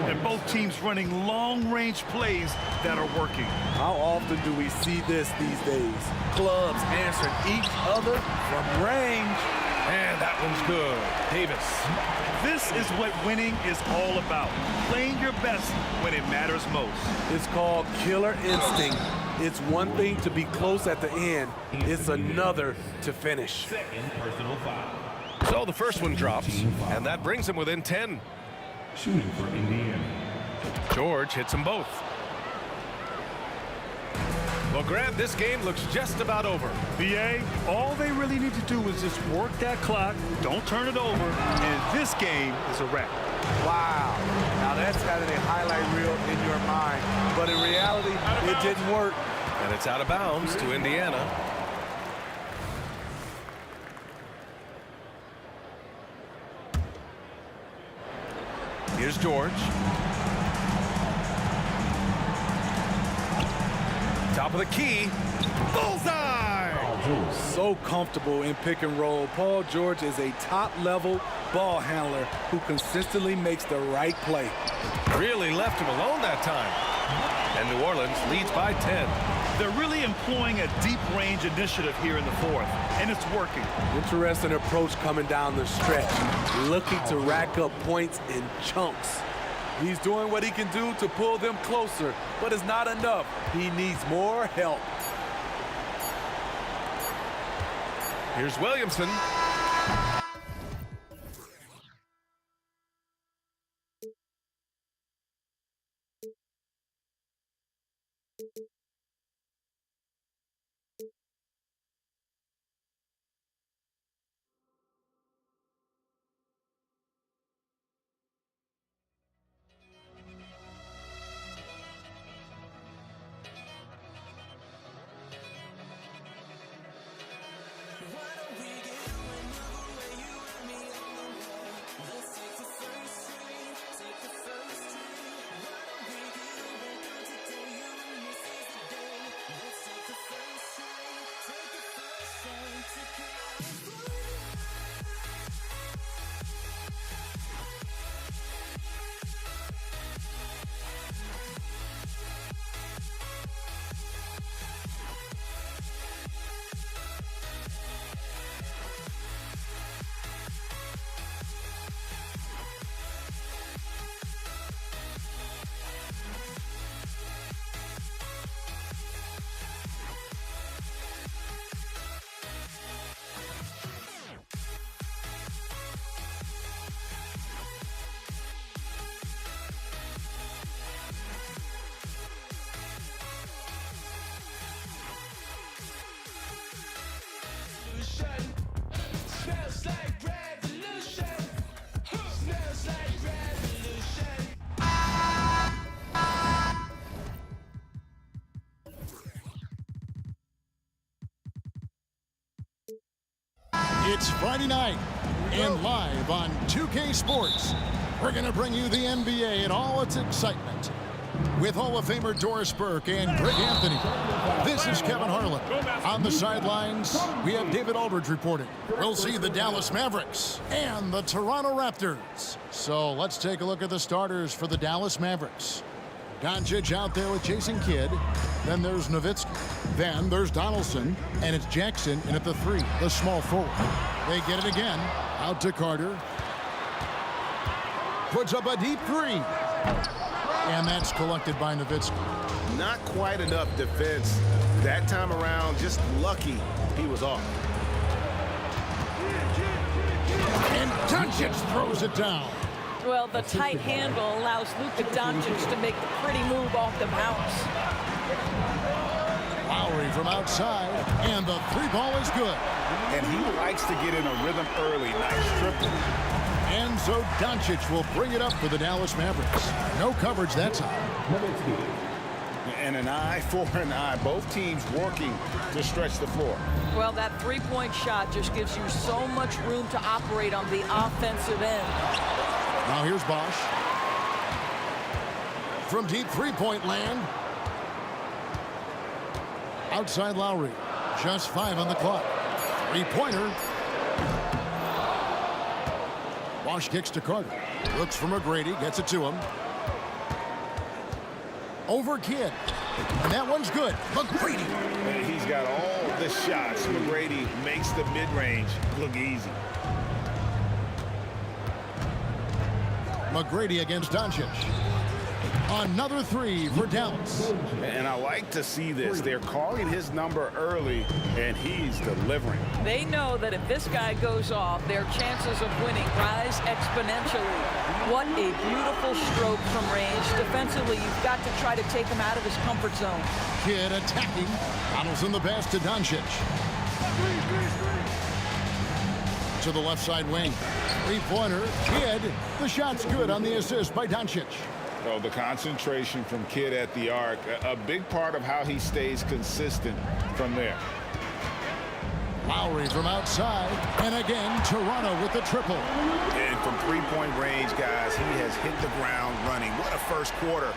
And both teams running long-range plays that are working. How often do we see this these days? Clubs answering each other from range. And that one's good. Davis. This is what winning is all about. Playing your best when it matters most. It's called killer instinct. It's one thing to be close at the end. It's another to finish. Second personal foul. So the first one drops, and that brings him within 10. Shooting for Indiana. George hits them both. Well, Grant, this game looks just about over. BA, all they really need to do is just work that clock, don't turn it over, and this game is a wrap. Wow. Now that's having a highlight reel in your mind. But in reality, it didn't work. And it's out of bounds to Indiana. Here's George. Top of the key. Bullseye! So comfortable in pick and roll. Paul George is a top-level ball handler who consistently makes the right play. Really left him alone that time. And New Orleans leads by 10. They're really employing a deep range initiative here in the fourth, and it's working. Interesting approach coming down the stretch, looking to rack up points in chunks. He's doing what he can do to pull them closer, but it's not enough. He needs more help. Here's Williamson. It's Friday night, and live on 2K Sports, we're going to bring you the NBA and all its excitement. With Hall of Famer Doris Burke and Greg Anthony, this is Kevin Harlan. On the sidelines, we have David Aldridge reporting. We'll see the Dallas Mavericks and the Toronto Raptors. So let's take a look at the starters for the Dallas Mavericks. Doncic out there with Jason Kidd. Then there's Nowitzki. Then there's Donaldson. And it's Jackson in at the 3, the small forward. They get it again. Out to Carter. Puts up a deep 3. And that's collected by Nowitzki. Not quite enough defense that time around. Just lucky he was off. And Doncic throws it down. Well, the tight handle allows Luka Doncic to make the pretty move off the bounce. Lowry from outside, and the 3 ball is good. And he likes to get in a rhythm early. Nice triple. And so Doncic will bring it up for the Dallas Mavericks. No coverage that time. And an eye for an eye. Both teams working to stretch the floor. Well, that three-point shot just gives you so much room to operate on the offensive end. Now here's Bosch. From deep three-point land. Outside Lowry. Just 5 on the clock. Three-pointer. Bosch kicks to Carter. Looks for McGrady. Gets it to him. Over Kidd. And that one's good. McGrady. He's got all the shots. McGrady makes the mid-range look easy. McGrady against Doncic. Another 3 for Dallas. And I like to see this. They're calling his number early, and he's delivering. They know that if this guy goes off, their chances of winning rise exponentially. What a beautiful stroke from range. Defensively, you've got to try to take him out of his comfort zone. Kidd attacking. Donaldson the pass to Doncic. To the left side wing. Three-pointer. Kidd. The shot's good on the assist by Doncic. Oh, the concentration from Kidd at the arc, a big part of how he stays consistent from there. Lowry from outside, and again, Toronto with the triple. And from three-point range, guys, he has hit the ground running. What a first quarter.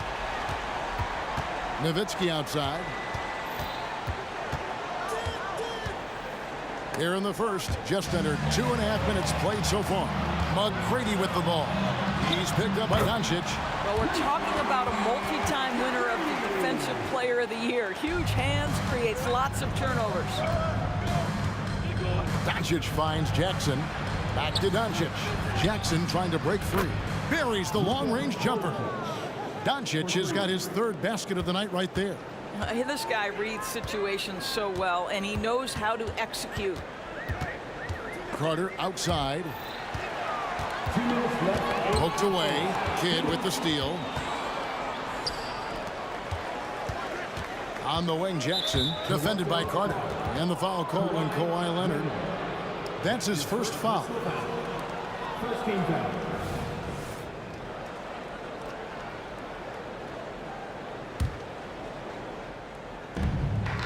Nowitzki outside. Here in the first, just under 2.5 minutes played so far. McGrady with the ball. He's picked up by Doncic. Well, we're talking about a multi-time winner of the Defensive Player of the Year. Huge hands, creates lots of turnovers. Doncic finds Jackson. Back to Doncic. Jackson trying to break free. Buries the long-range jumper. Doncic has got his third basket of the night right there. This guy reads situations so well, and he knows how to execute. Carter outside. Poked away. Kidd with the steal. On the wing, Jackson, defended by Carter. And the foul call on Kawhi Leonard. That's his first foul. First team foul.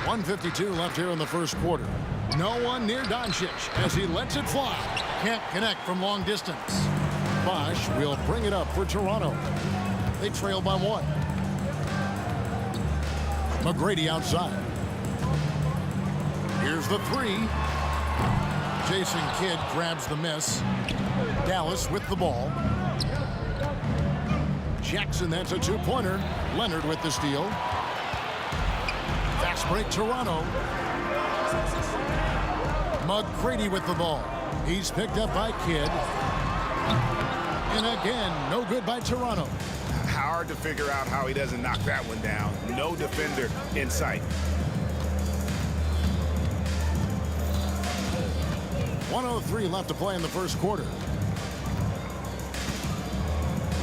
1:52 left here in the first quarter. No one near Doncic as he lets it fly. Can't connect from long distance. Bosh will bring it up for Toronto. They trail by 1. McGrady outside. Here's the 3. Jason Kidd grabs the miss. Dallas with the ball. Jackson, that's a 2-pointer. Leonard with the steal. Fast break, Toronto. McGrady with the ball. He's picked up by Kidd. And again, no good by Toronto. Hard to figure out how he doesn't knock that one down. No defender in sight. 1:03 left to play in the first quarter.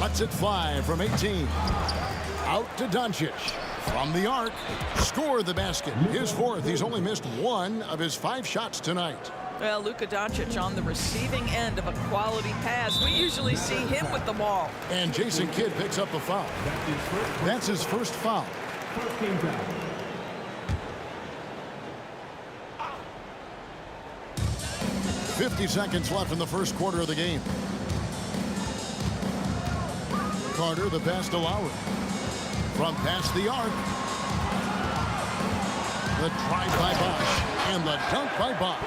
Lets it fly from 18. Out to Doncic. From the arc. Scored the basket. His fourth. He's only missed 1 of his 5 shots tonight. Well, Luka Doncic on the receiving end of a quality pass. We usually see him with the ball. And Jason Kidd picks up the foul. That's his first foul. First team foul. 50 seconds left in the first quarter of the game. Carter, the pass to Lowry. From past the arc. The drive by Bosh. And the dunk by Bosh.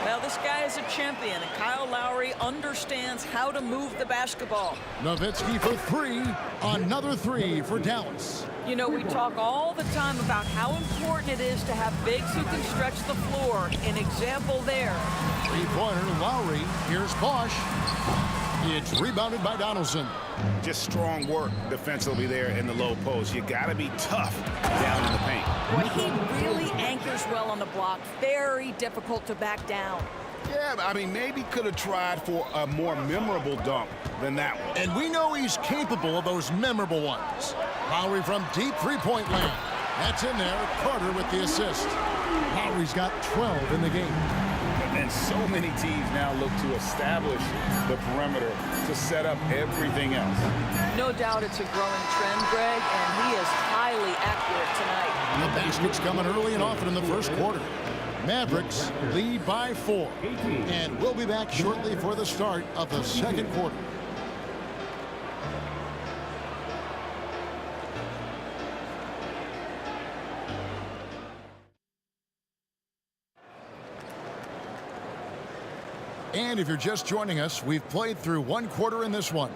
Well, this guy is a champion, and Kyle Lowry understands how to move the basketball. Nowitzki for 3. Another 3 for Dallas. You know, we talk all the time about how important it is to have bigs who can stretch the floor. An example there. 3-pointer, Lowry. Here's Bosh. It's rebounded by Donaldson. Just strong work defensively there in the low post. You got to be tough down in the paint. Boy, he really anchors well on the block. Very difficult to back down. Yeah, I mean, maybe could have tried for a more memorable dunk than that one. And we know he's capable of those memorable ones. Lowry from deep 3-point land. That's in there. Carter with the assist. Lowry's got 12 in the game. And so many teams now look to establish the perimeter to set up everything else. No doubt it's a growing trend, Greg, and he is highly accurate tonight. The basket's coming early and often in the first quarter. Mavericks lead by 4. And we'll be back shortly for the start of the second quarter. And if you're just joining us, we've played through 1 quarter in this one.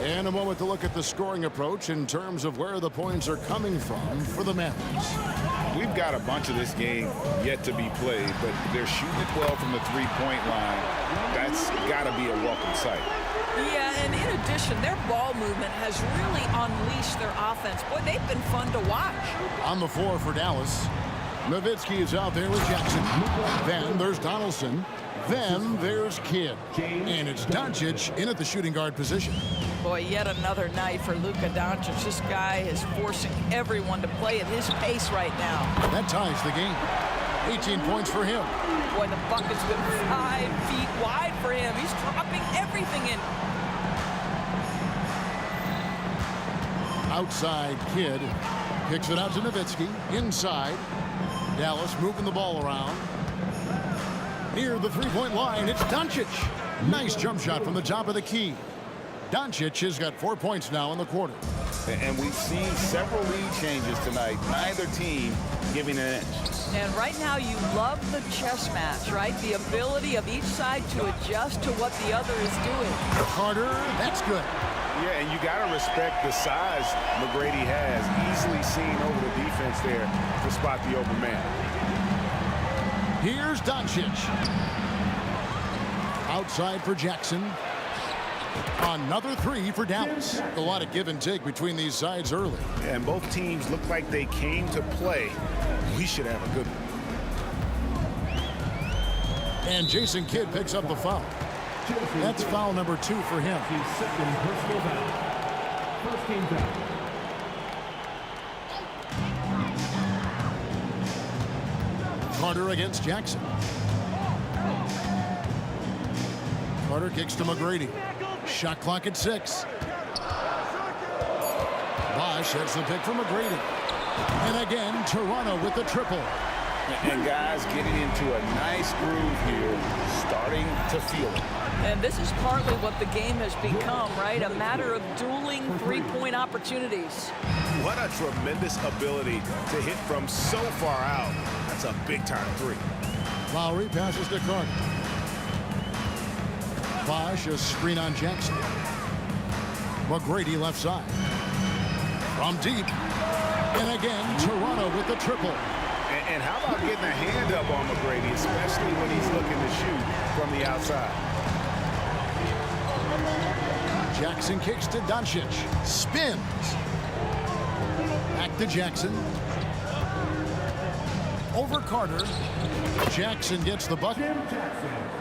And a moment to look at the scoring approach in terms of where the points are coming from for the Mavericks. We've got a bunch of this game yet to be played, but they're shooting it well from the 3-point line. That's got to be a welcome sight. Yeah, and in addition, their ball movement has really unleashed their offense. Boy, they've been fun to watch. On the floor for Dallas, Nowitzki is out there with Jackson. Then there's Donaldson. Then there's Kidd. And it's Doncic in at the shooting guard position. Boy, yet another night for Luka Doncic. This guy is forcing everyone to play at his pace right now. That ties the game. 18 points for him. Boy, the bucket's been 5 feet wide for him. He's dropping everything in. Outside, Kidd kicks it out to Nowitzki. Inside, Dallas moving the ball around. Near the 3-point line, it's Doncic. Nice jump shot from the top of the key. Doncic has got 4 points now in the quarter. And we've seen several lead changes tonight, neither team giving an inch. And right now you love the chess match, right? The ability of each side to adjust to what the other is doing. Carter, that's good. Yeah, and you got to respect the size McGrady has. Easily seen over the defense there to spot the open man. Here's Doncic. Outside for Jackson. Another three for Dallas. A lot of give and take between these sides early. And both teams look like they came to play. We should have a good one. And Jason Kidd picks up the foul. That's foul number 2 for him. Second personal foul. First team foul. Carter against Jackson. Carter kicks to McGrady. Shot clock at 6. Bosh hits the pick for McGrady. And again, Toronto with the triple. And guys getting into a nice groove here, starting to feel it. And this is partly what the game has become, right? A matter of dueling three-point opportunities. What a tremendous ability to hit from so far out. That's a big-time three. Lowry passes to Carter. Bosh, a screen on Jackson. McGrady left side. From deep. And again, Toronto with the triple. And how about getting a hand up on McGrady, especially when he's looking to shoot from the outside. Jackson kicks to Doncic. Spins. Back to Jackson. Over Carter. Jackson gets the bucket.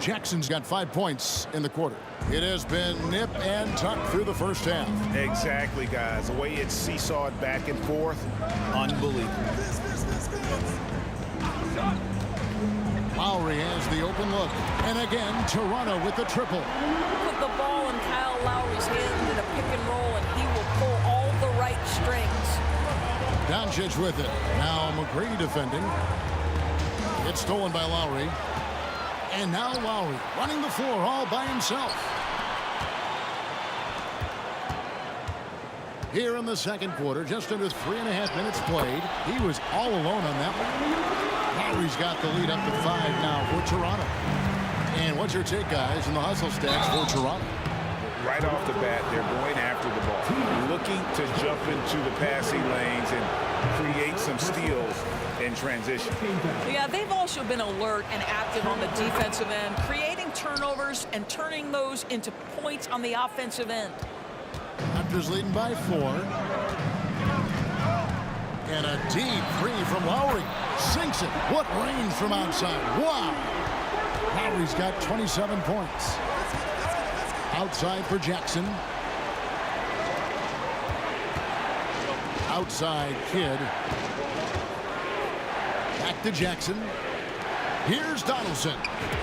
Jackson's got 5 points in the quarter. It has been nip and tuck through the first half. Exactly, guys. The way it's seesawed back and forth, unbelievable. Lowry has the open look. And again, Toronto with the triple. Put the ball in Kyle Lowry's hand in a pick and roll, and he will pull all the right strings. Doncic with it. Now McGrady defending. It's stolen by Lowry. And now Lowry running the floor all by himself. Here in the second quarter, just under 3.5 minutes played. He was all alone on that one. Lowry's got the lead up to 5 now for Toronto. And what's your take, guys, in the hustle stats for Toronto? Right off the bat, they're going after the ball, looking to jump into the passing lanes and create some steals in transition. Yeah, they've also been alert and active on the defensive end, creating turnovers and turning those into points on the offensive end. Raptors leading by 4. And a deep three from Lowry. Sinks it. What range from outside. Wow. Lowry's got 27 points. Outside for Jackson. Outside Kidd. Back to Jackson. Here's Donaldson.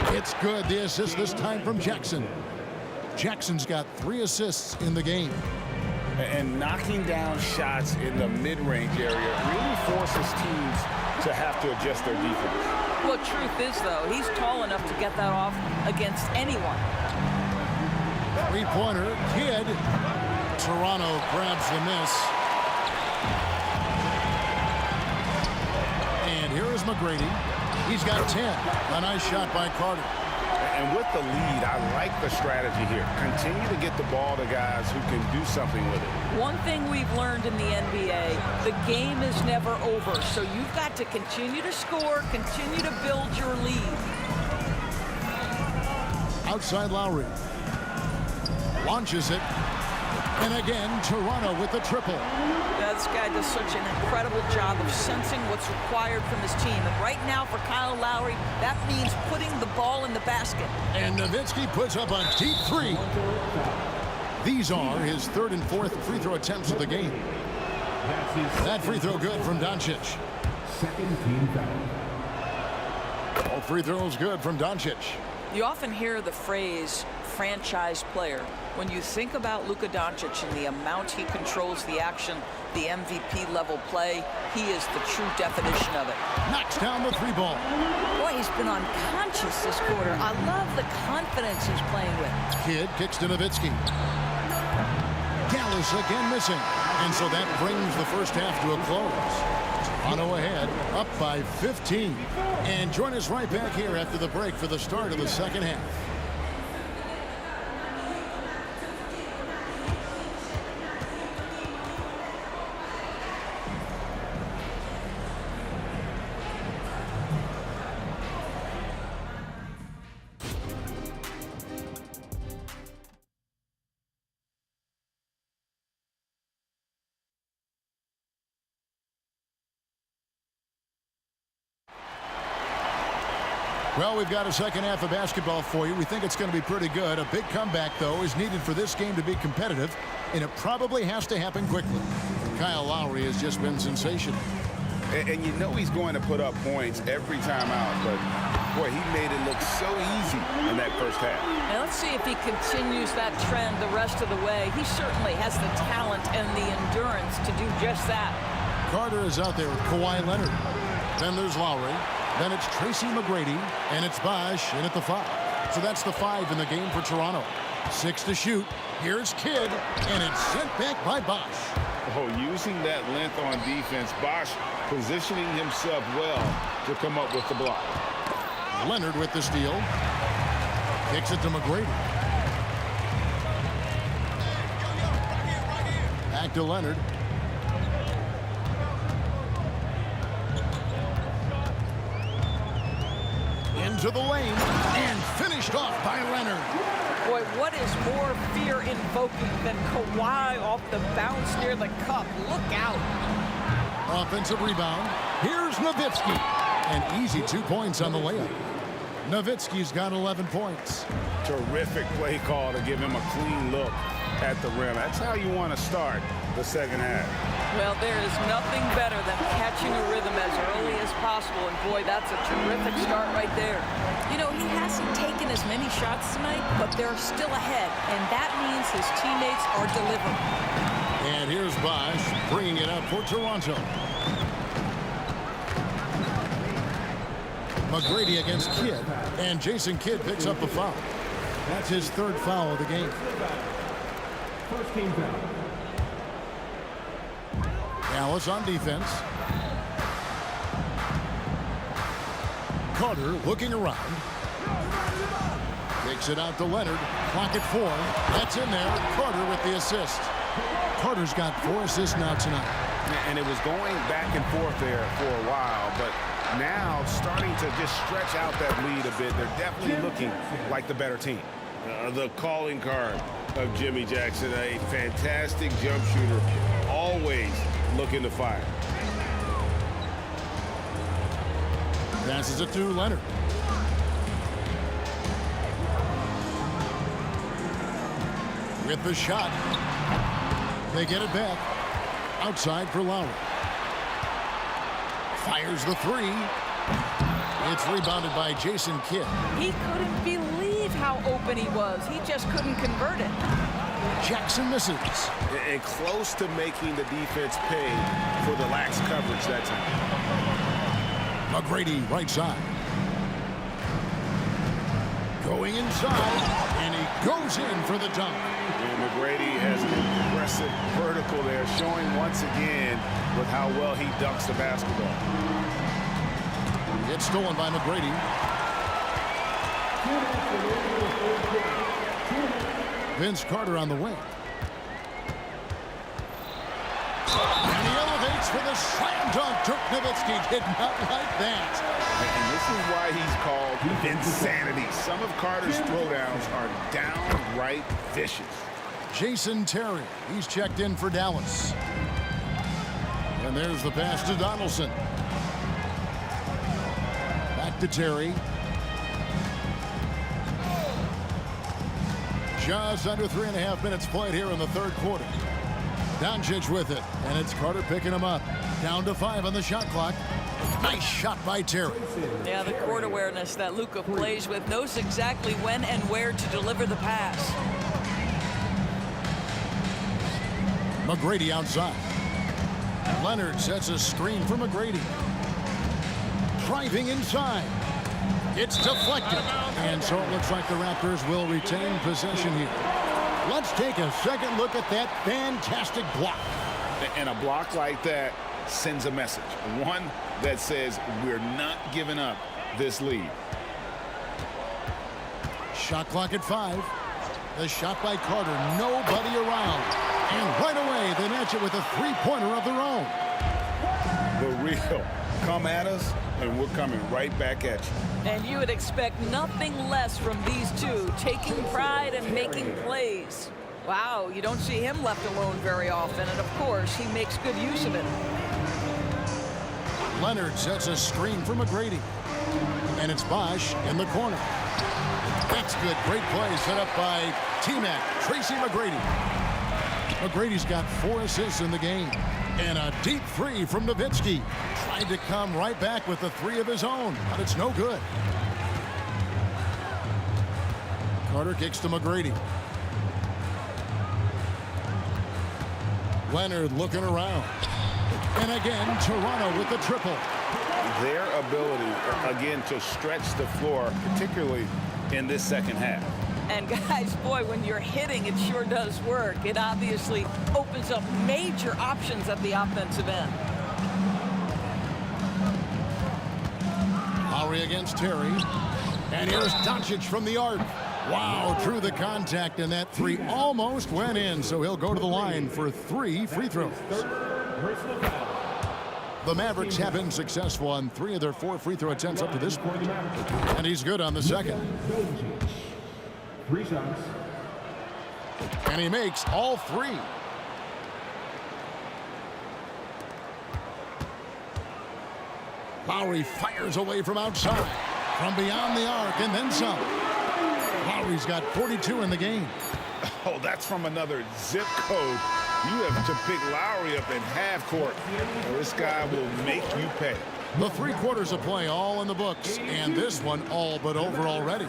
It's good. The assist this time from Jackson. Jackson's got 3 assists in the game. And knocking down shots in the mid-range area really forces teams to have to adjust their defense. Well, truth is, though, he's tall enough to get that off against anyone. Three-pointer, Kidd. Toronto grabs the miss. And here is McGrady. He's got 10. A nice shot by Carter. And with the lead, I like the strategy here. Continue to get the ball to guys who can do something with it. One thing we've learned in the NBA, the game is never over. So you've got to continue to score, continue to build your lead. Outside Lowry. Launches it. And again, Toronto with the triple. This guy does such an incredible job of sensing what's required from his team. And right now for Kyle Lowry, that means putting the ball in the basket. And Nowitzki puts up a deep 3. These are his 3rd and 4th free throw attempts of the game. That free throw good from Doncic. Second team foul. All free throws good from Doncic. You often hear the phrase franchise player. When you think about Luka Doncic and the amount he controls the action, the MVP level play, he is the true definition of it. Knocks down the 3 ball. Boy, he's been unconscious this quarter. I love the confidence he's playing with. Kidd kicks to Nowitzki. Gallus again missing. And so that brings the first half to a close. Toronto ahead, up by 15. And join us right back here after the break for the start of the second half. Well, we've got a second half of basketball for you. We think it's going to be pretty good. A big comeback, though, is needed for this game to be competitive, and it probably has to happen quickly. Kyle Lowry has just been sensational. And you know he's going to put up points every time out, but, boy, he made it look so easy in that first half. Now let's see if he continues that trend the rest of the way. He certainly has the talent and the endurance to do just that. Carter is out there with Kawhi Leonard. Then there's Lowry. Then it's Tracy McGrady, and it's Bosh in at the 5. So that's the 5 in the game for Toronto. 6 to shoot. Here's Kidd, and it's sent back by Bosh. Oh, using that length on defense, Bosh positioning himself well to come up with the block. Leonard with the steal. Kicks it to McGrady. Back to Leonard. Into the lane and finished off by Leonard. Boy, what is more fear-invoking than Kawhi off the bounce near the cup? Look out. Offensive rebound. Here's Nowitzki. And easy 2 points on the layup. Nowitzki's got 11 points. Terrific play call to give him a clean look at the rim. That's how you want to start the second half. Well, there is nothing better than catching a rhythm as early as possible, and boy, that's a terrific start right there. You know, he hasn't taken as many shots tonight, but they're still ahead, and that means his teammates are delivering. And here's Bosh bringing it up for Toronto. McGrady against Kidd, and Jason Kidd picks up a foul. That's his 3rd foul of the game. First team foul. Dallas on defense. Carter looking around. Takes it out to Leonard. Clock at 4. That's in there. Carter with the assist. Carter's got 4 assists now tonight. And it was going back and forth there for a while, but now starting to just stretch out that lead a bit. They're definitely looking like the better team. The calling card of Jimmy Jackson, a fantastic jump shooter, always looking to fire. Passes it to Leonard. With the shot. They get it back. Outside for Lowry. Fires the 3. It's rebounded by Jason Kidd. He couldn't believe how open he was. He just couldn't convert it. Jackson misses. And close to making the defense pay for the lax coverage that time. McGrady right side. Going inside, and he goes in for the dunk. And McGrady has an impressive vertical there, showing once again with how well he dunks the basketball. It's stolen by McGrady. Vince Carter on the wing. And he elevates for the slam dunk. Dirk Nowitzki did not like that. And this is why he's called Vinsanity. Some of Carter's throwdowns are downright vicious. Jason Terry, he's checked in for Dallas. And there's the pass to Donaldson. Back to Terry. Just under 3.5 minutes played here in the 3rd quarter. Doncic with it, and it's Carter picking him up. Down to 5 on the shot clock. Nice shot by Terry. Yeah, the court awareness that Luka plays with, knows exactly when and where to deliver the pass. McGrady outside. Leonard sets a screen for McGrady. Driving inside. It's deflected. And so it looks like the Raptors will retain possession here. Let's take a second look at that fantastic block. And a block like that sends a message. One that says we're not giving up this lead. Shot clock at 5. The shot by Carter. Nobody around. And right away, they match it with a three-pointer of their own. The real. Come at us, and we're coming right back at you. And you would expect nothing less from these two, taking pride and making plays. Wow, you don't see him left alone very often, and of course, he makes good use of it. Leonard sets a screen for McGrady. And it's Bosch in the corner. That's good. Great play set up by T-Mac, Tracy McGrady. McGrady's got 4 assists in the game. And a deep three from Nowitzki. Tried to come right back with the 3 of his own, but it's no good. Carter kicks to McGrady. Leonard looking around. And again, Toronto with the triple. Their ability, again, to stretch the floor, particularly in this second half. And guys, boy, when you're hitting, it sure does work. It obviously opens up major options at the offensive end. Lowry against Terry. And here's Doncic from the arc. Wow, drew the contact, and that 3 almost went in, so he'll go to the line for 3 free throws. The Mavericks have been successful on 3 of their 4 free throw attempts up to this point. And he's good on the second. 3 shots. And he makes all 3. Lowry fires away from outside. From beyond the arc, and then some. Lowry's got 42 in the game. Oh, that's from another zip code. You have to pick Lowry up in half court. This guy will make you pay. The 3 quarters of play all in the books, and this one all but over already.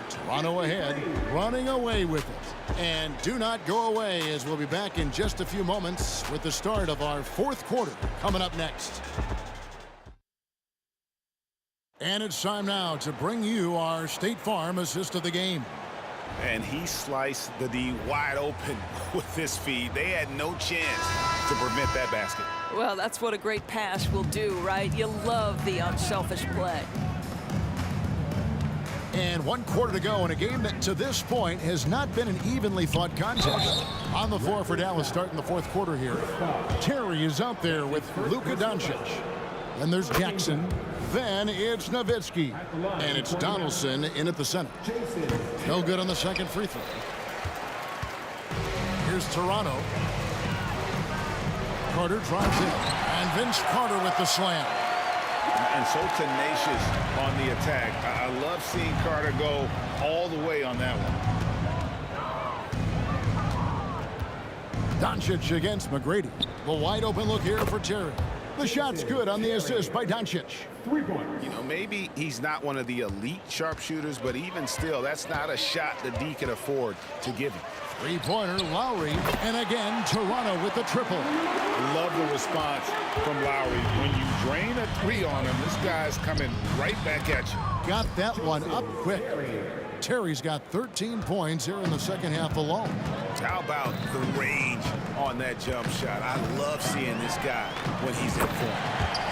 Toronto ahead, running away with it. And do not go away, as we'll be back in just a few moments with the start of our 4th quarter coming up next. And it's time now to bring you our State Farm assist of the game. And he sliced the D wide open with this feed. They had no chance to prevent that basket. Well, that's what a great pass will do, right? You love the unselfish play. And 1 quarter to go in a game that to this point has not been an evenly fought contest. On the floor for Dallas starting the 4th quarter here. Terry is out there with Luka Doncic. Then there's Jackson. Then it's Nowitzki. And it's Donaldson in at the center. No good on the second free throw. Here's Toronto. Carter drives in. And Vince Carter with the slam. And so tenacious on the attack. I love seeing Carter go all the way on that one. Doncic against McGrady. The wide open look here for Terry. The shot's good on the assist by Doncic. 3 points. You know, maybe he's not one of the elite sharpshooters, but even still, that's not a shot the D can afford to give him. 3-pointer, Lowry, and again, Toronto with the triple. Love the response from Lowry. When you drain a 3 on him, this guy's coming right back at you. Got that one up quick. Terry's got 13 points here in the second half alone. How about the range on that jump shot? I love seeing this guy when he's in form.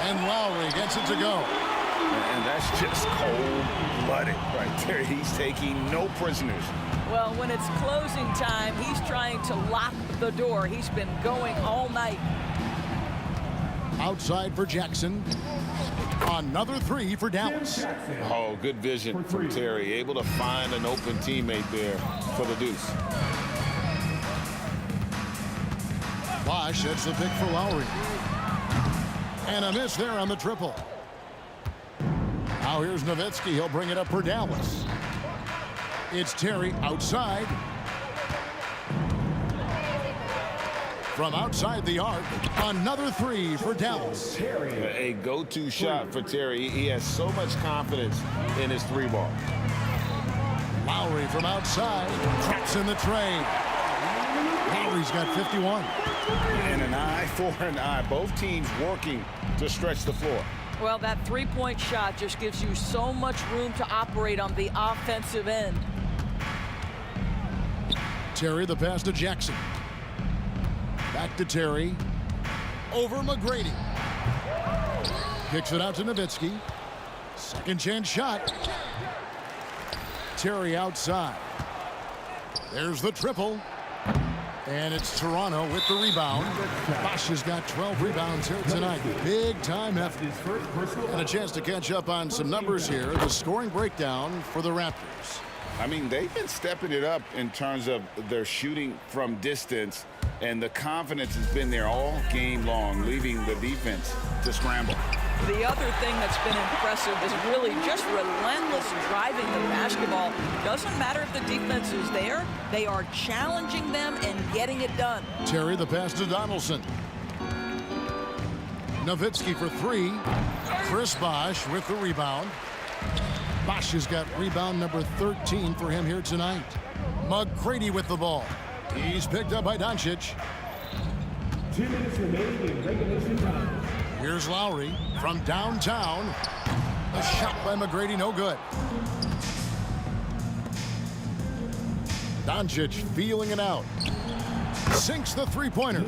And Lowry gets it to go. And that's just cold-blooded right there. He's taking no prisoners. Well, when it's closing time, he's trying to lock the door. He's been going all night. Outside for Jackson. Another 3 for Dallas. Oh, good vision from Terry. Able to find an open teammate there for the deuce. Bosch sets the pick for Lowry. And a miss there on the triple. Now here's Nowitzki. He'll bring it up for Dallas. It's Terry outside. From outside the arc, another 3 for Dallas. A go-to shot for Terry. He has so much confidence in his 3-ball. Lowry from outside, traps in the tray. Lowry's got 51. And an eye for an eye. Both teams working to stretch the floor. Well, that 3-point shot just gives you so much room to operate on the offensive end. Terry, the pass to Jackson. Back to Terry. over McGrady. Kicks it out to Nowitzki. Second chance shot. Terry outside. There's the triple. And it's Toronto with the rebound. Bosch has got 12 rebounds here tonight. Big time effort. And a chance to catch up on some numbers here. The scoring breakdown for the Raptors. I mean, they've been stepping it up in terms of their shooting from distance, and the confidence has been there all game long, leaving the defense to scramble. The other thing that's been impressive is really just relentless driving the basketball. Doesn't matter if the defense is there, they are challenging them and getting it done. Terry, the pass to Donaldson. Nowitzki for three. Chris Bosh with the rebound. Bosh has got rebound number 13 for him here tonight. McGrady with the ball. He's picked up by Doncic. 2 minutes remaining in regulation time. Here's Lowry from downtown. A shot by McGrady, no good. Doncic feeling it out. Sinks the three-pointer.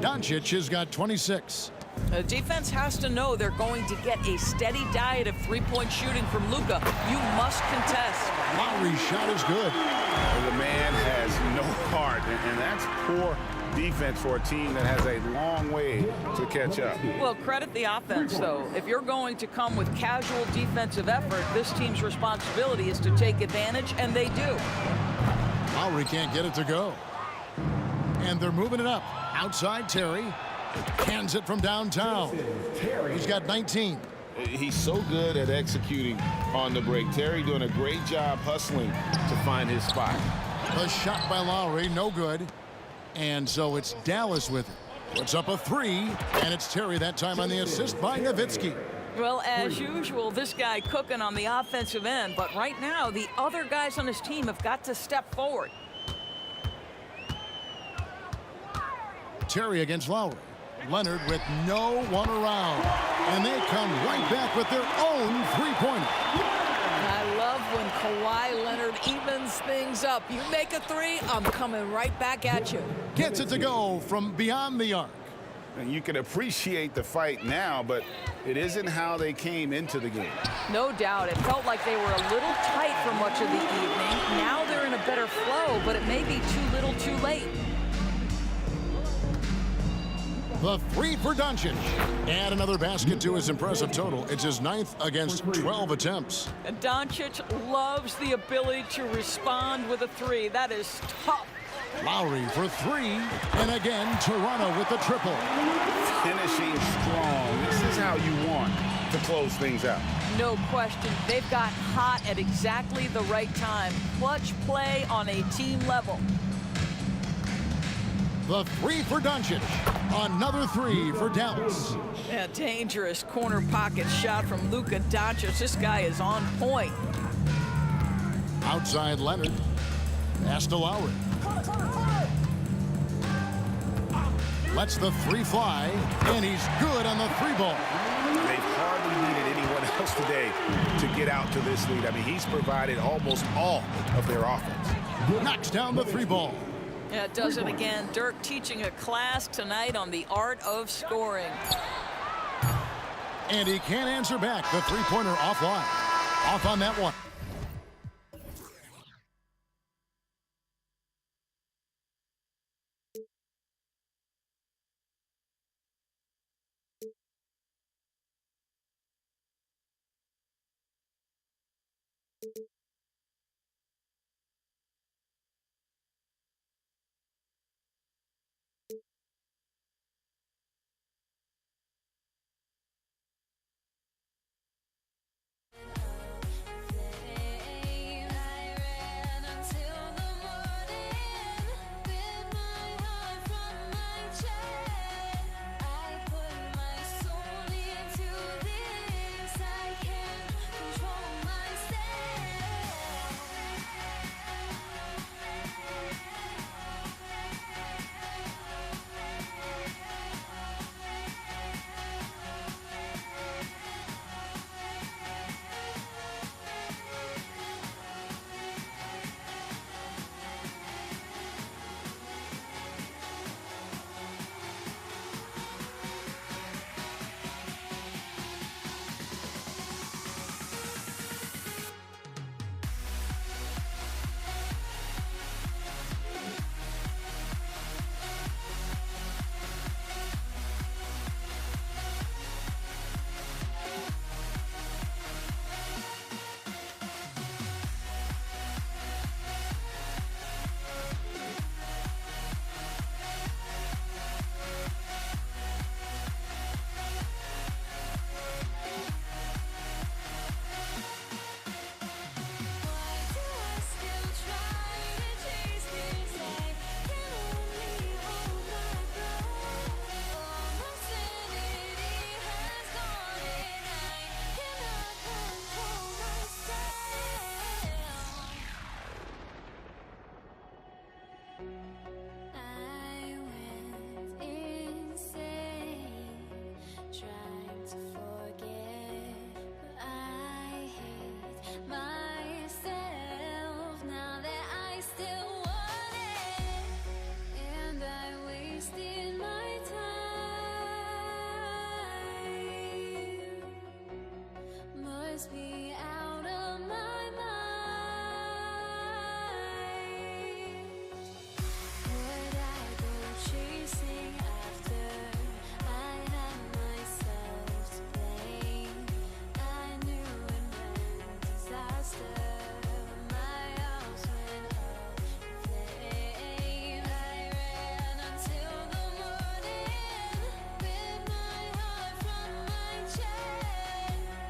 Doncic has got 26. The defense has to know they're going to get a steady diet of three-point shooting from Luka. You must contest. Lowry's shot is good. The man has no heart, and that's poor defense for a team that has a long way to catch up. Well, credit the offense, though. If you're going to come with casual defensive effort, this team's responsibility is to take advantage, and they do. Lowry can't get it to go. And they're moving it up. Outside Terry. Hands it from downtown. He's got 19. He's so good at executing on the break. Terry doing a great job hustling to find his spot. The shot by Lowry, no good. And so it's Dallas with it. Puts up a three, and it's Terry that time on the assist by Nowitzki. Well, as usual, this guy cooking on the offensive end, but right now the other guys on his team have got to step forward. Terry against Lowry. Leonard with no one around. And they come right back with their own three-pointer. I love when Kawhi Leonard evens things up. You make a three, I'm coming right back at you. Gets it to go from beyond the arc. And you can appreciate the fight now, but it isn't how they came into the game. No doubt. It felt like they were a little tight for much of the evening. Now they're in a better flow, but it may be too little too late. The three for Doncic. Add another basket to his impressive total. It's his 9th against 12 attempts. And Doncic loves the ability to respond with a three. That is tough. Lowry for three. And again, Toronto with the triple. Finishing strong. This is how you want to close things out. No question. They've got hot at exactly the right time. Clutch play on a team level. The three for Doncic. Another three for Dallas. A dangerous corner pocket shot from Luka Doncic. This guy is on point. Outside Leonard. Pass to Lowry. Lets the three fly, and he's good on the three ball. They've hardly needed anyone else today to get out to this lead. I mean, he's provided almost all of their offense. Knocks down the three ball. Yeah, it does it again. Dirk teaching a class tonight on the art of scoring. And he can't answer back. The three-pointer offline. Off on that one. must be out of my mind. Would I go chasing after I had myself to blame? I knew it meant disaster. My house went up in flames. I ran until the morning with my heart from my chest.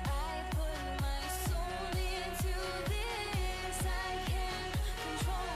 I put my soul into this. I can't control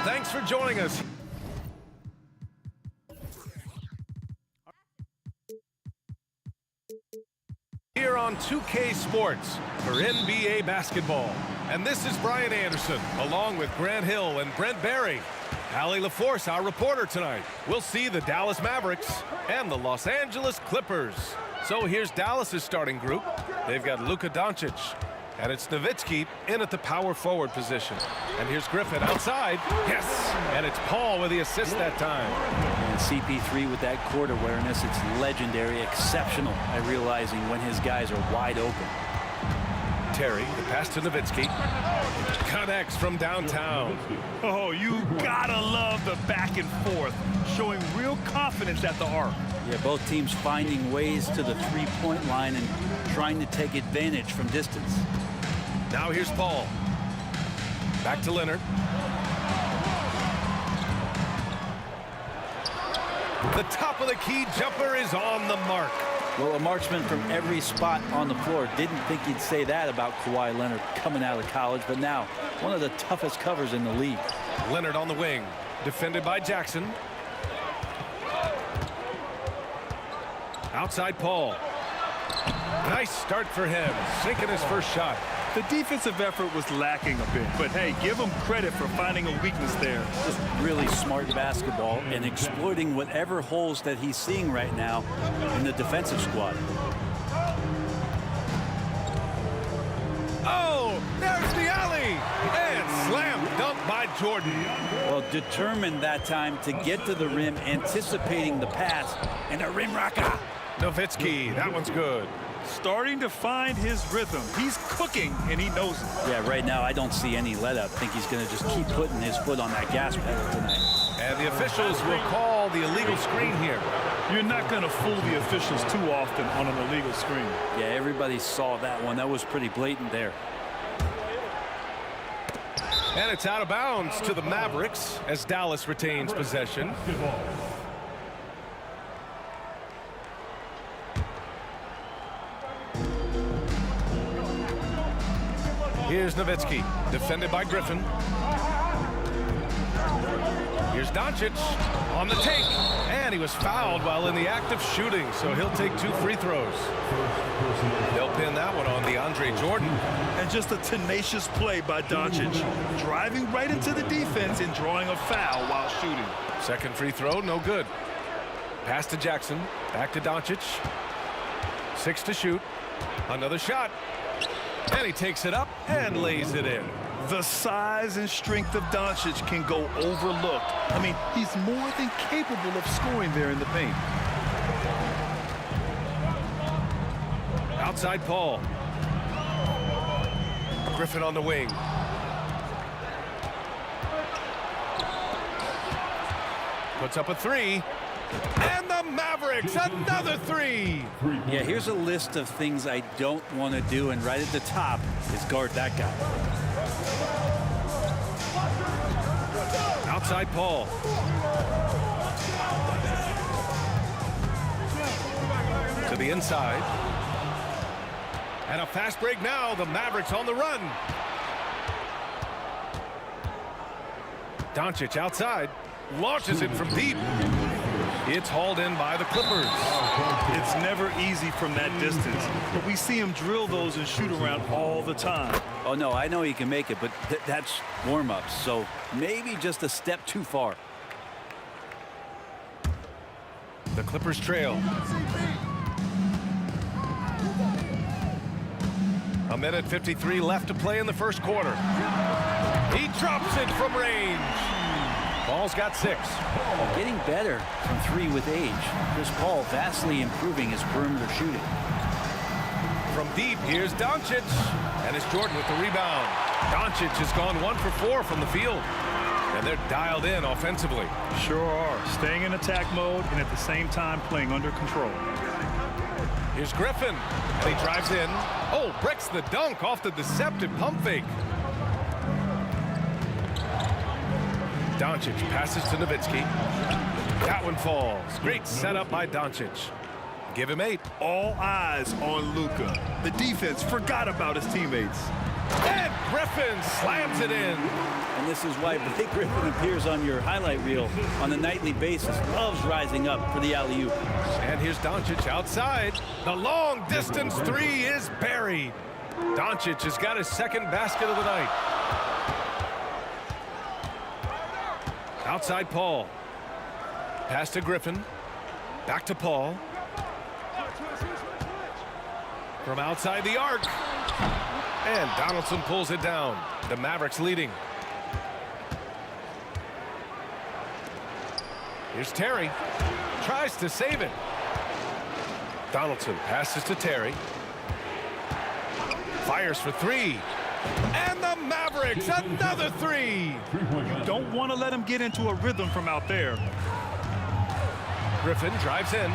Thanks for joining us. Here on 2K Sports for NBA basketball. And this is Brian Anderson, along with Grant Hill and Brent Barry. Allie LaForce, our reporter tonight. We'll see the Dallas Mavericks and the Los Angeles Clippers. So here's Dallas's starting group. They've got Luka Doncic, and it's Nowitzki in at the power forward position. And here's Griffin outside. Yes! And it's Paul with the assist that time. And CP3 with that court awareness, it's legendary, exceptional at realizing when his guys are wide open. Terry, the pass to Nowitzki. Connects from downtown. Oh, you gotta love the back and forth, showing real confidence at the arc. Yeah, both teams finding ways to the three-point line and trying to take advantage from distance. Now here's Paul. Back to Leonard. The top of the key jumper is on the mark. Well, a marksman from every spot on the floor. Didn't think you'd say that about Kawhi Leonard coming out of college, but now one of the toughest covers in the league. Leonard on the wing, defended by Jackson. Outside Paul. Nice start for him, sinking his first shot. The defensive effort was lacking a bit, but hey, give him credit for finding a weakness there. Just really smart basketball and exploiting whatever holes that he's seeing right now in the defensive squad. Oh, there's the alley! And slam dunk by Jordan. Well, determined that time to get to the rim, anticipating the pass, and a rim rocker. Nowitzki, that one's good. Starting to find his rhythm. He's cooking, and he knows it. Yeah, right now I don't see any let up. I think he's going to just keep putting his foot on that gas pedal tonight. And the officials will call the illegal screen here. You're not going to fool the officials too often on an illegal screen. Yeah, everybody saw that one. That was pretty blatant there. And it's out of bounds to the Mavericks as Dallas retains possession. Here's Nowitzki, defended by Griffin. Here's Doncic on the take, and he was fouled while in the act of shooting, so he'll take 2 free throws. They'll pin that one on DeAndre Jordan. And just a tenacious play by Doncic, driving right into the defense and drawing a foul while shooting. Second free throw, no good. Pass to Jackson, back to Doncic. 6 to shoot, another shot. And he takes it up and lays it in. The size and strength of Doncic can go overlooked. I mean, he's more than capable of scoring there in the paint. Outside Paul. Griffin on the wing. Puts up a 3. And the Mavericks, another 3. Yeah, here's a list of things I don't want to do, and right at the top is guard that guy. Outside Paul. To the inside. And a fast break now. The Mavericks on the run. Doncic outside. Launches it from deep. It's hauled in by the Clippers. It's never easy from that distance, but we see him drill those and shoot around all the time. Oh, no, I know he can make it, but that's warm-ups, so maybe just a step too far. The Clippers trail. A minute 53 left to play in the first quarter. He drops it from range. Paul's got 6. Getting better from 3 with age. Chris Paul vastly improving his perimeter shooting. From deep, here's Doncic. And it's Jordan with the rebound. Doncic has gone 1 for 4 from the field. And they're dialed in offensively. Sure are. Staying in attack mode and at the same time playing under control. Here's Griffin. And he drives in. Oh, breaks the dunk off the deceptive pump fake. Doncic passes to Nowitzki. That one falls. Great setup by Doncic. Give him 8. All eyes on Luka. The defense forgot about his teammates. And Griffin slams it in. And this is why Blake Griffin appears on your highlight reel on a nightly basis. Loves rising up for the alley-oop. And here's Doncic outside. The long distance 3 is buried. Doncic has got his second basket of the night. Outside Paul. Pass to Griffin. Back to Paul. From outside the arc. And Donaldson pulls it down. The Mavericks leading. Here's Terry. Tries to save it. Donaldson passes to Terry. Fires for 3. And the Mavericks, another 3. You don't want to let him get into a rhythm from out there. Griffin drives in.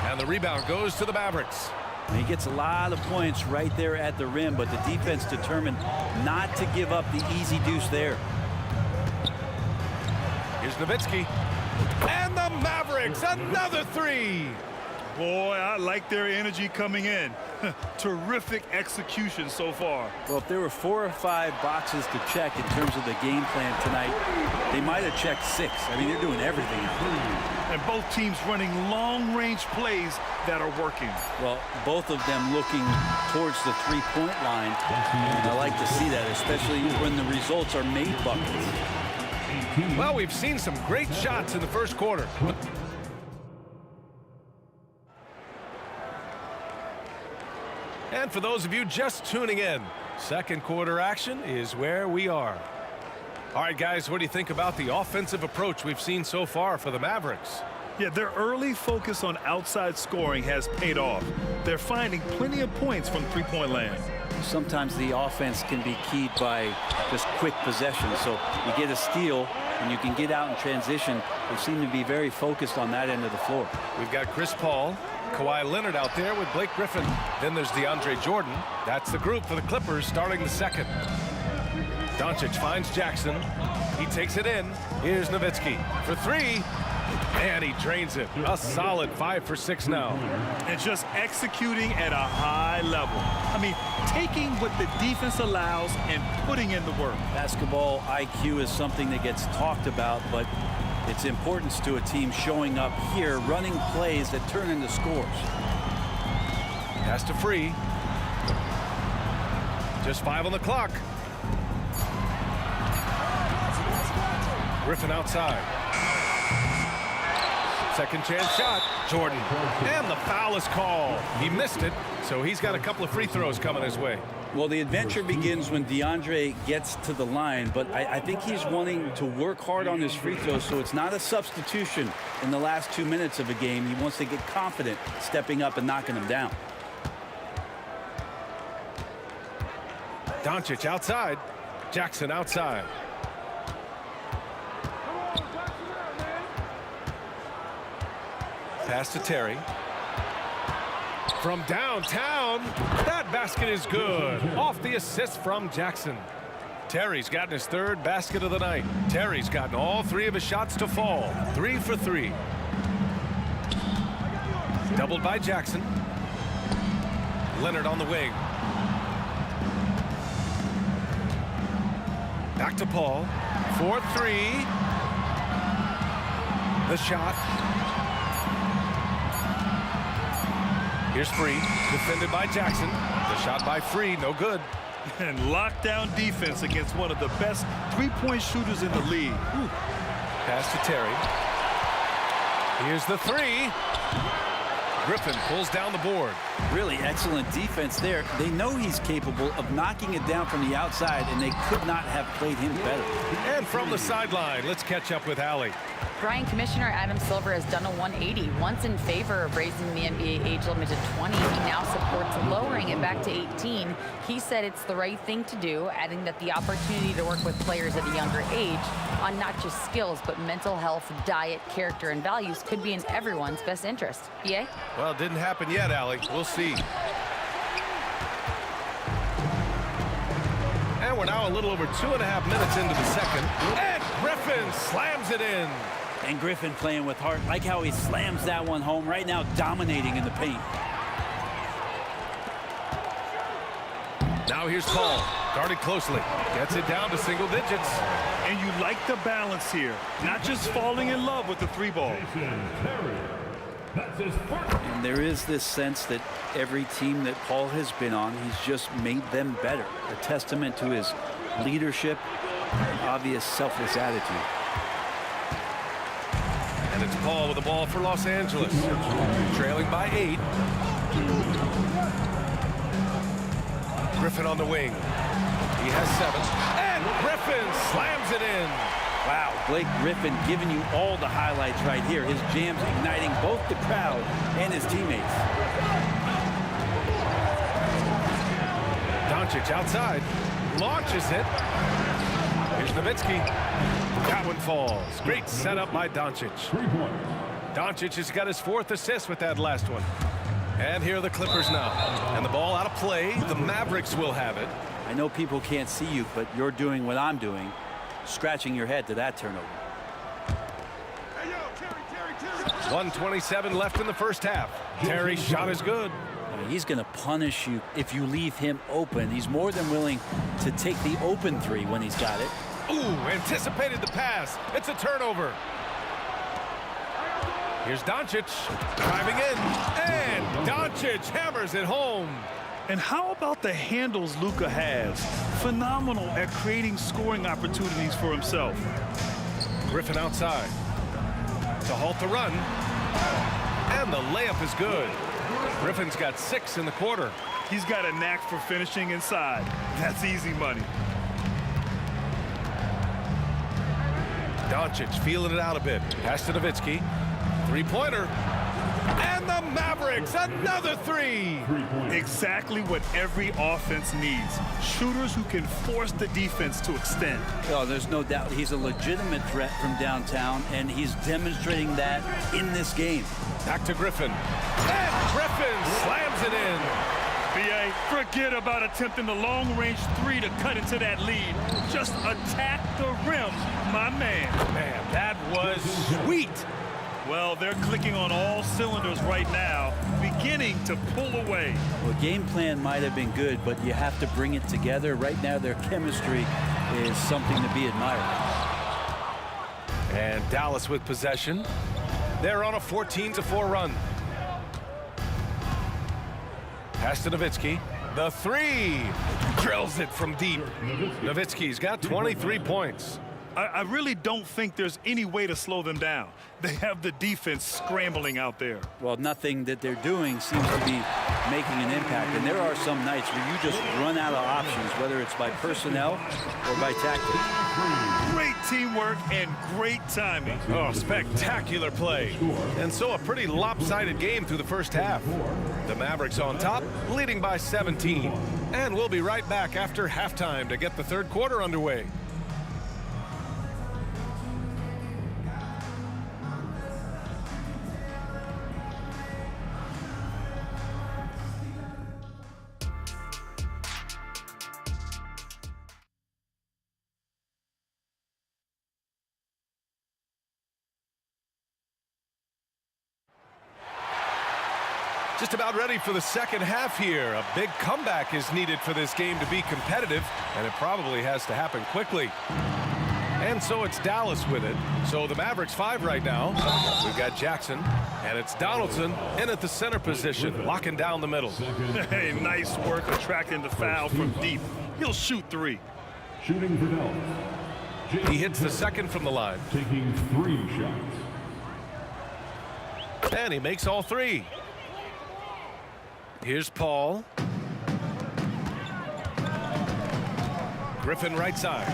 And the rebound goes to the Mavericks. And he gets a lot of points right there at the rim, but the defense determined not to give up the easy deuce there. Here's Nowitzki. And the Mavericks, another 3. Boy, I like their energy coming in. Terrific execution so far. Well, if there were 4 or 5 boxes to check in terms of the game plan tonight, they might have checked 6. I mean, they're doing everything out there. And both teams running long-range plays that are working. Well, both of them looking towards the three-point line. And I like to see that, especially when the results are made buckets. Well, we've seen some great shots in the first quarter. And for those of you just tuning in, second quarter action is where we are. All right, guys, what do you think about the offensive approach we've seen so far for the Mavericks? Yeah, their early focus on outside scoring has paid off. They're finding plenty of points from three-point land. sometimes the offense can be keyed by just quick possession. So you get a steal and you can get out in transition. They seem to be very focused on that end of the floor. We've got Chris Paul, Kawhi Leonard out there with Blake Griffin. Then there's DeAndre Jordan. That's the group for the Clippers starting the second. Doncic finds Jackson. He takes it in. Here's Nowitzki for three. And he drains it. A solid 5 for 6 now. And just executing at a high level. I mean, taking what the defense allows and putting in the work. Basketball IQ is something that gets talked about, but its importance to a team showing up here, running plays that turn into scores. Pass to Free. Just 5 on the clock. Griffin outside. Second chance shot. Jordan. And the foul is called. He missed it, so he's got a couple of free throws coming his way. Well, the adventure begins when DeAndre gets to the line, but I think he's wanting to work hard on his free throws, so it's not a substitution in the last 2 minutes of a game. He wants to get confident stepping up and knocking them down. Doncic outside. Jackson outside. Pass to Terry. From downtown, that basket is good. Off the assist from Jackson. Terry's gotten his third basket of the night. Terry's gotten all 3 of his shots to fall. 3 for 3. Doubled by Jackson. Leonard on the wing. Back to Paul. 4-3. The shot. Here's Free, defended by Jackson. The shot by Free, no good. And lockdown defense against one of the best three-point shooters in the league. Whew. Pass to Terry. Here's the 3. Griffin pulls down the board. Really excellent defense there. They know he's capable of knocking it down from the outside, and they could not have played him better. And from the sideline, let's catch up with Allie. Brian, Commissioner Adam Silver has done a 180. Once in favor of raising the NBA age limit to 20, he now supports lowering it back to 18. He said it's the right thing to do, adding that the opportunity to work with players at a younger age on not just skills, but mental health, diet, character, and values could be in everyone's best interest. BA? Well, it didn't happen yet, Allie. We'll see. And we're now a little over 2.5 minutes into the second. And Griffin slams it in. And Griffin playing with heart. Like how he slams that one home. Right now dominating in the paint. Now here's Paul. Guarded closely. Gets it down to single digits. And you like the balance here. Not just falling in love with the 3-ball. And there is this sense that every team that Paul has been on, he's just made them better. A testament to his leadership and obvious selfless attitude. And it's Paul with the ball for Los Angeles. Trailing by 8. Griffin on the wing. He has 7. And Griffin slams it in. Wow, Blake Griffin giving you all the highlights right here. His jams igniting both the crowd and his teammates. Doncic outside. Launches it. Here's Nowitzki. That one falls. Great setup by Doncic. Doncic has got his 4th assist with that last one. And here are the Clippers now. And the ball out of play. The Mavericks will have it. I know people can't see you, but you're doing what I'm doing. Scratching your head to that turnover. 1:27 left in the first half. Terry's shot is good. I mean, he's going to punish you if you leave him open. He's more than willing to take the open 3 when he's got it. Ooh, anticipated the pass. It's a turnover. Here's Doncic driving in. And Doncic hammers it home. And how about the handles Luka has? Phenomenal at creating scoring opportunities for himself. Griffin outside to halt the run. And the layup is good. Griffin's got 6 in the quarter. He's got a knack for finishing inside. That's easy money. Doncic feeling it out a bit. Pass to Nowitzki. 3-pointer. And the Mavericks, another three. Exactly what every offense needs. Shooters who can force the defense to extend. Oh, there's no doubt he's a legitimate threat from downtown, and he's demonstrating that in this game. Back to Griffin. And Griffin slams it in. B.A., forget about attempting the long-range three to cut into that lead. Just attack the rim, my man. Man, that was sweet. Well, they're clicking on all cylinders right now, beginning to pull away. Well, game plan might have been good, but you have to bring it together. Right now, their chemistry is something to be admired. And Dallas with possession. They're on a 14-4 run. Pass to Nowitzki. The three. Drills it from deep. Nowitzki's got 23 points. I really don't think there's any way to slow them down. They have the defense scrambling out there. Well, nothing that they're doing seems to be making an impact. And there are some nights where you just run out of options, whether it's by personnel or by tactics. Great teamwork and great timing. Oh, spectacular play. And so a pretty lopsided game through the first half. The Mavericks on top, leading by 17. And we'll be right back after halftime to get the third quarter underway. Just about ready for the second half here. A big comeback is needed for this game to be competitive, and it probably has to happen quickly. And so it's Dallas with it. So the Mavericks 5 right now. We've got Jackson, and it's Donaldson in at the center position, locking down the middle. Hey, nice work attracting the foul from deep. He'll shoot three. Shooting for Dallas. He hits the second from the line. Taking 3 shots. And he makes all 3. Here's Paul. Griffin right side.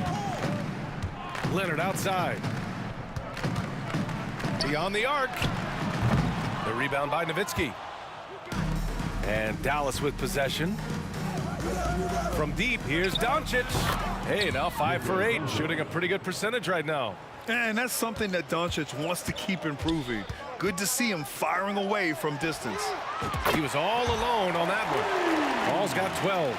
Leonard outside. Beyond the arc. The rebound by Nowitzki. And Dallas with possession. From deep, here's Doncic. Hey, now 5 for 8, shooting a pretty good percentage right now. And that's something that Doncic wants to keep improving. Good to see him firing away from distance. He was all alone on that one. Paul's got 12.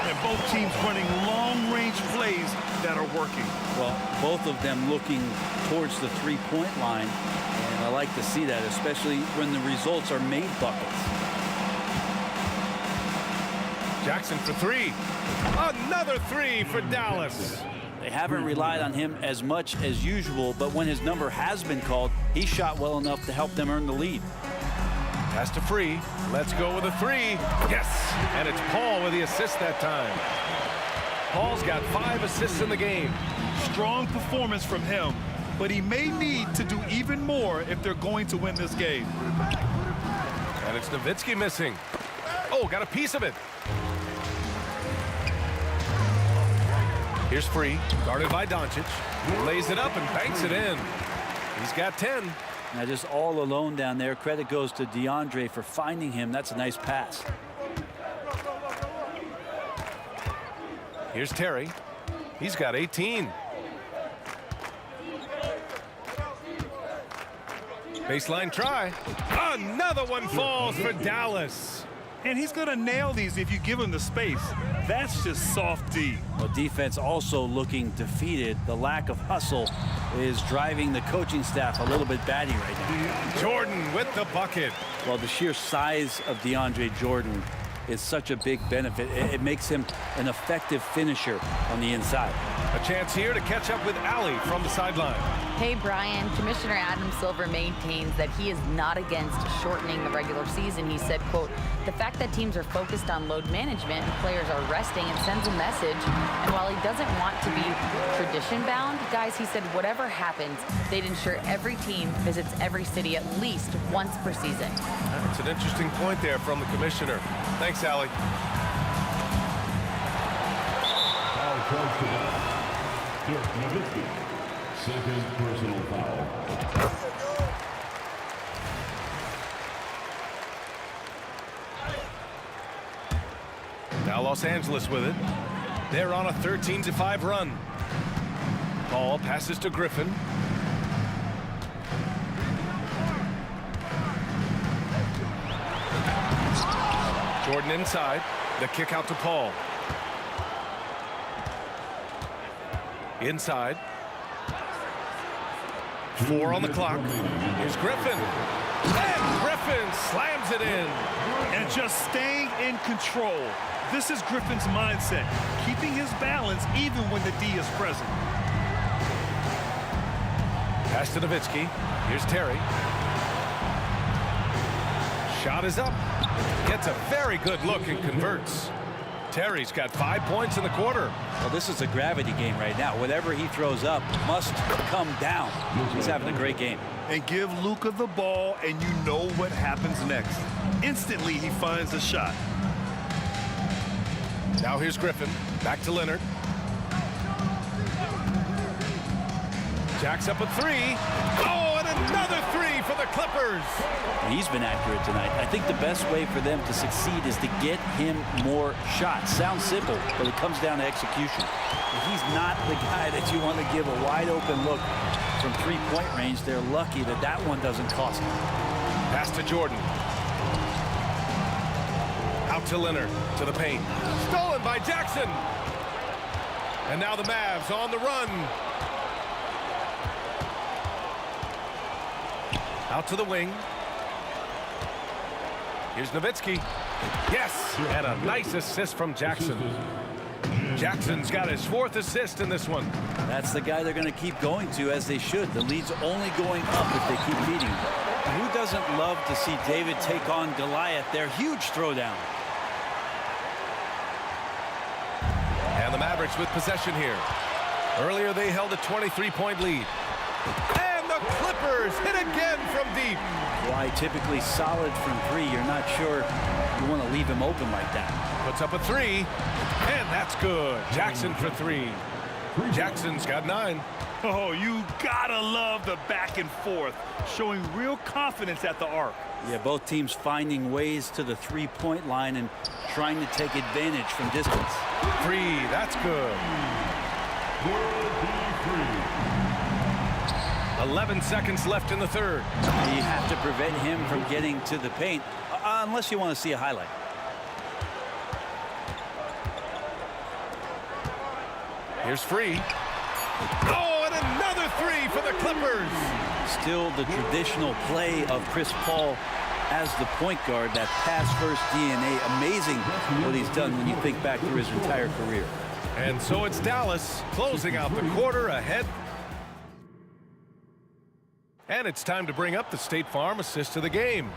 And both teams running long-range plays that are working. Well, both of them looking towards the three-point line. And I like to see that, especially when the results are made buckets. Jackson for 3. Another 3 for Dallas. They haven't relied on him as much as usual, but when his number has been called, he shot well enough to help them earn the lead. Pass to Free. Let's go with a 3. Yes! And it's Paul with the assist that time. Paul's got 5 assists in the game. Strong performance from him, but he may need to do even more if they're going to win this game. And it's Nowitzki missing. Oh, got a piece of it. Here's Free, guarded by Doncic. Lays it up and banks it in. He's got 10. Now just all alone down there. Credit goes to DeAndre for finding him. That's a nice pass. Here's Terry. He's got 18. Baseline try. Another one falls for Dallas. And he's going to nail these if you give him the space. That's just soft D. Well, defense also looking defeated. The lack of hustle is driving the coaching staff a little bit batty right now. Jordan with the bucket. Well, the sheer size of DeAndre Jordan is such a big benefit. It makes him an effective finisher on the inside. A chance here to catch up with Allie from the sideline. Hey, Brian, Commissioner Adam Silver maintains that he is not against shortening the regular season. He said, quote, the fact that teams are focused on load management and players are resting, it sends a message. And while he doesn't want to be tradition-bound, guys, he said whatever happens, they'd ensure every team visits every city at least once per season. That's an interesting point there from the commissioner. Thanks, Allie. Foul close to that. Dirk Nowitzki. Second personal foul. Now Los Angeles with it. They're on a 13-5 run. Paul passes to Griffin. Jordan inside. The kick out to Paul. Inside. 4 on the clock. Here's Griffin. And Griffin slams it in. And just staying in control. This is Griffin's mindset. Keeping his balance even when the D is present. Pass to Nowitzki. Here's Terry. Shot is up. Gets a very good look and converts. Terry's got 5 points in the quarter. Well, this is a gravity game right now. Whatever he throws up must come down. He's having a great game. And give Luka the ball, and you know what happens next. Instantly, he finds a shot. Now here's Griffin. Back to Leonard. Jacks up a 3. Oh, and another 3 for the Clippers. He's been accurate tonight. I think the best way for them to succeed is to get him more shots. Sounds simple, but it comes down to execution. He's not the guy that you want to give a wide open look from 3-point range. They're lucky that that one doesn't cost them. Pass to Jordan. Out to Leonard, to the paint. Stolen by Jackson. And now the Mavs on the run. Out to the wing. Here's Nowitzki. Yes, and a nice assist from Jackson. Jackson's got his 4th assist in this one. That's the guy they're going to keep going to, as they should. The lead's only going up if they keep feeding him. Who doesn't love to see David take on Goliath? Their huge throwdown. And the Mavericks with possession here. Earlier they held a 23-point lead. And the Clippers hit again from deep. Why typically solid from 3. You're not sure you want to leave him open like that. Puts up a 3. And that's good. Jackson for 3. Jackson's got 9. Oh, you gotta love the back and forth, showing real confidence at the arc. Yeah, both teams finding ways to the 3-point line and trying to take advantage from distance. 3, that's good. 11 seconds left in the third. You have to prevent him from getting to the paint, unless you want to see a highlight. Here's Free. Oh, and another 3 for the Clippers. Still the traditional play of Chris Paul as the point guard, that pass-first DNA. Amazing what he's done when you think back through his entire career. And so it's Dallas closing out the quarter ahead. And it's time to bring up the State Farm assist of the game.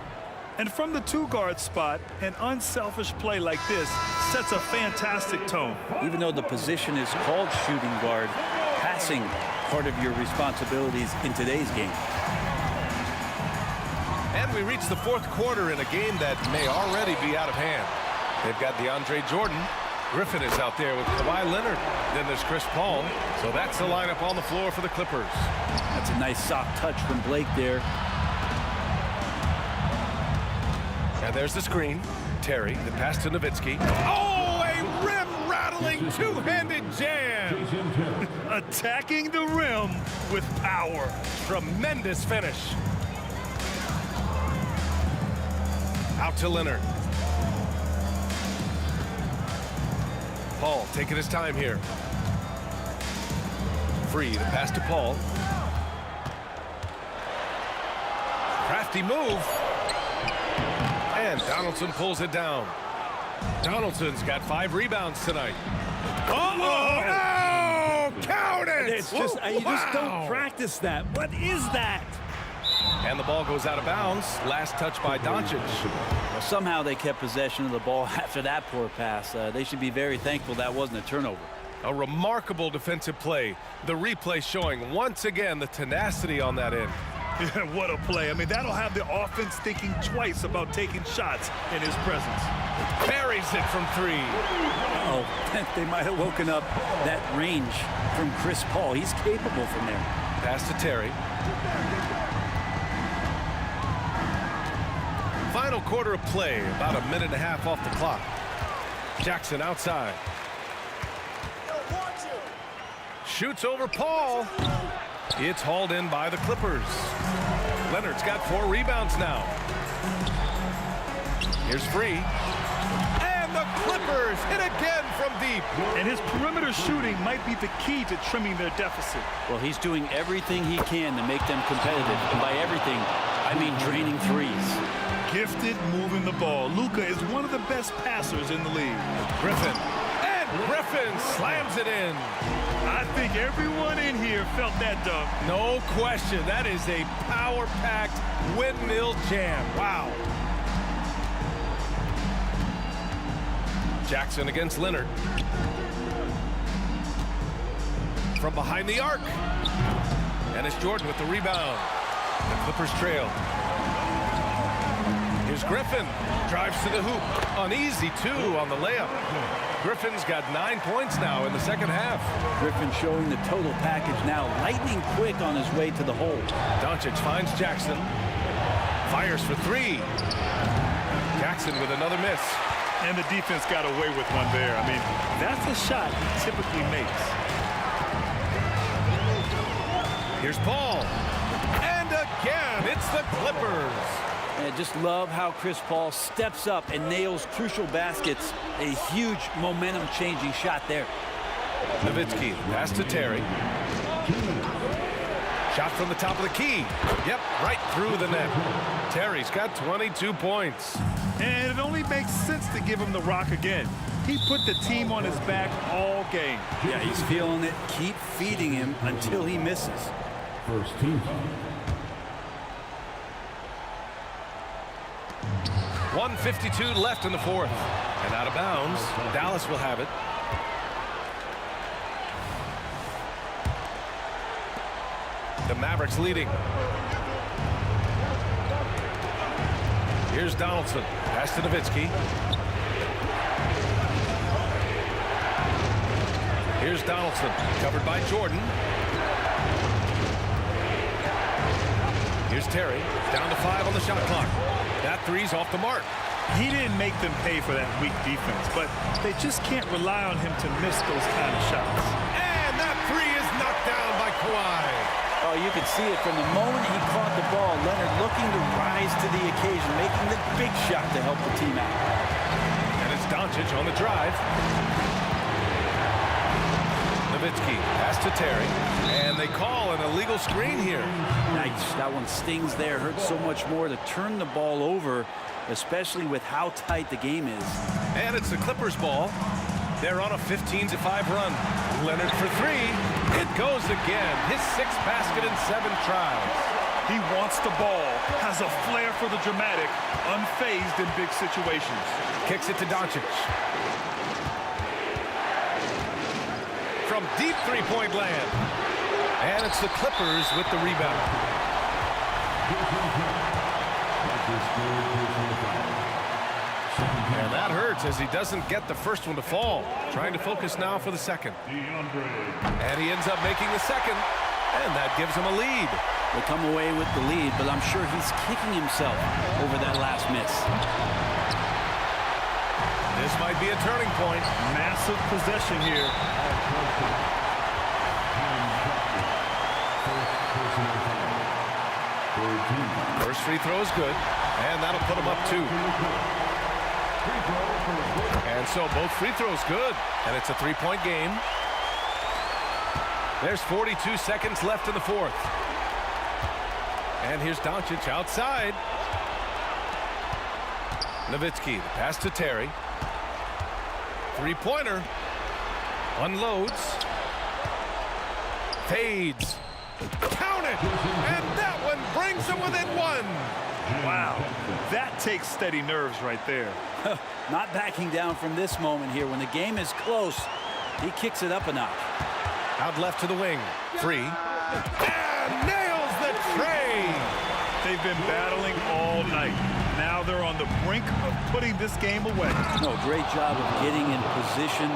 And from the 2-guard spot, an unselfish play like this sets a fantastic tone. Even though the position is called shooting guard, passing part of your responsibilities in today's game. And we reach the 4th quarter in a game that may already be out of hand. They've got DeAndre Jordan. Griffin is out there with Kawhi Leonard. Then there's Chris Paul. So that's the lineup on the floor for the Clippers. That's a nice soft touch from Blake there. And there's the screen. Terry, the pass to Nowitzki. Oh, a rim-rattling two-handed jam. Attacking the rim with power. Tremendous finish. Out to Leonard. Paul taking his time here. Free, the pass to Paul. Crafty move. And Donaldson pulls it down. Donaldson's got 5 rebounds tonight. Uh-oh! No! Count it! It's just, you just don't practice that. What is that? And the ball goes out of bounds. Last touch by Doncic. Well, somehow they kept possession of the ball after that poor pass. They should be very thankful that wasn't a turnover. A remarkable defensive play. The replay showing once again the tenacity on that end. Yeah, what a play. I mean, that'll have the offense thinking twice about taking shots in his presence. Buries it from 3. Oh, they might have woken up that range from Chris Paul. He's capable from there. Pass to Terry. Final quarter of play, about a minute and a half off the clock. Jackson outside. Shoots over Paul. It's hauled in by the Clippers. Leonard's got 4 rebounds now. Here's Free. And the Clippers hit again from deep. And his perimeter shooting might be the key to trimming their deficit. Well, he's doing everything he can to make them competitive. And by everything, I mean draining threes. Gifted moving the ball. Luka is one of the best passers in the league. Griffin. And Griffin slams it in. I think everyone in here felt that dunk. No question. That is a power-packed windmill jam. Wow. Jackson against Leonard. From behind the arc. And it's Jordan with the rebound. The Clippers trail. Here's Griffin. Drives to the hoop. An easy 2 on the layup. Griffin's got 9 points now in the second half. Griffin showing the total package now. Lightning quick on his way to the hole. Doncic finds Jackson. Fires for 3. Jackson with another miss. And the defense got away with one there. I mean, that's a shot he typically makes. Here's Paul. And again, it's the Clippers. And I just love how Chris Paul steps up and nails crucial baskets. A huge momentum-changing shot there. Nowitzki, pass to Terry. Shot from the top of the key. Yep, right through the net. Terry's got 22 points. And it only makes sense to give him the rock again. He put the team on his back all game. Yeah, he's feeling it. Keep feeding him until he misses. First team foul. 1:52 left in the 4th. And out of bounds. Dallas will have it. The Mavericks leading. Here's Donaldson. Pass to Nowitzki. Here's Donaldson. Covered by Jordan. Here's Terry. Down to 5 on the shot clock. That 3's off the mark. He didn't make them pay for that weak defense, but they just can't rely on him to miss those kind of shots. And that 3 is knocked down by Kawhi. Oh, you could see it from the moment he caught the ball. Leonard looking to rise to the occasion, making the big shot to help the team out. And it's Doncic on the drive. Nowitzki, pass to Terry. And they call an illegal screen here. Nice. That one stings there. Hurts so much more to turn the ball over, especially with how tight the game is. And it's the Clippers ball. They're on a 15-5 run. Leonard for 3. It goes again. His 6th basket in 7 tries. He wants the ball, has a flair for the dramatic, unfazed in big situations. Kicks it to Doncic. From deep 3-point land. And it's the Clippers with the rebound. And that hurts as he doesn't get the first one to fall. Trying to focus now for the second. And he ends up making the second. And that gives him a lead. They come away with the lead, but I'm sure he's kicking himself over that last miss. This might be a turning point. Massive possession here. First free throw is good. And that'll put him up 2. And so both free throws good. And it's a 3-point game. There's 42 seconds left in the 4th. And here's Doncic outside. Nowitzki, pass to Terry. 3-pointer. Unloads. Fades. Count it! And that one brings him within 1. Wow, that takes steady nerves right there. Not backing down from this moment here. When the game is close, he kicks it up a notch. Out left to the wing. Free. And nails the tray! They've been battling all night. Now they're on the brink of putting this game away. No, great job of getting in position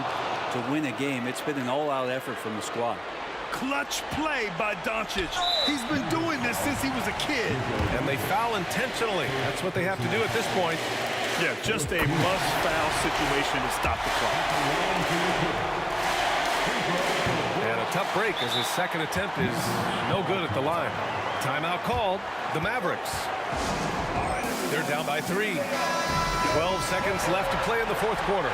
to win a game. It's been an all-out effort from the squad. Clutch play by Doncic. He's been doing this since he was a kid. And they foul intentionally. That's what they have to do at this point. Yeah, just a must-foul situation to stop the clock. And a tough break as his second attempt is no good at the line. Timeout called. The Mavericks. They're down by 3. 12 seconds left to play in the fourth quarter.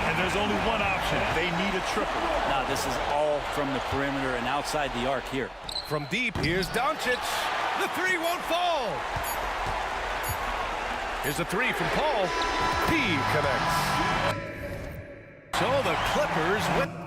And there's only one option. They need a triple. Now, this is all from the perimeter and outside the arc here. From deep, here's Doncic. The 3 won't fall. Here's a 3 from Paul. He connects. So the Clippers win.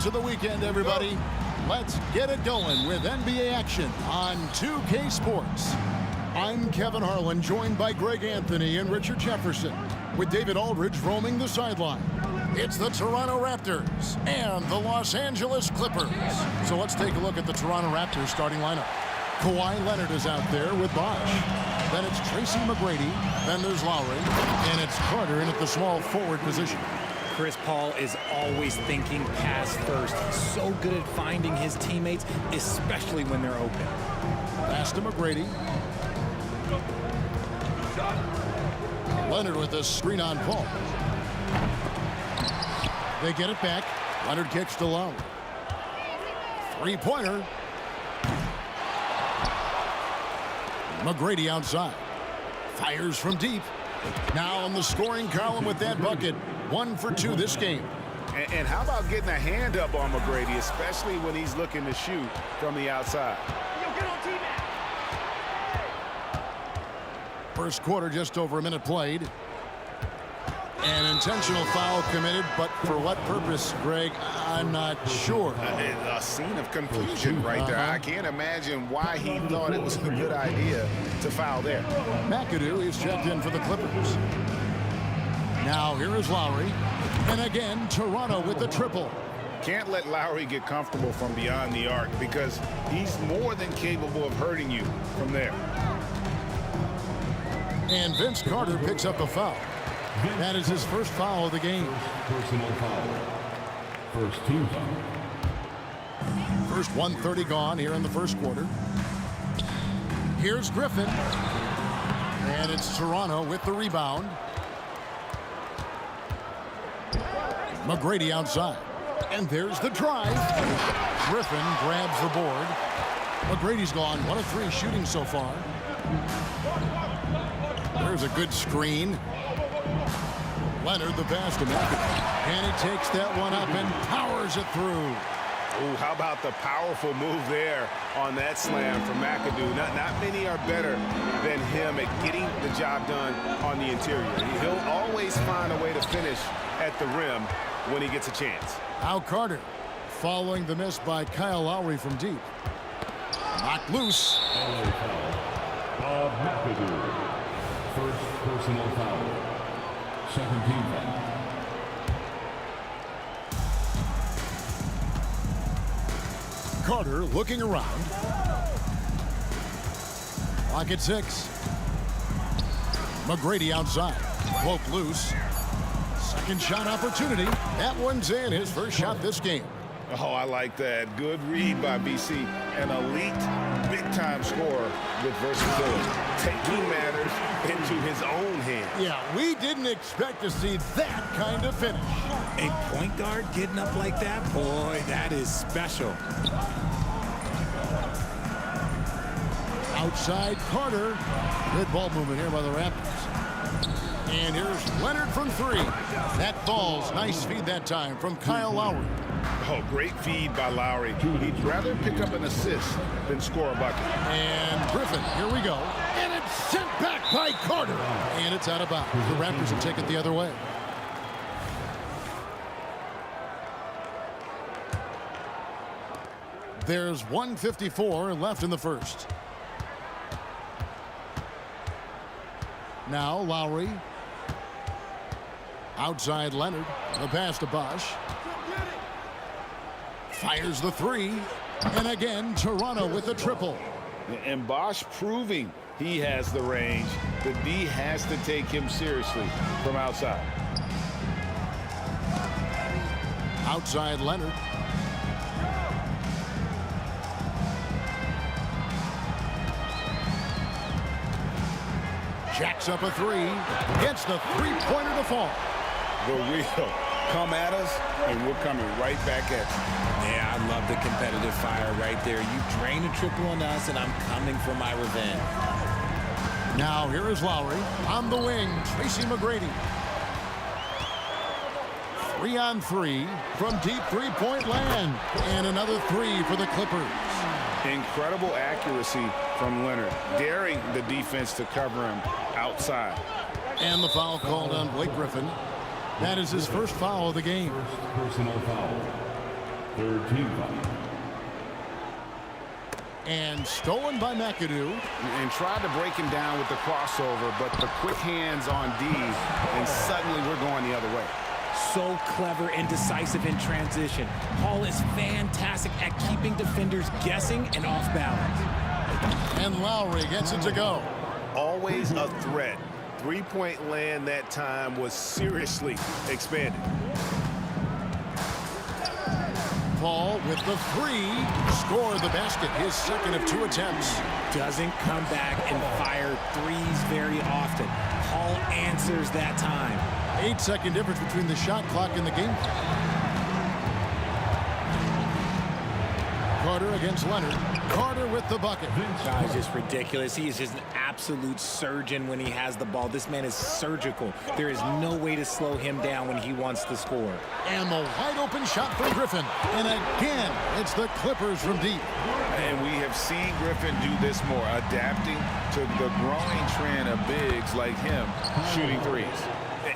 to the weekend, everybody. Let's get it going with NBA action on 2K Sports. I'm Kevin Harlan, joined by Greg Anthony and Richard Jefferson, with David Aldridge roaming the sideline. It's the Toronto Raptors and the Los Angeles Clippers. So let's take a look at the Toronto Raptors starting lineup. Kawhi Leonard is out there with Bosh. Then it's Tracy McGrady. Then there's Lowry. And it's Carter in at the small forward position. Chris Paul is always thinking pass first. So good at finding his teammates, especially when they're open. Pass to McGrady. Leonard with the screen on Paul. They get it back. Leonard kicks to Lowry. Three-pointer. McGrady outside. Fires from deep. Now on the scoring column with that bucket. 1 for 2 this game. And how about getting a hand up on McGrady, especially when he's looking to shoot from the outside? First quarter, just over a minute played. An intentional foul committed, but for what purpose, Greg? I'm not sure. A scene of confusion right there. I can't imagine why he thought it was a good idea to foul there. McAdoo is checked in for the Clippers. Now here is Lowry. And again, Toronto with the triple. Can't let Lowry get comfortable from beyond the arc because he's more than capable of hurting you from there. And Vince Carter picks up a foul. That is his first foul of the game. Personal foul. First team foul. First 1:30 gone here in the first quarter. Here's Griffin. And it's Toronto with the rebound. McGrady outside. And there's the drive. Griffin grabs the board. McGrady's gone 1 of 3 shooting so far. There's a good screen. Leonard the pass to McAdoo. And he takes that one up and powers it through. Ooh, how about the powerful move there on that slam from McAdoo? Not many are better than him at getting the job done on the interior. He'll always find a way to finish at the rim when he gets a chance. Now Carter following the miss by Kyle Lowry from deep. Knocked loose. Bob McAdoo. First personal foul. Second team foul. Carter looking around. Clock at 6. McGrady outside. Broke loose. Second shot opportunity. That one's in. His first shot this game. Oh, I like that. Good read by BC. An elite, big-time scorer with versatility. Taking matters into his own hands. Yeah, we didn't expect to see that kind of finish. A point guard getting up like that? Boy, that is special. Outside Carter. Good ball movement here by the Raptors. And here's Leonard from 3. That falls. Nice feed that time from Kyle Lowry. Oh, great feed by Lowry. He'd rather pick up an assist than score a bucket. And Griffin, here we go. And it's sent back by Carter. And it's out of bounds. The Raptors will take it the other way. There's 1:54 left in the first. Now Lowry. Outside Leonard. The pass to Bosh. Fires the 3. And again, Toronto with the triple. And Bosh proving he has the range. The D has to take him seriously from outside. Outside Leonard. Jacks up a 3. Gets the three-pointer to fall. The wheel. Come at us, and we're coming right back at you. Yeah, I love the competitive fire right there. You drain a triple on us, and I'm coming for my revenge. Now here is Lowry on the wing. Tracy McGrady. 3-on-3 from deep three-point land. And another 3 for the Clippers. Incredible accuracy from Leonard, daring the defense to cover him outside. And the foul called on Blake Griffin. That is his first foul of the game. Personal foul. Third team foul. And stolen by McAdoo. And tried to break him down with the crossover, but the quick hands on D, and suddenly we're going the other way. So clever and decisive in transition. Hall is fantastic at keeping defenders guessing and off balance. And Lowry gets it to go. Always a threat. Three-point land that time was seriously expanded. Paul with the three. Scored the basket, his second of 2 attempts. Doesn't come back and fire threes very often. Hall answers that time. 8-second difference between the shot clock and the game clock. Carter against Leonard. Carter with the bucket. Guy's just ridiculous. He is just an absolute surgeon when he has the ball. This man is surgical. There is no way to slow him down when he wants to score. And the wide open shot from Griffin. And again, it's the Clippers from deep. And we have seen Griffin do this more, adapting to the growing trend of bigs like him shooting threes.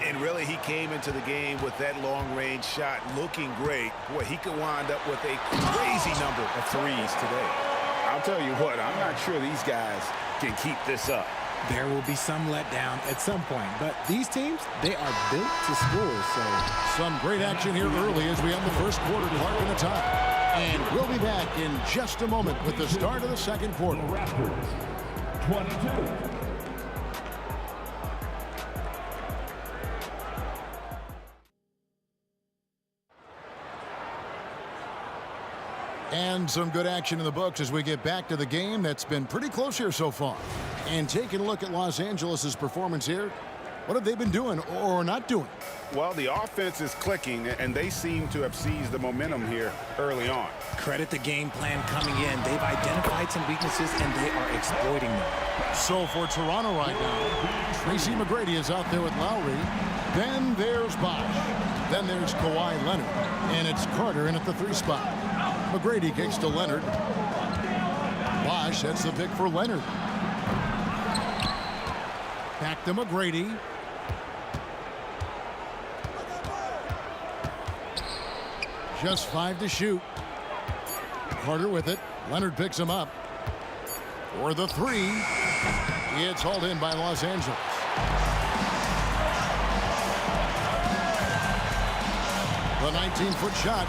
And really, he came into the game with that long-range shot looking great. Boy, he could wind up with a crazy number of threes today. I'll tell you what, I'm not sure these guys can keep this up. There will be some letdown at some point, but these teams, they are built to score, so. Some great action here early as we end the first quarter, Clark in the top. And we'll be back in just a moment with the start of the second quarter. Raptors, 22. And some good action in the books as we get back to the game that's been pretty close here so far. And taking a look at Los Angeles' performance here, what have they been doing or not doing? Well, the offense is clicking, and they seem to have seized the momentum here early on. Credit the game plan coming in. They've identified some weaknesses, and they are exploiting them. So for Toronto right now, Tracy McGrady is out there with Lowry. Then there's Bosh. Then there's Kawhi Leonard. And it's Carter in at the 3 spot. McGrady kicks to Leonard. Bosh sets the pick for Leonard. Back to McGrady. Just 5 to shoot. Carter with it. Leonard picks him up. For the 3. It's hauled in by Los Angeles. The 19-foot shot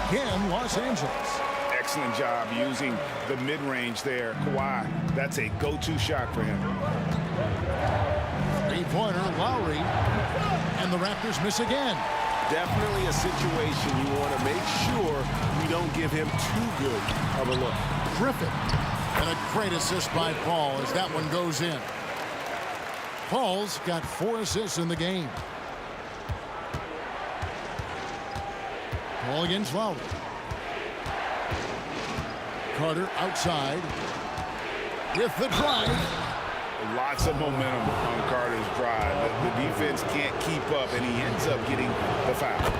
again, Los Angeles. Excellent job using the mid-range there. Kawhi, that's a go-to shot for him. 3-pointer, Lowry. And the Raptors miss again. Definitely a situation you want to make sure you don't give him too good of a look. Griffin. And a great assist by Paul as that one goes in. Paul's got 4 assists in the game. Paul against Lowry. Carter outside with the drive. Lots of momentum on Carter's drive. The defense can't keep up, and he ends up getting the foul.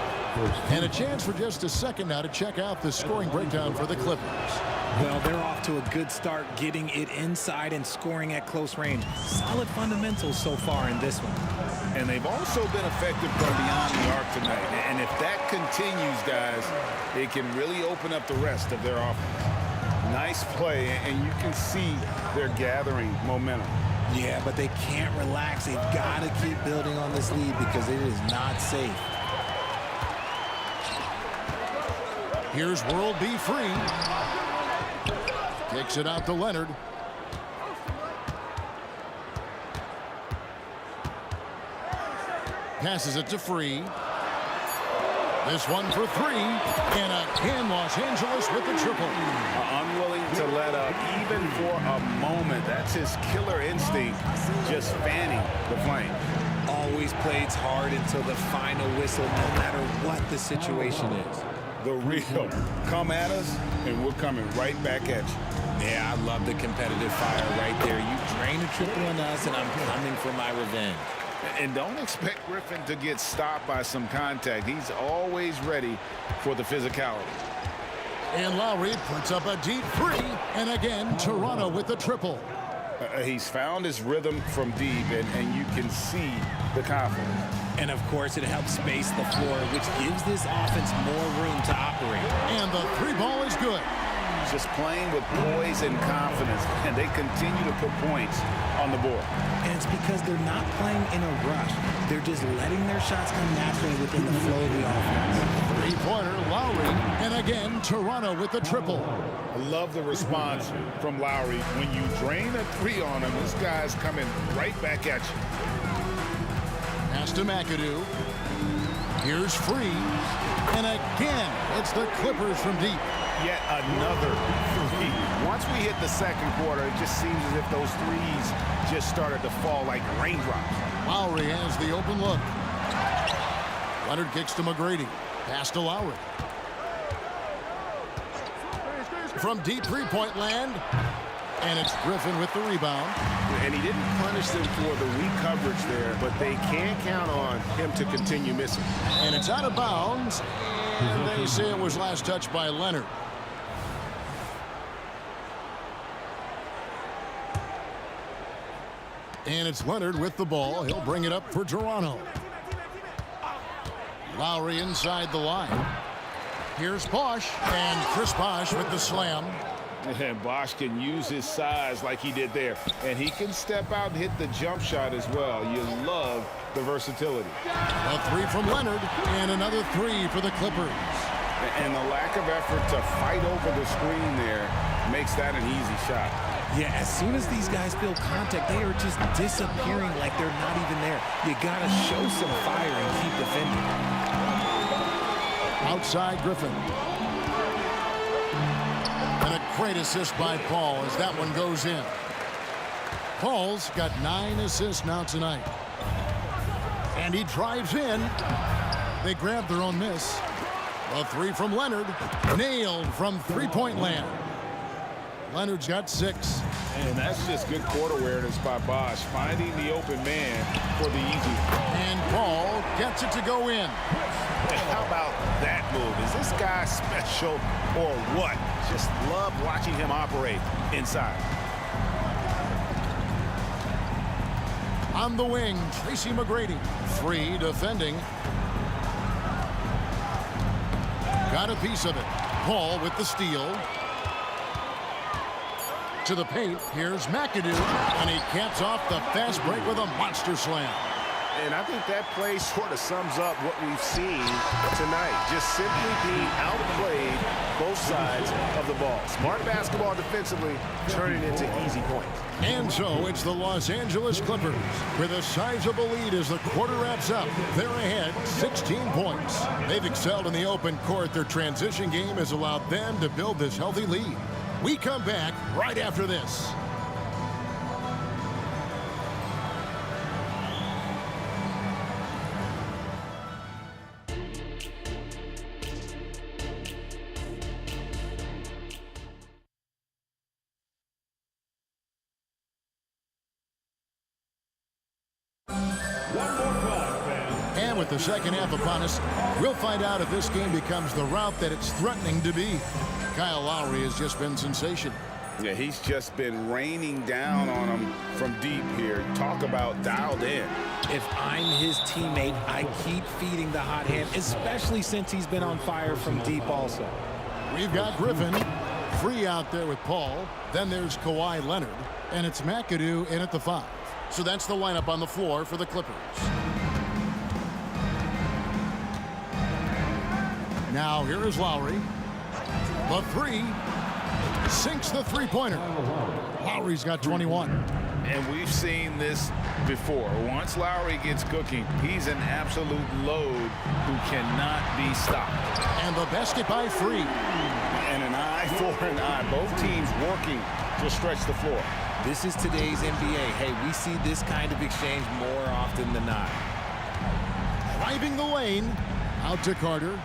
And a chance for just a second now to check out the scoring breakdown for the Clippers. Well, they're off to a good start getting it inside and scoring at close range. Solid fundamentals so far in this one. And they've also been effective from beyond the arc tonight. And if that continues, guys, it can really open up the rest of their offense. Nice play, and you can see they're gathering momentum. Yeah, but they can't relax. They've got to keep building on this lead because it is not safe. Here's World B. Free. Kicks it out to Leonard. Passes it to Free. This one for 3. And again, Los Angeles with the triple. Unwilling to let up even for a moment. That's his killer instinct, just fanning the flame. Always plays hard until the final whistle, no matter what the situation is. The real come at us, and we're coming right back at you. Yeah, I love the competitive fire right there. You drain a triple on us, and I'm coming for my revenge. And don't expect Griffin to get stopped by some contact. He's always ready for the physicality. And Lowry puts up a deep 3. And again, Toronto with the triple. He's found his rhythm from deep, and you can see the confidence. And, of course, it helps space the floor, which gives this offense more room to operate. And the three ball is good. Just playing with poise and confidence, and they continue to put points on the board. And it's because they're not playing in a rush. They're just letting their shots come naturally within the flow of the offense. Three-pointer, Lowry. And again, Toronto with the triple. I love the response from Lowry. When you drain a three on him, this guy's coming right back at you. Pass to McAdoo. Here's Free. And again, it's the Clippers from deep. Yet another three. Once we hit the second quarter, it just seems as if those threes just started to fall like raindrops. Lowry has the open look. Leonard kicks to McGrady. Pass to Lowry. From deep three-point land. And it's Griffin with the rebound. And he didn't punish them for the weak coverage there, but they can't count on him to continue missing. And it's out of bounds. And they say it was last touched by Leonard. And it's Leonard with the ball. He'll bring it up for Toronto. Lowry inside the line. Here's Bosh. And Chris Bosh with the slam. And Bosh can use his size like he did there. And he can step out and hit the jump shot as well. You love the versatility. A three from Leonard. And another three for the Clippers. And the lack of effort to fight over the screen there makes that an easy shot. Yeah, as soon as these guys feel contact, they are just disappearing like they're not even there. You got to show some fire and keep defending. Outside Griffin. And a great assist by Paul as that one goes in. Paul's got 9 assists now tonight. And he drives in. They grab their own miss. A three from Leonard. Nailed from three-point land. Leonard's got 6. And that's just good court awareness by Bosh, finding the open man for the easy. And Paul gets it to go in. How about that move? Is this guy special or what? Just love watching him operate inside. On the wing, Tracy McGrady. Free defending. Got a piece of it. Paul with the steal. To the paint, here's McAdoo, and he caps off the fast break with a monster slam. And I think that play sort of sums up what we've seen tonight. Just simply being outplayed both sides of the ball. Smart basketball defensively, turning into easy points. And so it's the Los Angeles Clippers with a sizable lead as the quarter wraps up. They're ahead 16 points. They've excelled in the open court. Their transition game has allowed them to build this healthy lead. We come back right after this. And with the second half upon us, we'll find out if this game becomes the route that it's threatening to be. Kyle Lowry has just been sensational. Yeah, he's just been raining down on him from deep here. Talk about dialed in. If I'm his teammate, I keep feeding the hot hand, especially since he's been on fire from deep also. We've got Griffin free out there with Paul. Then there's Kawhi Leonard, and it's McAdoo in at the 5. So that's the lineup on the floor for the Clippers. Now here is Lowry. The 3 sinks the three-pointer. Lowry's got 21. And we've seen this before. Once Lowry gets cooking, he's an absolute load who cannot be stopped. And the basket by Free. And an eye for an eye. Both teams working to stretch the floor. This is today's NBA. Hey, we see this kind of exchange more often than not. Driving the lane. Out to Carter.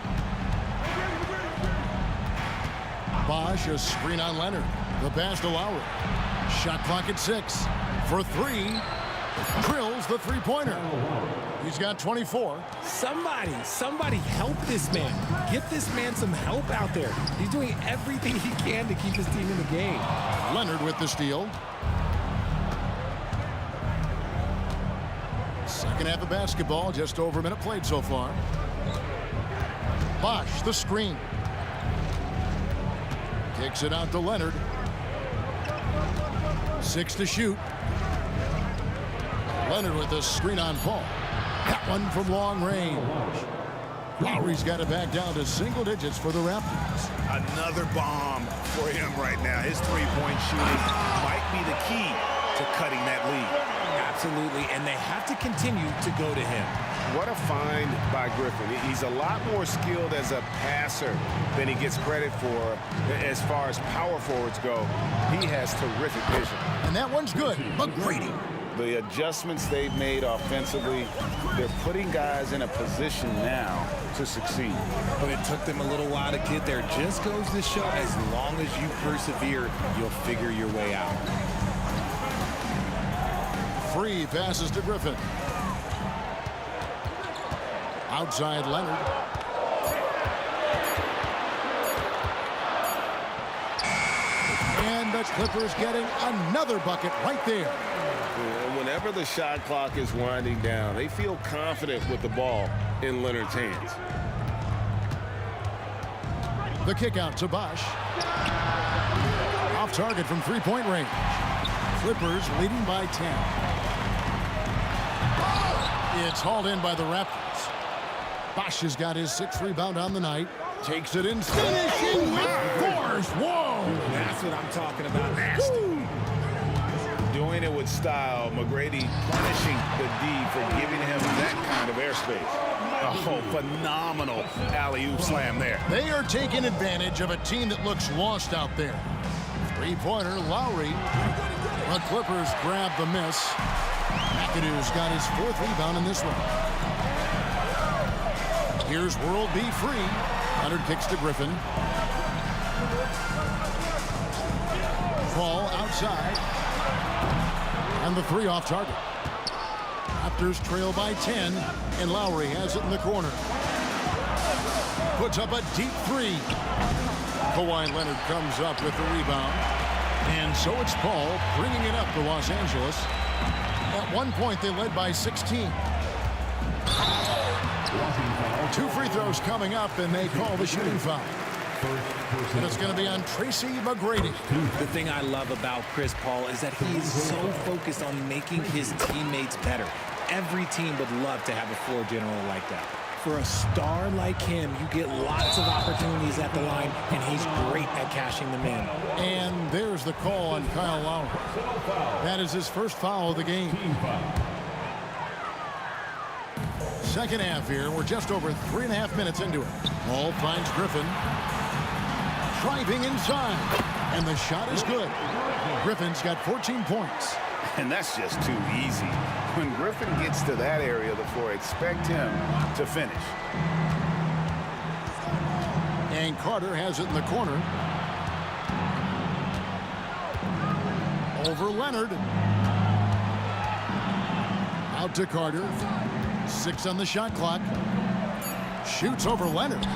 Bosh, a screen on Leonard. The pass to Lowry. Shot clock at 6. For 3. Drills the three-pointer. He's got 24. Somebody help this man. Get this man some help out there. He's doing everything he can to keep his team in the game. Leonard with the steal. Second half of basketball, just over a minute played so far. Bosch, the screen. Kicks it out to Leonard. 6 to shoot. Leonard with the screen on Paul. That one from long range. Lowry's got it back down to single digits for the Raptors. Another bomb for him right now. His three-point shooting might be the key to cutting that lead. Absolutely, and they have to continue to go to him. What a find by Griffin. He's a lot more skilled as a passer than he gets credit for as far as power forwards go. He has terrific vision. And that one's good. McGrady. The adjustments they've made offensively, they're putting guys in a position now to succeed. But it took them a little while to get there. Just goes to show, as long as you persevere, you'll figure your way out. Free passes to Griffin. Outside Leonard. And the Clippers getting another bucket right there. Whenever the shot clock is winding down, they feel confident with the ball in Leonard's hands. The kick out to Bosch. Off target from three-point range. Clippers leading by 10. It's hauled in by the Raptors. Bosch has got his 6th rebound on the night. Takes it in, finishing with force. Whoa! That's what I'm talking about. Nasty. Doing it with style. McGrady punishing the D for giving him that kind of airspace. Oh, phenomenal alley-oop slam there. They are taking advantage of a team that looks lost out there. Three-pointer, Lowry. The Clippers grab the miss. McAdoo's got his 4th rebound in this one. Here's World B free. Leonard kicks to Griffin. Ball outside. And the 3 off target. Raptors trail by 10, and Lowry has it in the corner. Puts up a deep 3. Kawhi Leonard comes up with the rebound. And so it's Paul bringing it up to Los Angeles. At one point, they led by 16. 2 free throws coming up, and they call the shooting foul. And it's going to be on Tracy McGrady. The thing I love about Chris Paul is that he is so focused on making his teammates better. Every team would love to have a floor general like that. For a star like him, you get lots of opportunities at the line, and he's great at cashing them in. And there's the call on Kyle Lowry. That is his first foul of the game. Second half here. We're just over 3.5 minutes into it. Ball finds Griffin. Driving inside. And the shot is good. Griffin's got 14 points. And that's just too easy. When Griffin gets to that area of the floor, expect him to finish. And Carter has it in the corner. Over Leonard. Out to Carter. 6 on the shot clock. Shoots over Leonard.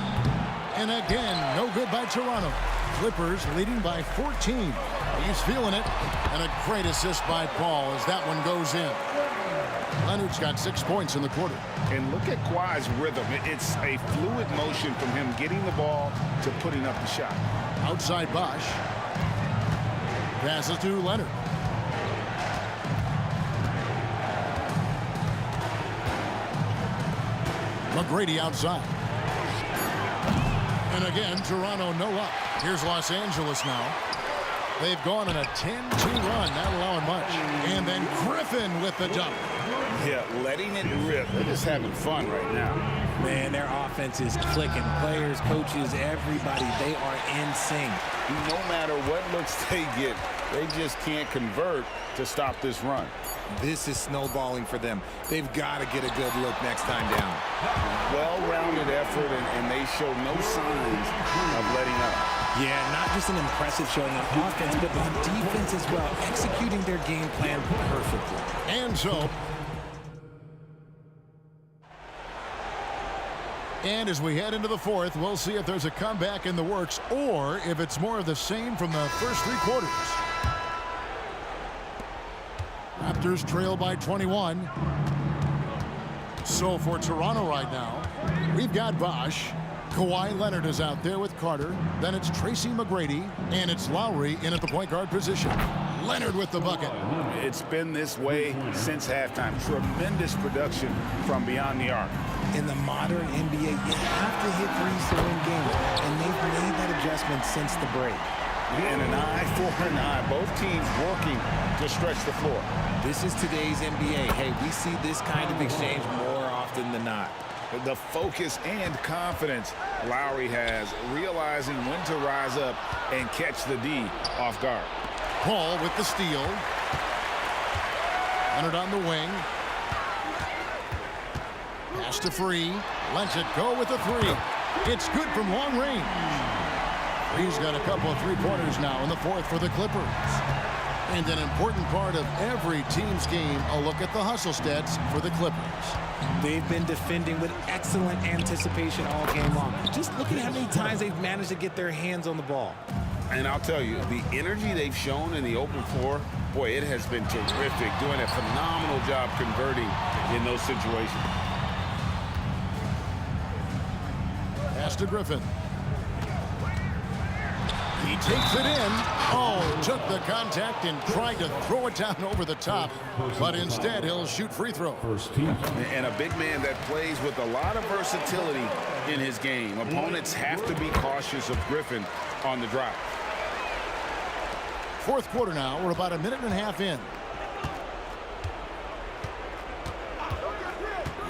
And again, no good by Toronto. Clippers leading by 14. He's feeling it. And a great assist by Paul as that one goes in. Leonard's got 6 points in the quarter. And look at Kawhi's rhythm. It's a fluid motion from him getting the ball to putting up the shot. Outside Bosch. Passes to Leonard. McGrady outside. And again, Toronto no up. Here's Los Angeles now. They've gone on a 10-2 run, not allowing much. And then Griffin with the dunk. Yeah, letting it rip. They're just having fun right now. Man, their offense is clicking. Players, coaches, everybody, they are in sync. No matter what looks they get, they just can't convert to stop this run. This is snowballing for them. They've got to get a good look next time down. Well-rounded effort, and they show no signs of letting up. Yeah, not just an impressive showing on offense, but on defense as well, executing their game plan perfectly. And so, and as we head into the fourth, we'll see if there's a comeback in the works or if it's more of the same from the first 3 quarters. Raptors trail by 21. So for Toronto right now, we've got Bosch. Kawhi Leonard is out there with Carter. Then it's Tracy McGrady, and it's Lowry in at the point guard position. Leonard with the bucket. It's been this way since halftime. Tremendous production from beyond the arc. In the modern NBA, you have to hit threes to win games, and they've made that adjustment since the break. And an eye for an eye. Both teams working to stretch the floor. This is today's NBA. Hey, we see this kind of exchange more often than not. The focus and confidence Lowry has, realizing when to rise up and catch the D off guard. Paul with the steal. Leonard on the wing. Pass to Free. Lets it go with a three. It's good from long range. Free's got a couple of three-pointers now in the fourth for the Clippers. And an important part of every team's game, a look at the hustle stats for the Clippers. They've been defending with excellent anticipation all game long. Just look at how many times they've managed to get their hands on the ball. And I'll tell you, the energy they've shown in the open floor, boy, it has been terrific, doing a phenomenal job converting in those situations. Pass to Griffin. He takes it in. Oh, took the contact and tried to throw it down over the top, but instead he'll shoot free throw. And a big man that plays with a lot of versatility in his game. Opponents have to be cautious of Griffin on the drive. Fourth quarter now. We're about a minute and a half in.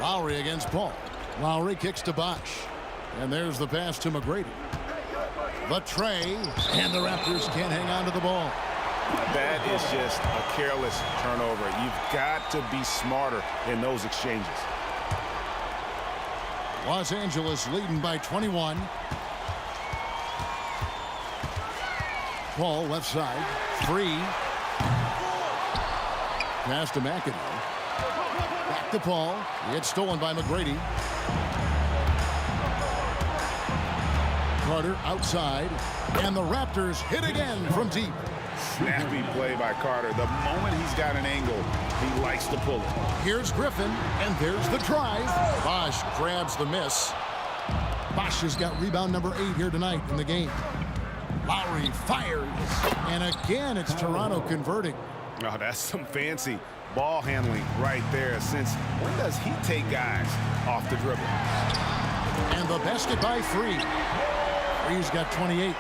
Lowry against Paul. Lowry kicks to Bosch. And there's the pass to McGrady. The tray, and the Raptors can't hang on to the ball. That is just a careless turnover. You've got to be smarter in those exchanges. Los Angeles leading by 21. Paul left side. Free. Pass to McAdoo. Back to Paul. It's stolen by McGrady. Carter outside, and the Raptors hit again from deep. Snappy play by Carter. The moment he's got an angle, he likes to pull it. Here's Griffin, and there's the drive. Bosch grabs the miss. Bosch has got rebound number 8 here tonight in the game. Lowry fires, and again it's Toronto converting. Oh, that's some fancy ball handling right there. Since when does he take guys off the dribble? And the basket by Free. Free's got 28.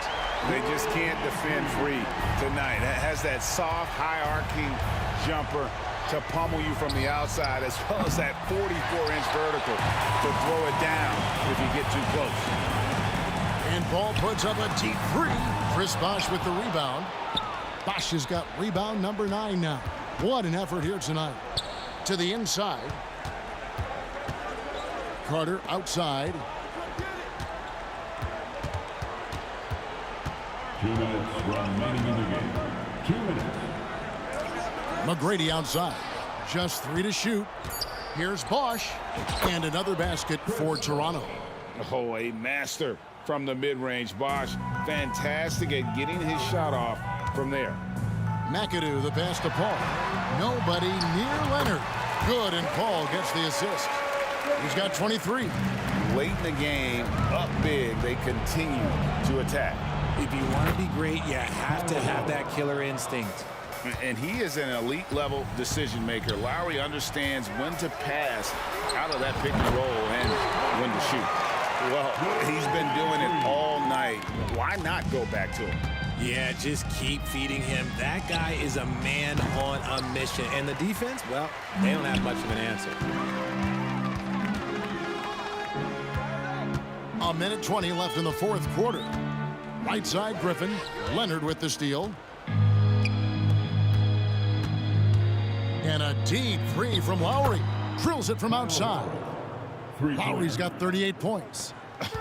They just can't defend Free tonight. That has that soft, high-arcing jumper to pummel you from the outside, as well as that 44-inch vertical to throw it down if you get too close. And Paul puts up a deep three. Chris Bosch with the rebound. Bosch has got rebound number 9 now. What an effort here tonight. To the inside. Carter outside. 2 minutes remaining in the game. 2 minutes. McGrady outside. Just 3 to shoot. Here's Bosch. And another basket for Toronto. Oh, a master from the mid-range. Bosch, fantastic at getting his shot off from there. McAdoo, the pass to Paul. Nobody near Leonard. Good, and Paul gets the assist. He's got 23. Late in the game, up big, they continue to attack. If you want to be great, you have to have that killer instinct. And he is an elite level decision maker. Lowry understands when to pass out of that pick and roll and when to shoot. Well, he's been doing it all night. Why not go back to him? Yeah, just keep feeding him. That guy is a man on a mission. And the defense, well, they don't have much of an answer. A minute 20 left in the fourth quarter. Right side, Griffin. Leonard with the steal. And a deep three from Lowry. Drills it from outside. Lowry's got 38 points.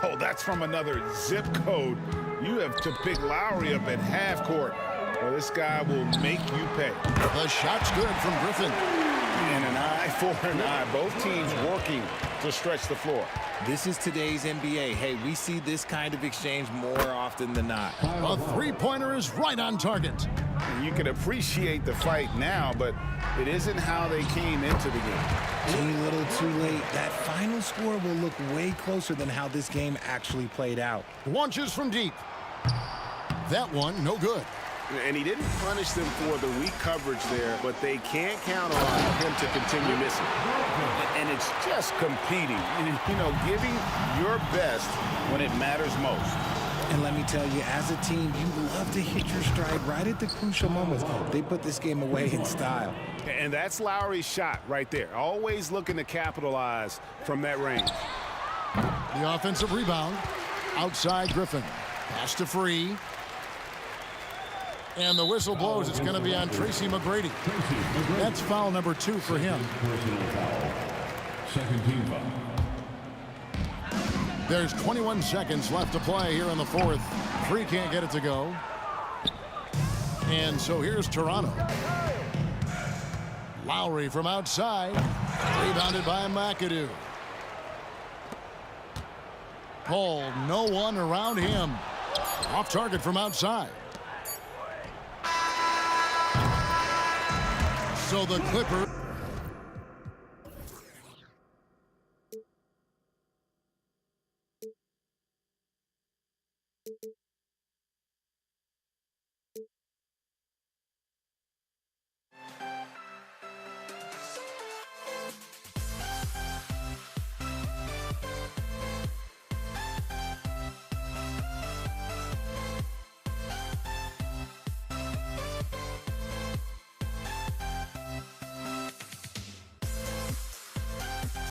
Oh, that's from another zip code. You have to pick Lowry up at half court, or this guy will make you pay. The shot's good from Griffin. And an eye for an eye. Both teams working to stretch the floor. This is today's NBA. Hey, we see this kind of exchange more often than not. A three-pointer is right on target. And you can appreciate the fight now, but it isn't how they came into the game. Too little, too late. That final score will look way closer than how this game actually played out. Launches from deep. That one, no good. And he didn't punish them for the weak coverage there, but they can't count on him to continue missing. And it's just competing, you know, giving your best when it matters most. And let me tell you, as a team, you love to hit your stride right at the crucial moments. They put this game away in style. And that's Lowry's shot right there. Always looking to capitalize from that range. The offensive rebound. Outside Griffin. Pass to Free. And the whistle blows. It's going to be on Tracy McGrady. That's foul number 2 for him. Second team foul. There's 21 seconds left to play here in the fourth. Free can't get it to go. And so here's Toronto. Lowry from outside. Rebounded by McAdoo. Paul, no one around him. Off target from outside. So the Clippers